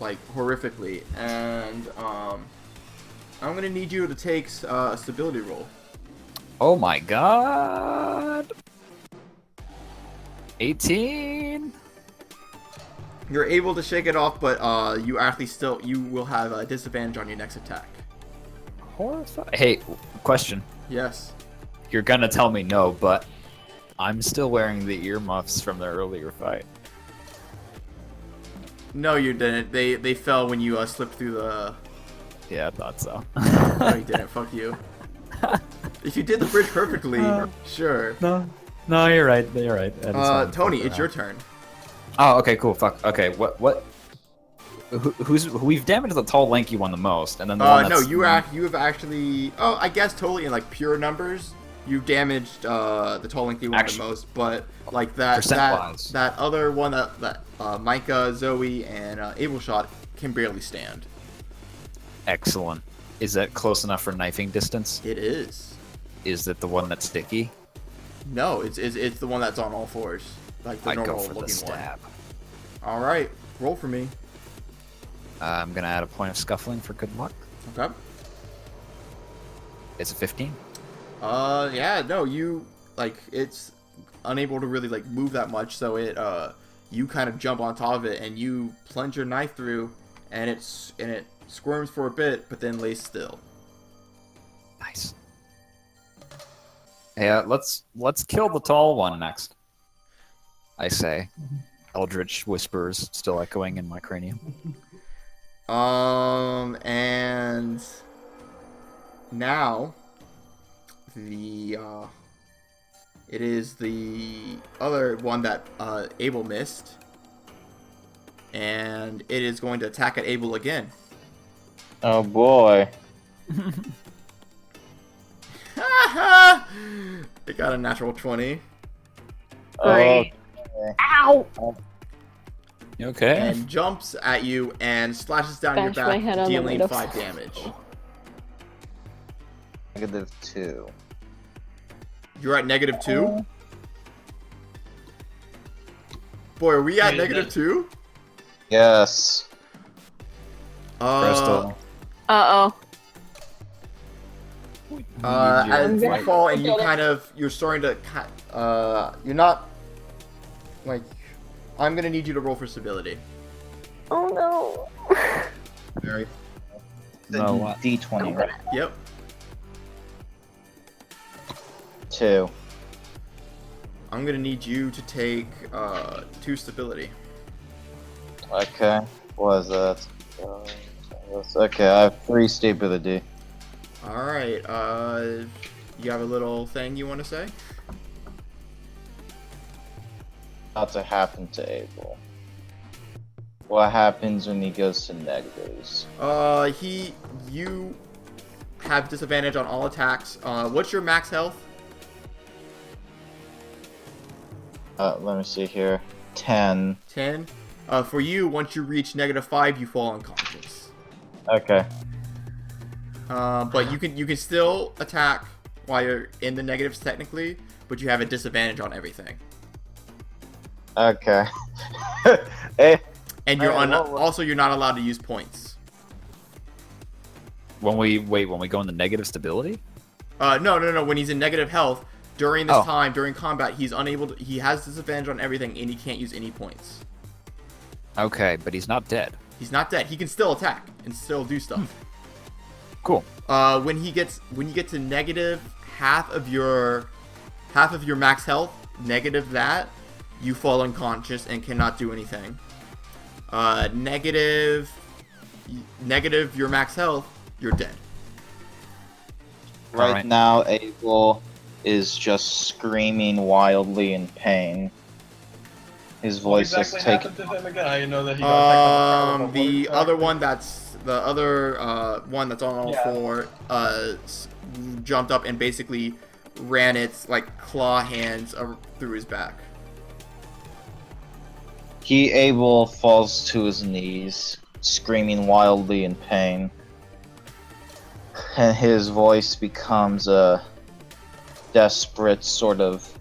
Like horrifically, and I'm gonna need you to take a stability roll. Oh my god. 18. You're able to shake it off, but you will have a disadvantage on your next attack. Horrified. Hey, question. Yes. You're gonna tell me no, but I'm still wearing the earmuffs from the earlier fight. No, you didn't. They fell when you slipped through the. Yeah, I thought so. No, you didn't. Fuck you. If you did the bridge perfectly, sure. No, you're right. You're right. Tony, it's your turn. Oh, okay, cool. Fuck. Okay, what? We've damaged the tall, lanky one the most, and then the one that's... No, you have actually. Oh, I guess totally in like pure numbers, you've damaged the tall, lanky one the most. But like that other one that Micah, Zoe, and Abel shot can barely stand. Excellent. Is that close enough for knifing distance? It is. Is it the one that's sticky? No, it's the one that's on all fours, like the I normal go for the looking one. stab. All right, roll for me. I'm gonna add a point of scuffling for good luck. Okay. It's a 15. Yeah, no, it's unable to really move that much, so it you kind of jump on top of it and you plunge your knife through, and it squirms for a bit, but then lays still. Nice. Yeah, let's kill the tall one next. I say, eldritch whispers still echoing in my cranium. And now it is the other one that Abel missed, and it is going to attack at Abel again. Oh boy. It got a natural 20. Great. Ow! You okay? And jumps at you and slashes down Bash your my back, head on the dealing window. 5 damage. -2. You're at -2? Boy, are we at -2? Yes. Crystal. Uh-oh. As you fall and I get it. you're starting to, you're not, I'm gonna need you to roll for stability. Oh no. Very. No, what? D20, right? Yep. 2. I'm gonna need you to take 2 stability. Okay. What is that? Okay, I have 3 stability. Alright, you have a little thing you want to say? About to happen to Abel. What happens when he goes to negatives? You have disadvantage on all attacks. What's your max health? Let me see here. 10. 10. For you, once you reach -5, you fall unconscious. Okay. But you can still attack while you're in the negatives technically, but you have a disadvantage on everything. Okay. Eh, And you're Alright, well, also you're not allowed to use points. When we go into negative stability? No. When he's in negative health during this Oh. time during combat, he's unable to. He has disadvantage on everything, and he can't use any points. Okay, but he's not dead. He's not dead. He can still attack and still do stuff. Cool. When you get to negative half of your max health, negative that, you fall unconscious and cannot do anything. Negative your max health, you're dead. right Alright. now, Abel is just screaming wildly in pain. His What voice exactly is taken. happened to him again? I didn't know that he got attacked on the front with a The water other attack. one that's on all Yeah. four jumped up and basically ran its claw hands through his back. Abel falls to his knees, screaming wildly in pain. And his voice becomes a desperate sort of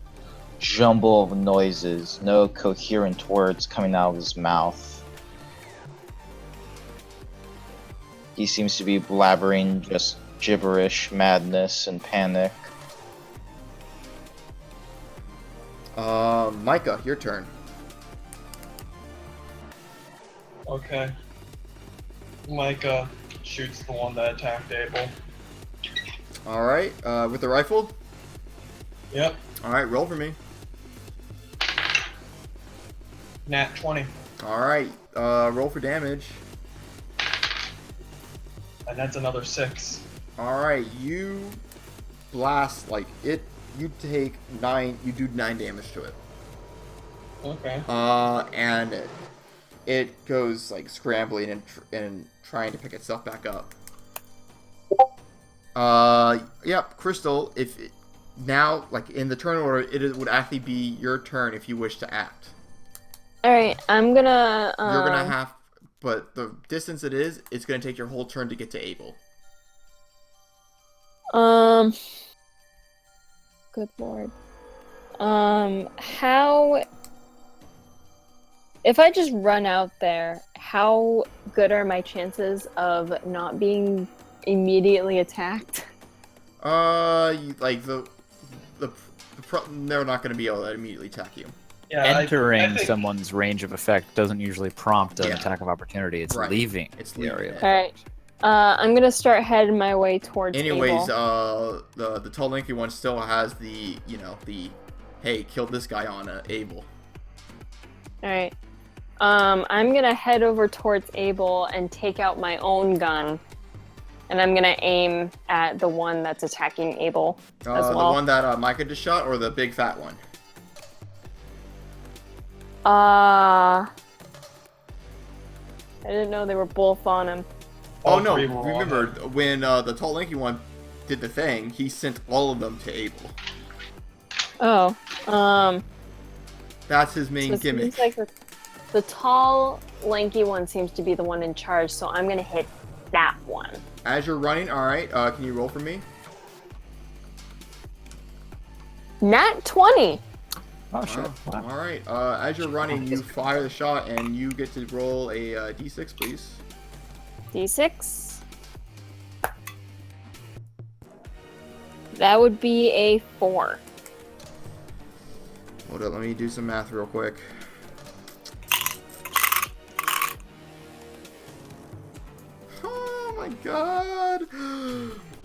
jumble of noises, no coherent words coming out of his mouth. He seems to be blabbering just gibberish, madness, and panic. Micah, your turn. Okay. Micah shoots the one that attacked Abel. All right, with the rifle. Yep. All right, roll for me. Nat 20. All right, roll for damage. And that's another 6. All right, you blast it. You take 9. You do 9 damage to it. Okay. And it goes scrambling and trying to pick itself back up. Yep, Crystal. Now, in the turn order, it would actually be your turn if you wish to act. All right, I'm gonna. You're gonna have, but the distance it's gonna take your whole turn to get to Abel. Good lord. How? If I just run out there, how good are my chances of not being immediately attacked? They're not gonna be able to immediately attack you. Yeah, Entering I think, someone's range of effect doesn't usually prompt an Yeah. attack of opportunity. It's Right. leaving It's the leaving area. it. All right. I'm gonna start heading my way towards. Anyways, Abel. the tall lanky one still has the hey, killed this guy on Abel. All right. I'm gonna head over towards Abel and take out my own gun, and I'm gonna aim at the one that's attacking Abel as The well. one that Micah just shot, or the big fat one? I didn't know they were both on him. Oh all no! three were on Remember him. when the tall lanky one did the thing? He sent all of them to Abel. Oh, That's his main so it gimmick. seems like the tall, lanky one seems to be the one in charge, so I'm gonna hit that one. As you're running, all right. Can you roll for me? Nat 20. Oh shit! Wow. Wow. All right. As you're running, you fire the shot, and you get to roll a d6, please. D6. That would be a 4. Hold up, let me do some math real quick. Oh my god!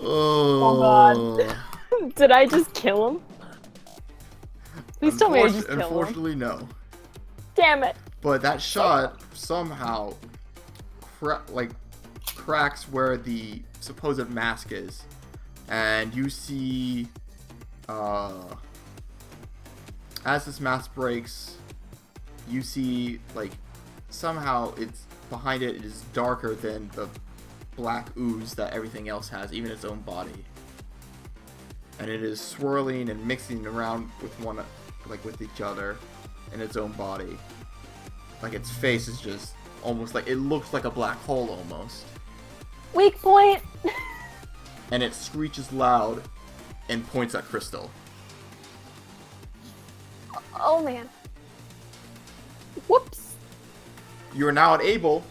Oh, Did I just kill him? Please tell me I just killed him. Unfortunately, no. Damn it. But that shot somehow cracks where the supposed mask is, and you see, as this mask breaks, you see somehow it's behind it is darker than the black ooze that everything else has, even its own body, and it is swirling and mixing around with with each other, in its own body. Like its face is just almost like, it looks like a black hole almost. Weak point. And it screeches loud and points at Crystal. Oh man. Whoops. You are now at Abel,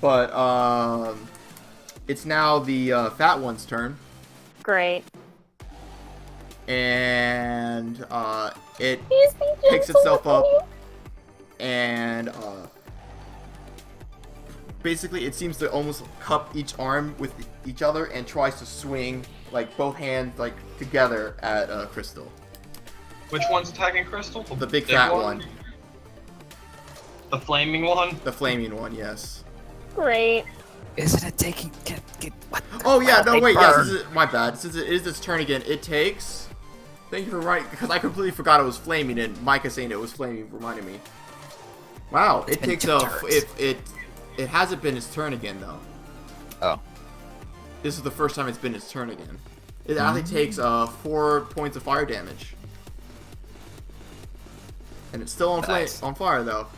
but it's now the fat one's turn, Great. and it He's being picks gentle itself with up, you. and basically it seems to almost cup each arm with each other and tries to swing like both hands like together at Crystal. Which one's attacking Crystal? The big fat one. The flaming one? The flaming one, yes. Great. Isn't it taking? Get what? Oh yeah, no Big wait, yes, bird. my bad. Since it is its turn again, it takes. Thank you for reminding, because I completely forgot it was flaming, and Micah saying it was flaming reminded me. Wow, it been takes 2 a. turns. It hasn't been its turn again though. Oh. This is the first time it's been its turn again. It actually takes 4 points of fire damage, and it's still on Nice. on fire though,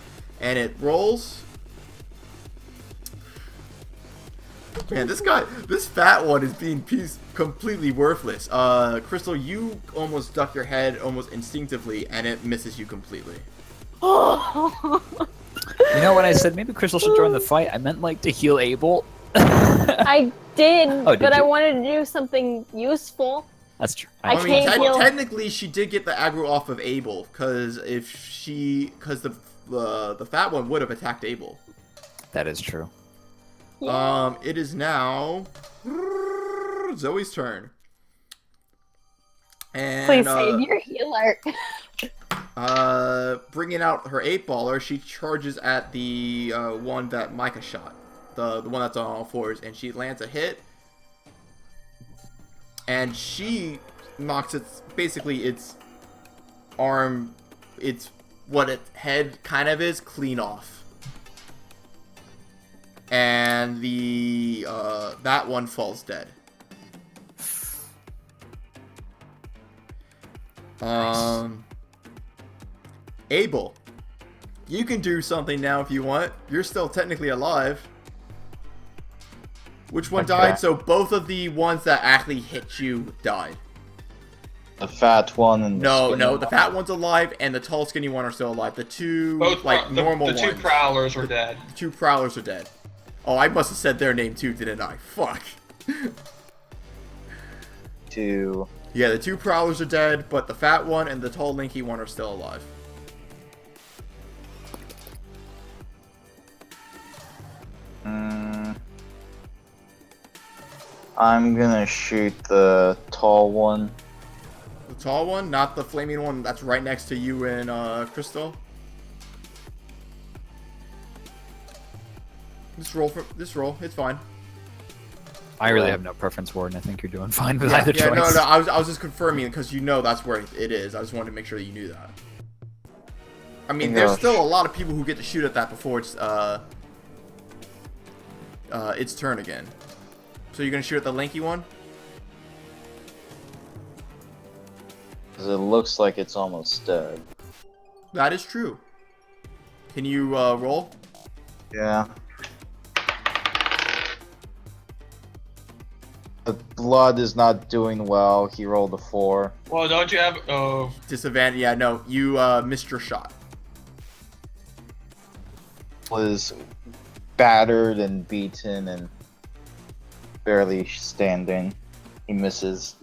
and it rolls. Man, this fat one is being completely worthless. Crystal, you almost duck your head almost instinctively, and it misses you completely. You know when I said maybe Crystal should join the fight, I meant like to heal Abel. I did, Oh, did but I you? wanted to do something useful. That's true. I I mean, can't heal. technically, she did get the aggro off of Abel, because the fat one would have attacked Abel. That is true. It is now Zoe's turn, and Please save your healer. bringing out her 8-baller, she charges at the one that Micah shot, the one that's on all fours, and she lands a hit, and she knocks its arm, its what its head kind of is, clean off. And the that one falls dead. Abel, you can do something now if you want. You're still technically alive. Which one Okay. died? So both of the ones that actually hit you died. The fat one and the No, skinny the one. fat one's alive and the tall, skinny one are still alive. The two Both normal the two ones. prowlers were dead. The 2 prowlers are dead. Oh, I must have said their name too, didn't I? Fuck. Two. Yeah, the 2 prowlers are dead, but the fat one and the tall, lanky one are still alive. I'm gonna shoot the tall one. The tall one, not the flaming one that's right next to you and Crystal. Just roll. It's fine. I really have no preference, Warden. I think you're doing fine with Yeah, either choice. no. I was just confirming because you know that's where it is. I just wanted to make sure that you knew that. I mean, there's still a lot of people who get to shoot at that before its turn again. So you're gonna shoot at the lanky one? Because it looks like it's almost dead. That is true. Can you roll? Yeah. The blood is not doing well. He rolled a 4. Well, don't you have? Oh, Disadvantage? Yeah, no. You missed your shot. Was battered and beaten and barely standing. He misses.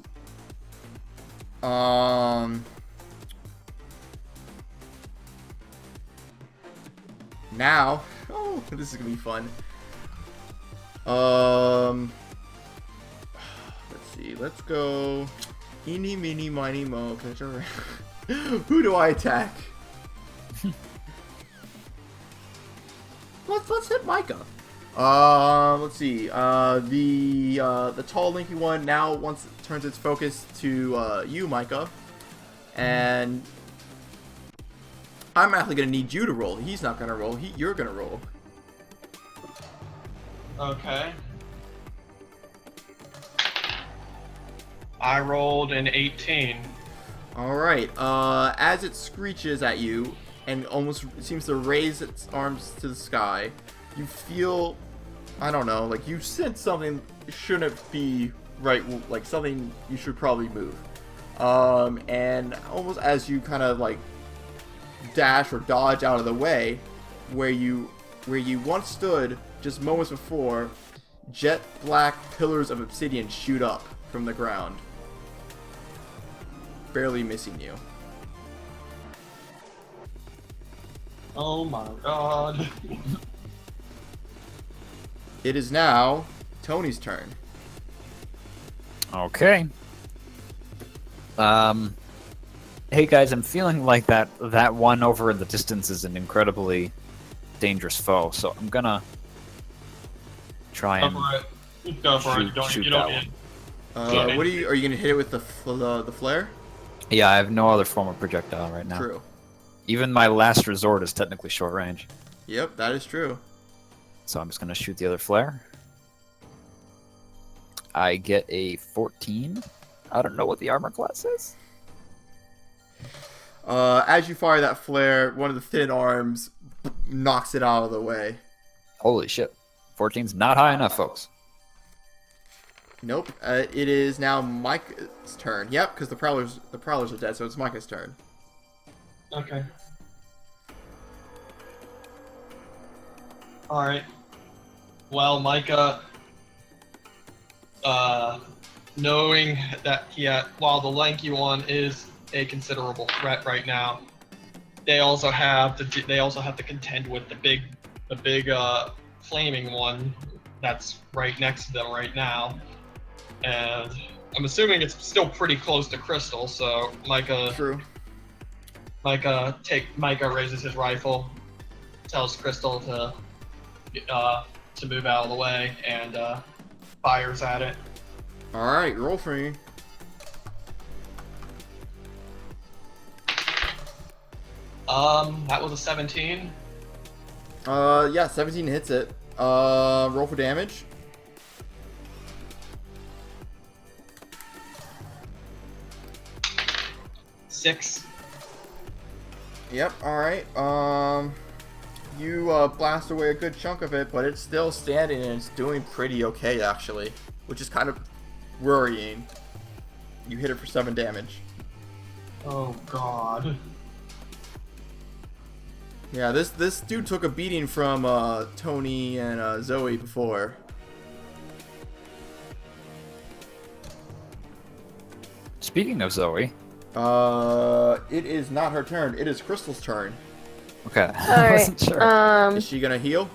Now, oh, this is gonna be fun. Let's see. Let's go. Eeny, meeny, miny, mo. Who do I attack? Let's hit Micah. Let's see. The tall, lanky one now once it turns its focus to you, Micah, and I'm actually gonna need you to roll. He's not gonna roll. You're gonna roll. okay. I rolled an 18. Alright, as it screeches at you and almost seems to raise its arms to the sky, you feel, I don't know, like you sense something shouldn't be right, like something you should probably move. And almost as you kind of like dash or dodge out of the way, where you once stood just moments before, jet black pillars of obsidian shoot up from the ground, barely missing you. Oh my god. It is now Tony's turn. Okay. Hey guys, I'm feeling like that one over in the distance is an incredibly dangerous foe, so I'm gonna try Go and for it. Go for it. shoot You don't that need one. What are you gonna hit it with the flare? Yeah, I have no other form of projectile right now. True. Even my last resort is technically short range, Yep, that is true. so I'm just gonna shoot the other flare. I get a 14. I don't know what the armor class is. As you fire that flare, one of the thin arms knocks it out of the way. Holy shit. 14's not high enough, folks. Nope. It is now Micah's turn. Yep, because the prowlers are dead, so it's Micah's turn. Okay. Alright. Well, Micah, knowing that while the lanky one is a considerable threat right now, they also have to contend with the big flaming one that's right next to them right now, and I'm assuming it's still pretty close to Crystal. So Micah raises his rifle, tells Crystal to move out of the way, and fires at it. Alright, roll for me. That was a 17. Yeah, 17 hits it. Roll for damage. Six. Yep, alright. You blast away a good chunk of it, but it's still standing and it's doing pretty okay, actually. Which is kind of worrying. You hit it for 7 damage. Oh god. Yeah, this dude took a beating from Tony and Zoe before. Speaking of Zoe. It is not her turn. It is Crystal's turn. Okay. I wasn't sure. Is she gonna heal?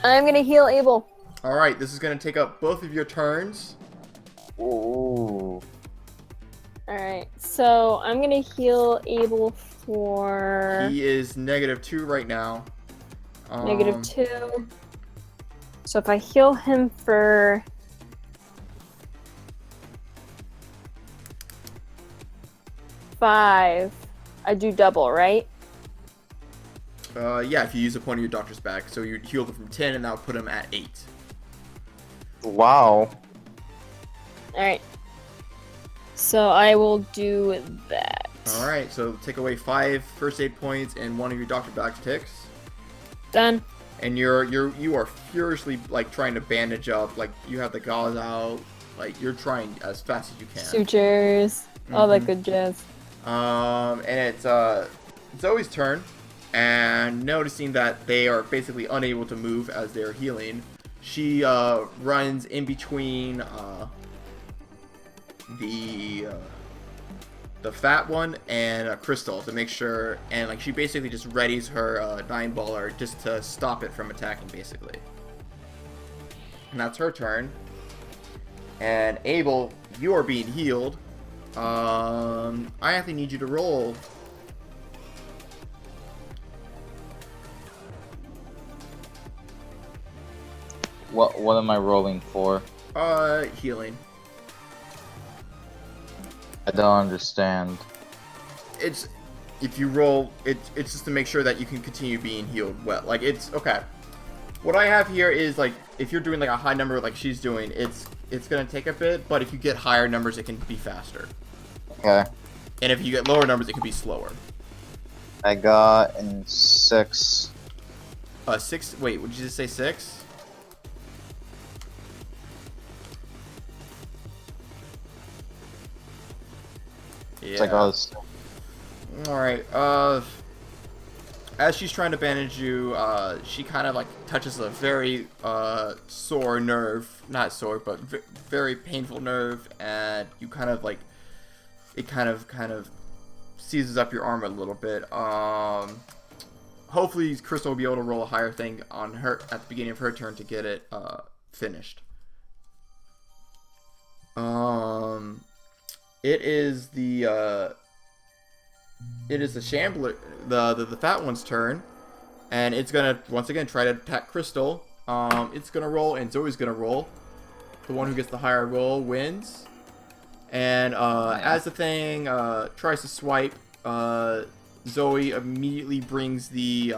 I'm gonna heal Abel. Alright, this is gonna take up both of your turns. Ooh. Alright, so I'm gonna heal Abel for He is -2 right now. -2. So if I heal him for 5, I do double, right? Yeah, if you use a point of your doctor's bag. So you healed him from 10 and that would put him at 8. Wow. Alright. So I will do that. Alright, so take away 5 first aid points and 1 of your doctor bag ticks. Done. And you are furiously like trying to bandage up, like you have the gauze out, like you're trying as fast as you can. Sutures, all that good jazz. And it's Zoe's turn, and noticing that they are basically unable to move as they're healing, she runs in between the fat one and Crystal to make sure, and like she basically just readies her 9-baller just to stop it from attacking, basically. And that's her turn. And Abel, you are being healed. I actually need you to roll. What am I rolling for? Healing. I don't understand. It's if you roll, it's just to make sure that you can continue being healed well. Like it's okay. What I have here is like if you're doing like a high number like she's doing, it's gonna take a bit, but if you get higher numbers, it can be faster. Okay. And if you get lower numbers, it could be slower. I got in 6. 6. Wait, would you just say 6? It's like, oh, it's... Alright, as she's trying to bandage you, she kind of like touches a very sore nerve, not sore, but very painful nerve, and you kind of like, it kind of seizes up your arm a little bit. Hopefully Crystal will be able to roll a higher thing on her at the beginning of her turn to get it finished. It is the Shambler, the fat one's turn, and it's gonna once again try to attack Crystal. It's gonna roll, and Zoe's gonna roll. The one who gets the higher roll wins. And as the thing tries to swipe, Zoe immediately brings the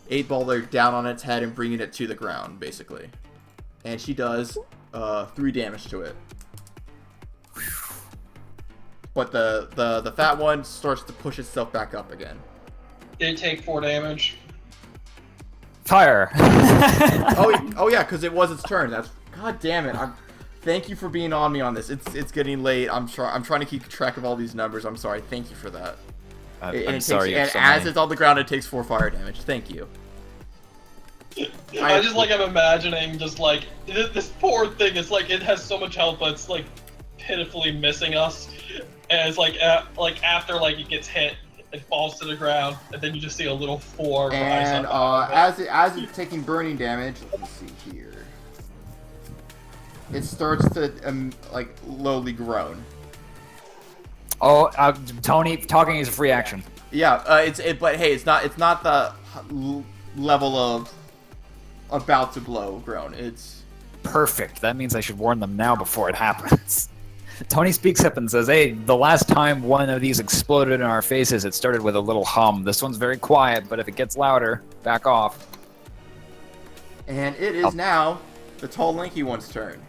8-baller down on its head and bringing it to the ground, basically. And she does 3 damage to it. But the fat one starts to push itself back up again. Did it take 4 damage? Fire! oh yeah, because it was its turn. That's god damn it. Thank you for being on me on this. It's getting late. I'm trying to keep track of all these numbers. I'm sorry. Thank you for that. I'm sorry. And as it's on the ground, it takes 4 fire damage. Thank you. I just like I'm imagining just like this poor thing is like it has so much health, but it's like pitifully missing us. And it's like after like it gets hit, it falls to the ground, and then you just see a little 4 rise and up. as it's taking burning damage, let's see here. It starts to like lowly groan. Oh, Tony, talking is a free action. Yeah, but hey, it's not the level of about to blow groan. It's perfect. That means I should warn them now before it happens. Tony speaks up and says, "Hey, the last time one of these exploded in our faces, it started with a little hum. This one's very quiet, but if it gets louder, back off." And it is now the tall, lanky one's turn.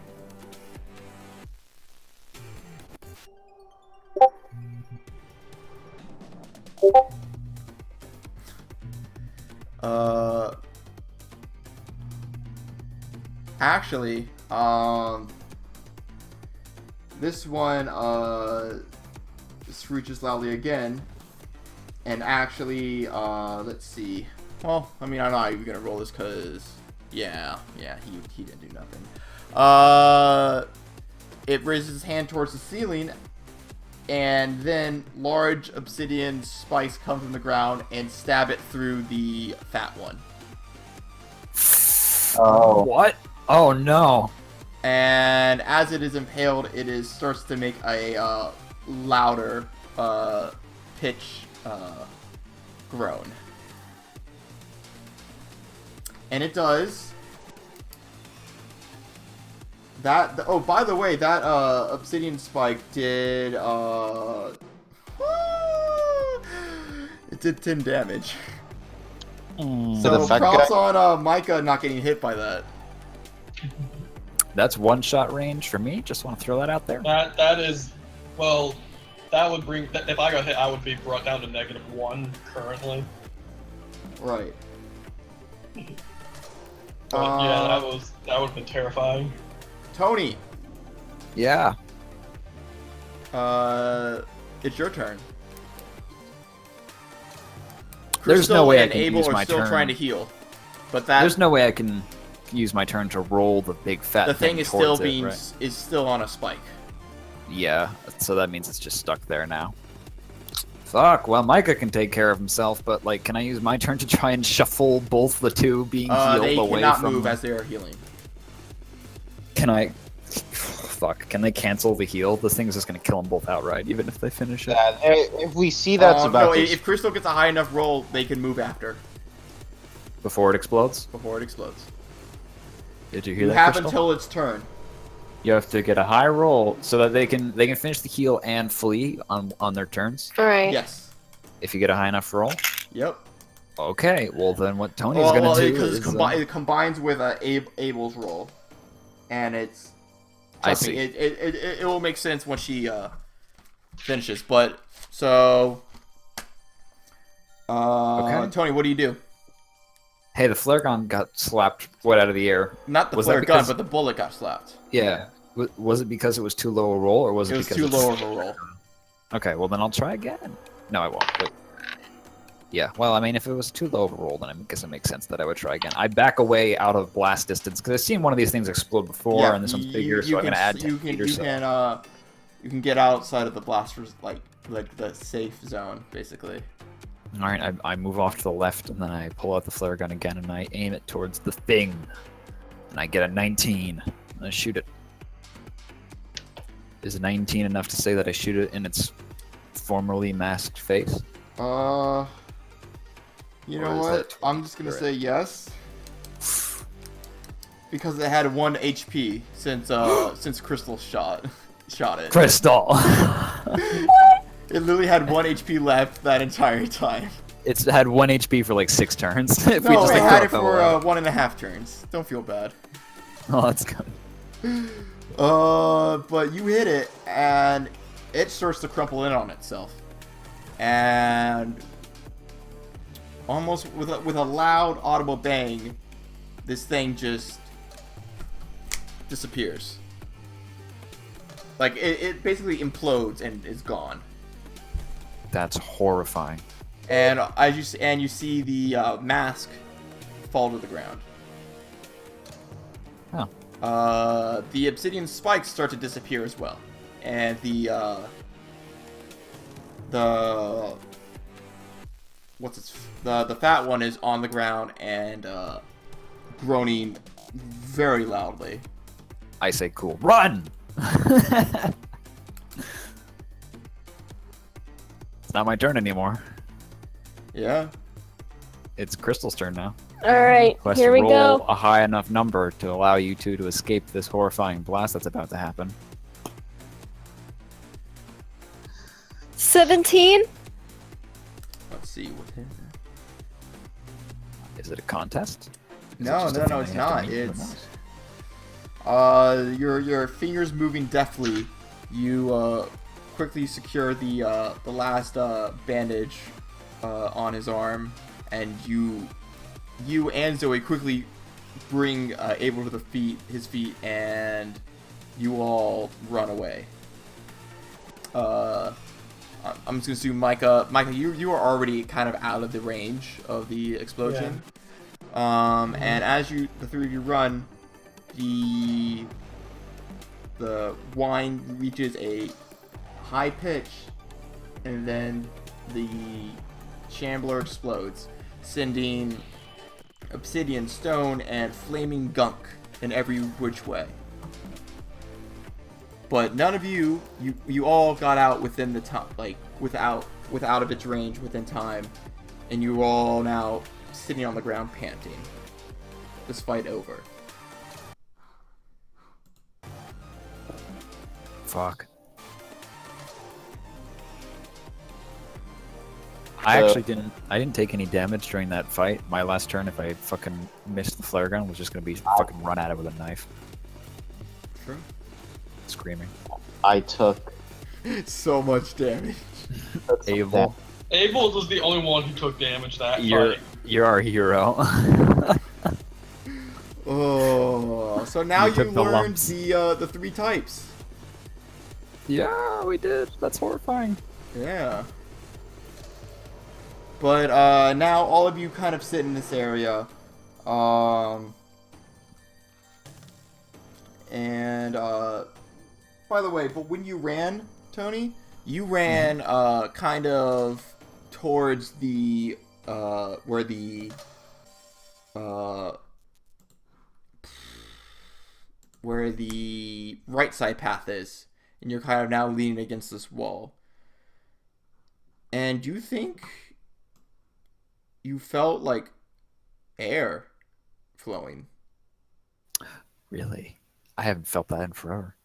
Actually, this one, screeches loudly again, and actually, let's see. Well, I mean, I'm not even gonna roll this because, yeah, he didn't do nothing. It raises its hand towards the ceiling, and then large obsidian spikes come from the ground and stab it through the fat one. Oh. What? Oh no. And as it is impaled, it starts to make a louder pitch groan. And it does. Oh, by the way, that obsidian spike did it did 10 damage. So props on Micah not getting hit by that. That's 1-shot range for me. Just want to throw that out there. That is, well, that would bring. If I got hit, I would be brought down to -1 currently. Right. But, yeah, that would have been terrifying. Tony. Yeah. It's your turn. There's no way I can Abel use my are still turn. trying to heal, but there's no way I can use my turn to roll the big fat. The thing is towards still being right? is still on a spike. Yeah, so that means it's just stuck there now. Fuck. Well, Micah can take care of himself, but like, can I use my turn to try and shuffle both the two being healed they away cannot from? move as they are healing. Can I? Fuck. Can they cancel the heal? This thing's just gonna kill them both outright, even if they finish it. If we see that's about no, to... if Crystal gets a high enough roll, they can move after. Before it explodes. Before it explodes. Did you hear You that? have Crystal? until its turn. You have to get a high roll so that they can finish the heal and flee on their turns. All right. Yes. If you get a high enough roll. Yep. Okay. Well, then what Tony's gonna do because is it combines with Abel's roll, and it's. I Trust me, see. it will make sense when she finishes. But so, Okay. Tony, what do you do? Hey, the flare gun got slapped right out of the air. Not the Was that flare gun, because- but the bullet got slapped. Yeah. Was it because it was too low a roll, or was it, It was because too it's- low of a roll. Okay, well then I'll try again. No, I won't. But... Yeah, well, I mean, if it was too low of a roll, then I guess it makes sense that I would try again. I back away out of blast distance because I've seen one of these things explode before, and this one's bigger, so I'm gonna add 10 feet or so. You can get outside of the blasters, like the safe zone, basically. All right, I move off to the left, and then I pull out the flare gun again, and I aim it towards the thing, and I get a 19, and I shoot it. Is a 19 enough to say that I shoot it in its formerly masked face? You Or know is what? that I'm just gonna correct? say yes. Because it had 1 HP since Crystal shot it. Crystal! It literally had 1 HP left that entire time. It's had 1 HP for like 6 turns. If No, it had it throw for out. 1.5 turns. Don't feel bad. Oh, that's good. But you hit it, and it starts to crumple in on itself, and almost with a loud, audible bang, this thing just disappears. Like it basically implodes and is gone. That's horrifying. And you see the mask fall to the ground. Oh. The obsidian spikes start to disappear as well, and the fat one is on the ground and groaning very loudly. I say cool. Run! It's not my turn anymore. Yeah. It's Crystal's turn now. All right, Who has here to we roll go. a high enough number to allow you two to escape this horrifying blast that's about to happen. 17. Let's see what hit. Is it a contest? Is it No, just a no, thing no, I it's have to not. meet with It's mouse? your fingers moving deftly. You quickly secure the last bandage on his arm, and you and Zoe quickly bring Abel to his feet, and you all run away. I'm just gonna assume Micah, you are already kind of out of the range of the explosion. And as the three of you run, the whine reaches a high pitch, and then the shambler explodes, sending obsidian, stone, and flaming gunk in every which way. But none of you all got out within the time, like without of its range within time, and you all now sitting on the ground panting. This fight over. Fuck. I actually didn't take any damage during that fight. My last turn, if I fucking missed the flare gun, was just gonna be fucking run at it with a knife. True. Screaming. I took So much damage. Abel, Abel was the only one who took damage that you're fight. our hero. Oh, so now You you took the learned lumps. the 3 types. Yeah, we did. That's horrifying. Yeah. But now all of you kind of sit in this area. And by the way, but when you ran, Tony, you ran kind of towards the where the right side path is, and you're kind of now leaning against this wall. And do you think you felt like air flowing? Really? I haven't felt that in forever.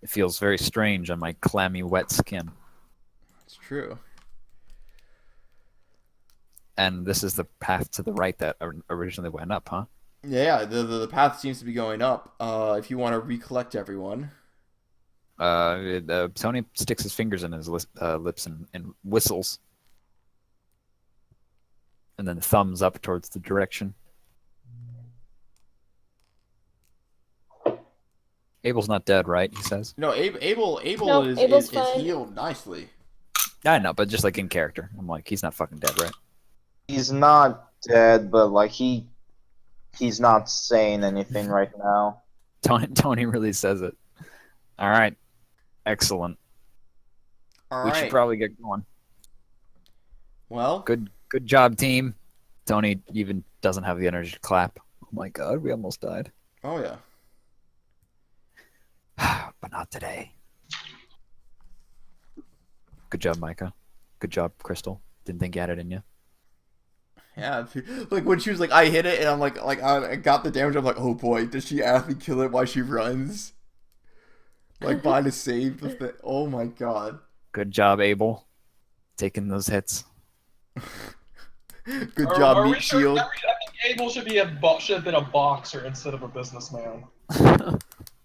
It feels very strange on my clammy, wet skin. It's true. And this is the path to the right that originally went up, huh? Yeah, the path seems to be going up. If you want to recollect everyone. Tony sticks his fingers in his lips and whistles. And then thumbs up towards the direction. Abel's not dead, right? He says. No, Abel No, Abel's is fine. healed nicely. I know, but just like in character. I'm like, he's not fucking dead, right? He's not dead, but like he's not saying anything right now. Tony really says it. All right. Excellent. All We right. should probably get going. Well, Good job, team. Tony even doesn't have the energy to clap. Oh my god, we almost died. oh yeah. But not today. Good job, Micah. Good job, Crystal. Didn't think you had it in you. Yeah, like when she was like, I hit it, and I'm like I got the damage. I'm like, oh boy, does she actually kill it while she runs? Like, by to save the thing. Oh my god. Good job, Abel. Taking those hits. Good Are job, we Meat sure? Shield. I think Abel should have been a boxer instead of a businessman.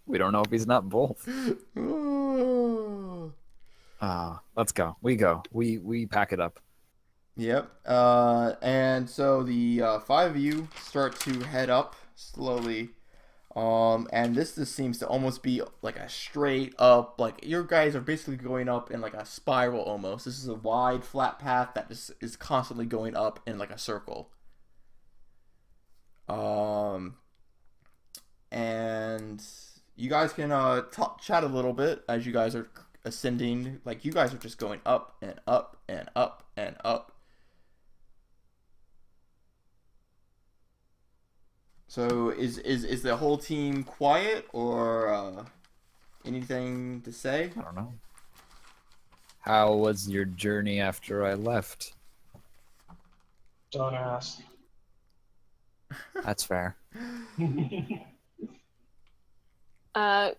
We don't know if he's not both. Let's go. We go. We pack it up. Yep. And so the 5 of you start to head up slowly. And this just seems to almost be like a straight up, like your guys are basically going up in like a spiral almost. This is a wide, flat path that is constantly going up in like a circle. And you guys can chat a little bit as you guys are ascending. Like you guys are just going up and up and up and up. So is the whole team quiet or anything to say? I don't know. How was your journey after I left? Don't ask. That's fair.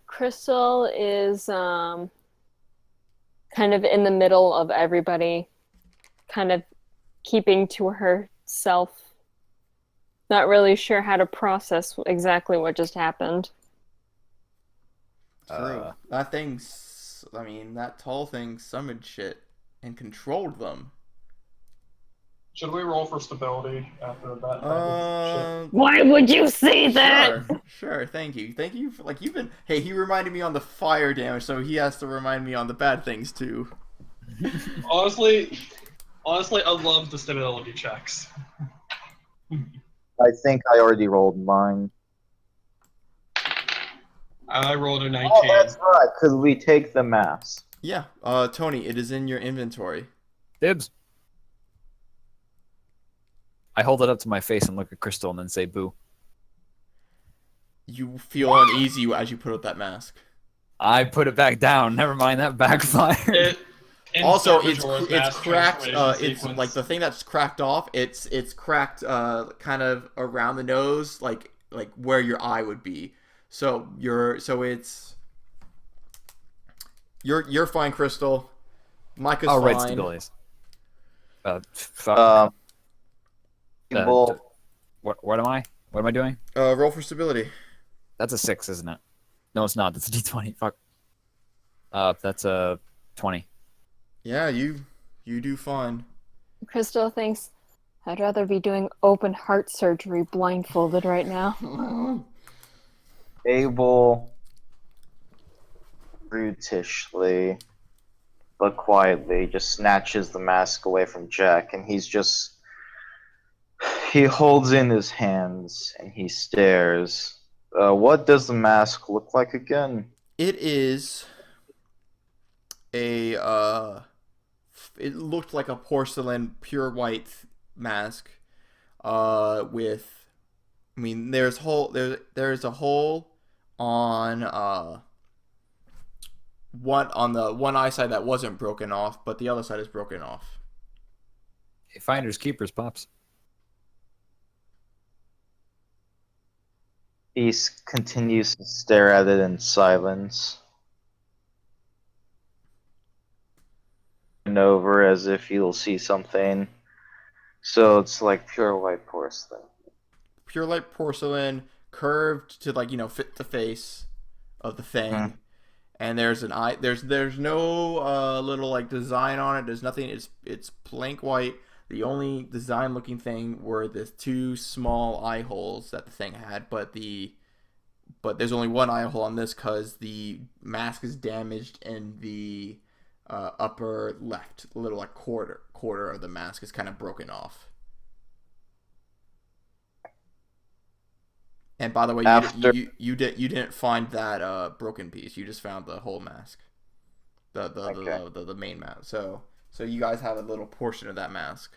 Crystal is kind of in the middle of everybody, kind of keeping to herself. Not really sure how to process exactly what just happened. True. That that tall thing summoned shit and controlled them. Should we roll for stability after that type of shit? Why would you say that? Sure. Thank you. For, like you've been. Hey, he reminded me on the fire damage, so he has to remind me on the bad things too. Honestly, I love the stability checks. I think I already rolled mine. I rolled a 19. Oh, that's right, because we take the mass. Yeah. Tony, it is in your inventory. Dibs. I hold it up to my face and look at Crystal and then say boo. You feel uneasy as you put up that mask. I put it back down. Never mind, that backfired. Also, Majora's it's Mask cracked. transformation It's sequence. like the thing that's cracked off. It's cracked. Kind of around the nose, like where your eye would be. So you're fine, Crystal. Micah's I'll write fine. stabilities. People, What am I? What am I doing? Roll for stability. That's a 6, isn't it? No, it's not. That's a D20. Fuck. That's a 20. Yeah, you do fine. Crystal thinks, I'd rather be doing open heart surgery blindfolded right now. Abel, brutishly, but quietly, just snatches the mask away from Jack, and he holds in his hands and he stares. What does the mask look like again? It is a it looked like a porcelain pure white mask with there's a hole on the one eye side that wasn't broken off, but the other side is broken off. Hey, finders keepers, pops. He continues to stare at it in silence. And over as if he'll see something. So it's like pure white porcelain. Pure white porcelain, curved to fit the face of the thing. And there's an eye. There's no little like design on it. There's nothing. It's blank white. The only design looking thing were the two small eye holes that the thing had, but there's only one eye hole on this because the mask is damaged in the upper left. The little like quarter of the mask is kind of broken off. And by the way, you didn't find that broken piece. You just found the whole mask, the main mask. So you guys have a little portion of that mask.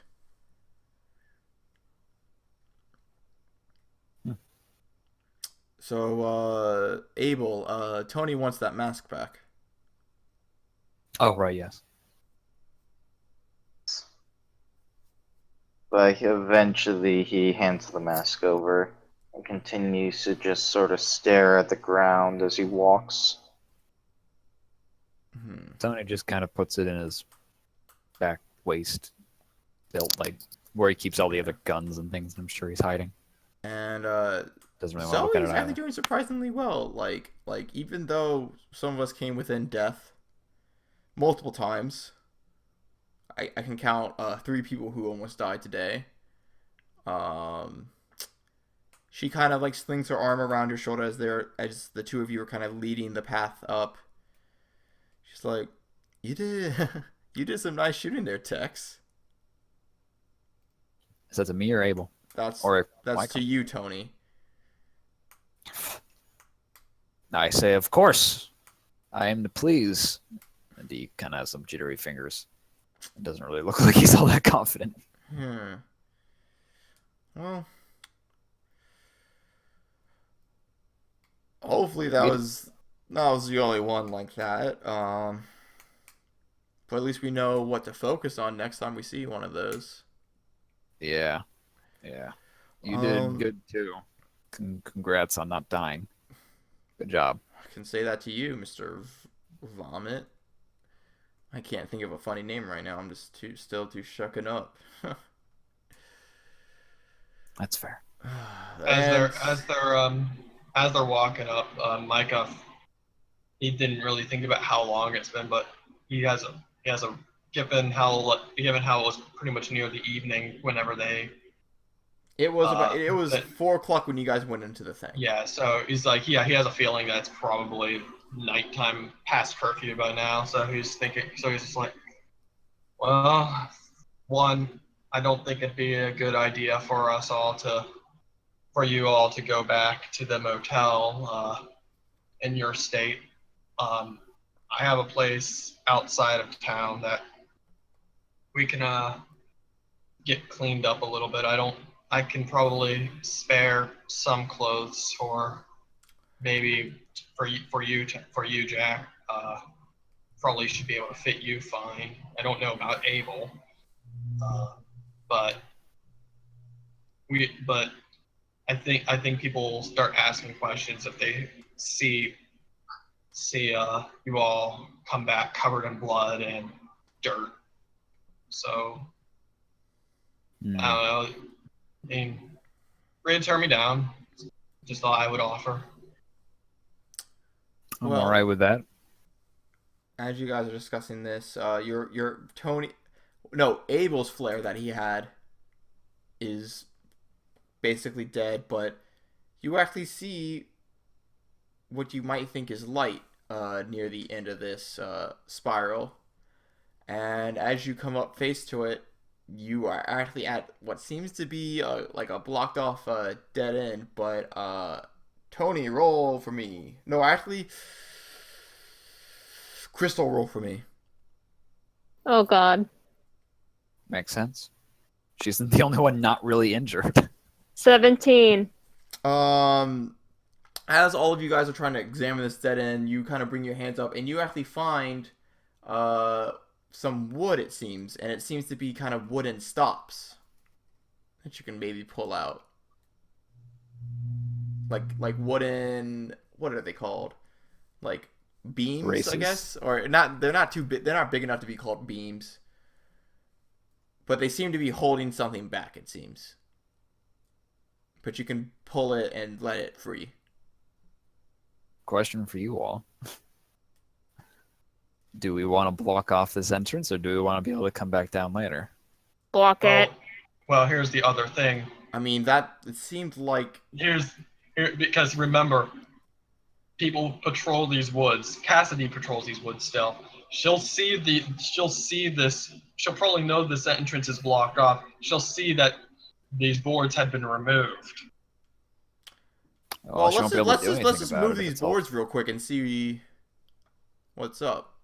So Abel, Tony wants that mask back. Oh right, yes. But eventually he hands the mask over and continues to just sort of stare at the ground as he walks. Tony just kind of puts it in his back waist belt, like where he keeps all the other guns and things. I'm sure he's hiding. And doesn't really want to look at Zoe's it actually either. doing surprisingly well. Like even though some of us came within death multiple times, I can count 3 people who almost died today. She kind of like slings her arm around your shoulder as the two of you are kind of leading the path up. She's like, "You did some nice shooting there, Tex." Is that to me or Abel? That's Micah? to you, Tony. I say, of course. I am to please. And he kind of has some jittery fingers. It doesn't really look like he's all that confident. Well, hopefully that was the only one like that. But at least we know what to focus on next time we see one of those. Yeah. You did good too. Congrats on not dying. Good job. I can say that to you, Mr. Vomit. I can't think of a funny name right now. I'm just still too shucking up. That's fair. As they're walking up, Micah, he didn't really think about how long it's been, but he has a given how it was pretty much near the evening whenever they. It was 4 o'clock when you guys went into the thing. Yeah, so he's like, he has a feeling that it's probably nighttime, past curfew by now. So he's just like, well, one, I don't think it'd be a good idea for you all to go back to the motel in your state. I have a place outside of town that we can get cleaned up a little bit. I can probably spare some clothes for maybe for you, Jack. Probably should be able to fit you fine. I don't know about Abel, but I think people will start asking questions if they see you all come back covered in blood and dirt. So I don't know. I mean, really turn me down. Just thought I would offer. I'm alright with that. As you guys are discussing this, Abel's flare that he had is basically dead, but you actually see what you might think is light near the end of this spiral. And as you come up face to it, you are actually at what seems to be like a blocked off dead end. But Tony, roll for me. No, actually, Crystal, roll for me. Oh God. Makes sense. She's the only one not really injured. 17. As all of you guys are trying to examine this dead end, you kind of bring your hands up and you actually find some wood, it seems, and it seems to be kind of wooden stops that you can maybe pull out. Like wooden, what are they called? Like beams, Braces? I guess, or not? They're not too big. They're not big enough to be called beams, but they seem to be holding something back. It seems, but you can pull it and let it free. Question for you all. Do we want to block off this entrance, or do we want to be able to come back down later? Block it. Well, here's the other thing. I mean, it seemed like Because remember, people patrol these woods. Cassidy patrols these woods still. She'll see this. She'll probably know this entrance is blocked off. She'll see that these boards have been removed. well, she won't be able to do let's anything just about it move if these it's all boards real quick and see what's up.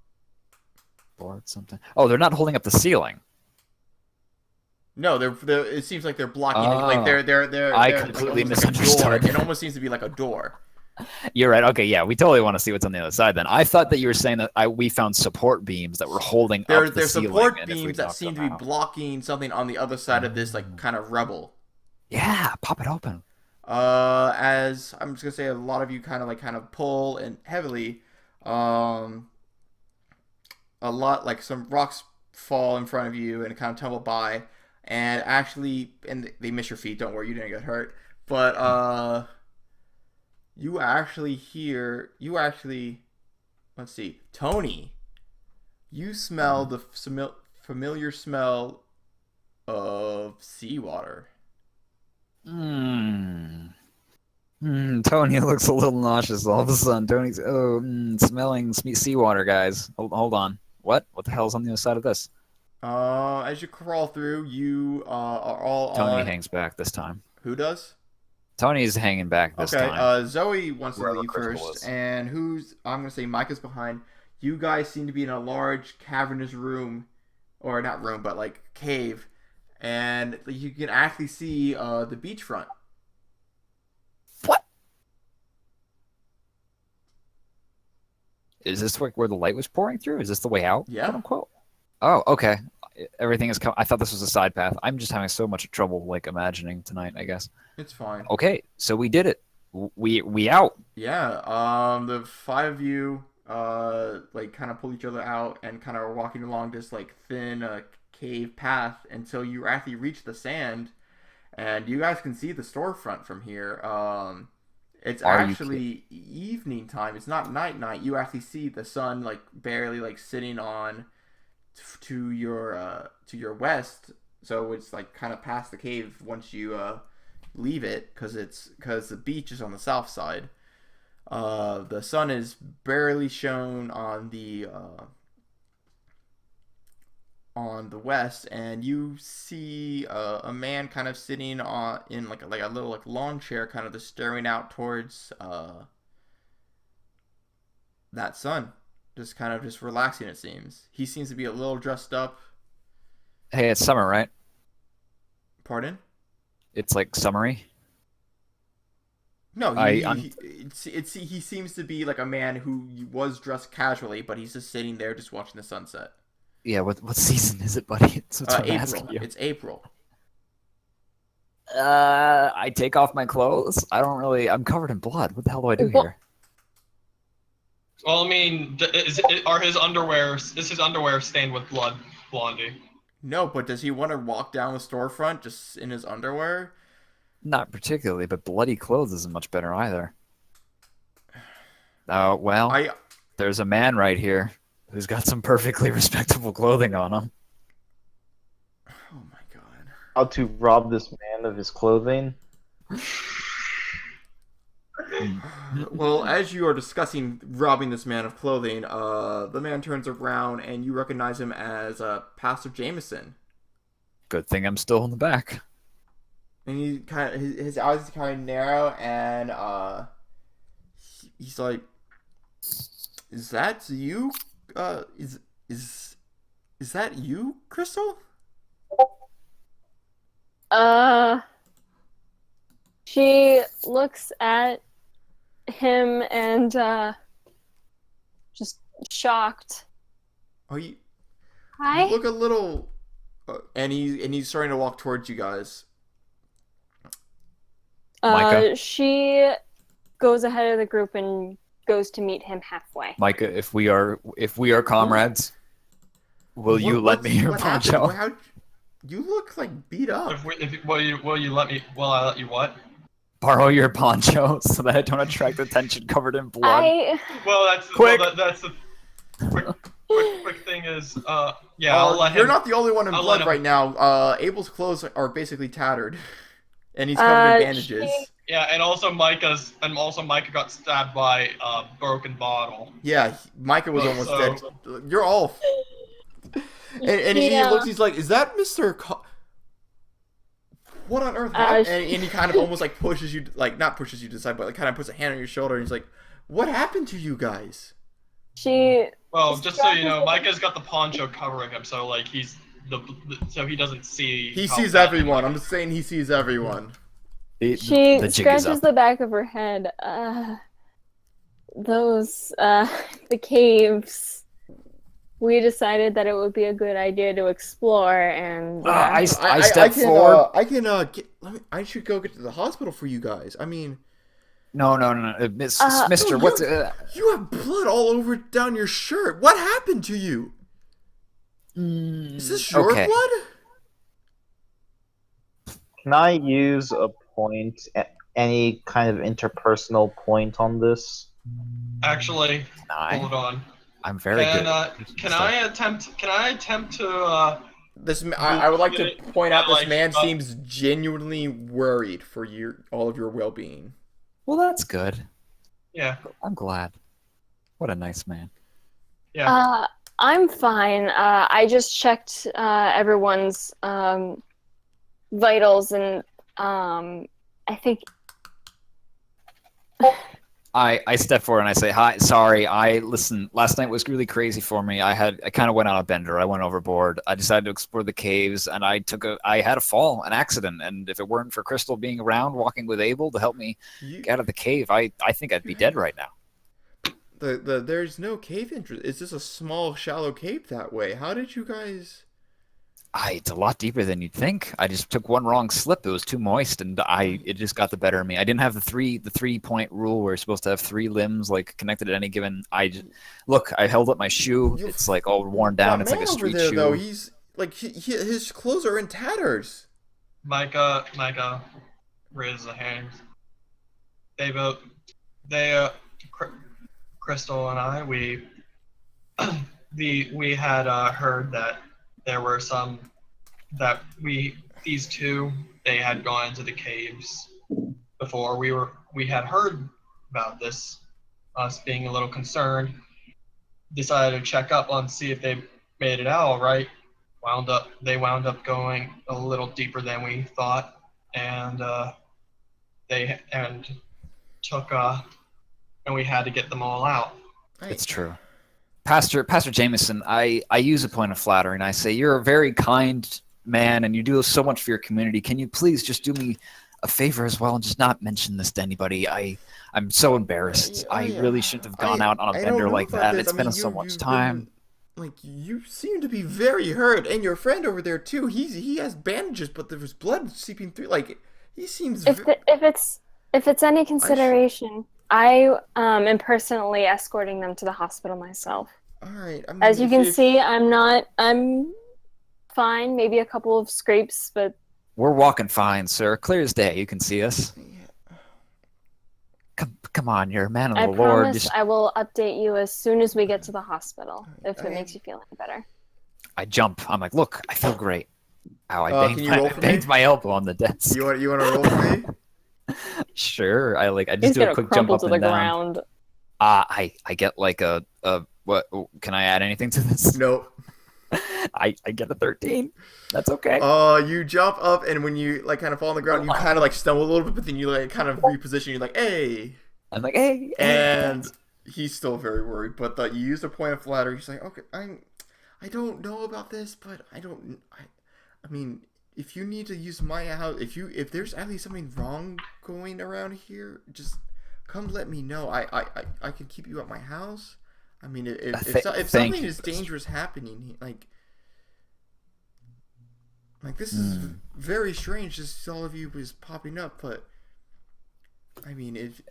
board something. Oh, they're not holding up the ceiling. No, they're it seems like they're blocking it. Like Oh. they're I like completely almost like a door. misunderstood. It almost seems to be like a door. You're right. Okay, yeah, we totally want to see what's on the other side. Then I thought that you were saying that we found support beams that were holding up the There's ceiling. support and if we beams that knocked seem to them be out- blocking something on the other side of this like kind of rubble. Yeah, pop it open. As I'm just gonna say, a lot of you kind of pull and heavily. A lot like some rocks fall in front of you and kind of tumble by, and they miss your feet. Don't worry, you didn't get hurt. But you actually, let's see, Tony, you smell the familiar smell of seawater. Tony looks a little nauseous all of a sudden. Tony's smelling seawater, guys. Hold on. What? What the hell's on the other side of this? As you crawl through, you are all Tony on. hangs back this time. Who does? Tony's hanging back this Okay, time. Zoe wants to Wherever leave Crystal first, is. and I'm gonna say Micah's behind. You guys seem to be in a large cavernous room, or not room, but like cave, and you can actually see the beachfront. What? Is this where the light was pouring through? Is this the way out? Yeah. Quote unquote? Oh, okay. Everything is. I thought this was a side path. I'm just having so much trouble like imagining tonight, I guess. It's fine. Okay, so we did it. We out. Yeah. The five of you like kind of pull each other out and kind of are walking along this like thin cave path until you actually reach the sand, and you guys can see the storefront from here. It's Are you actually evening time. It's not night. You actually see the sun like barely like sitting on to your west. So it's like kind of past the cave once you leave it, because the beach is on the south side. The sun is barely shown on the west, and you see a man kind of sitting in like a little like lawn chair, kind of just staring out towards that sun, just kind of just relaxing. It seems he seems to be a little dressed up. Hey, it's summer, right? Pardon? It's like summery. No, I'm- he seems to be like a man who was dressed casually, but he's just sitting there just watching the sunset. Yeah. What season is it, buddy? That's what I'm asking April. you. It's April. I take off my clothes. I'm covered in blood. What the hell do I do here? Well, I mean, is his underwear stained with blood, Blondie? No, but does he want to walk down the storefront just in his underwear? Not particularly, but bloody clothes isn't much better either. Oh, well, there's a man right here who's got some perfectly respectable clothing on him. Oh my god. How to rob this man of his clothing? Well, as you are discussing robbing this man of clothing, the man turns around and you recognize him as Pastor Jameson. Good thing I'm still in the back. And he kind of his eyes kind of narrow, and he's like, "Is that you? Is that you, Crystal?" She looks at him and just shocked. Oh, you Hi. look a little, and he's starting to walk towards you guys. Micah? She goes ahead of the group and goes to meet him halfway. Micah, if we are comrades, will you let me your poncho? Happened? You look like beat up. Will you let me? Will I let you what? Borrow your poncho so that I don't attract attention covered in blood. Well, that's Quick. Well, that's the quick quick thing is, yeah, I'll let You're him. not the only one in I'll blood let him- right now. Abel's clothes are basically tattered, and he's covered in bandages. Yeah, and also Micah got stabbed by a broken bottle. Yeah, Micah was almost So- dead. You're all. And he looks. He's like, "Is that Mr. What on earth happened?" And he kind of almost like pushes you, like not pushes you to the side, but like kind of puts a hand on your shoulder, and he's like, "What happened to you guys?" Well, just so you know, Micah's got the poncho covering him, so like so he doesn't see. He how sees bad- everyone. I'm just saying he sees everyone. She the jig is scratches up. the back of her head. The caves. We decided that it would be a good idea to explore, and I step forward. I should go get to the hospital for you guys. I mean, No, Mister. no, What's you have blood all over down your shirt. What happened to you? Is this your okay. blood? Can I use a point, any kind of interpersonal point on this? Actually, hold on. I'm very good. Can I attempt to? I would like to point out this like, man seems genuinely worried for all of your well-being. Well, that's good. Yeah. I'm glad. What a nice man. Yeah. I'm fine. I just checked everyone's vitals, and I think I step forward and I say, "Hi, sorry. Listen. Last night was really crazy for me. I kind of went on a bender. I went overboard. I decided to explore the caves, and I had a fall, an accident. And if it weren't for Crystal being around, walking with Abel to help me get out of the cave, I think I'd be dead right now." There's no cave entrance. It's just a small, shallow cave that way. How did you guys? It's a lot deeper than you'd think. I just took one wrong slip. It was too moist, and it just got the better of me. I didn't have the 3-point rule where you're supposed to have 3 limbs like connected at any given. I held up my shoe. It's like all worn down. It's like a street shoe. Though, he's like his clothes are in tatters. Micah, raise a hand. Crystal and I, we had heard that there were these two, they had gone into the caves before. We had heard about this, us being a little concerned, decided to check up on, see if they made it out all right. They wound up going a little deeper than we thought, and and we had to get them all out. It's true. Pastor Jameson, I use a point of flattery, and I say, you're a very kind man, and you do so much for your community. Can you please just do me a favor as well and just not mention this to anybody? I'm so embarrassed. I really shouldn't have gone out on a bender like that. It's been so much time. You seem to be very hurt, and your friend over there too. He has bandages, but there was blood seeping through. Like he seems. If it's any consideration, I am personally escorting them to the hospital myself. All right. I mean, as you can see, I'm fine. Maybe a couple of scrapes, but we're walking fine, sir. Clear as day. You can see us. Come on, you're a man of the Lord. I promise I will update you as soon as we get to the hospital, if it makes you feel any better. I jump. I'm like, look, I feel great. Ow, I banged my elbow on the desk. You want to roll for me? Sure. I just do a quick jump up to and the down. ground. I get like a what? Can I add anything to this? No. I get a 13. That's okay. You jump up, and when you like kind of fall on the ground, you kind of like stumble a little bit, but then you like kind of reposition. You're like, hey. I'm like, hey. And he's still very worried, but you used a point of flattery. He's like, okay, I don't know about this, but I mean, if you need to use my house, if there's at least something wrong going around here, just come let me know. I can keep you at my house. I mean, if something is dangerous happening, like this is very strange. Just all of you was popping up, but I mean, if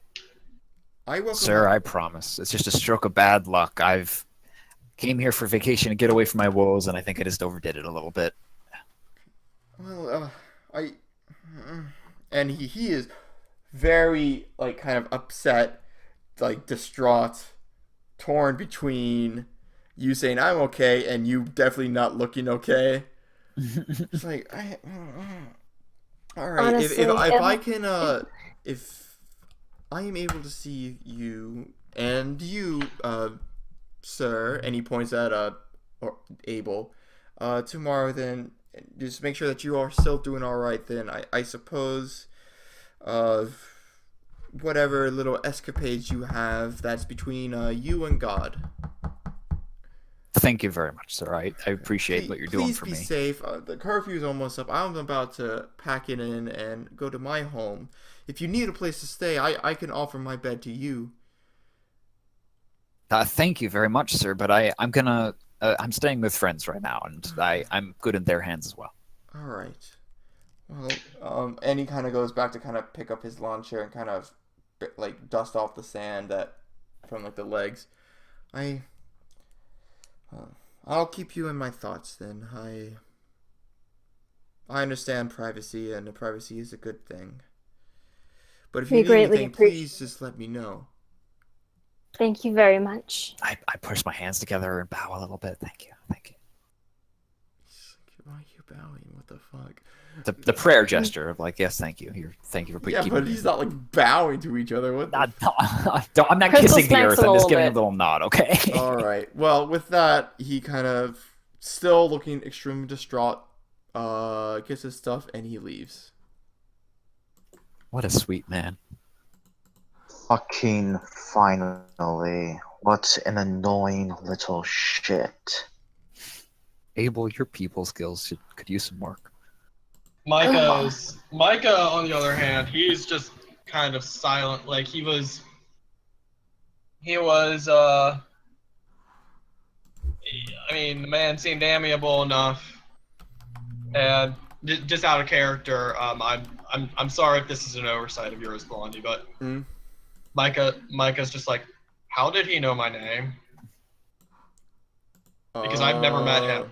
I welcome. Sir, I promise. It's just a stroke of bad luck. I've came here for vacation to get away from my woes, and I think I just overdid it a little bit. Well, and he is very like kind of upset, like distraught, torn between you saying I'm okay and you definitely not looking okay. It's like all right. Honestly, If I can if I am able to see you and you sir, and he points at or Abel tomorrow, then just make sure that you are still doing all right. Then I suppose whatever little escapades you have, that's between you and God. Thank you very much, sir. I appreciate what you're doing for Please me. be safe. The curfew's almost up. I'm about to pack it in and go to my home. If you need a place to stay, I can offer my bed to you. Thank you very much, sir. But I'm staying with friends right now, and I'm good in their hands as well. All right. Well, and he kind of goes back to kind of pick up his lawn chair and kind of like dust off the sand that from like the legs. I'll keep you in my thoughts then. I understand privacy, and privacy is a good thing. But if you We need greatly anything, appreciate. please just let me know. Thank you very much. I push my hands together and bow a little bit. Thank you. Thank you. Why are you bowing? What the fuck? The prayer gesture of like, yes, thank you. Thank you for Yeah, keeping but me. he's not like bowing to each other. What the I'm not Crystal kissing the smacks earth. him a I'm just little giving a bit. little nod, okay? All right. Well, with that, he kind of still looking extremely distraught, gets his stuff and he leaves. What a sweet man. Fucking finally. What an annoying little shit. Abel, your people skills could use some work. Micah, on the other hand, he's just kind of silent. Like he was. I mean, the man seemed amiable enough, and just out of character. I'm sorry if this is an oversight of yours, Blondie, but Mm. Micah's just like, how did he know my name? Because I've never met him.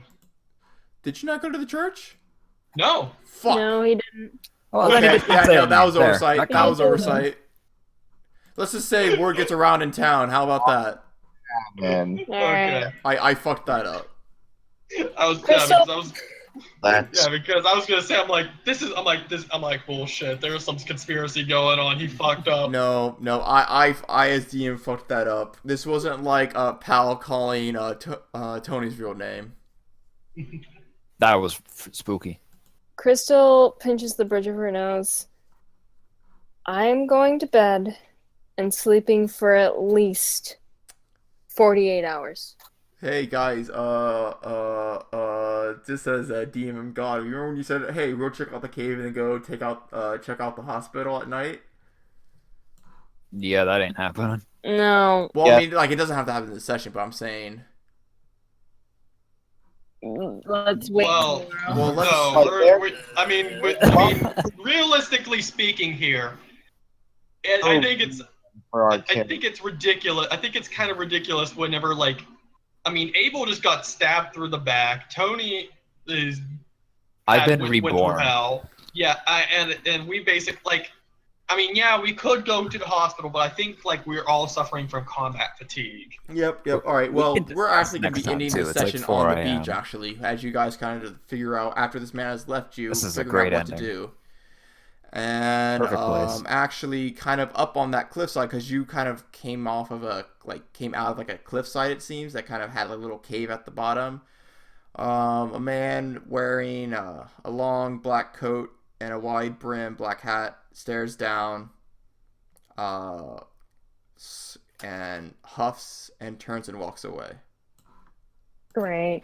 Did you not go to the church? No. Fuck. No, he didn't. Well, then he Okay, just yeah, say no, that was there. oversight. That was oversight. Let's just say word gets around in town. How about that? Man, All right. Okay. I fucked that up. Crystal? that's because I was gonna say I'm like bullshit. There's some conspiracy going on. He fucked up. No, I as DM fucked that up. This wasn't like a pal calling Tony's real name. That was spooky. Crystal pinches the bridge of her nose. I'm going to bed and sleeping for at least 48 hours. Hey guys, this says DM and God. You remember when you said, "Hey, we'll check out the cave and then go check out the hospital at night"? Yeah, that ain't happening. No. Well, Yeah. I mean, like it doesn't have to happen in this session, but I'm saying. Let's wait. Well, Well, let's. no. I mean, realistically speaking, here, and I think it's for our I kid. think it's ridiculous. I think it's kind of ridiculous whenever, like, I mean, Abel just got stabbed through the back. Tony is. I've been went through reborn. hell. Yeah, and we basically, like, I mean, yeah, we could go to the hospital, but I think, like, we're all suffering from combat fatigue. Yep. All right. We Well, can we're discuss actually going to next be time, ending too. this It's like session 4 on the beach, a.m. actually, as you guys kind of figure out after this man has left you, This is a figuring great out what ending. to do. And Perfect place. actually, kind of up on that cliffside, because you kind of came out of like a cliffside. It seems that kind of had a little cave at the bottom. A man wearing a long black coat and a wide brim black hat stares down, and huffs and turns and walks away. Great.